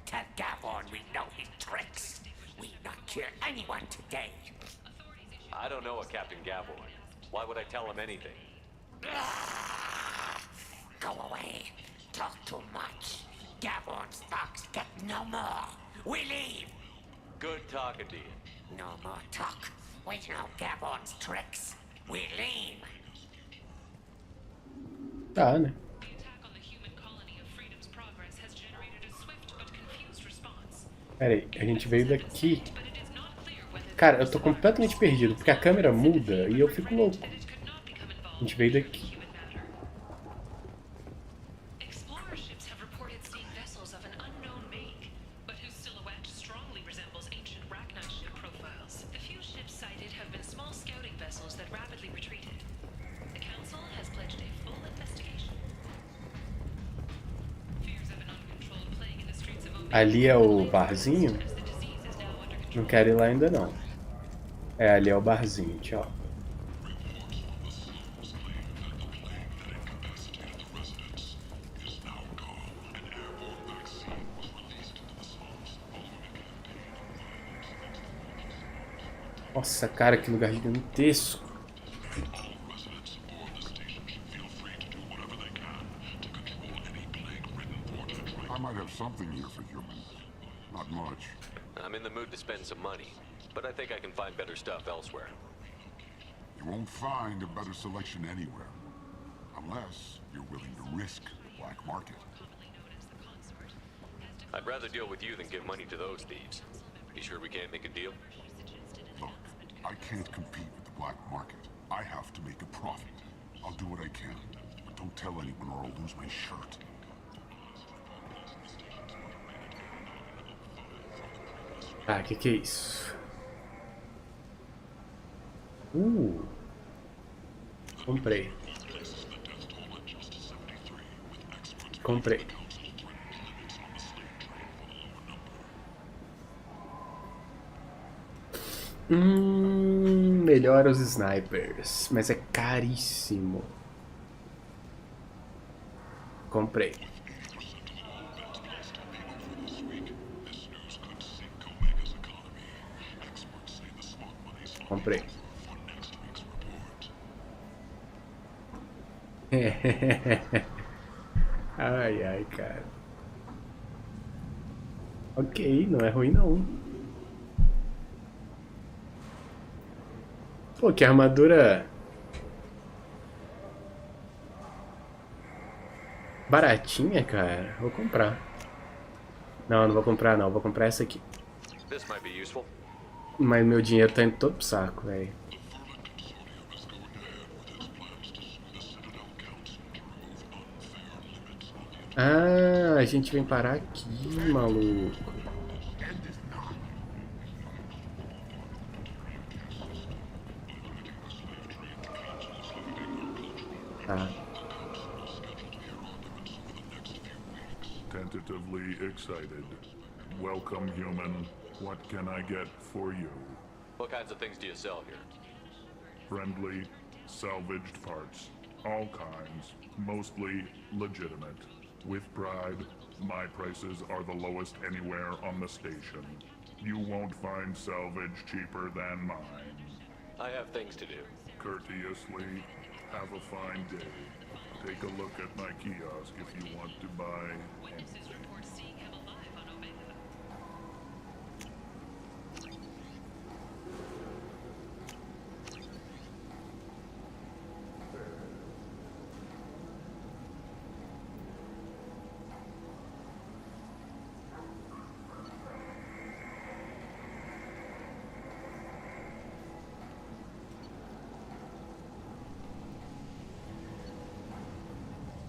Tell Gavorn we know his tricks. We not kill anyone today. I don't know a Captain Gavorn. Why would I tell him anything? Go away. Talk too much. Gavorn's thugs get no more. We leave. Good talking to you. No more talk. We know Gavorn's tricks. We leave. Tá, né? Pera aí, a gente veio daqui. Cara, eu tô completamente perdido, porque a câmera muda e eu fico louco. A gente veio daqui. Ali é o barzinho? Não quero ir lá ainda não. É, ali é o barzinho, tchau. Nossa, cara, que lugar gigantesco. I might have something here for humans. Not much. I'm in the mood to spend some money, but I think I can find better stuff elsewhere. You won't find a better selection anywhere. Unless you're willing to risk the black market. I'd rather deal with you than give money to those thieves. You sure we can't make a deal? Look, I can't compete with the black market. I have to make a profit. I'll do what I can, but don't tell anyone or I'll lose my shirt. Ah, que é isso? Comprei. Comprei. Melhora os snipers, mas é caríssimo. Comprei. Comprei. Ai, ai, cara. Ok, não é ruim não. Pô, que armadura baratinha, cara. Vou comprar. Não, não vou comprar não. Vou comprar essa aqui. This might be useful. Mas meu dinheiro tá indo todo pro saco, velho. Ah, a gente vem parar aqui, maluco. Tá. Tentatively excited. Welcome, human. What can I get for you? What kinds of things do you sell here? Friendly, salvaged parts. All kinds. Mostly legitimate. With pride, my prices are the lowest anywhere on the station. You won't find salvage cheaper than mine. I have things to do. Courteously, have a fine day. Take a look at my kiosk if you want to buy anything.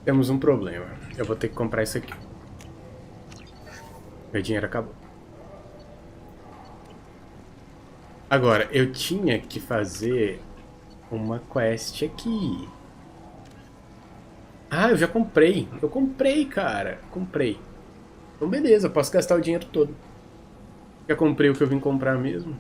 Temos um problema. Eu vou ter que comprar isso aqui. Meu dinheiro acabou. Agora, eu tinha que fazer uma quest aqui. Ah, eu já comprei. Eu comprei, cara. Comprei. Então beleza, eu posso gastar o dinheiro todo. Já comprei o que eu vim comprar mesmo.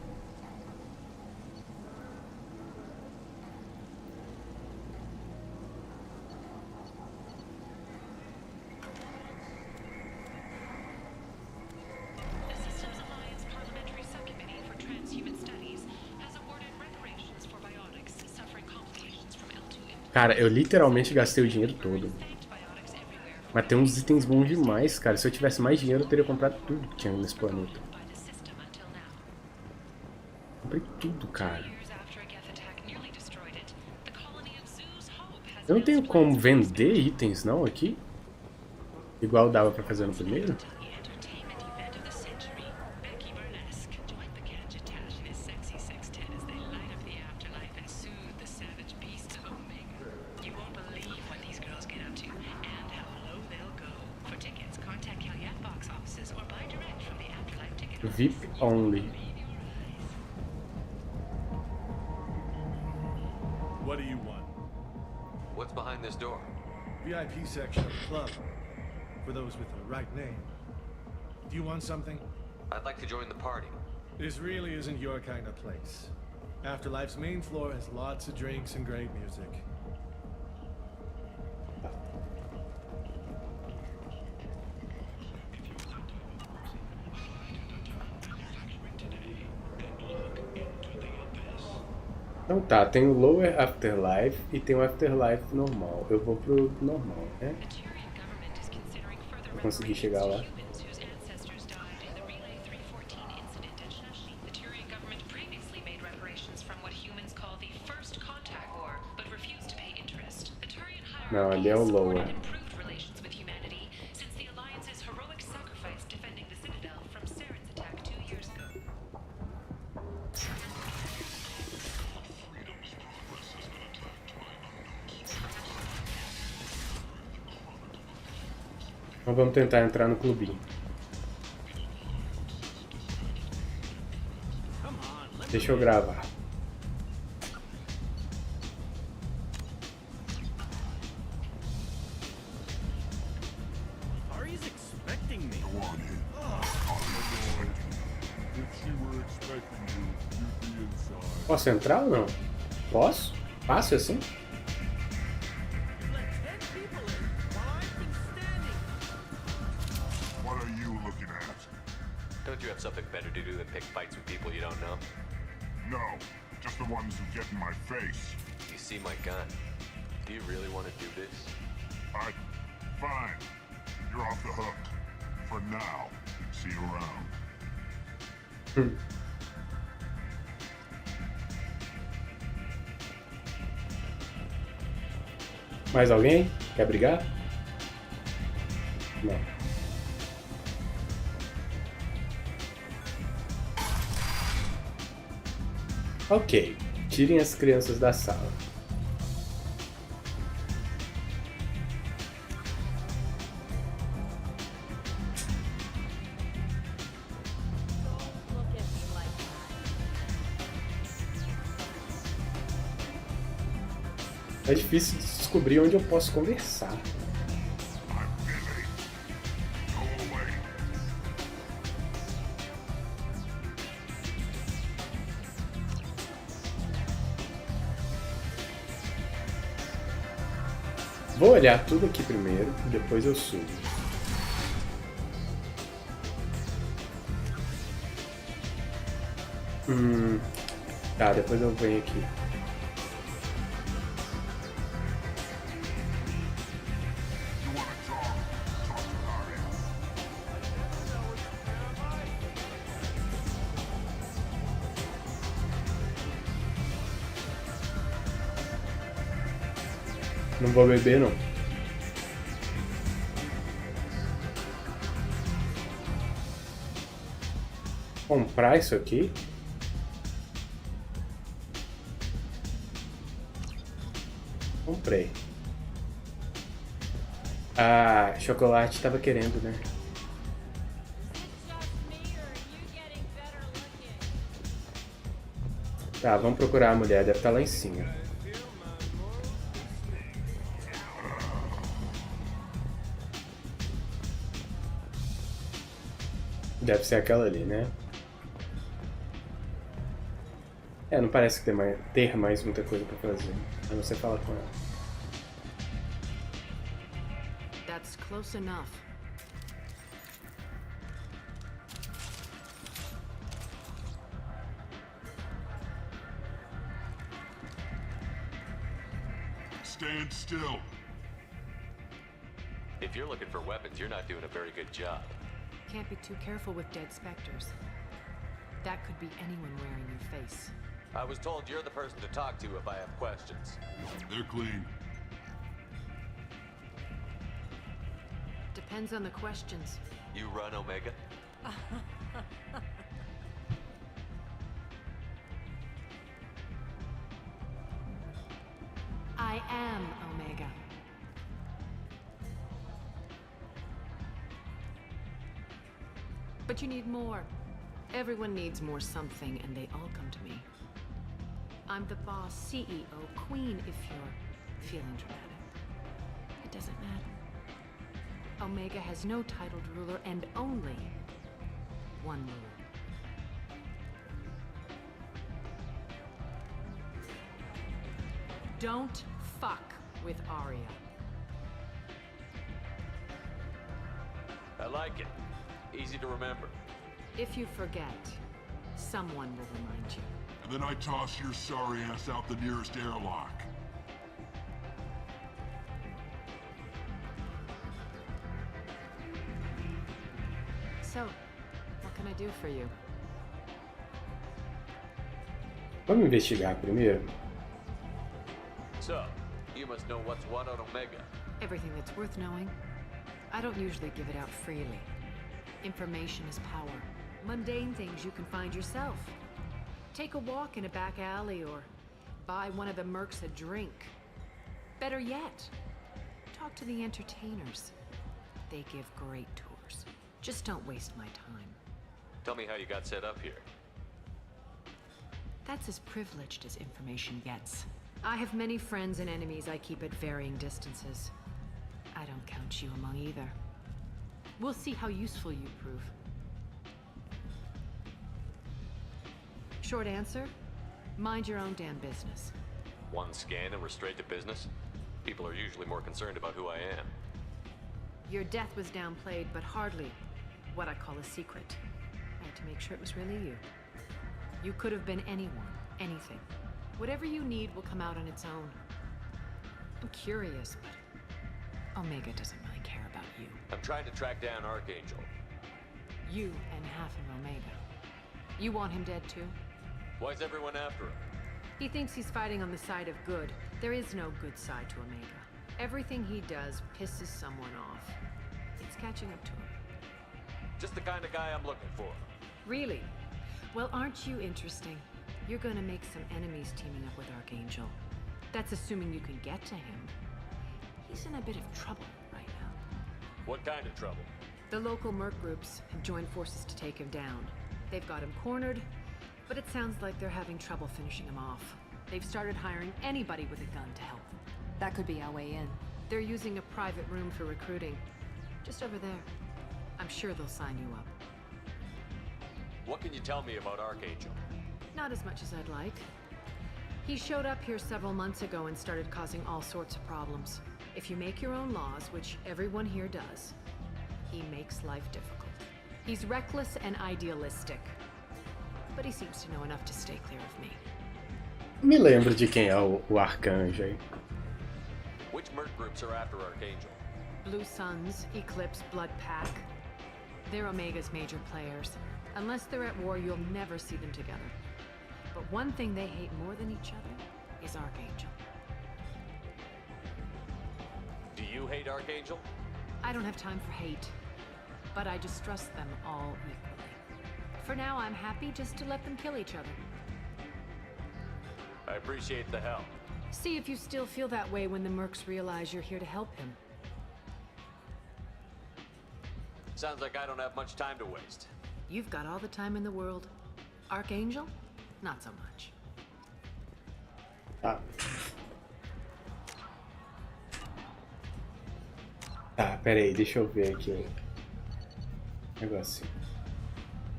Cara, eu literalmente gastei o dinheiro todo. Mas tem uns itens bons demais, cara. Se eu tivesse mais dinheiro, eu teria comprado tudo que tinha nesse planeta. Comprei tudo, cara. Eu não tenho como vender itens, não, aqui? Igual dava pra fazer no primeiro? VIP only. What do you want? What's behind this door? VIP section of the club. For those with the right name. Do you want something? I'd like to join the party. This really isn't your kind of place. Afterlife's main floor has lots of drinks and great music. Então tá, tem o Lower Afterlife e tem o Afterlife normal. Eu vou pro normal, né? Vou conseguir chegar lá. Não, ali é o Lower. Então vamos tentar entrar no clubinho. Deixa eu gravar. Posso entrar ou não? Posso? Fácil assim? Don't you have something better to do than pick fights with people you don't know? No, just the ones who get in my face. You see my gun? Do you really want to do this? Fine. You're off the hook. For now. See you around. Mais alguém? Quer brigar? Não. Ok. Tirem as crianças da sala. É difícil descobrir onde eu posso conversar. Vou olhar tudo aqui primeiro, depois eu subo. Tá, depois eu venho aqui. Não vou beber, não. Comprar isso aqui? Comprei. Ah, chocolate tava querendo, né? Tá, vamos procurar a mulher, deve estar lá em cima. Deve ser aquela ali, né? É, não parece ter mais muita coisa pra fazer. A não ser falar com ela. That's close enough. Stand still. If you're looking for weapons, you're not doing a very good job. Can't be too careful with dead specters. That could be anyone wearing your face. I was told you're the person to talk to if I have questions. They're clean. Depends on the questions. You run, Omega? I am Omega. But you need more. Everyone needs more something, and they all come to me. I'm the boss, CEO, queen, if you're feeling dramatic. It doesn't matter. Omega has no titled ruler and only one rule. Don't fuck with Arya. I like it. Easy to remember. If you forget, someone will remind you. And then I toss your sorry ass out the nearest airlock. So, what can I do for you? Vamos investigar primeiro. So, you must know what's what on Omega. Everything that's worth knowing. I don't usually give it out freely. Information is power. Mundane things you can find yourself. Take a walk in a back alley or buy one of the mercs a drink. Better yet, talk to the entertainers. They give great tours. Just don't waste my time. Tell me how you got set up here. That's as privileged as information gets. I have many friends and enemies I keep at varying distances. I don't count you among either. We'll see how useful you prove. Short answer, mind your own damn business. One scan and we're straight to business? People are usually more concerned about who I am. Your death was downplayed, but hardly what I call a secret. I had to make sure it was really you. You could have been anyone, anything. Whatever you need will come out on its own. I'm curious, but Omega doesn't really care about you. I'm trying to track down Archangel. You and half of Omega. You want him dead too? Why's everyone after him? He thinks he's fighting on the side of good. There is no good side to Omega. Everything he does pisses someone off. It's catching up to him. Just the kind of guy I'm looking for. Really? Well, aren't you interesting? You're gonna make some enemies teaming up with Archangel. That's assuming you can get to him. He's in a bit of trouble right now. What kind of trouble? The local merc groups have joined forces to take him down. They've got him cornered, but it sounds like they're having trouble finishing him off. They've started hiring anybody with a gun to help them. That could be our way in. They're using a private room for recruiting. Just over there. I'm sure they'll sign you up. What can you tell me about Archangel? Not as much as I'd like. He showed up here several months ago and started causing all sorts of problems. If you make your own laws, which everyone here does, he makes life difficult. He's reckless and idealistic. But he seems to know enough to stay clear of me. Me lembro de quem é o arcanjo aí. Which merc groups are after Archangel? Blue Suns, Eclipse, Blood Pack. They're Omega's major players. Unless they're at war, you'll never see them together. But one thing they hate more than each other is Archangel. Do you hate Archangel? I don't have time for hate, but I distrust them all equally. For now, I'm happy just to let them kill each other. I appreciate the help. See if you still feel that way when the mercs realize you're here to help him. Sounds like I don't have much time to waste. You've got all the time in the world. Archangel? Not so much. Tá. Tá, pera aí, deixa eu ver aqui o negocinho.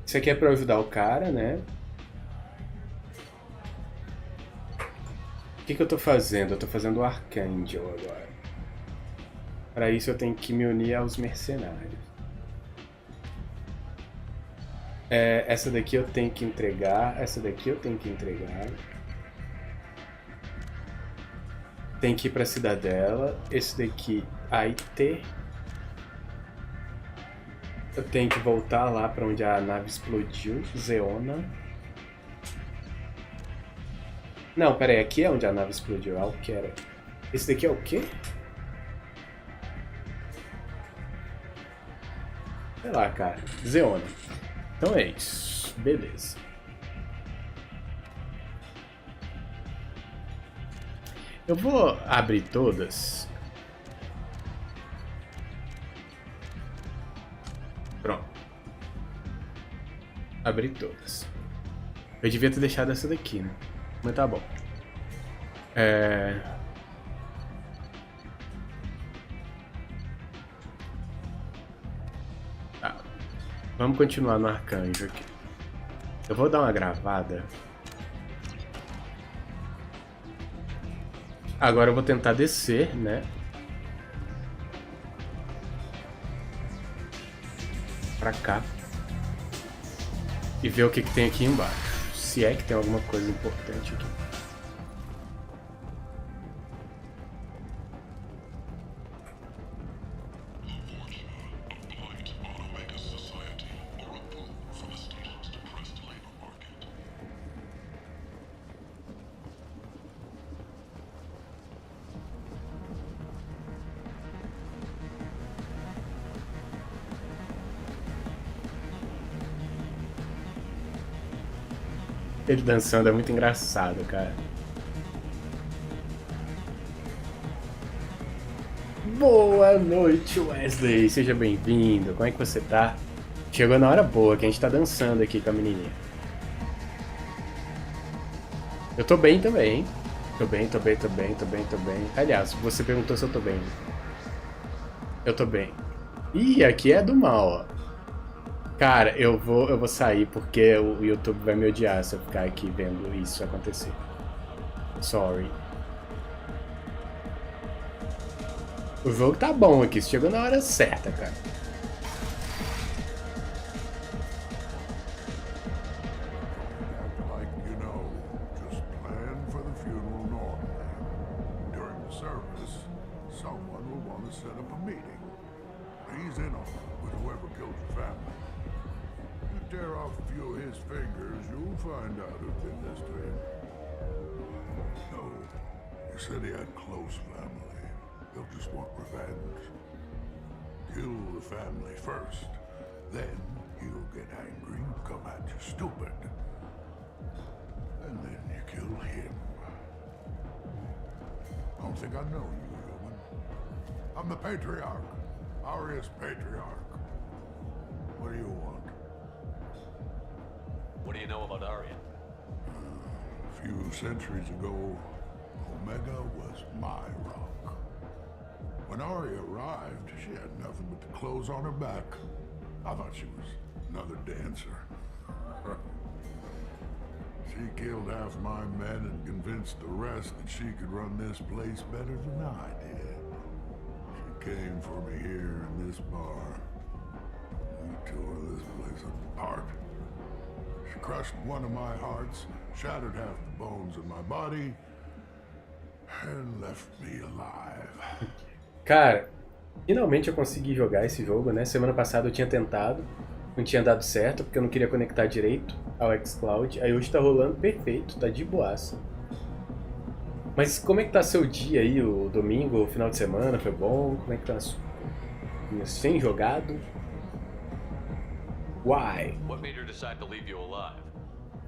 Isso aqui é pra ajudar o cara, né? O que eu tô fazendo? Eu tô fazendo o Archangel agora. Para isso eu tenho que me unir aos mercenários. Essa daqui eu tenho que entregar. Essa daqui eu tenho que entregar. Tem que ir pra cidadela. Esse daqui, IT. Eu tenho que voltar lá pra onde a nave explodiu. Zeona. Não, pera aí. Aqui é onde a nave explodiu. É quer. Esse daqui é o quê? Sei lá, cara. Zeona. Então é isso. Beleza. Eu vou abrir todas. Pronto. Abri todas. Eu devia ter deixado essa daqui, né? Mas tá bom. Tá. Vamos continuar no arcanjo aqui. Eu vou dar uma gravada. Agora eu vou tentar descer, né? Pra cá. E ver o que tem aqui embaixo. Se é que tem alguma coisa importante aqui. Ele dançando é muito engraçado, cara. Boa noite, Wesley. Seja bem-vindo. Como é que você tá? Chegou na hora boa, que a gente tá dançando aqui com a menininha. Eu tô bem também, hein? Tô bem. Aliás, você perguntou se eu tô bem. Eu tô bem. Ih, aqui é do mal, ó. Cara, eu vou sair porque o YouTube vai me odiar se eu ficar aqui vendo isso acontecer. Sorry. O jogo tá bom aqui, chegou na hora certa, cara. Like, you know, just plan for the funeral normally. During the service, someone will want to set up a meeting. He's in on it with whoever killed your family. You tear off a few of his fingers, you'll find out who did this to him. No, he said he had close family. They'll just want revenge. Kill the family first, then he'll get angry and come at you stupid. And then you kill him. I don't think I know you, human. I'm the Patriarch. Arius Patriarch. What do you want? What do you know about Arya? A few centuries ago, Omega was my rock. When Arya arrived, she had nothing but the clothes on her back. I thought she was another dancer. She killed half my men and convinced the rest that she could run this place better than I did. She came for me here in this bar. We tore this place apart. She crushed one of my hearts, shattered half the bones in my body, and left me alive. Cara, finalmente eu consegui jogar esse jogo, né? Semana passada eu tinha tentado, não tinha dado certo, porque eu não queria conectar direito ao xCloud. Aí hoje tá rolando perfeito, tá de boaça. Mas como é que tá seu dia aí, o domingo, o final de semana? Foi bom? Como é que tá? Sem jogado? Why? What made her decide to leave you alive?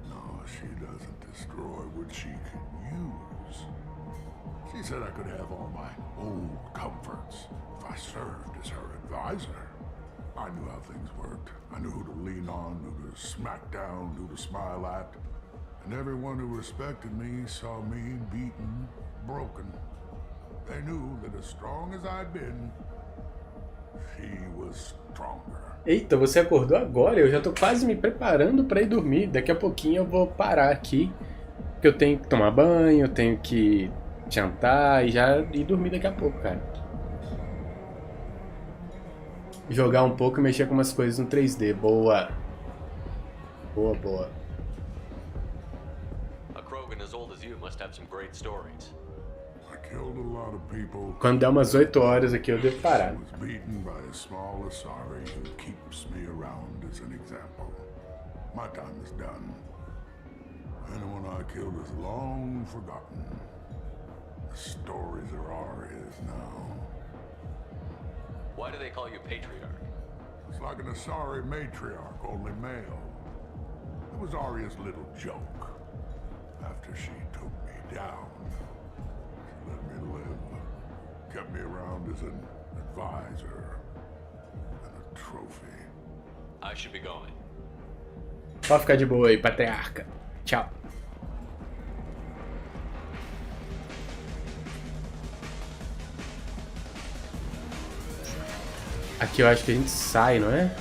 No, she doesn't destroy what she can use. She said I could have all my old comforts if I served as her advisor. I knew how things worked. I knew who to lean on, who to smack down, who to smile at. And everyone who respected me saw me beaten, broken. They knew that as strong as I'd been, she was stronger. Eita, você acordou agora? Eu já tô quase me preparando pra ir dormir. Daqui a pouquinho eu vou parar aqui, porque eu tenho que tomar banho, eu tenho que jantar e já ir dormir daqui a pouco, cara. Jogar um pouco e mexer com umas coisas no 3D. Boa. Boa, boa. A Krogan as old as you must have some great stories. Killed a lot of people. Quando der umas 8 horas aqui eu devo parar. Was beaten by a small Asari who keeps me around as an example. My time is done. Anyone I killed is long forgotten. The stories are ours now. Why do they call you Patriarch? It's like an Asari matriarch, only male. It was Arya's little joke. After she took me down, she let me live. Kept me around as an advisor and a trophy. I should be going. Pode ficar de boa aí, patriarca. Tchau. Aqui eu acho que a gente sai, não é?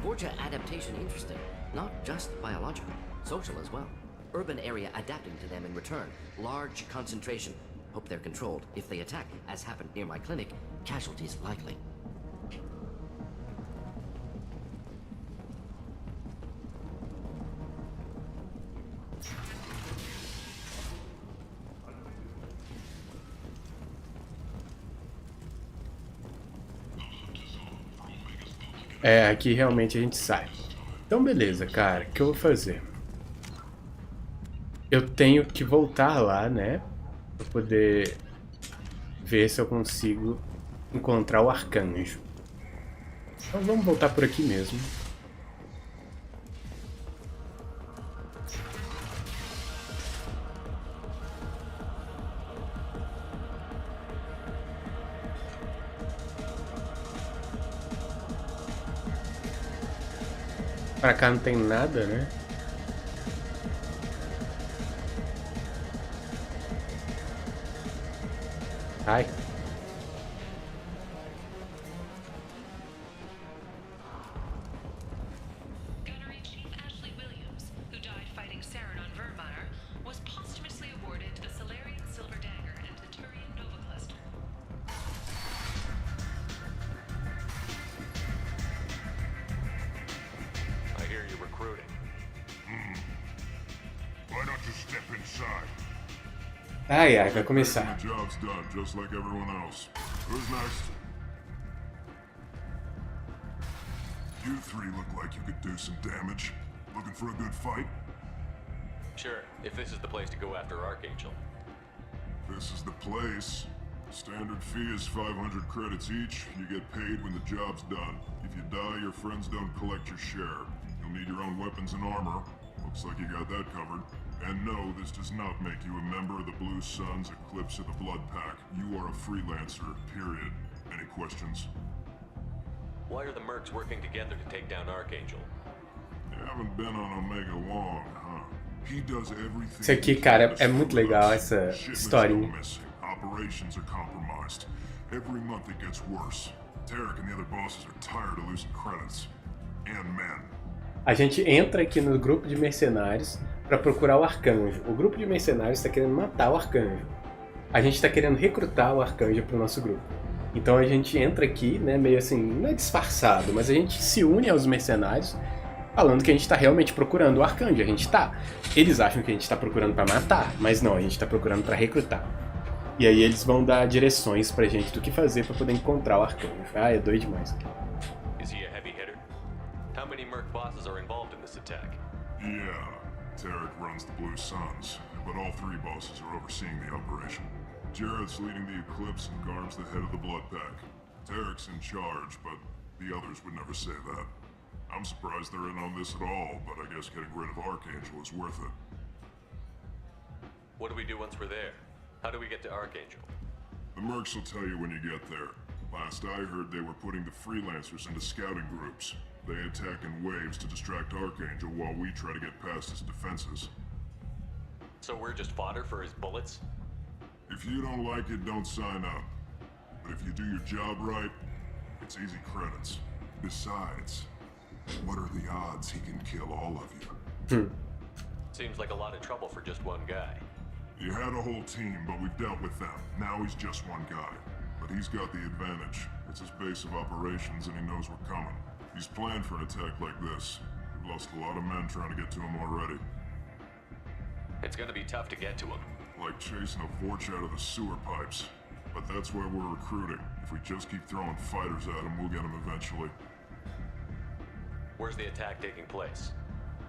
Forja adaptation interesting, not just biological, social as well. Urban area adapting to them in return. Large concentration. Hope they're controlled. If they attack, as happened near my clinic, casualties likely. É, aqui realmente a gente sai. Então beleza, cara, o que eu vou fazer? Eu tenho que voltar lá, né? Pra poder ver se eu consigo encontrar o arcanjo. Então vamos voltar por aqui mesmo. Pra cá não tem nada, né? Ai. Why don't you step inside? Ai, ai, vai começar. The job's done, just like everyone else. Who's next? You three look like you could do some damage. Looking for a good fight? Sure, if this is the place to go after Archangel. This is the place. Standard fee is 500 credits each. You get paid when the job's done. If you die, your friends don't collect your share. You'll need your own weapons and armor. Looks like you got that covered. And no, this does not make you a member of the Blue Suns Eclipse of the Blood Pack. You are a freelancer, period. Any questions? Why are the mercs working together to take down Archangel? You haven't been on Omega long, huh? He does everything. Isso aqui, cara, é muito legal essa historinha. Operations are compromised. Every month it gets worse. Tarek and the other bosses are tired of losing credits. And men. A gente entra aqui no grupo de mercenários para procurar o Arcanjo. O grupo de mercenários está querendo matar o Arcanjo. A gente está querendo recrutar o Arcanjo para o nosso grupo. Então a gente entra aqui, né, meio assim, não é disfarçado, mas a gente se une aos mercenários falando que a gente está realmente procurando o Arcanjo. A gente tá. Eles acham que a gente está procurando para matar, mas não, a gente está procurando para recrutar. E aí eles vão dar direções pra gente do que fazer para poder encontrar o Arcanjo. Ah, é doido demais. Is he a heavy hitter? How many merc bosses are involved in this attack? Yeah, Tarek runs the Blue Suns, but all three bosses are overseeing the operation. Jared's leading the Eclipse and Garm's the head of the Blood Pack. Tarek's in charge, but the others would never say that. I'm surprised they're in on this at all, but I guess getting rid of Archangel is worth it. What do we do once we're there? How do we get to Archangel? The mercs will tell you when you get there. Last I heard, they were putting the freelancers into scouting groups. They attack in waves to distract Archangel while we try to get past his defenses. So we're just fodder for his bullets? If you don't like it, don't sign up. But if you do your job right, it's easy credits. Besides, what are the odds he can kill all of you? Seems like a lot of trouble for just one guy. He had a whole team, but we've dealt with them. Now he's just one guy. But he's got the advantage. It's his base of operations and he knows we're coming. He's planned for an attack like this. We've lost a lot of men trying to get to him already. It's gonna be tough to get to him. Like chasing a Vorch out of the sewer pipes. But that's why we're recruiting. If we just keep throwing fighters at him, we'll get him eventually. Where's the attack taking place?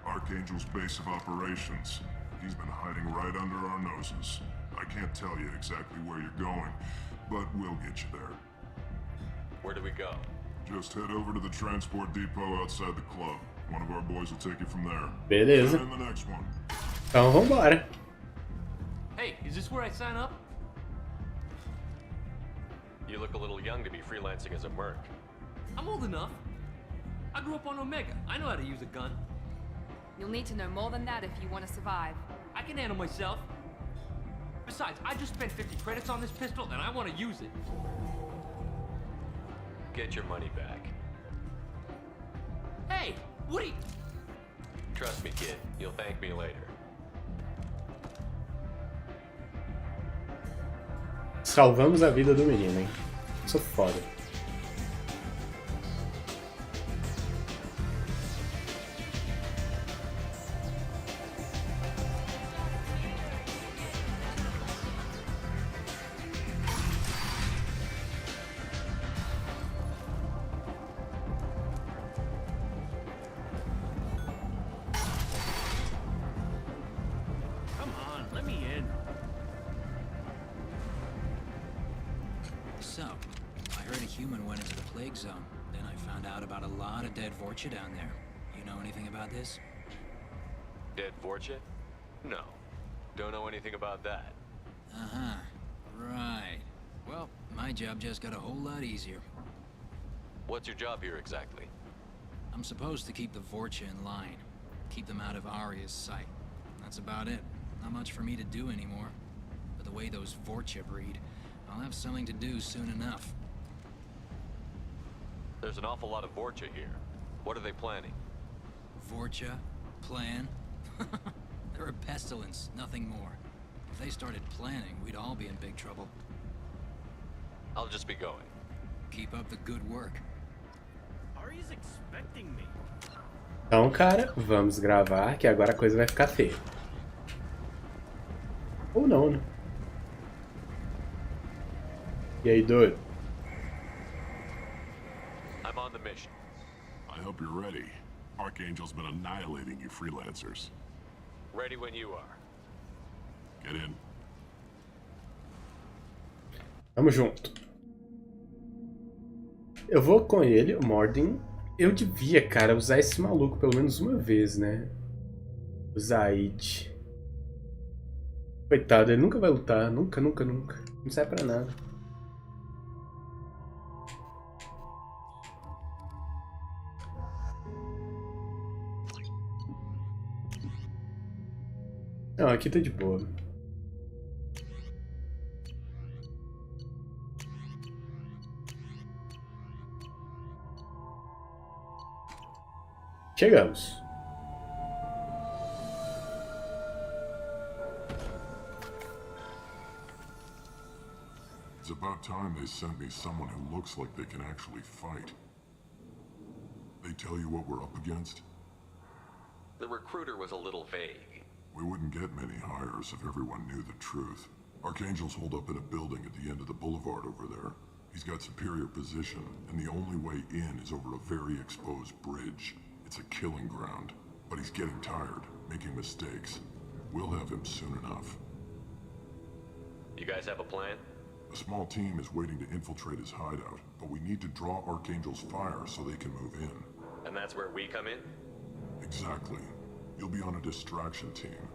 Archangel's base of operations. He's been hiding right under our noses. I can't tell you exactly where you're going, but we'll get you there. Where do we go? Just head over to the transport depot outside the club. One of our boys will take you from there. Beleza. And the next one. Então vambora. Hey, is this where I sign up? You look a little young to be freelancing as a merc. I'm old enough. I grew up on Omega. I know how to use a gun. You'll need to know more than that if you want to survive. I can handle myself. Besides, I just spent 50 credits on this pistol and I want to use it. Get your money back. Hey, what are you... Trust me, kid. You'll thank me later. Salvamos a vida do menino, hein? Sou foda. Come on, let me in. So, I heard a human went into the plague zone. Then I found out about a lot of dead Vorcha down there. You know anything about this? Dead Vorcha? No. Don't know anything about that. Uh-huh. Right. Well, my job just got a whole lot easier. What's your job here exactly? I'm supposed to keep the Vorcha in line. Keep them out of Arya's sight. That's about it. Not much for me to do anymore. But the way those Vorcha breed, I'll have something to do soon enough. There's an awful lot of Vorcha here. What are they planning? Vorcha? Plan? They're a pestilence, nothing more. If they started planning, we'd all be in big trouble. I'll just be going. Keep up the good work. Arya's expecting me. Então, cara, vamos gravar que agora a coisa vai ficar feia. Ou não, né? E aí, doido? I'm on the mission. I hope you're ready. Archangel's been annihilating you freelancers. Ready when you are. Get in. Tamo junto. Eu vou com ele, o Morden. Eu devia, cara, usar esse maluco pelo menos uma vez, né? O Zaid. Coitado, ele nunca vai lutar. Nunca, nunca, nunca. Não serve pra nada. Não, aqui tá de boa. Chegamos. It's about time they sent me someone who looks like they can actually fight. They tell you what we're up against? The recruiter was a little vague. We wouldn't get many hires if everyone knew the truth. Archangel's holed up in a building at the end of the boulevard over there. He's got superior position, and the only way in is over a very exposed bridge. It's a killing ground, but he's getting tired, making mistakes. We'll have him soon enough. You guys have a plan? A small team is waiting to infiltrate his hideout, but we need to draw Archangel's fire so they can move in. And that's where we come in? Exactly. You'll be on a distraction team.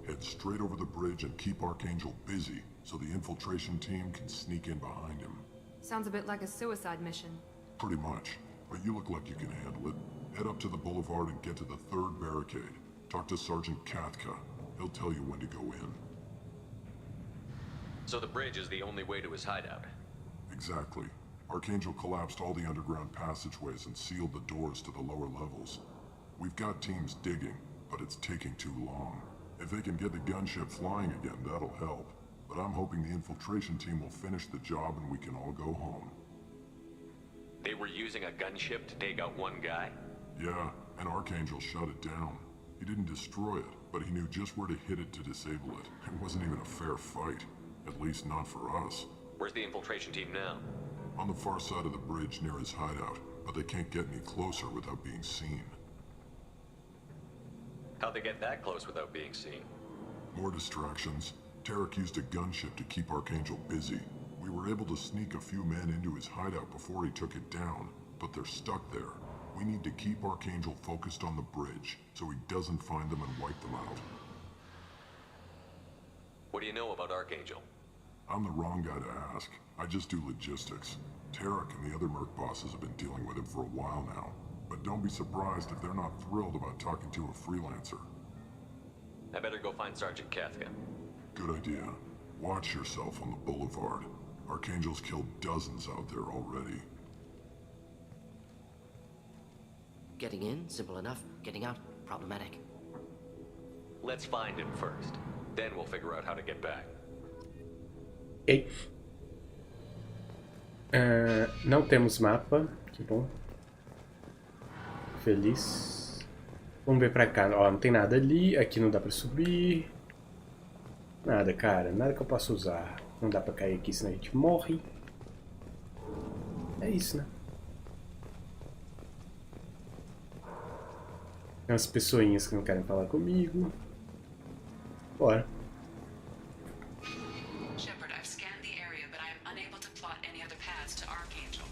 Head straight over the bridge and keep Archangel busy so the infiltration team can sneak in behind him. Sounds a bit like a suicide mission. Pretty much, but you look like you can handle it. Head up to the boulevard and get to the third barricade. Talk to Sergeant Katka. He'll tell you when to go in. So the bridge is the only way to his hideout? Exactly. Archangel collapsed all the underground passageways and sealed the doors to the lower levels. We've got teams digging, but it's taking too long. If they can get the gunship flying again, that'll help. But I'm hoping the infiltration team will finish the job and we can all go home. They were using a gunship to take out one guy? Yeah, and Archangel shut it down. He didn't destroy it, but he knew just where to hit it to disable it. It wasn't even a fair fight. At least not for us. Where's the infiltration team now? On the far side of the bridge near his hideout, but they can't get any closer without being seen. How'd they get that close without being seen? More distractions. Tarek used a gunship to keep Archangel busy. We were able to sneak a few men into his hideout before he took it down, but they're stuck there. We need to keep Archangel focused on the bridge, so he doesn't find them and wipe them out. What do you know about Archangel? I'm the wrong guy to ask. I just do logistics. Tarek and the other merc bosses have been dealing with him for a while now. But don't be surprised if they're not thrilled about talking to a freelancer. I better go find Sergeant Katka. Good idea. Watch yourself on the boulevard. Archangel's killed dozens out there already. Getting in, simple enough. Getting out, problematic. Let's find him first. Then we'll figure out how to get back. Ei. Não temos mapa. Que bom. Feliz. Vamos ver pra cá. Ó, não tem nada ali. Aqui não dá pra subir. Nada, cara. Nada que eu possa usar. Não dá pra cair aqui, senão a gente morre. É isso, né? Tem umas pessoinhas que não querem falar comigo. Bora. Shepard, I've scanned the area, but I am unable to plot any other paths to Archangel.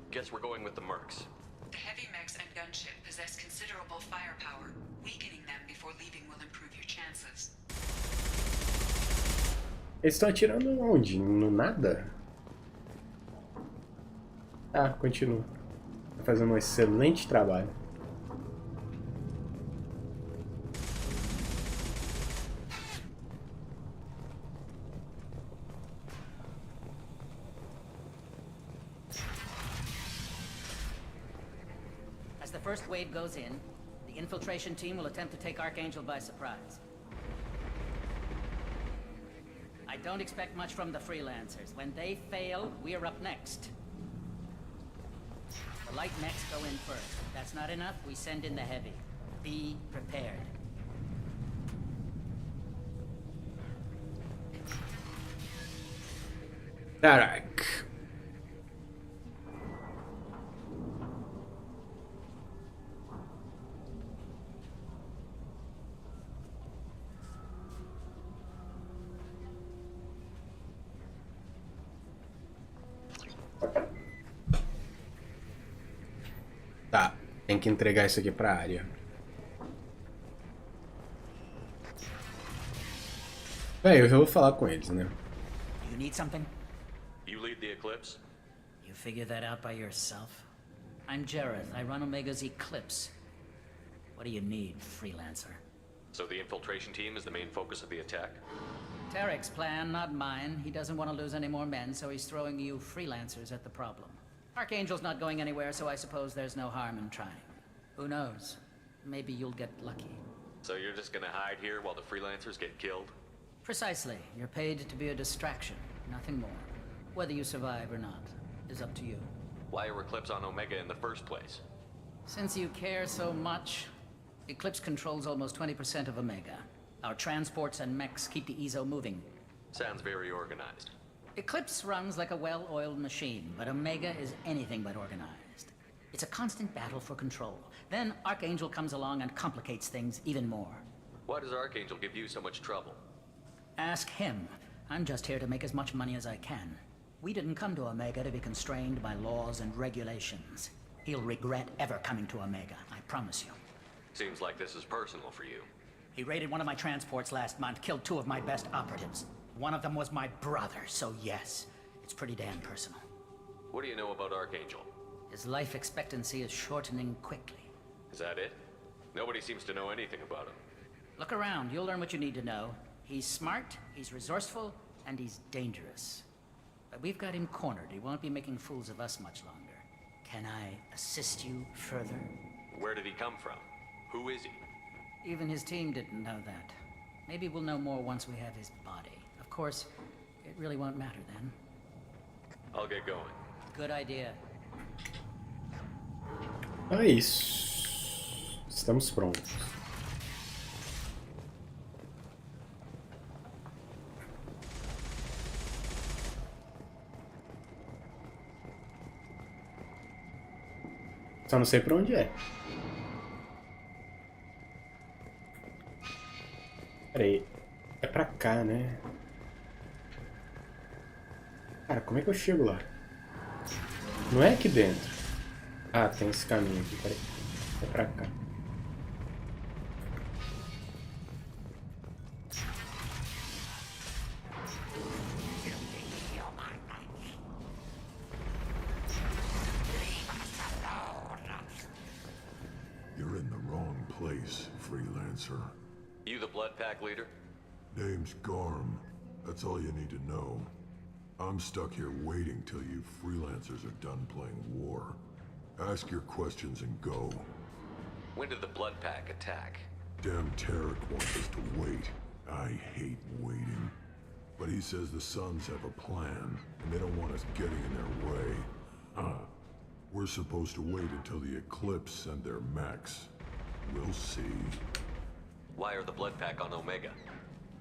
Guess we're going with the mercs. The heavy mechs and gunship possess considerable firepower. Weakening them before leaving will improve your chances. Eles estão atirando onde? No nada? Ah, continua. Tá fazendo um excelente trabalho. As the first wave goes in, the infiltration team will attempt to take Archangel by surprise. I don't expect much from the freelancers. When they fail, we're up next. The light mechs go in first. If that's not enough, we send in the heavy. Be prepared. Caraca. Tem que entregar isso aqui pra área. Eu já vou falar com eles, né? You need something? You lead the Eclipse? You figure that out by yourself? I'm Jareth. I run Omega's Eclipse. What do you need, freelancer? So the infiltration team is the main focus of the attack? Tarek's plan, not mine. He doesn't want to lose any more men, so he's throwing you freelancers at the problem. Archangel's not going anywhere, so I suppose there's no harm in trying. Who knows? Maybe you'll get lucky. So you're just gonna hide here while the freelancers get killed? Precisely. You're paid to be a distraction, nothing more. Whether you survive or not is up to you. Why are Eclipse on Omega in the first place? Since you care so much, Eclipse controls almost 20% of Omega. Our transports and mechs keep the EZO moving. Sounds very organized. Eclipse runs like a well-oiled machine, but Omega is anything but organized. It's a constant battle for control. Then Archangel comes along and complicates things even more. Why does Archangel give you so much trouble? Ask him. I'm just here to make as much money as I can. We didn't come to Omega to be constrained by laws and regulations. He'll regret ever coming to Omega, I promise you. Seems like this is personal for you. He raided one of my transports last month, killed 2 of my best operatives. One of them was my brother, so yes, it's pretty damn personal. What do you know about Archangel? His life expectancy is shortening quickly. Is that it? Nobody seems to know anything about him. Look around, you'll learn what you need to know. He's smart, he's resourceful, and he's dangerous. But we've got him cornered. He won't be making fools of us much longer. Can I assist you further? Where did he come from? Who is he? Even his team didn't know that. Maybe we'll know more once we have his body. Of course, it really won't matter then. I'll get going. Good idea. É isso. Estamos prontos. Só não sei pra onde é. Pera aí. É pra cá, né? Cara, como é que eu chego lá? Não é aqui dentro. Ah, tem esse caminho aqui, peraí. É pra cá. You're in the wrong place, freelancer. You the Blood Pack leader? Name's Garm. That's all you need to know. I'm stuck here waiting till you freelancers are done playing war. Ask your questions and go. When did the Blood Pack attack? Damn Tarek wants us to wait. I hate waiting. But he says the Suns have a plan, and they don't want us getting in their way. We're supposed to wait until the Eclipse send their mechs. We'll see. Why are the Blood Pack on Omega?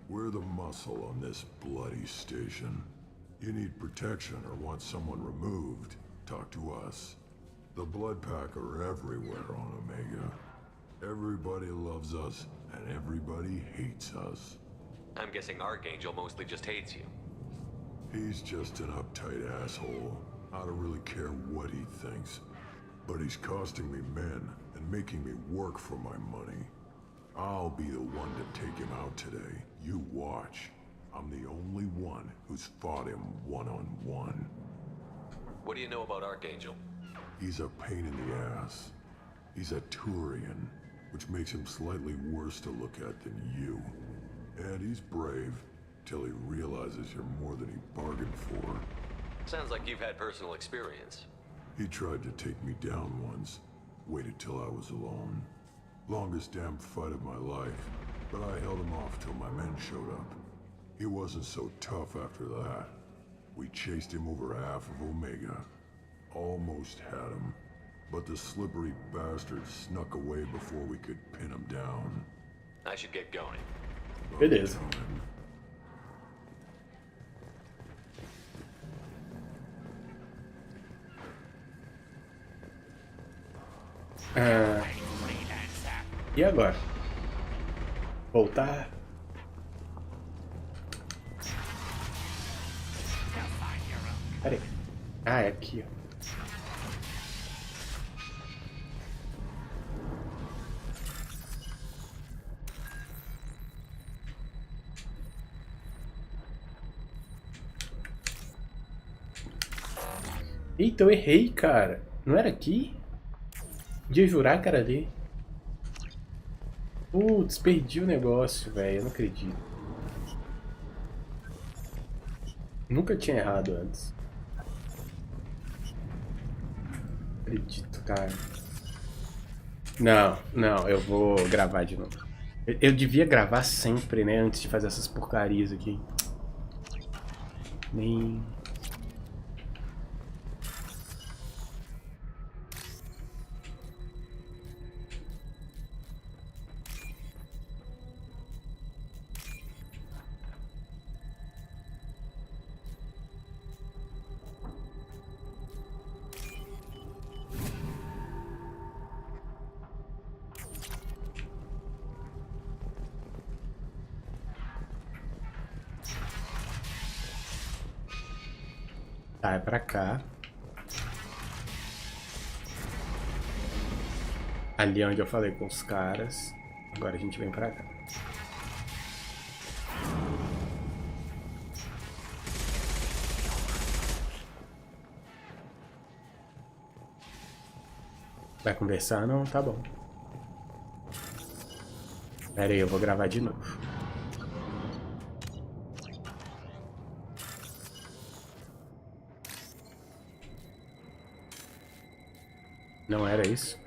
We're the muscle on this bloody station. You need protection or want someone removed, talk to us. The Blood Pack are everywhere on Omega. Everybody loves us, and everybody hates us. I'm guessing Archangel mostly just hates you. He's just an uptight asshole. I don't really care what he thinks. But he's costing me men and making me work for my money. I'll be the one to take him out today. You watch. I'm the only one who's fought him one-on-one. What do you know about Archangel? He's a pain in the ass. He's a Turian, which makes him slightly worse to look at than you. And he's brave, till he realizes you're more than he bargained for. Sounds like you've had personal experience. He tried to take me down once. Waited till I was alone. Longest damn fight of my life, but I held him off till my men showed up. He wasn't so tough after that. We chased him over half of Omega. Almost had him, but the slippery bastard snuck away before we could pin him down. I should get going. It is. E agora? Voltar? Pera aí. Ah, é aqui, ó. Eita, eu errei, cara. Não era aqui? De jurar que era ali. Putz, perdi o negócio, velho. Eu não acredito. Nunca tinha errado antes. Não acredito, cara. Não, eu vou gravar de novo. Eu devia gravar sempre, né? Antes de fazer essas porcarias aqui. Nem... Tá, é pra cá. Ali onde eu falei com os caras. Agora a gente vem pra cá. Vai conversar? Não? Tá bom. Pera aí, eu vou gravar de novo. Não era isso?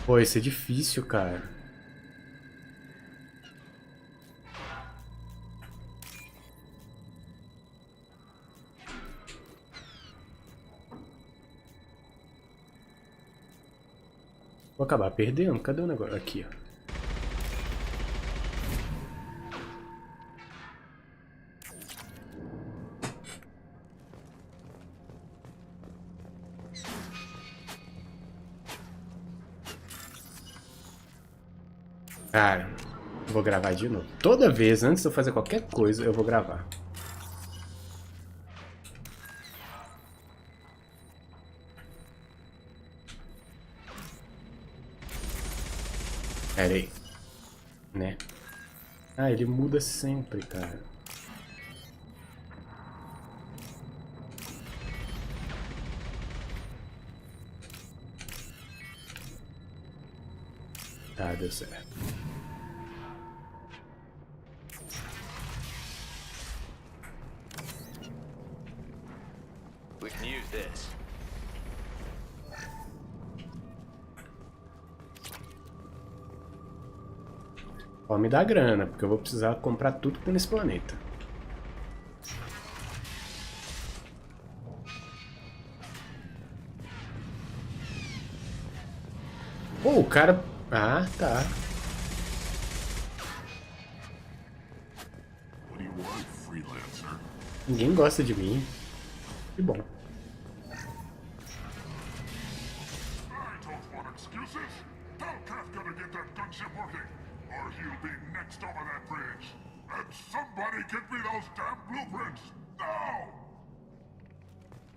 Pô, isso é difícil, cara. Vou acabar perdendo. Cadê o negócio? Aqui, ó. Cara, eu vou gravar de novo. Toda vez, antes de eu fazer qualquer coisa, eu vou gravar. Pera aí. Né? Ah, ele muda sempre, cara. Tá, deu certo. We can use this. Ó, me dá grana, porque eu vou precisar comprar tudo que tem nesse planeta. Pô, o cara... Ah, tá. Ninguém gosta de mim. Que bom.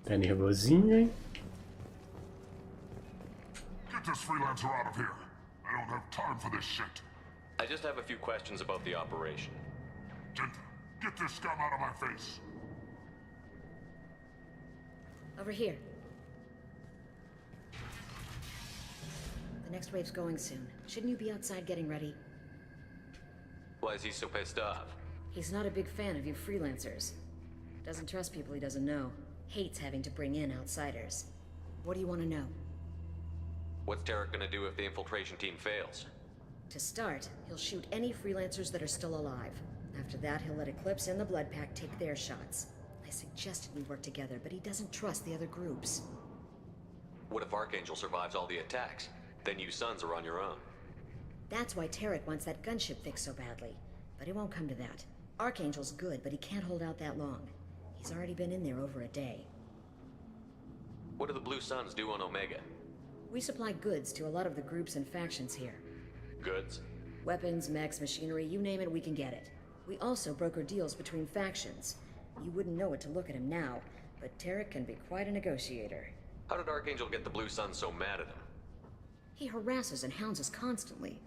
Tá nervosinho, hein? Get this freelancer out of here. I don't have time for this shit. I just have a few questions about the operation. Gent, get this scum out of my face. Over here. The next wave's going soon. Shouldn't you be outside getting ready? Why is he so pissed off? He's not a big fan of you freelancers. Doesn't trust people he doesn't know. Hates having to bring in outsiders. What do you want to know? What's Tarek gonna do if the infiltration team fails? To start, he'll shoot any freelancers that are still alive. After that, he'll let Eclipse and the Blood Pack take their shots. I suggested we work together, but he doesn't trust the other groups. What if Archangel survives all the attacks? Then you sons are on your own. That's why Tarek wants that gunship fixed so badly. But it won't come to that. Archangel's good, but he can't hold out that long. He's already been in there over a day. What do the Blue Suns do on Omega? We supply goods to a lot of the groups and factions here. Goods? Weapons, mechs, machinery, you name it, we can get it. We also broker deals between factions. You wouldn't know it to look at him now, but Tarek can be quite a negotiator. How did Archangel get the Blue Suns so mad at him? He harasses and hounds us constantly.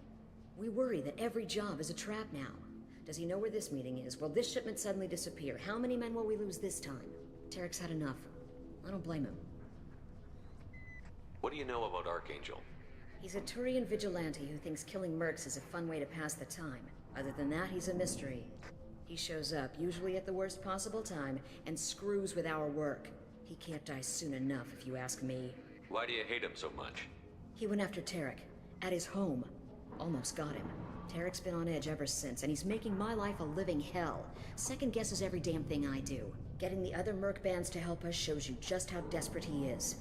We worry that every job is a trap now. Does he know where this meeting is? Will this shipment suddenly disappear? How many men will we lose this time? Tarek's had enough. I don't blame him. What do you know about Archangel? He's a Turian vigilante who thinks killing mercs is a fun way to pass the time. Other than that, he's a mystery. He shows up, usually at the worst possible time, and screws with our work. He can't die soon enough, if you ask me. Why do you hate him so much? He went after Tarek, at his home. Almost got him. Tarek's been on edge ever since, and he's making my life a living hell. Second guesses every damn thing I do. Getting the other merc bands to help us shows you just how desperate he is.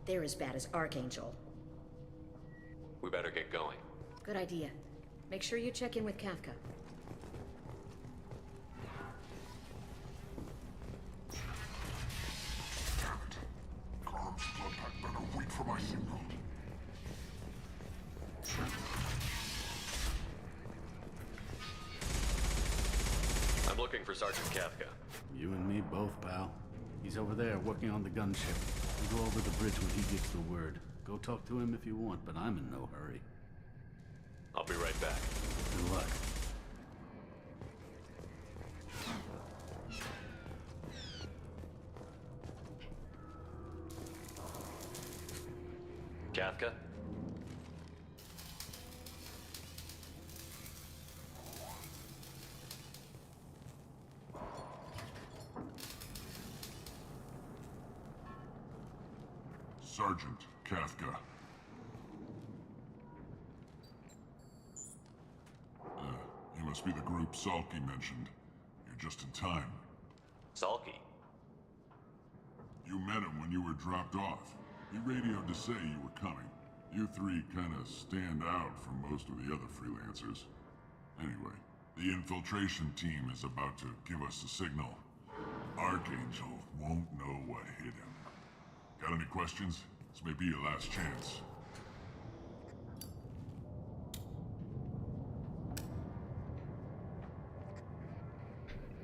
They're as bad as Archangel. We better get going. Good idea. Make sure you check in with Kafka. Carm's blood pack better wait for my signal. I'm looking for Sergeant Kafka. You and me both, pal. He's over there working on the gunship. We'll go over the bridge when he gives the word. Go talk to him if you want, but I'm in no hurry. I'll be right back. Good luck. Kafka? Sergeant Kafka. You must be the group Salky mentioned. You're just in time. Salky? You met him when you were dropped off. He radioed to say you were coming. You three kind of stand out from most of the other freelancers. Anyway, the infiltration team is about to give us a signal. Archangel won't know what hit him. Got any questions? This may be your last chance.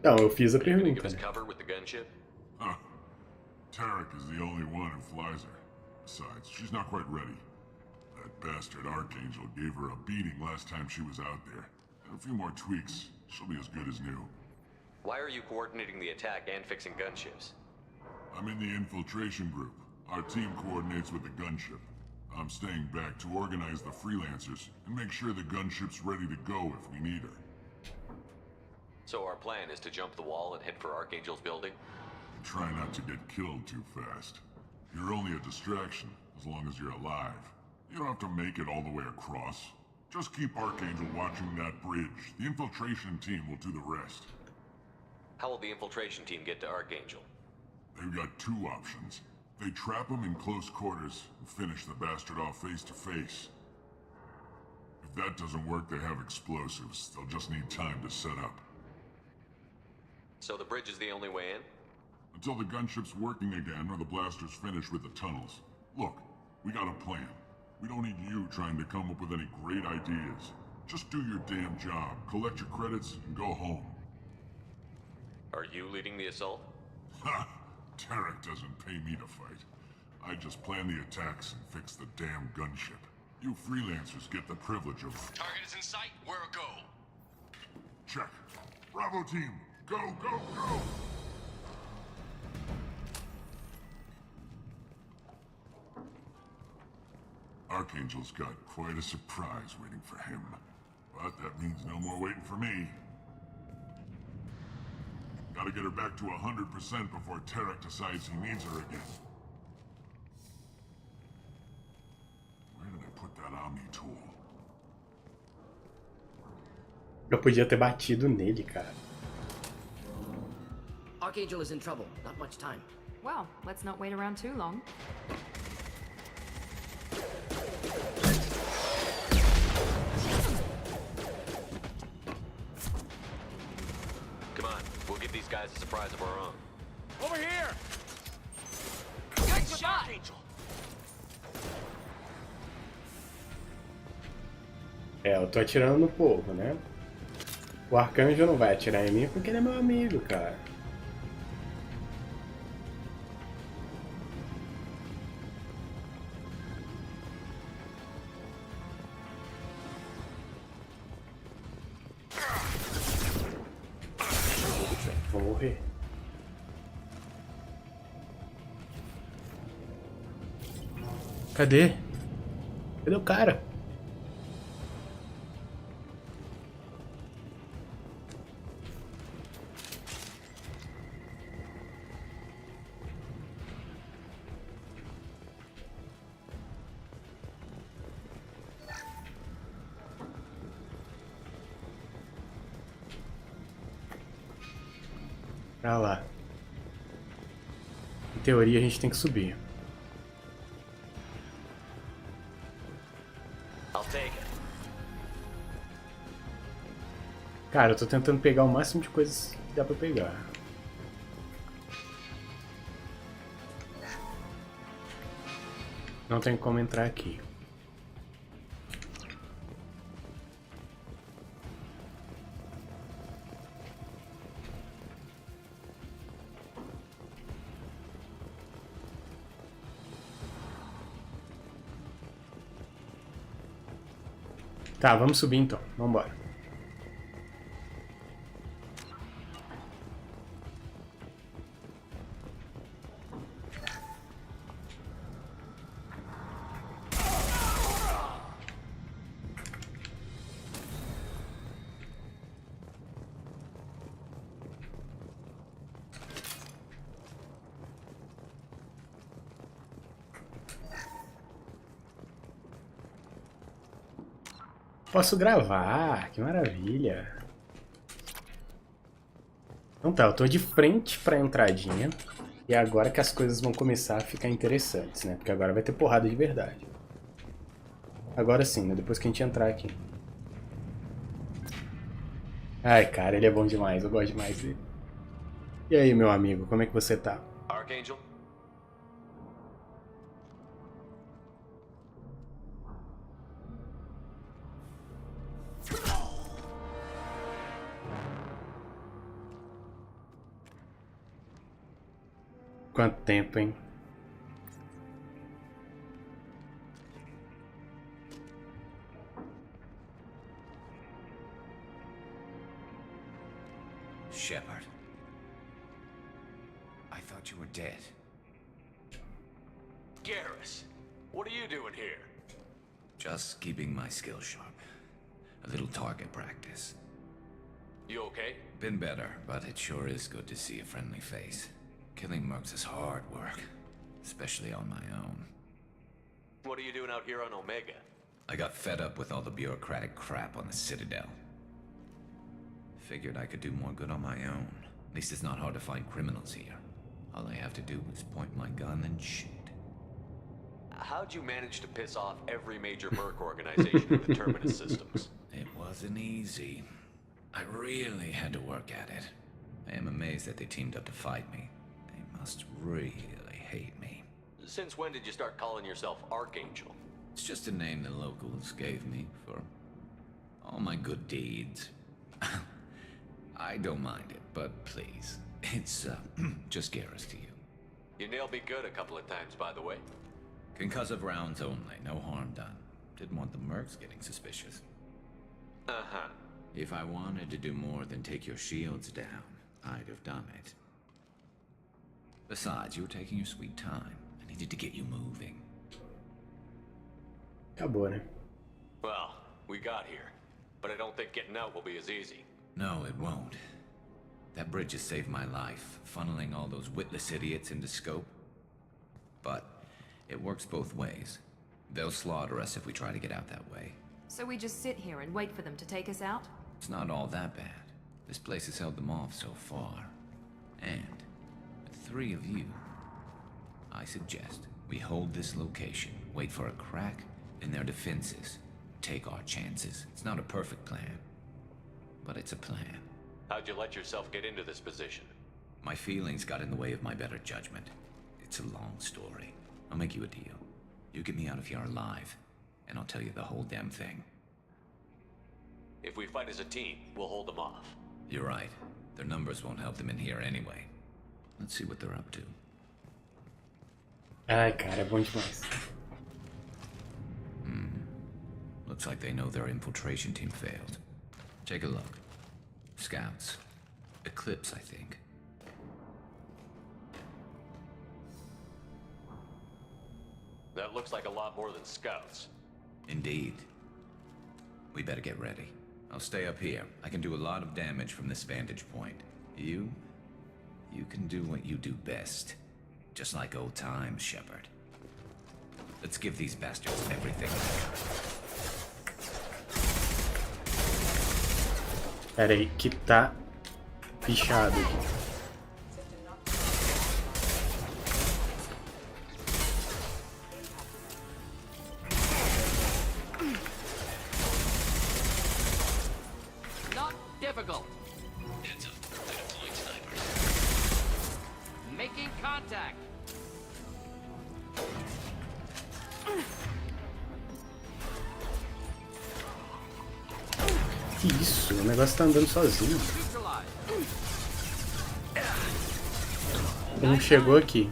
Não, eu fiz a Give pergunta. us cover with the gunship? Huh. Tarek is the only one who flies her. Besides, she's not quite ready. That bastard Archangel gave her a beating last time she was out there. A few more tweaks, she'll be as good as new. Why are you coordinating the attack and fixing gunships? I'm in the infiltration group. Our team coordinates with the gunship. I'm staying back to organize the freelancers and make sure the gunship's ready to go if we need her. So our plan is to jump the wall and head for Archangel's building? Try not to get killed too fast. You're only a distraction, as long as you're alive. You don't have to make it all the way across. Just keep Archangel watching that bridge. The infiltration team will do the rest. How will the infiltration team get to Archangel? They've got two options. They trap him in close quarters and finish the bastard off face to face. If that doesn't work, they have explosives. They'll just need time to set up. So the bridge is the only way in? Until the gunship's working again or the blasters finish with the tunnels. Look, we got a plan. We don't need you trying to come up with any great ideas. Just do your damn job, collect your credits, and go home. Are you leading the assault? Ha! Tarek doesn't pay me to fight. I just plan the attacks and fix the damn gunship. You freelancers get the privilege of... Target is in sight. Where a go? Check. Bravo team, go, go, go! Archangel's got quite a surprise waiting for him. But that means no more waiting for me. Gotta get her back to 100% before Tarek decides he needs her again. Where did I put that Omni tool? Eu podia ter batido nele, cara. Archangel is in trouble. Not much time. Well, let's not wait around too long. Come on, we'll give these guys a surprise of our own. Over here! Good shot! É, eu tô atirando no povo, né? O Arcanjo não vai atirar em mim porque ele é meu amigo, cara. velho. Vou morrer. Cadê? Cadê o cara? Pra lá. Em teoria a gente tem que subir. Cara, eu tô tentando pegar o máximo de coisas que dá pra pegar. Não tem como entrar aqui. Tá, vamos subir então. Vambora. Posso gravar, que maravilha. Então tá, eu tô de frente pra entradinha. E é agora que as coisas vão começar a ficar interessantes, né? Porque agora vai ter porrada de verdade. Agora sim, né? Depois que a gente entrar aqui. Ai, cara, ele é bom demais, eu gosto demais dele. E aí, meu amigo, como é que você tá? Archangel? Quanto tempo, hein? Shepard. I thought you were dead. Garrus, what are you doing here? Just keeping my skills sharp. A little target practice. You okay? Been better, but it sure is good to see a friendly face. Killing mercs is hard work, especially on my own. What are you doing out here on Omega? I got fed up with all the bureaucratic crap on the Citadel. Figured I could do more good on my own. At least it's not hard to find criminals here. All I have to do is point my gun and shoot. How'd you manage to piss off every major merc organization in the Terminus systems? It wasn't easy. I really had to work at it. I am amazed that they teamed up to fight me. Must really hate me. Since when did you start calling yourself Archangel? It's just a name the locals gave me for all my good deeds. I don't mind it, but please, it's just Garrus to you. You nailed me good a couple of times, by the way. Concussive rounds only, no harm done. Didn't want the mercs getting suspicious. Uh-huh. If I wanted to do more than take your shields down, I'd have done it. Besides, you were taking your sweet time. I needed to get you moving. Acabou, né? Well, we got here. But I don't think getting out will be as easy. No, it won't. That bridge has saved my life, funneling all those witless idiots into scope. But it works both ways. They'll slaughter us if we try to get out that way. So we just sit here and wait for them to take us out? It's not all that bad. This place has held them off so far. And with 3 of you, I suggest we hold this location, wait for a crack in their defenses, take our chances. It's not a perfect plan, but it's a plan. How'd you let yourself get into this position? My feelings got in the way of my better judgment. It's a long story. I'll make you a deal. You get me out of here alive, and I'll tell you the whole damn thing. If we fight as a team, we'll hold them off. You're right. Their numbers won't help them in here anyway. Let's see what they're up to. Ai, cara, é bom demais. Looks like they know their infiltration team failed. Take a look. Scouts. Eclipse, I think. That looks like a lot more than scouts. Indeed. We better get ready. I'll stay up here. I can do a lot of damage from this vantage point. You can do what you do best. Just like old times, Shepard. Let's give these bastards everything. Pera aí, que tá pichado aqui. Not difficult. Making contact. Que isso? O negócio tá andando sozinho. Como chegou aqui?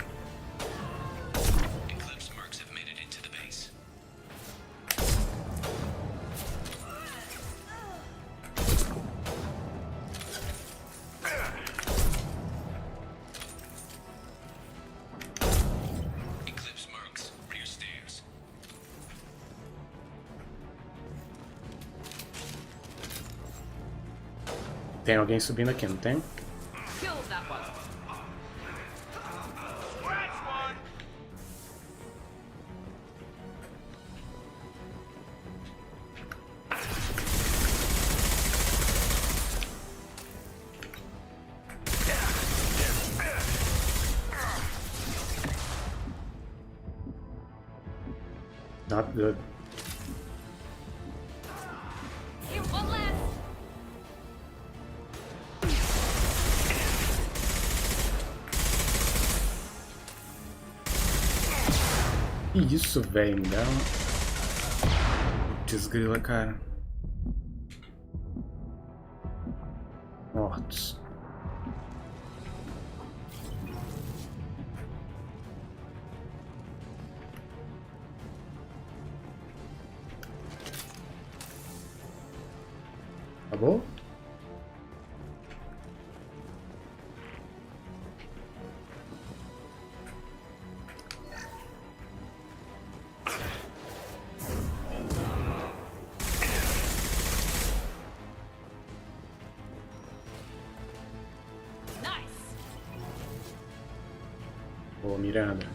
Tem alguém subindo aqui, não tem? Not good. Que isso, velho? Me dá uma... Desgrila, cara. Mortos. Acabou? Ô, Miranda.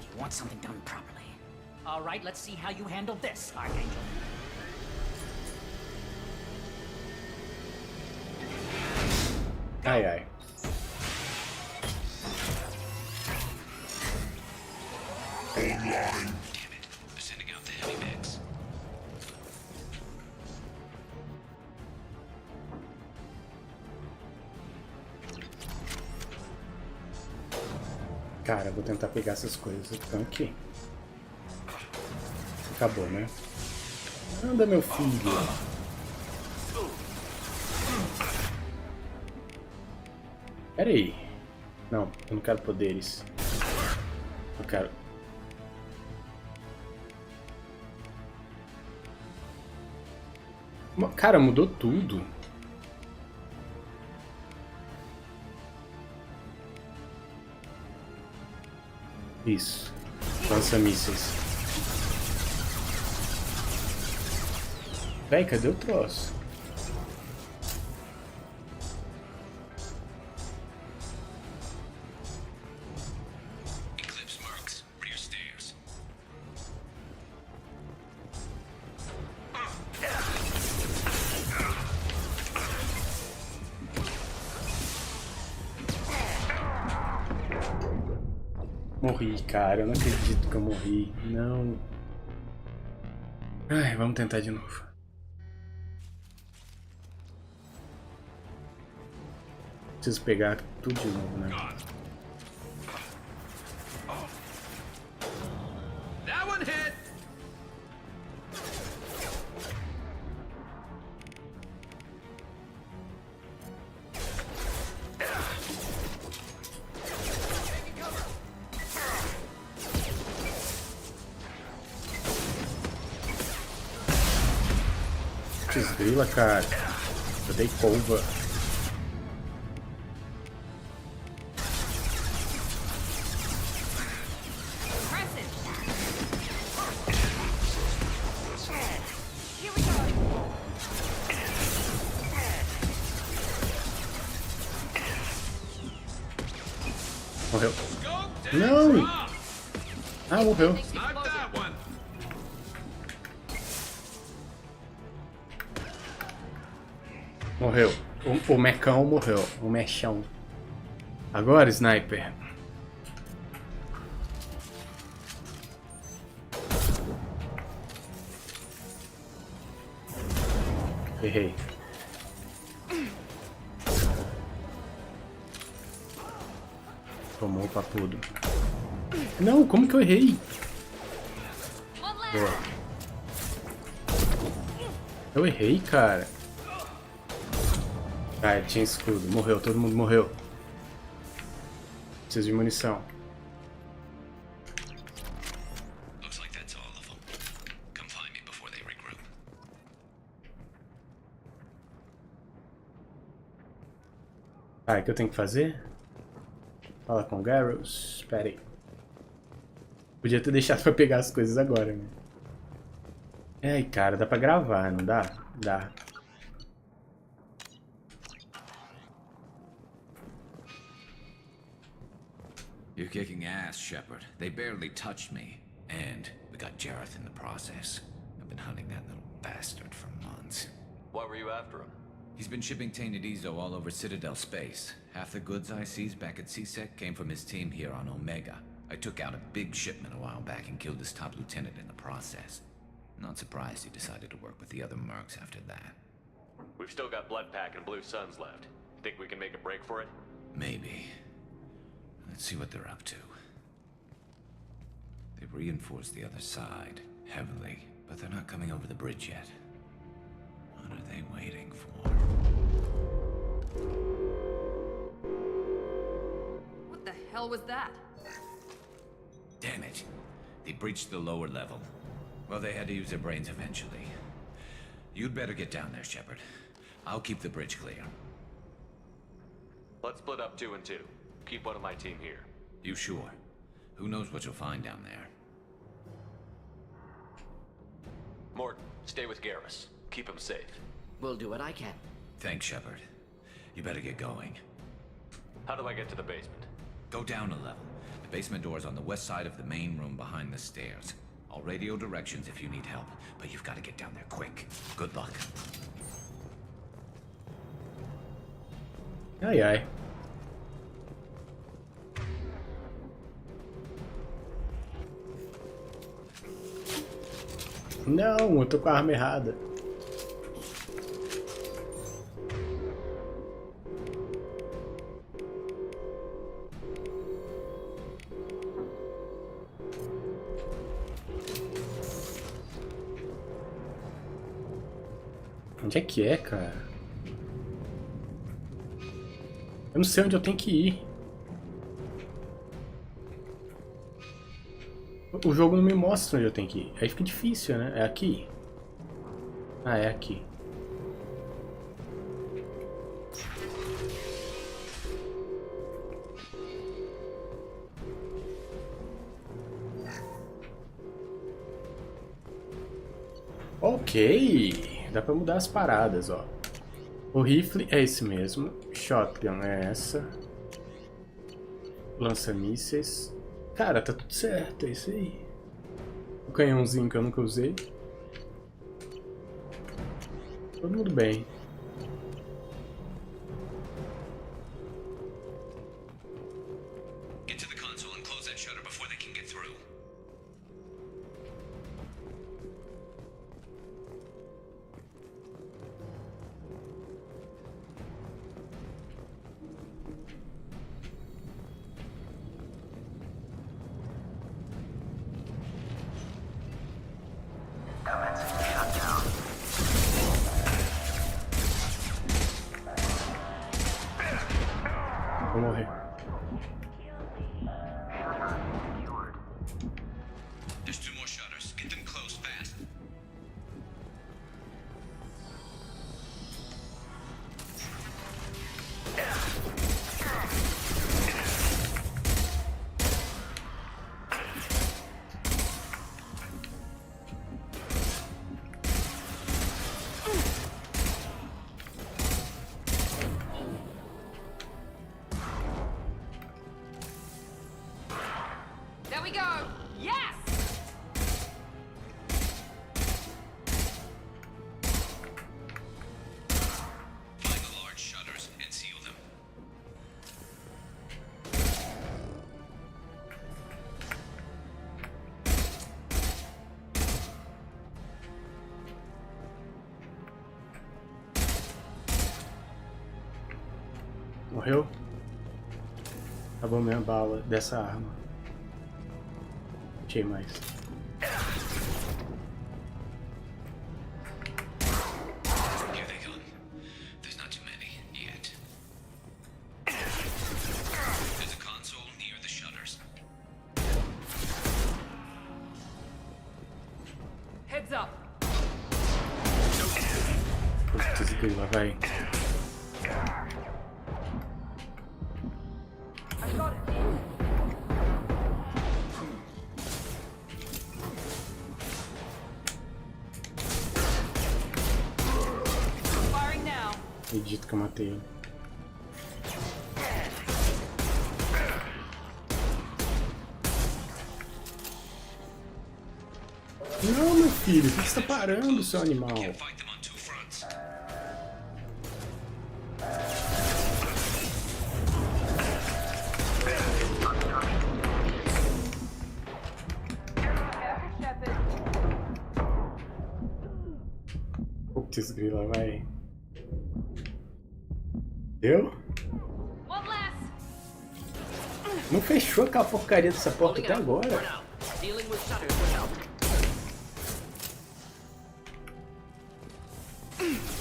You want something done properly. All right, let's see how you handle this, Archangel. Ai, ai. Cara, vou tentar pegar essas coisas que estão aqui. Acabou, né? Anda, meu filho. Pera aí. Não, eu não quero poderes. Eu quero... Cara, mudou tudo. Isso. Lança mísseis. Véi, cadê o troço? Eclipse marks, rear stairs. Morri, cara. Eu não acredito que eu morri. Não. Ai, vamos tentar de novo. Preciso pegar tudo de novo, né? That one hit. Putz, grila, cara. Eu dei couva. Morreu. Não! Ah, morreu. Morreu. O mecão morreu. O mechão. Agora, sniper. Errei. Tomou papudo. Não, como que eu errei? Boa. Eu errei, cara. Ah, tinha escudo. Morreu, todo mundo morreu. Preciso de munição. Ah, o que eu tenho que fazer? Fala com o Garros. Espera aí. Podia ter deixado pra pegar as coisas agora, né? Ai, cara, dá pra gravar, não dá? Dá. You're kicking ass, Shepard. They barely touched me. And we got Jareth in the process. I've been hunting that little bastard for months. Why were you after him? He's been shipping tainted Ezo all over Citadel space. Half the goods I seized back at CSEC came from his team here on Omega. I took out a big shipment a while back and killed his top lieutenant in the process. Not surprised he decided to work with the other mercs after that. We've still got Bloodpack and Blue Suns left. Think we can make a break for it? Maybe. Let's see what they're up to. They've reinforced the other side, heavily, but they're not coming over the bridge yet. What are they waiting for? What the hell was that? Damn it. They breached the lower level. Well, they had to use their brains eventually. You'd better get down there, Shepard. I'll keep the bridge clear. Let's split up 2 and 2. Keep one of my team here. You sure? Who knows what you'll find down there? Mort, stay with Garrus. Keep him safe. We'll do what I can. Thanks, Shepard. You better get going. How do I get to the basement? Go down a level. The basement door is on the west side of the main room behind the stairs. I'll radio directions if you need help, but you've got to get down there quick. Good luck. Ai, ai. Não, eu tô com a arma errada. Onde é que é, cara? Eu não sei onde eu tenho que ir. O jogo não me mostra onde eu tenho que ir. Aí fica difícil, né? É aqui? Ah, é aqui. Ok. Dá pra mudar as paradas, ó. O rifle é esse mesmo. Shotgun é essa. Lança-mísseis. Cara, tá tudo certo, é isso aí. O canhãozinho que eu nunca usei. Todo mundo bem. Get to the console and close that shutter before they can get through. Vou morrer. There's 2 more shutters. Get them closed fast. Morreu? Acabou minha bala dessa arma. Achei mais. Here they come. There's not too many yet. There's a console near the shutters. Heads up. Putz, grila, vai. Acredito que eu matei ele. Não, meu filho, por que você tá parando, seu animal? Putz, grila, vai. Deu? Não fechou aquela porcaria dessa porta até agora.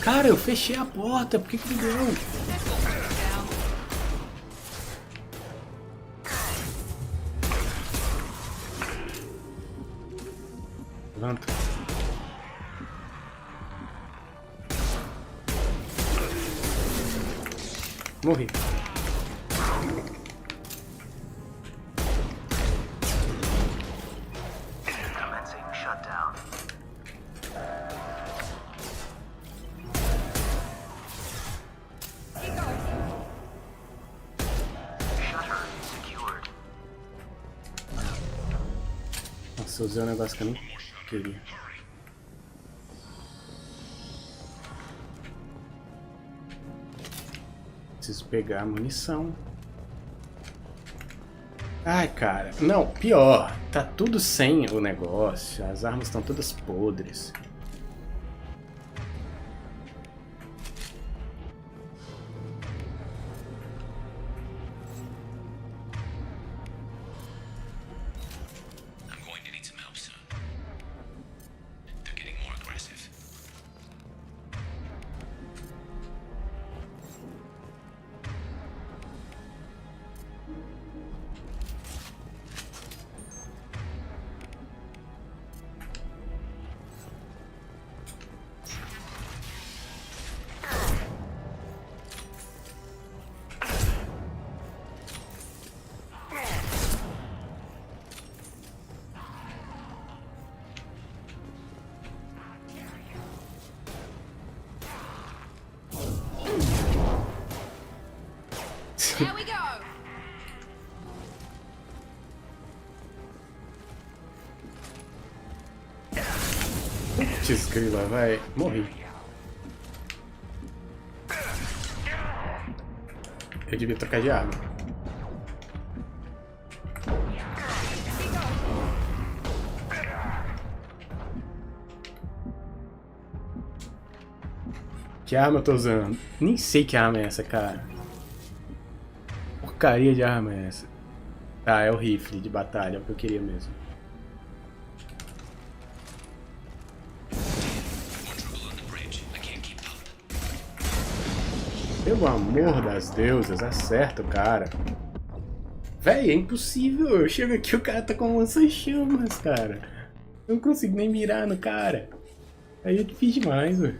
Cara, eu fechei a porta, por que que não deu? Levanta. Morri. Nossa, eu usei um negócio que eu não queria. Preciso pegar a munição. Ai, cara. Não, pior. Tá tudo sem o negócio. As armas estão todas podres. There we go. Putz, grila, vai. Morri. Eu devia trocar de arma. Que arma eu tô usando? Nem sei que arma é essa, cara. Porcaria de arma é essa? Ah, é o rifle de batalha, é o que eu queria mesmo. Pelo amor das deusas, acerta o cara. Véi, é impossível. Eu chego aqui e o cara tá com lança-chamas, cara. Eu não consigo nem mirar no cara. Aí é difícil demais, velho.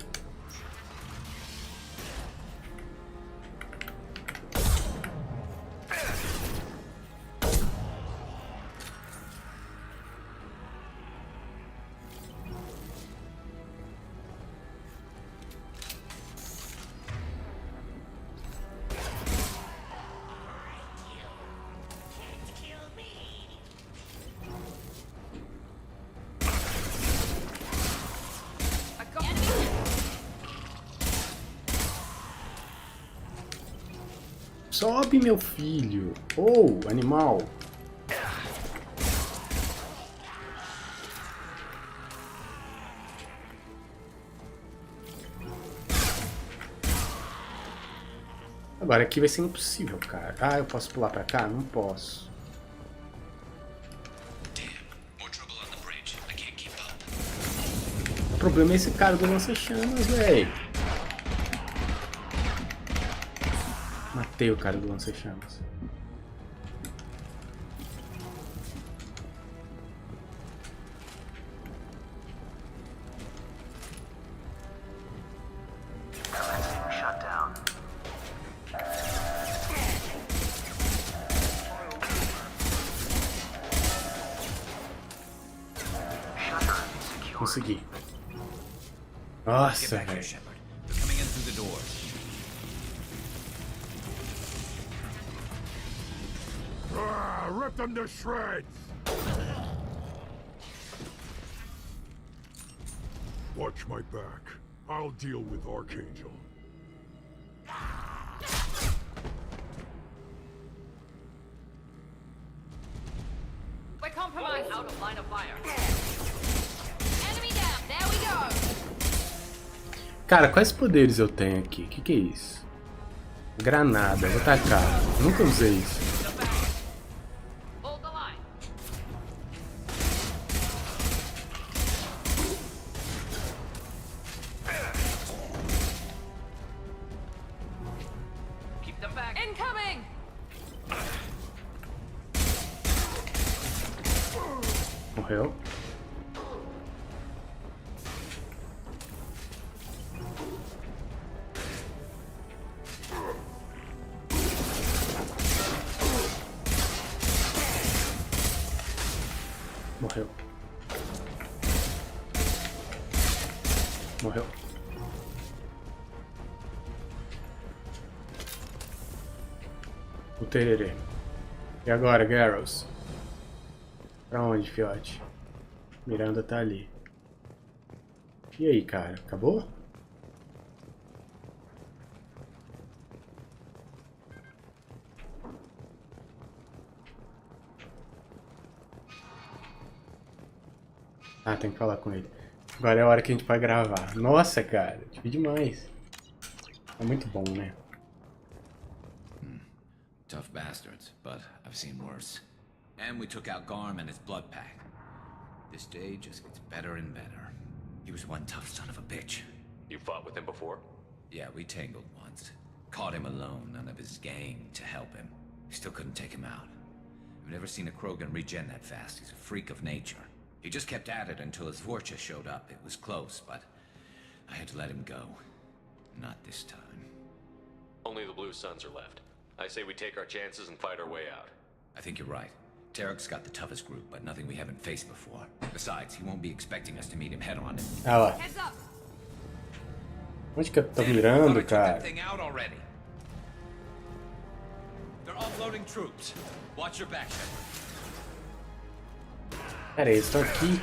Sobe, meu filho. Oh, animal. Agora aqui vai ser impossível, cara. Ah, eu posso pular pra cá? Não posso. O problema é esse cara do lança-chamas, velho. Matei o cara do lança-chamas. Consegui. Nossa, velho. Rip them to shreds! Watch my back. I'll deal with Archangel. We're compromised. Out of line of fire. Enemy down. There we go. Cara, quais poderes eu tenho aqui? O que é isso? Granada, vou tacar. Nunca usei isso. Morreu. Morreu. Morreu. O tererê. E agora, Garros? Pra onde, fiote? Miranda tá ali. E aí, cara? Acabou? Ah, tem que falar com ele. Agora é a hora que a gente vai gravar. Nossa, cara. Tive demais. É muito bom, né? Tough bastards, but I've seen worse. And we took out Garm and his blood pack. This day just gets better and better. He was one tough son of a bitch. You fought with him before? Yeah, we tangled once. Caught him alone, none of his gang to help him. Still couldn't take him out. I've never seen a Krogan regen that fast. He's a freak of nature. He just kept at it until his Vorcha showed up. It was close, but I had to let him go. Not this time. Only the Blue Suns are left. I say we take our chances and fight our way out. I think you're right. Tarek's got the toughest group, but nothing we haven't faced before. Besides, he won't be expecting us to meet him head on. Ah lá. Onde que tá mirando, cara? They're offloading troops. Watch your back. Pera aí, eles estão aqui.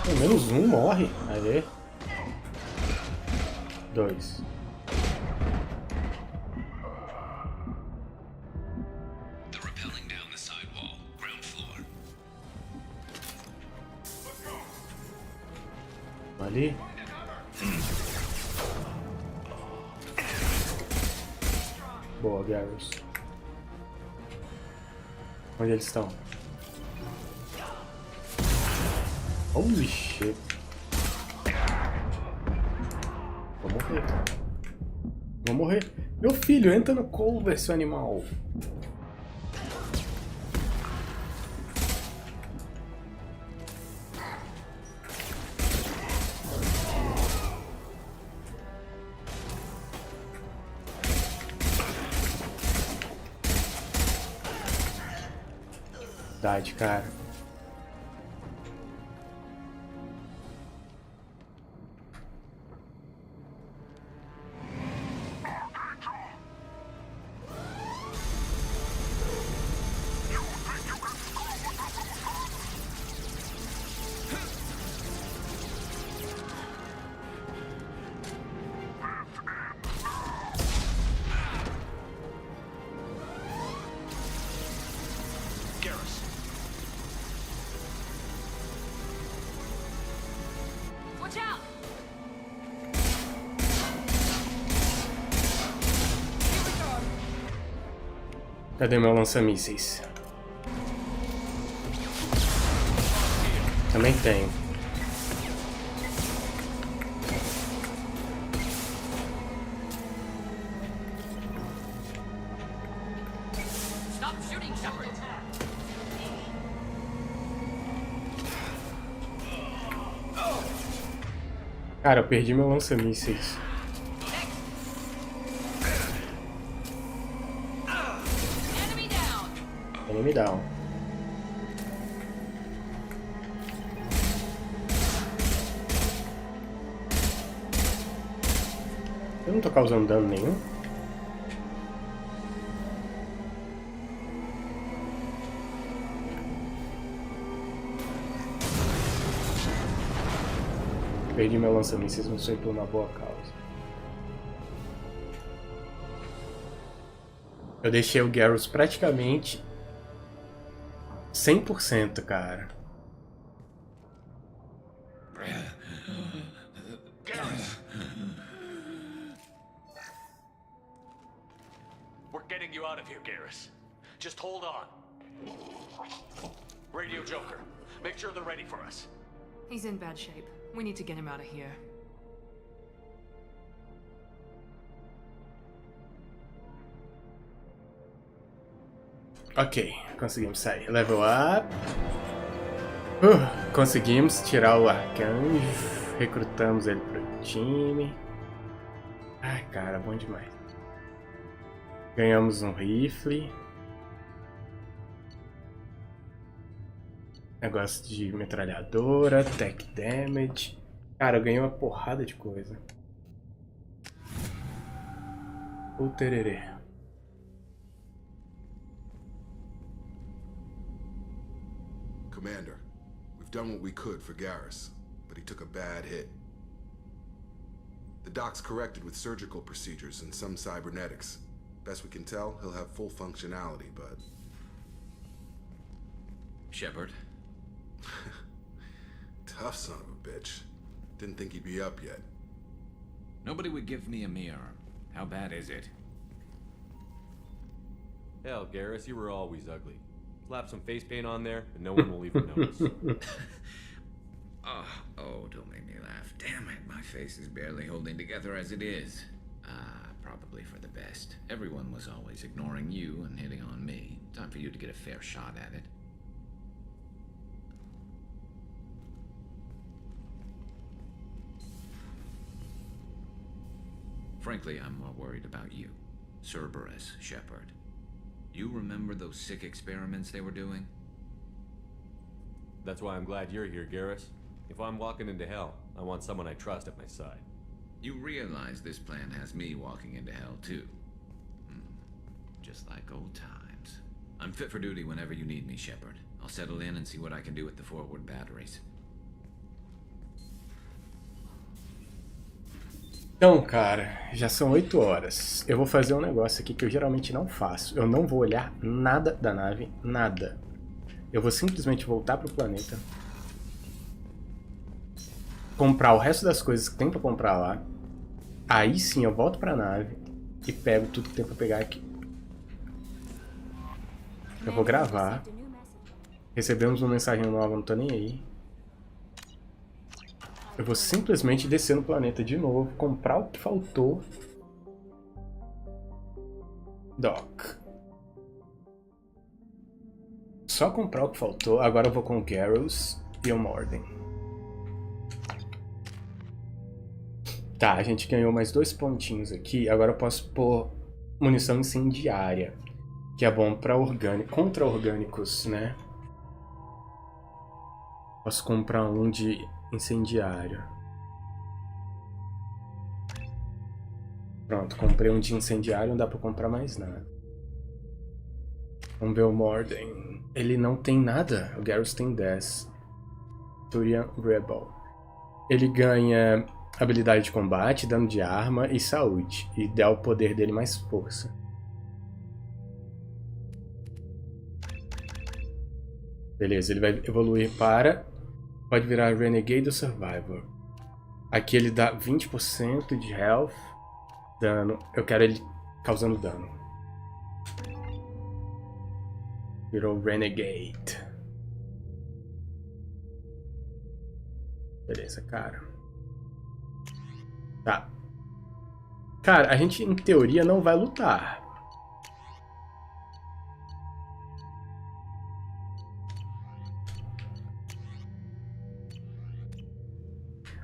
Pelo menos um morre. Aê. 2. Ali. Boa, Garros. Onde eles estão? Holy shit. Vou morrer. Vou morrer. Meu filho, entra no cover, seu animal. Verdade, cara. Cadê meu lança-mísseis? Também tenho. Stop shooting, Shepard. Cara, eu perdi meu lança-mísseis. Enemy down. Eu não tô causando dano nenhum. Perdi meu lança-mísseis, não sei por uma boa causa. Eu deixei o Garrus praticamente 100%, cara. We're getting you out of here, Garrus. Just hold on. Radio Joker, make sure they're ready for us. He's in bad shape. We need to get him out of here. Ok, conseguimos sair. Level up. Conseguimos tirar o arcanjo. Recrutamos ele pro time. Ai, cara, bom demais. Ganhamos um rifle. Negócio de metralhadora, tech damage. Cara, eu ganhei uma porrada de coisa. O tererê. Commander, we've done what we could for Garrus, but he took a bad hit. The doc's corrected with surgical procedures and some cybernetics. Best we can tell, he'll have full functionality, but... Shepard? Tough son of a bitch. Didn't think he'd be up yet. Nobody would give me a mirror. How bad is it? Hell, Garrus, you were always ugly. Slap some face paint on there, and no one will even notice. Oh, don't make me laugh. Damn it, my face is barely holding together as it is. Probably for the best. Everyone was always ignoring you and hitting on me. Time for you to get a fair shot at it. Frankly, I'm more worried about you. Cerberus, Shepard. You remember those sick experiments they were doing? That's why I'm glad you're here, Garrus. If I'm walking into hell, I want someone I trust at my side. You realize this plan has me walking into hell, too. Just like old times. I'm fit for duty whenever you need me, Shepard. I'll settle in and see what I can do with the forward batteries. Então, cara, já são 8 horas. Eu vou fazer um negócio aqui que eu geralmente não faço. Eu não vou olhar nada da nave, nada. Eu vou simplesmente voltar pro planeta. Comprar o resto das coisas que tem pra comprar lá. Aí sim eu volto pra nave e pego tudo que tem pra pegar aqui. Eu vou gravar. Recebemos uma mensagem nova, não tô nem aí. Eu vou simplesmente descer no planeta de novo, comprar o que faltou. Doc. Só comprar o que faltou. Agora eu vou com o Garrus e o Morden. Tá, a gente ganhou mais 2 pontinhos aqui. Agora eu posso pôr munição incendiária, que é bom para contra orgânicos, né? Posso comprar um de incendiário. Pronto, comprei um de incendiário, não dá pra comprar mais nada. Vamos ver o Morden. Ele não tem nada. O Garrus tem 10. Turian Rebel. Ele ganha habilidade de combate, dano de arma e saúde. E dá o poder dele mais força. Beleza, ele vai evoluir para... Pode virar Renegade ou Survivor. Aqui ele dá 20% de health, dano. Eu quero ele causando dano. Virou Renegade. Beleza, cara. Tá. Cara, a gente, em teoria, não vai lutar.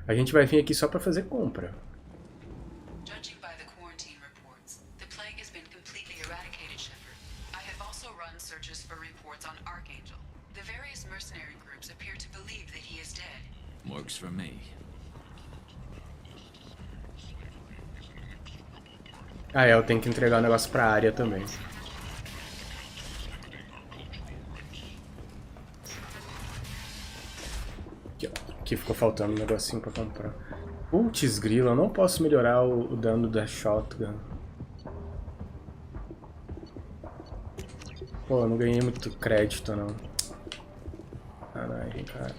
A gente vai vir aqui só pra fazer compra. Judging by the quarantine reports, the plague has been completely eradicated, Shepard. I have also run searches for reports on Archangel. The various mercenary groups appear to believe that he is dead. Works for me. Ah, eu tenho que entregar o negócio pra área também. Aqui, ó. Aqui ficou faltando um negocinho pra comprar. Putz, grilo, eu não posso melhorar o dano da shotgun. Pô, eu não ganhei muito crédito, não. Caralho, cara.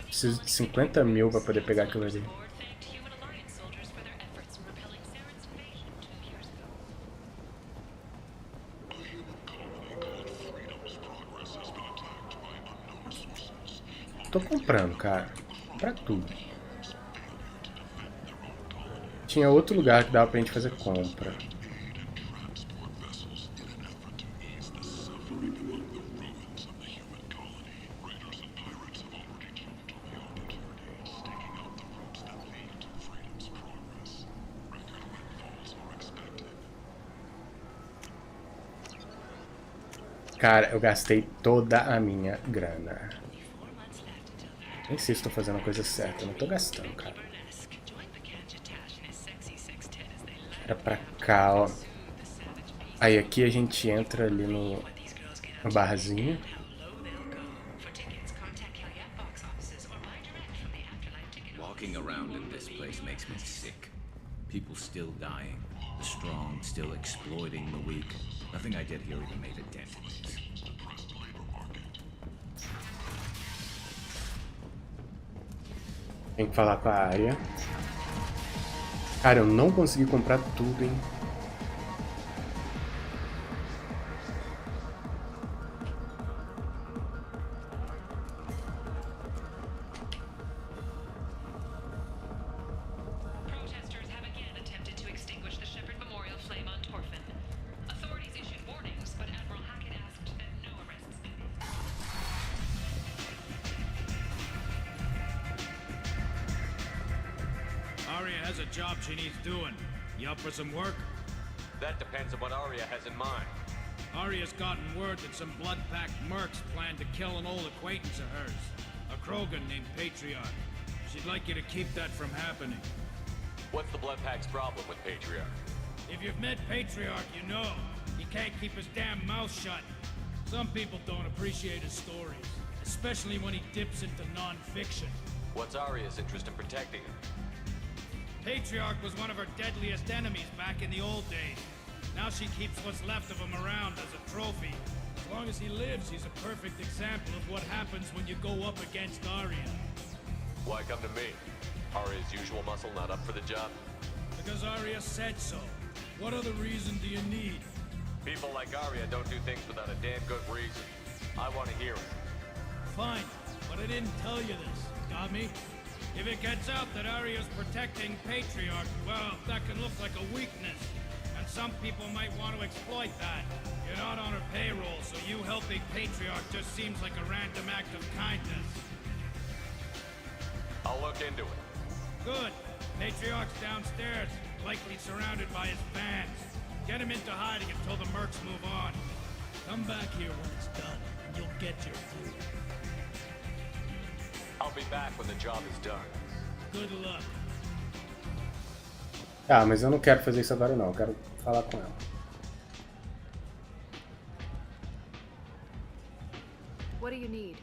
Preciso de 50 mil pra poder pegar aquilo ali. Tô comprando, cara. Pra tudo. Tinha outro lugar que dava pra gente fazer compra. Cara, eu gastei toda a minha grana. Nem sei se estou fazendo a coisa certa, eu não tô gastando, cara. Era pra cá, ó. Aí aqui a gente entra ali no barzinho. Walking around in this place makes me sick. People still dying. The strong still exploiting the weak. Nothing I did here even made a dent in this. Tem que falar com a área. Cara, eu não consegui comprar tudo, hein? Protesters have again attempted to extinguish the Shepard Memorial flame on Torfin. Authorities issued warnings, but Admiral Hackett asked that no arrests be made. Arya has a job she needs doing. You up for some work? That depends on what Arya has in mind. Arya's gotten word that some blood-packed mercs plan to kill an old acquaintance of hers. A Krogan named Patriarch. She'd like you to keep that from happening. What's the Bloodpack's problem with Patriarch? If you've met Patriarch, you know. He can't keep his damn mouth shut. Some people don't appreciate his stories, especially when he dips into non-fiction. What's Arya's interest in protecting him? Patriarch was one of her deadliest enemies back in the old days. Now she keeps what's left of him around as a trophy. As long as he lives, he's a perfect example of what happens when you go up against Arya. Why come to me? Arya's usual muscle not up for the job? Because Arya said so. What other reason do you need? People like Arya don't do things without a damn good reason. I want to hear it. Fine, but I didn't tell you this. Got me? If it gets out that Arya's protecting Patriarch, well, that can look like a weakness. And some people might want to exploit that. You're not on her payroll, so you helping Patriarch just seems like a random act of kindness. I'll look into it. Good. Patriarch's downstairs, likely surrounded by his fans. Get him into hiding until the mercs move on. Come back here when it's done, and you'll get your food. I'll be back when the job is done. Good luck. Ah, mas eu não quero fazer isso agora não, eu quero falar com ela. What do you need?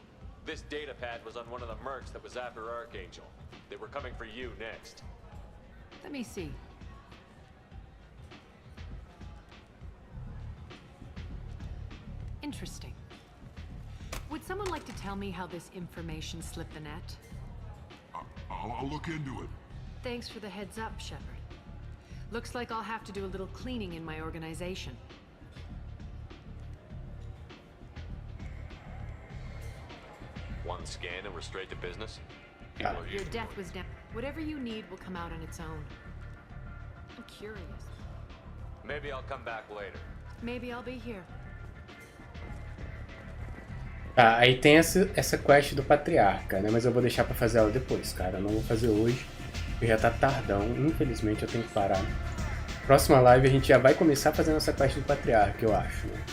This data pad was on one of the mercs that was after Archangel. They were coming for you next. Let me see. Interesting. Would someone like to tell me how this information slipped the net? I'll look into it. Thanks for the heads up, Shepard. Looks like I'll have to do a little cleaning in my organization. One scan and we're straight to business? People are Your death was down. Whatever you need will come out on its own. I'm curious. Maybe I'll come back later. Maybe I'll be here. Tá, aí tem essa quest do Patriarca, né? Mas eu vou deixar pra fazer ela depois, cara. Eu não vou fazer hoje, porque já tá tardão. Infelizmente eu tenho que parar. Próxima live a gente já vai começar fazendo essa quest do Patriarca, eu acho, né?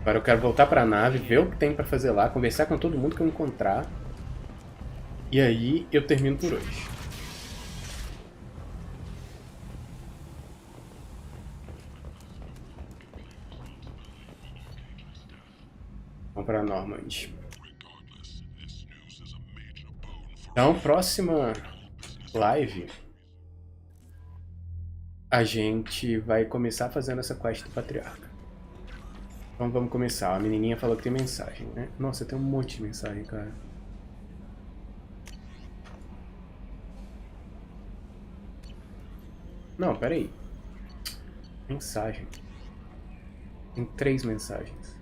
Agora eu quero voltar pra nave, ver o que tem pra fazer lá, conversar com todo mundo que eu encontrar. E aí eu termino por hoje. Vamos pra Normand. Então, próxima live, a gente vai começar fazendo essa quest do Patriarca. Então vamos começar. A menininha falou que tem mensagem, né? Nossa, tem um monte de mensagem, cara. Não, pera aí. Mensagem. Tem 3 mensagens.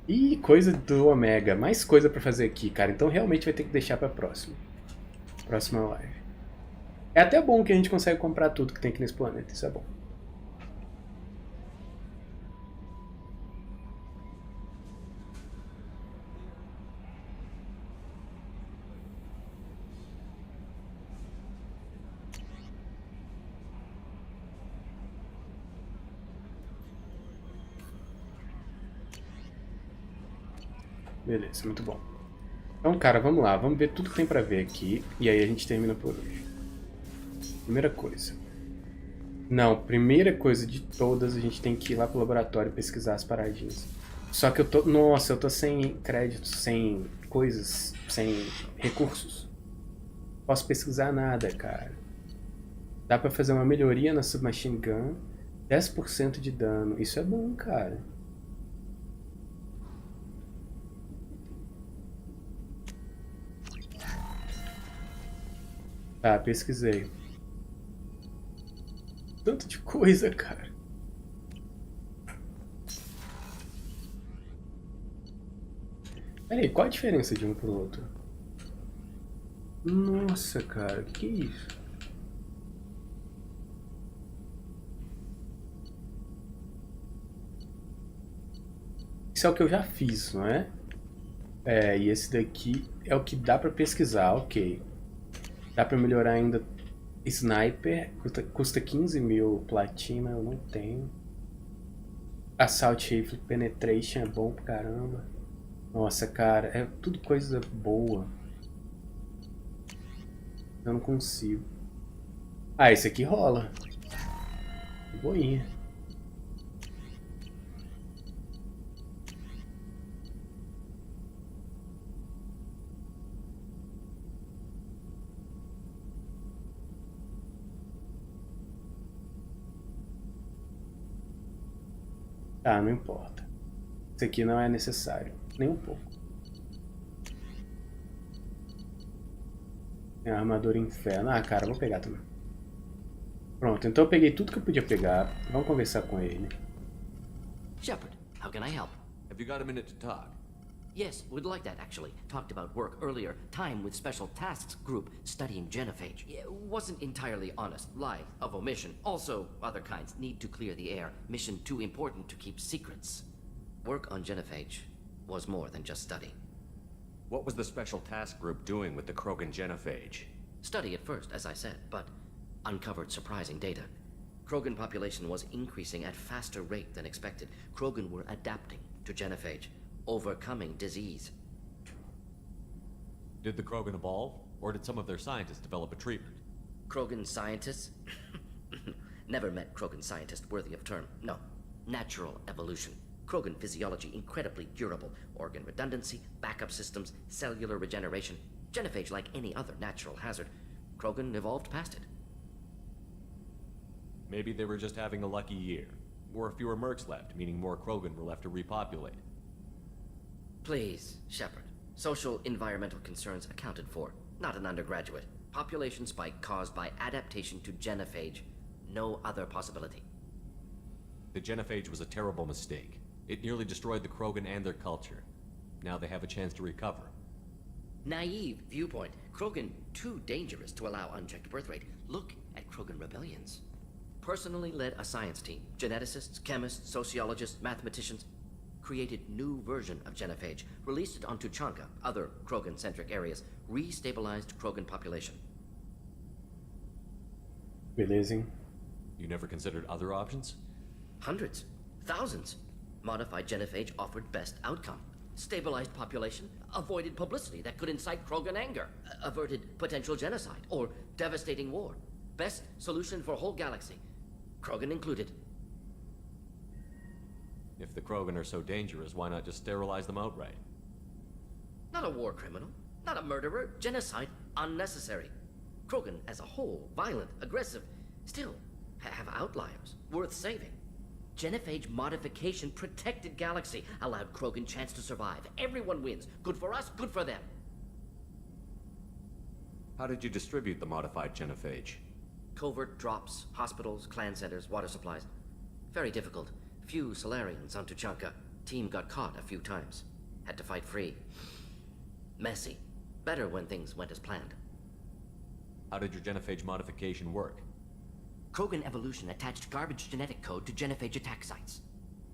Ih, coisa do Omega. Mais coisa pra fazer aqui, cara. Então realmente vai ter que deixar pra próxima. Próxima live. É até bom que a gente consegue comprar tudo que tem aqui nesse planeta. Isso é bom. Beleza, muito bom. Então, cara, vamos lá. Vamos ver tudo que tem pra ver aqui. E aí a gente termina por hoje. Primeira coisa. Não, primeira coisa de todas, a gente tem que ir lá pro laboratório pesquisar as paradinhas. Só que eu tô... Nossa, eu tô sem créditos, sem coisas, sem recursos. Posso pesquisar nada, cara. Dá pra fazer uma melhoria na submachine gun. 10% de dano. Isso é bom, cara. Tá, pesquisei. Tanto de coisa, cara. Peraí, qual a diferença de um pro outro? Nossa, cara, que isso? Isso é o que eu já fiz, não é? É, e esse daqui é o que dá pra pesquisar, ok. Dá pra melhorar ainda. Sniper, custa 15 mil platina, eu não tenho. Assault Rifle Penetration é bom pra caramba. Nossa, cara, é tudo coisa boa. Eu não consigo. Ah, esse aqui rola. Boinha. Ah, não importa. Isso aqui não é necessário. Nem um pouco. Tem a armadura inferno. Ah, cara, vou pegar também. Pronto, então eu peguei tudo que eu podia pegar. Vamos conversar com ele. Shepard, how can I help? Have you got a minute to talk? Yes, we'd like that, actually. Talked about work earlier. Time with Special Tasks Group studying genophage. It wasn't entirely honest. Lie of omission. Also, other kinds. Need to clear the air. Mission too important to keep secrets. Work on genophage was more than just study. What was the Special Task Group doing with the Krogan genophage? Study at first, as I said, but uncovered surprising data. Krogan population was increasing at faster rate than expected. Krogan were adapting to genophage. Overcoming disease. Did the Krogan evolve, or did some of their scientists develop a treatment? Krogan scientists? Never met Krogan scientist worthy of term. No. Natural evolution. Krogan physiology incredibly durable. Organ redundancy, backup systems, cellular regeneration. Genophage like any other natural hazard. Krogan evolved past it. Maybe they were just having a lucky year. Or fewer mercs left, meaning more Krogan were left to repopulate. Please, Shepard. Social environmental concerns accounted for, not an undergraduate. Population spike caused by adaptation to genophage. No other possibility. The genophage was a terrible mistake. It nearly destroyed the Krogan and their culture. Now they have a chance to recover. Naive viewpoint. Krogan too dangerous to allow unchecked birth rate. Look at Krogan rebellions. Personally led a science team. Geneticists, chemists, sociologists, mathematicians. Created new version of genophage. Released it on Tuchanka, other Krogan-centric areas. Restabilized Krogan population. Beleza, hein? You never considered other options? Hundreds. Thousands. Modified genophage offered best outcome. Stabilized population, avoided publicity that could incite Krogan anger, averted potential genocide or devastating war. Best solution for whole galaxy, Krogan included. If the Krogan are so dangerous, why not just sterilize them outright? Not a war criminal, not a murderer, genocide unnecessary. Krogan as a whole, violent, aggressive, still have outliers worth saving. Genophage modification protected galaxy, allowed Krogan chance to survive. Everyone wins. Good for us, good for them. How did you distribute the modified genophage? Covert drops, hospitals, clan centers, water supplies. Very difficult. Few Solarians on Tuchanka. Team got caught a few times. Had to fight free. Messy. Better when things went as planned. How did your genophage modification work? Krogan evolution attached garbage genetic code to genophage attack sites.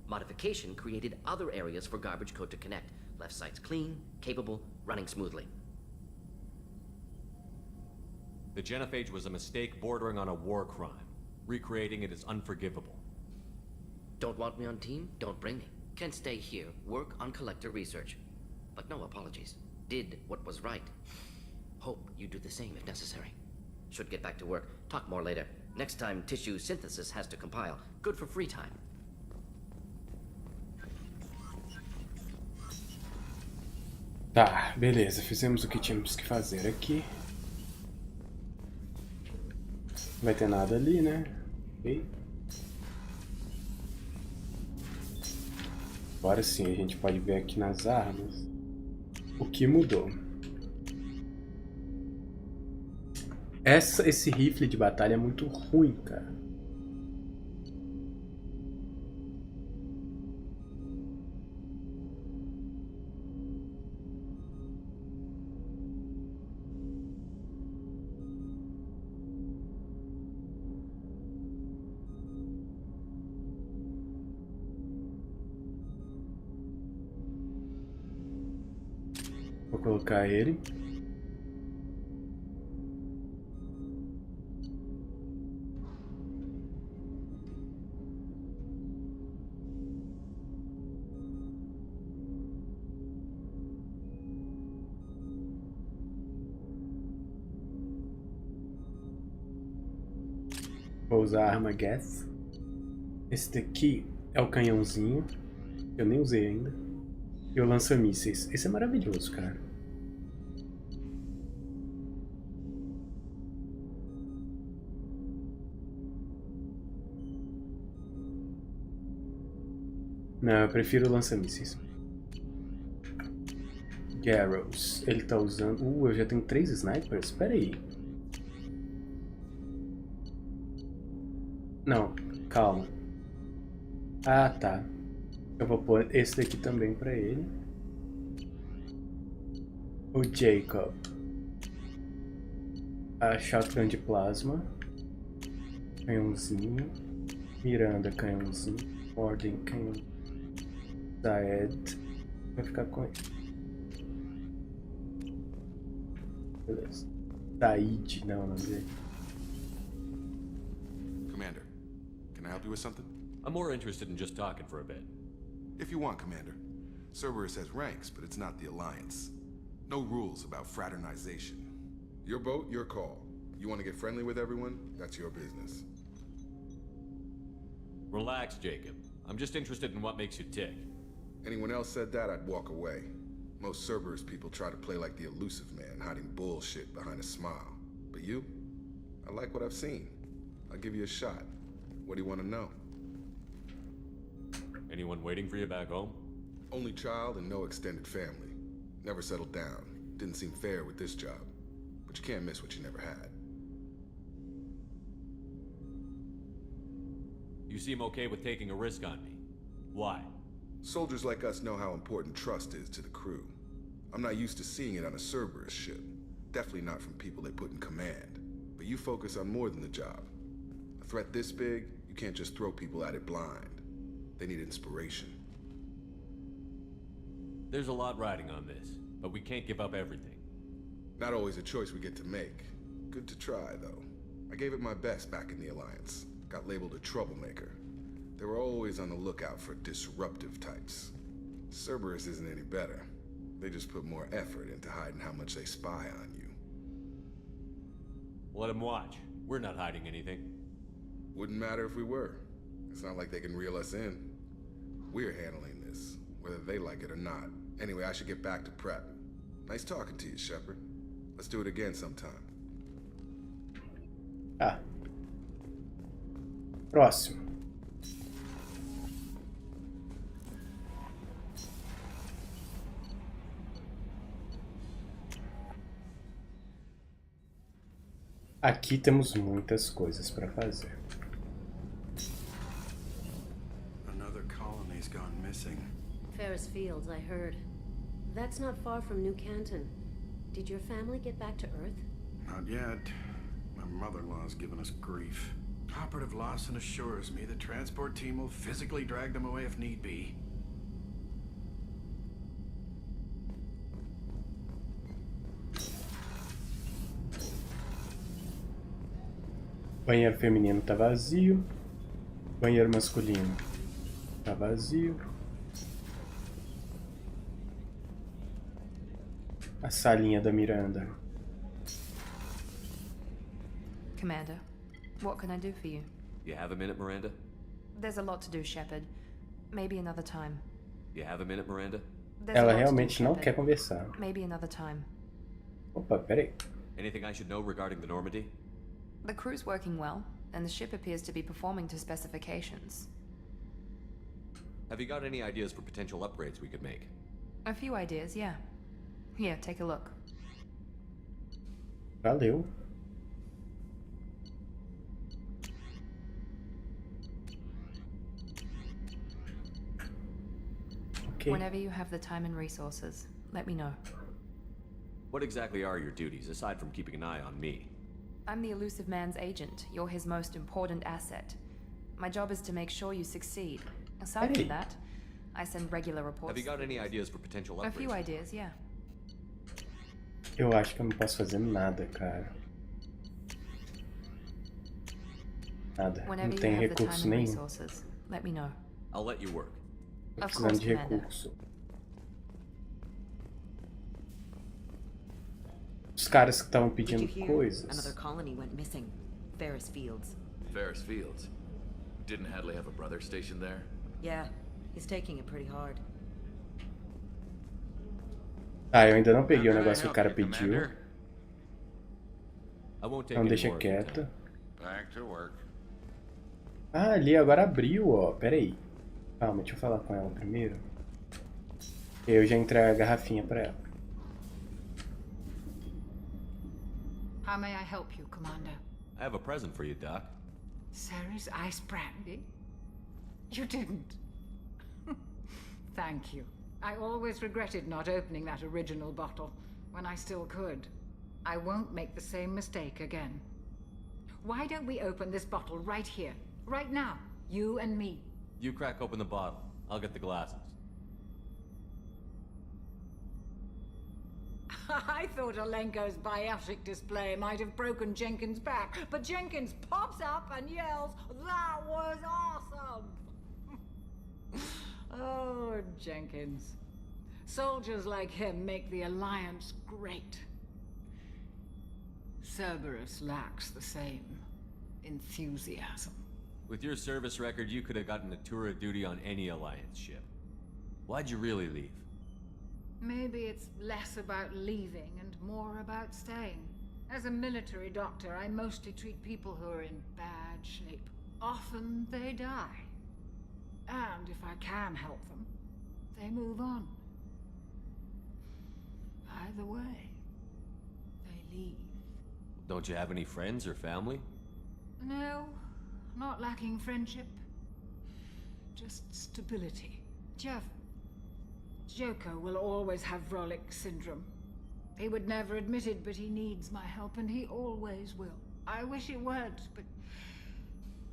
Modification created other areas for garbage code to connect. Left sites clean, capable, running smoothly. The genophage was a mistake bordering on a war crime. Recreating it is unforgivable. Don't want me on team? Don't bring me. Can stay here, work on collector research. But no apologies. Did what was right. Hope you do the same if necessary. Should get back to work. Talk more later. Next time, tissue synthesis has to compile. Good for free time. Tá, beleza. Fizemos o que tínhamos que fazer aqui. Não vai ter nada ali, né? Ok. Agora sim, a gente pode ver aqui nas armas o que mudou. Esse rifle de batalha é muito ruim, cara. Vou colocar ele. Vou usar a arma Gas. Esse daqui é o canhãozinho. Eu nem usei ainda. E o lança-mísseis. Esse é maravilhoso, cara. Não, eu prefiro o lança-mísseis. Garrows. Ele tá usando... eu já tenho 3 snipers? Espera aí. Não, calma. Ah, tá. Eu vou pôr esse daqui também pra ele. O Jacob. A shotgun de plasma. Canhãozinho. Miranda, canhãozinho. Ordem, canhãozinho. Zaed. Vai ficar com ele. Beleza. Said, não, não sei. Commander, can I help you with something? I'm more interested in just talking for a bit. If you want, Commander. Cerberus has ranks, but it's not the Alliance. No rules about fraternization. Your boat, your call. You want to get friendly with everyone? That's your business. Relax, Jacob. I'm just interested in what makes you tick. Anyone else said that, I'd walk away. Most Cerberus people try to play like the elusive man, hiding bullshit behind a smile. But you? I like what I've seen. I'll give you a shot. What do you want to know? Anyone waiting for you back home? Only child and no extended family. Never settled down. Didn't seem fair with this job. But you can't miss what you never had. You seem okay with taking a risk on me. Why? Soldiers like us know how important trust is to the crew. I'm not used to seeing it on a Cerberus ship. Definitely not from people they put in command. But you focus on more than the job. A threat this big, you can't just throw people at it blind. They need inspiration. There's a lot riding on this, but we can't give up everything. Not always a choice we get to make. Good to try, though. I gave it my best back in the Alliance. Got labeled a troublemaker. They were always on the lookout for disruptive types. Cerberus isn't any better. They just put more effort into hiding how much they spy on you. Let them watch. We're not hiding anything. Wouldn't matter if we were. It's not like they can reel us in. We're handling this, whether they like it or not. Anyway, I should get back to prep. Nice talking to you, Shepard. Let's do it again sometime. Ah. Próximo. Aqui temos muitas coisas para fazer. Another colony's gone missing. Ferris Fields, I heard. That's not far from New Canton. Did your family get back to Earth? Not yet. My mother-in-law's given us grief. Operative Lawson assures me the transport team will physically drag them away if need be. Banheiro feminino tá vazio. Banheiro masculino tá vazio. A salinha da Miranda. Commander, what can I do for you? You have a minute, Miranda? There's a lot to do, Shepard. Maybe another time. You have a minute, Miranda? There's a Ela lot to do, realmente não Shepard. quer conversar. Maybe another time. Opa, peraí. Anything I should know regarding the Normandy? The crew's working well, and the ship appears to be performing to specifications. Have you got any ideas for potential upgrades we could make? A few ideas, yeah. Here, take a look. Valeu. Okay. Whenever you have the time and resources, let me know. What exactly are your duties, aside from keeping an eye on me? I'm the elusive man's agent. You're his most important asset. My job is to make sure you succeed. Aside from that, I send regular reports. Have you got any ideas for potential upgrades? A few ideas, yeah. Eu acho que eu não posso fazer nada, cara. Nada. Whenever Não you tem have the recurso time and nenhum. resources, let me know. I'll let you work. Tô Of precisando course, de Commander. recurso. Os caras que estavam Did you pedindo hear? coisas. Another colony went missing. Ferris Fields. Ferris Fields? Didn't Hadley have a brother stationed there? Yeah, he's taking it pretty hard. Ah, eu ainda não peguei o negócio que o cara pediu. Então deixa quieto. Back to work. Ah, ali agora abriu, ó. Pera aí. Calma, deixa eu falar com ela primeiro. Eu já entrego a garrafinha pra ela. How may I help you, Commander? I have a present for you, Doc. Ceres ice brandy? You didn't. Thank you. I always regretted not opening that original bottle when I still could. I won't make the same mistake again. Why don't we open this bottle right here, right now, you and me? You crack open the bottle. I'll get the glasses. I thought Alenko's biotic display might have broken Jenkins' back, but Jenkins pops up and yells, "That was awesome!" Oh, Jenkins. Soldiers like him make the Alliance great. Cerberus lacks the same enthusiasm. With your service record, you could have gotten a tour of duty on any Alliance ship. Why'd you really leave? Maybe it's less about leaving and more about staying. As a military doctor, I mostly treat people who are in bad shape. Often they die. And if I can help them, they move on. Either way, they leave. Don't you have any friends or family? No, not lacking friendship. Just stability. Jeff, Joker will always have Vrolic syndrome. He would never admit it, but he needs my help, and he always will. I wish it weren't, but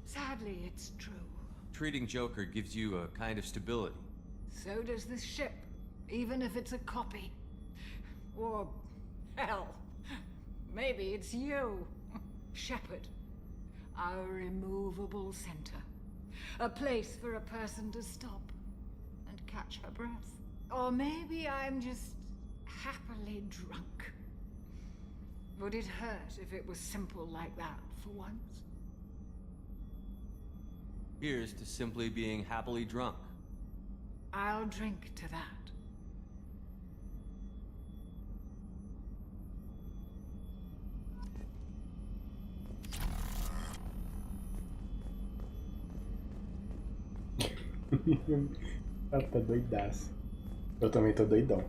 sadly, it's true. Treating Joker gives you a kind of stability. So does this ship, even if it's a copy. Or, hell, maybe it's you, Shepard. Our immovable center. A place for a person to stop and catch her breath. Or maybe I'm just happily drunk. Would it hurt if it was simple like that for once? Here's to simply being happily drunk. I'll drink to that. Ela tá doidaça. Eu também tô doidão.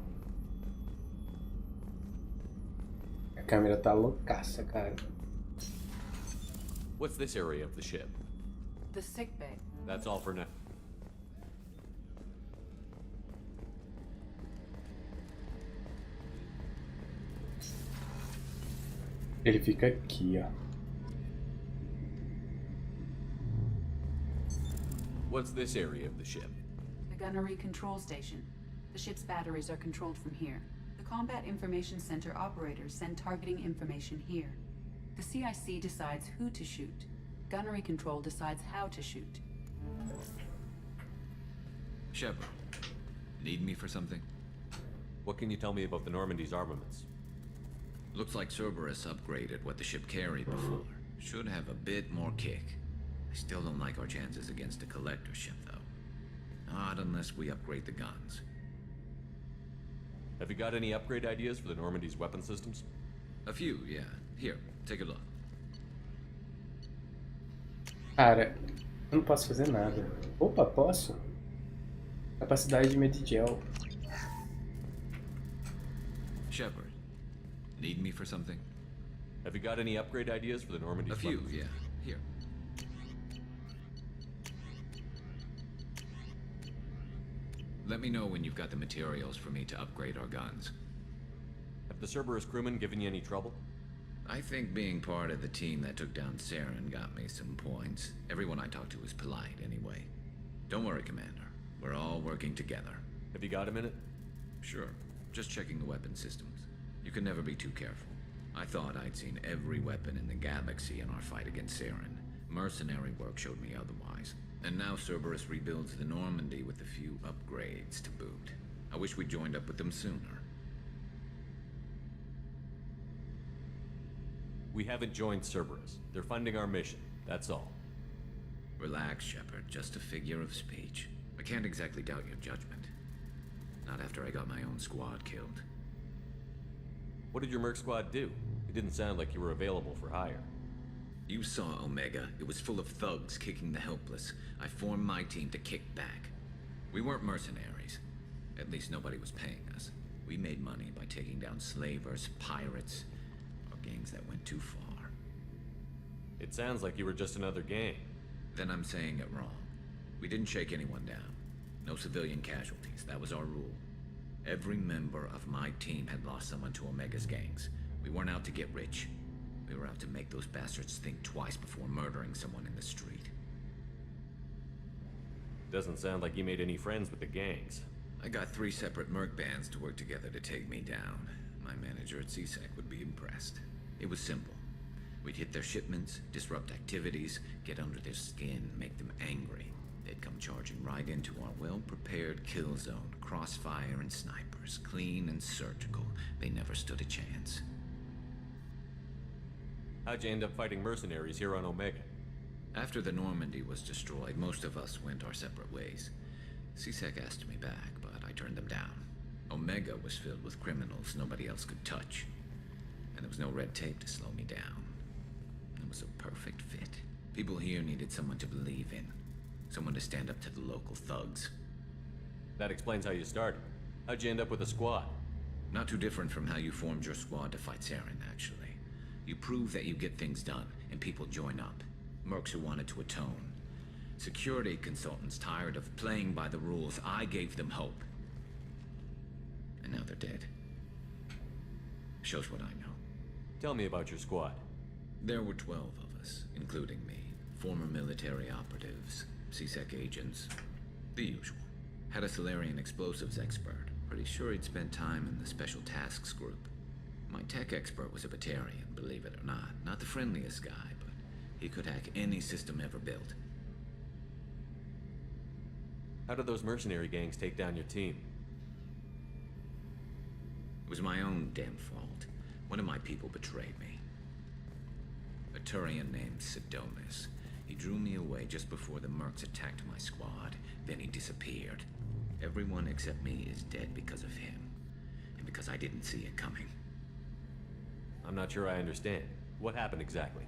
A câmera tá loucaça, cara. What's this area of the ship? The sick bay. That's all for now. Ele fica aqui, ó. What's this area of the ship? The gunnery control station. The ship's batteries are controlled from here. The Combat Information Center operators send targeting information here. The CIC decides who to shoot. Gunnery control decides how to shoot. Shepard, need me for something? What can you tell me about the Normandy's armaments? Looks like Cerberus upgraded what the ship carried before. Should have a bit more kick. I still don't like our chances against a collector ship, though. Not unless we upgrade the guns. Have you got any upgrade ideas for the Normandy's weapon systems? A few, yeah. Here, take a look. Cara, eu não posso fazer nada. Opa, posso? Capacidade de medigel. Shepard, need me for something? Have you got any upgrade ideas for the Normandy's A few, weapons? yeah. Here. Let me know when you've got the materials for me to upgrade our guns. Have the Cerberus crewmen given you any trouble? I think being part of the team that took down Saren got me some points. Everyone I talked to was polite, anyway. Don't worry, Commander. We're all working together. Have you got a minute? Sure. Just checking the weapon systems. You can never be too careful. I thought I'd seen every weapon in the galaxy in our fight against Saren. Mercenary work showed me otherwise. And now Cerberus rebuilds the Normandy with a few upgrades to boot. I wish we joined up with them sooner. We haven't joined Cerberus. They're funding our mission, that's all. Relax, Shepard. Just a figure of speech. I can't exactly doubt your judgment. Not after I got my own squad killed. What did your merc squad do? It didn't sound like you were available for hire. You saw Omega. It was full of thugs kicking the helpless. I formed my team to kick back. We weren't mercenaries. At least nobody was paying us. We made money by taking down slavers, pirates, or gangs that went too far. It sounds like you were just another gang. Then I'm saying it wrong. We didn't shake anyone down. No civilian casualties. That was our rule. Every member of my team had lost someone to Omega's gangs. We weren't out to get rich. We were out to make those bastards think twice before murdering someone in the street. Doesn't sound like you made any friends with the gangs. I got 3 separate merc bands to work together to take me down. My manager at CSEC would be impressed. It was simple. We'd hit their shipments, disrupt activities, get under their skin, make them angry. They'd come charging right into our well-prepared kill zone, crossfire and snipers, clean and surgical. They never stood a chance. How'd you end up fighting mercenaries here on Omega? After the Normandy was destroyed, most of us went our separate ways. CSEC asked me back, but I turned them down. Omega was filled with criminals nobody else could touch. And there was no red tape to slow me down. It was a perfect fit. People here needed someone to believe in. Someone to stand up to the local thugs. That explains how you started. How'd you end up with a squad? Not too different from how you formed your squad to fight Saren, actually. You prove that you get things done, and people join up. Mercs who wanted to atone. Security consultants tired of playing by the rules. I gave them hope. And now they're dead. Shows what I know. Tell me about your squad. There were 12 of us, including me. Former military operatives, CSEC agents, the usual. Had a Solarian explosives expert. Pretty sure he'd spent time in the Special Tasks Group. My tech expert was a Batarian, believe it or not. Not the friendliest guy, but he could hack any system ever built. How did those mercenary gangs take down your team? It was my own damn fault. One of my people betrayed me. A Turian named Sidonis. He drew me away just before the mercs attacked my squad. Then he disappeared. Everyone except me is dead because of him. And because I didn't see it coming. I'm not sure I understand. What happened exactly?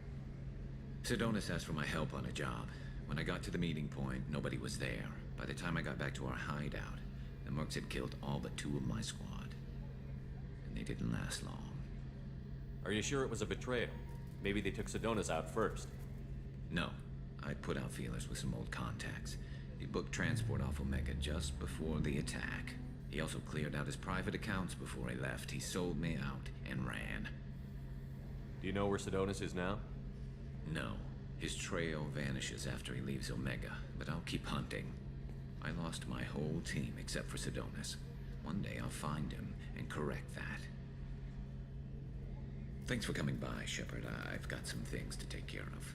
Sidonis asked for my help on a job. When I got to the meeting point, nobody was there. By the time I got back to our hideout, the mercs had killed all but 2 of my squad. And they didn't last long. Are you sure it was a betrayal? Maybe they took Sidonis out first. No. I put out feelers with some old contacts. He booked transport off Omega just before the attack. He also cleared out his private accounts before he left. He sold me out and ran. Do you know where Sidonis is now? No. His trail vanishes after he leaves Omega, but I'll keep hunting. I lost my whole team except for Sidonis. One day I'll find him and correct that. Thanks for coming by, Shepard. I've got some things to take care of.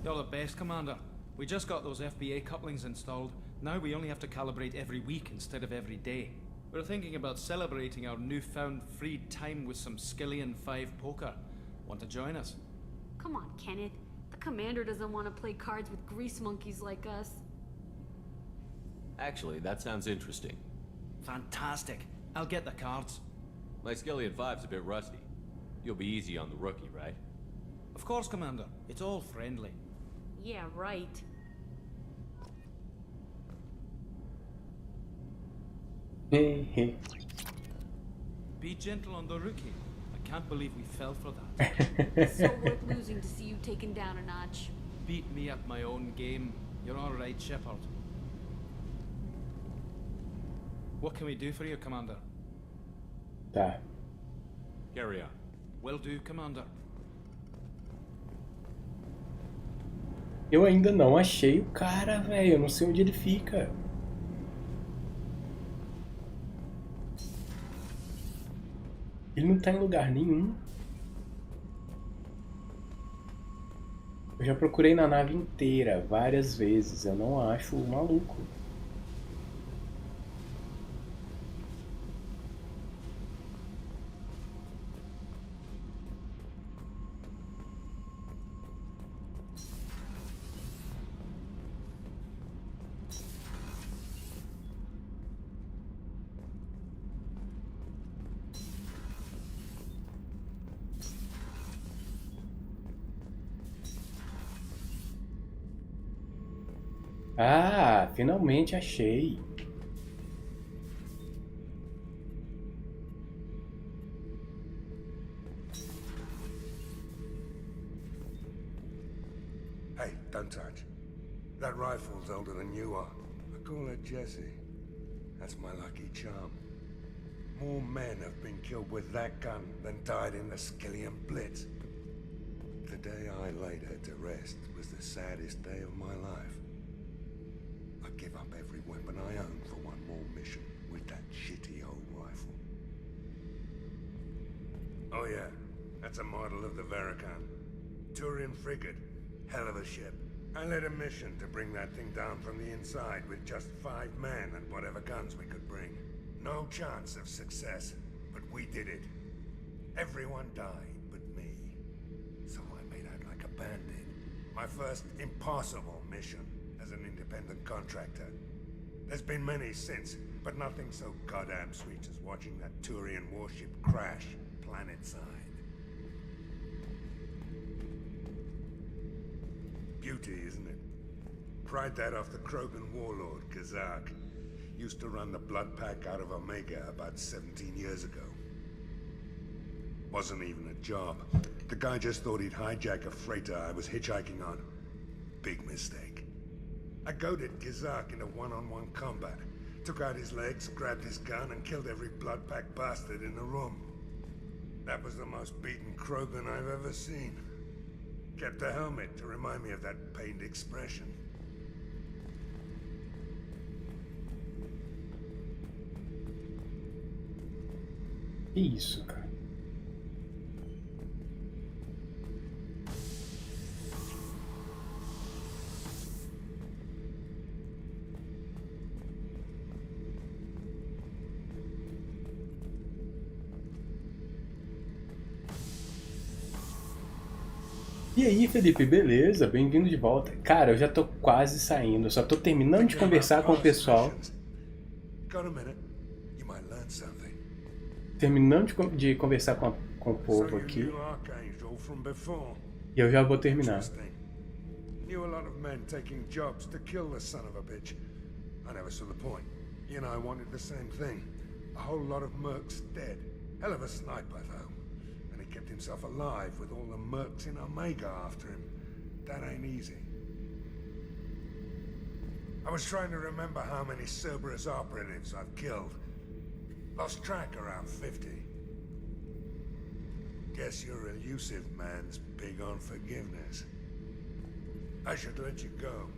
You're the best, Commander. We just got those FBA couplings installed. Now we only have to calibrate every week instead of every day. We're thinking about celebrating our newfound free time with some Skillian 5 poker. Want to join us? Come on, Kenneth. The Commander doesn't want to play cards with grease monkeys like us. Actually, that sounds interesting. Fantastic. I'll get the cards. My Skillian 5's a bit rusty. You'll be easy on the rookie, right? Of course, Commander. It's all friendly. Yeah, right. Be gentle on the rookie. I can't believe we fell for that. It's so worth losing to see you taken down a notch. Beat me at my own game. You're all right, Shepard. What can we do for you, Commander? Tá. Carry on. Will do, Commander. Eu ainda não achei o cara, velho. Eu não sei onde ele fica. Ele não tá em lugar nenhum. Eu já procurei na nave inteira várias vezes. Eu não acho o maluco. Ah, finalmente achei. Hey, don't touch. That rifle's older than you are. I call her Jessie. That's my lucky charm. More men have been killed with that gun than died in the Skillian Blitz. The day I laid her to rest was the saddest day of my life. I give up every weapon I own for one more mission with that shitty old rifle. Oh yeah, that's a model of the Verican. Turian frigate. Hell of a ship. I led a mission to bring that thing down from the inside with just 5 men and whatever guns we could bring. No chance of success, but we did it. Everyone died but me. So I made out like a bandit. My first impossible mission as an independent contractor. There's been many since, but nothing so goddamn sweet as watching that Turian warship crash planet-side. Beauty, isn't it? Pried that off the Krogan warlord, Kazak. Used to run the blood pack out of Omega about 17 years ago. Wasn't even a job. The guy just thought he'd hijack a freighter I was hitchhiking on. Big mistake. I goaded Kazak into one-on-one combat. Took out his legs, grabbed his gun, and killed every blood pack bastard in the room. That was the most beaten Krogan I've ever seen. Kept a helmet to remind me of that pained expression. Isso, cara. E aí, Felipe, beleza? Bem-vindo de volta. Cara, eu já tô quase saindo, eu só tô terminando de conversar com o pessoal. Terminando de conversar com o povo aqui. E eu já vou terminar. Knew a lot of men taking jobs to kill the son of a bitch. I never saw the point. You know, I wanted the same thing. A whole lot of mercs dead. Hell of a sniper, though. And he kept himself alive with all the mercs in Omega after him. That ain't easy. I was trying to remember how many Cerberus operatives I've killed. Lost track around 50. Guess your elusive man's big on forgiveness. I should let you go.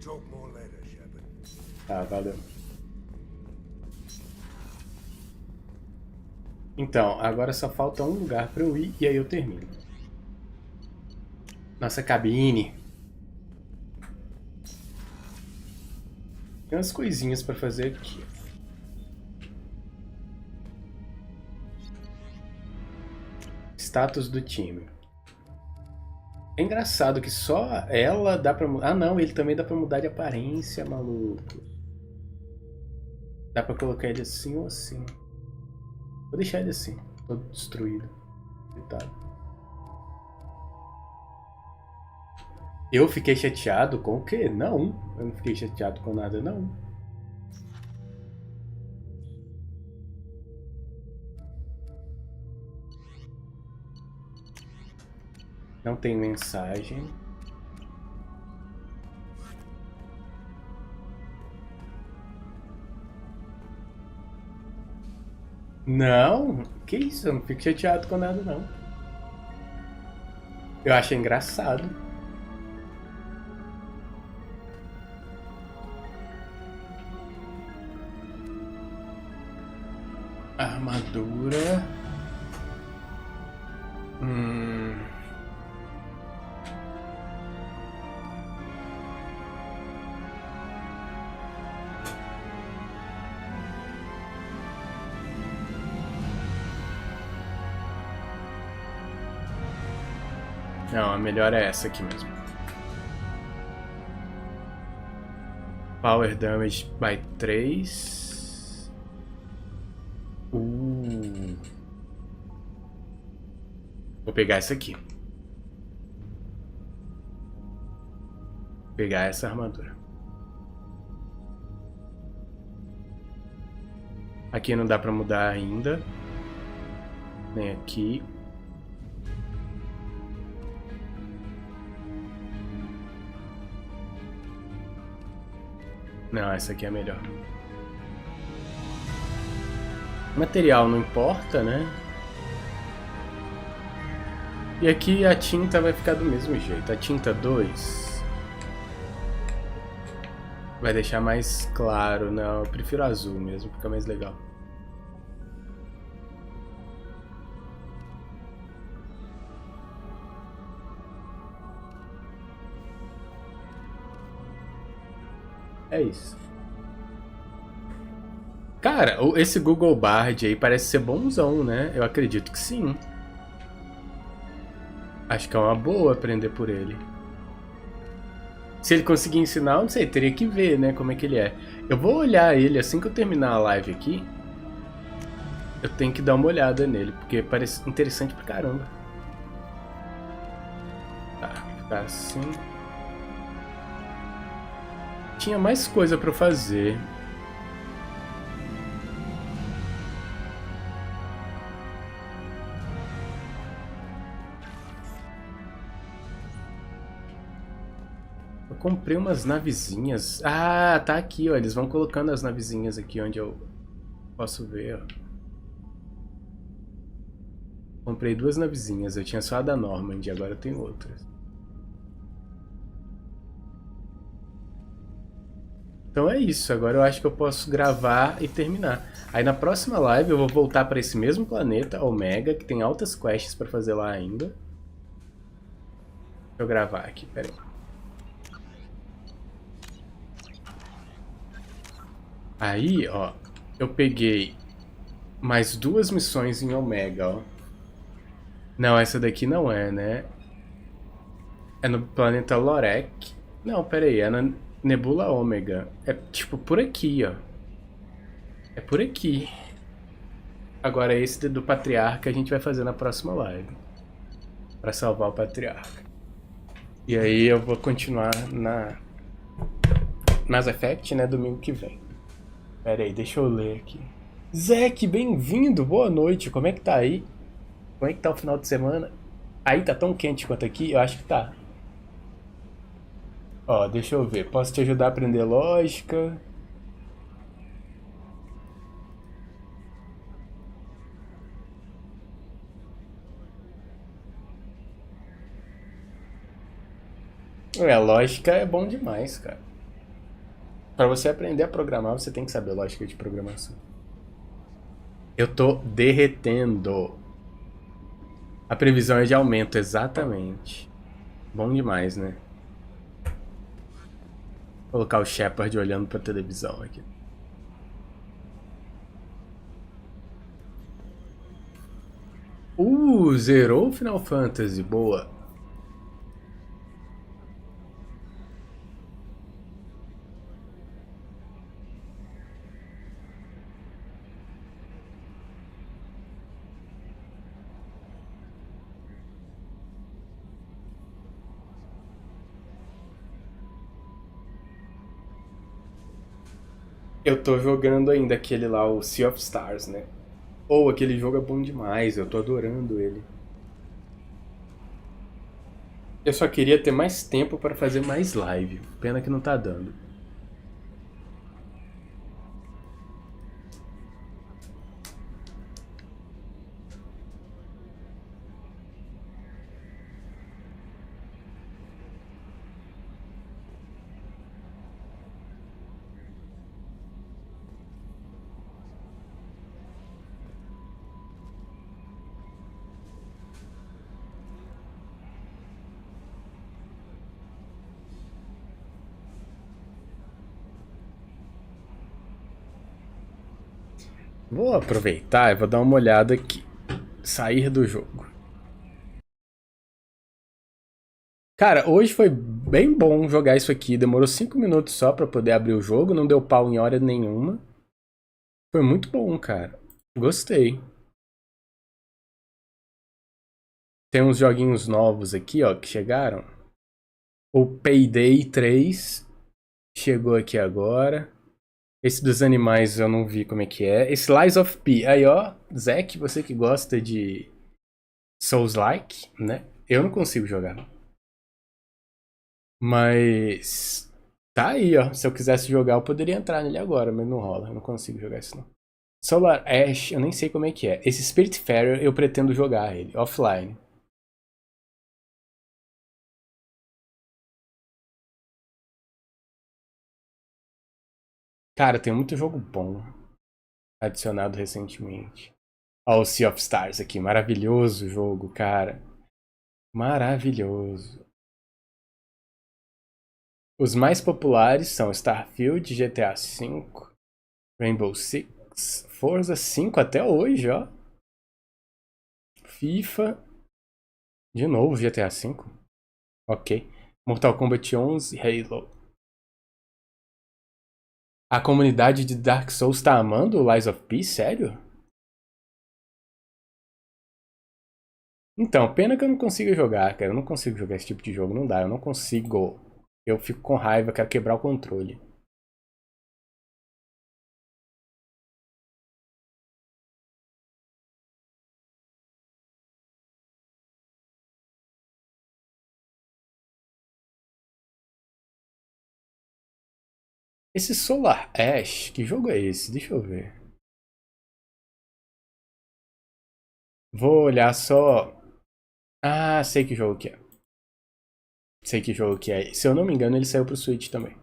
Talk more later, Shepard. Ah, valeu. Então, agora só falta um lugar pra eu ir e aí eu termino. Nossa cabine. Tem umas coisinhas pra fazer aqui. Status do time. É engraçado que só ela dá pra mudar. Ah não, ele também dá pra mudar de aparência, maluco. Dá pra colocar ele assim ou assim. Vou deixar ele assim, todo destruído. Coitado. Eu fiquei chateado com o quê? Não, eu não fiquei chateado com nada, não. Não tem mensagem. Não, que isso? Eu não fico chateado com nada, não. Eu achei engraçado. Armadura. Não, a melhor é essa aqui mesmo. Power Damage by 3. Vou pegar essa aqui. Vou pegar essa armadura. Aqui não dá pra mudar ainda. Nem aqui. Não, essa aqui é melhor. Material não importa, né? E aqui a tinta vai ficar do mesmo jeito. A tinta 2 vai deixar mais claro. Não, eu prefiro azul mesmo, fica mais legal. É isso. Cara, esse Google Bard aí parece ser bonzão, né? Eu acredito que sim. Acho que é uma boa aprender por ele. Se ele conseguir ensinar, eu não sei, teria que ver, né, como é que ele é. Eu vou olhar ele assim que eu terminar a live aqui. Eu tenho que dar uma olhada nele, porque parece interessante pra caramba. Tá, ficar assim. Tinha mais coisa pra eu fazer. Comprei umas navezinhas. Ah, tá aqui, ó. Eles vão colocando as navezinhas aqui onde eu posso ver, ó. Comprei 2 navezinhas. Eu tinha só a da Normand, agora eu tenho outras. Então é isso. Agora eu acho que eu posso gravar e terminar. Aí na próxima live eu vou voltar para esse mesmo planeta, Omega, que tem altas quests para fazer lá ainda. Deixa eu gravar aqui, pera aí. Aí, ó, eu peguei mais 2 missões em Omega, ó. Não, essa daqui não é, né? É no planeta Lorek. Não, pera aí, é na Nebula Ômega. É tipo por aqui, ó. É por aqui. Agora esse do Patriarca a gente vai fazer na próxima live. Pra salvar o Patriarca. E aí eu vou continuar na Mass Effect, né, domingo que vem. Pera aí, deixa eu ler aqui. Zeke, bem-vindo, boa noite, como é que tá aí? Como é que tá o final de semana? Aí tá tão quente quanto aqui? Eu acho que tá. Ó, deixa eu ver, posso te ajudar a aprender lógica? Lógica é bom demais, cara. Para você aprender a programar, você tem que saber lógica de programação. Eu tô derretendo. A previsão é de aumento, exatamente. Bom demais, né? Vou colocar o Shepard olhando pra televisão aqui. Zerou o Final Fantasy, boa. Eu tô jogando ainda aquele lá, o Sea of Stars, né? Ou aquele jogo é bom demais, eu tô adorando ele. Eu só queria ter mais tempo para fazer mais live, pena que não tá dando. Vou aproveitar e vou dar uma olhada aqui. Sair do jogo. Cara, hoje foi bem bom jogar isso aqui. Demorou 5 minutos só pra poder abrir o jogo. Não deu pau em hora nenhuma. Foi muito bom, cara. Gostei. Tem uns joguinhos novos aqui, ó, que chegaram. O Payday 3 chegou aqui agora. Esse dos animais eu não vi como é que é. Esse Lies of P. Aí, ó, Zack, você que gosta de Souls-like, né? Eu não consigo jogar. Mas tá aí, ó. Se eu quisesse jogar, eu poderia entrar nele agora, mas não rola. Eu não consigo jogar isso, não. Solar Ash, eu nem sei como é que é. Esse Spiritfarer, eu pretendo jogar ele, offline. Cara, tem muito jogo bom adicionado recentemente. Ó, o Sea of Stars aqui, maravilhoso jogo, cara. Maravilhoso. Os mais populares são Starfield, GTA V, Rainbow Six, Forza 5 até hoje, ó. FIFA, De novo GTA V? Ok. Mortal Kombat 11, Halo. A comunidade de Dark Souls tá amando o Lies of P? Sério? Então, pena que eu não consigo jogar, cara. Eu não consigo jogar esse tipo de jogo. Não dá, eu não consigo. Eu fico com raiva, quero quebrar o controle. Esse Solar Ash, que jogo é esse? Deixa eu ver. Vou olhar só. Ah, sei que jogo que é. Sei que jogo que é. Se eu não me engano, ele saiu pro Switch também.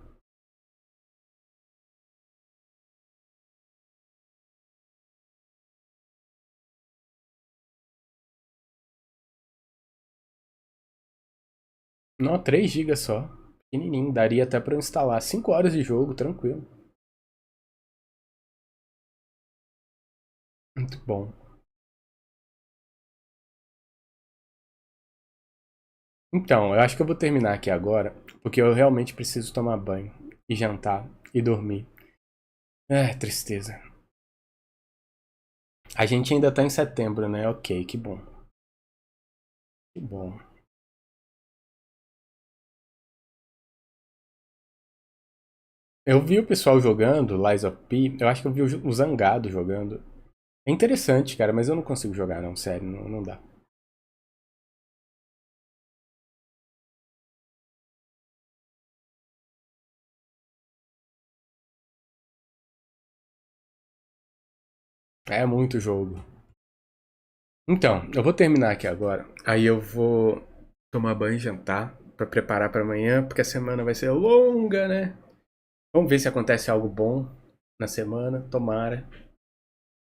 Não, 3 GB só. Pequenininho. Daria até pra eu instalar. 5 horas de jogo, tranquilo. Muito bom. Então, eu acho que eu vou terminar aqui agora, porque eu realmente preciso tomar banho, e jantar, e dormir. Tristeza. A gente ainda tá em setembro, né? Ok, que bom. Que bom. Eu vi o pessoal jogando Lies of P, eu acho que eu vi o Zangado jogando. É interessante, cara, mas eu não consigo jogar não, sério, não dá. É muito jogo. Então, eu vou terminar aqui agora. Aí eu vou tomar banho e jantar pra preparar pra amanhã, porque a semana vai ser longa, né? Vamos ver se acontece algo bom na semana, tomara.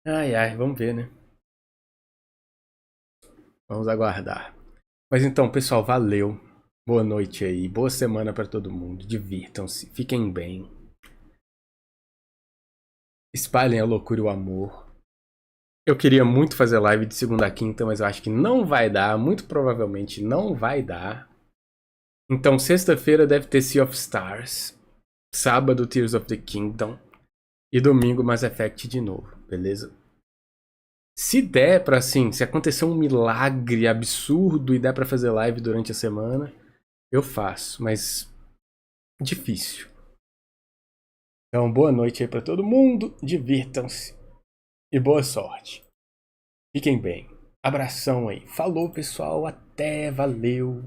Ai, vamos ver, né? Vamos aguardar. Mas então, pessoal, valeu. Boa noite aí, boa semana pra todo mundo. Divirtam-se, fiquem bem. Espalhem a loucura e o amor. Eu queria muito fazer live de segunda a quinta, mas eu acho que não vai dar. Muito provavelmente não vai dar. Então, sexta-feira deve ter Sea of Stars. Sábado, Tears of the Kingdom. E domingo, Mass Effect de novo, beleza? Se der pra, assim, se acontecer um milagre absurdo e der pra fazer live durante a semana, eu faço, mas difícil. Então, boa noite aí pra todo mundo. Divirtam-se. E boa sorte. Fiquem bem. Abração aí. Falou, pessoal. Até. Valeu.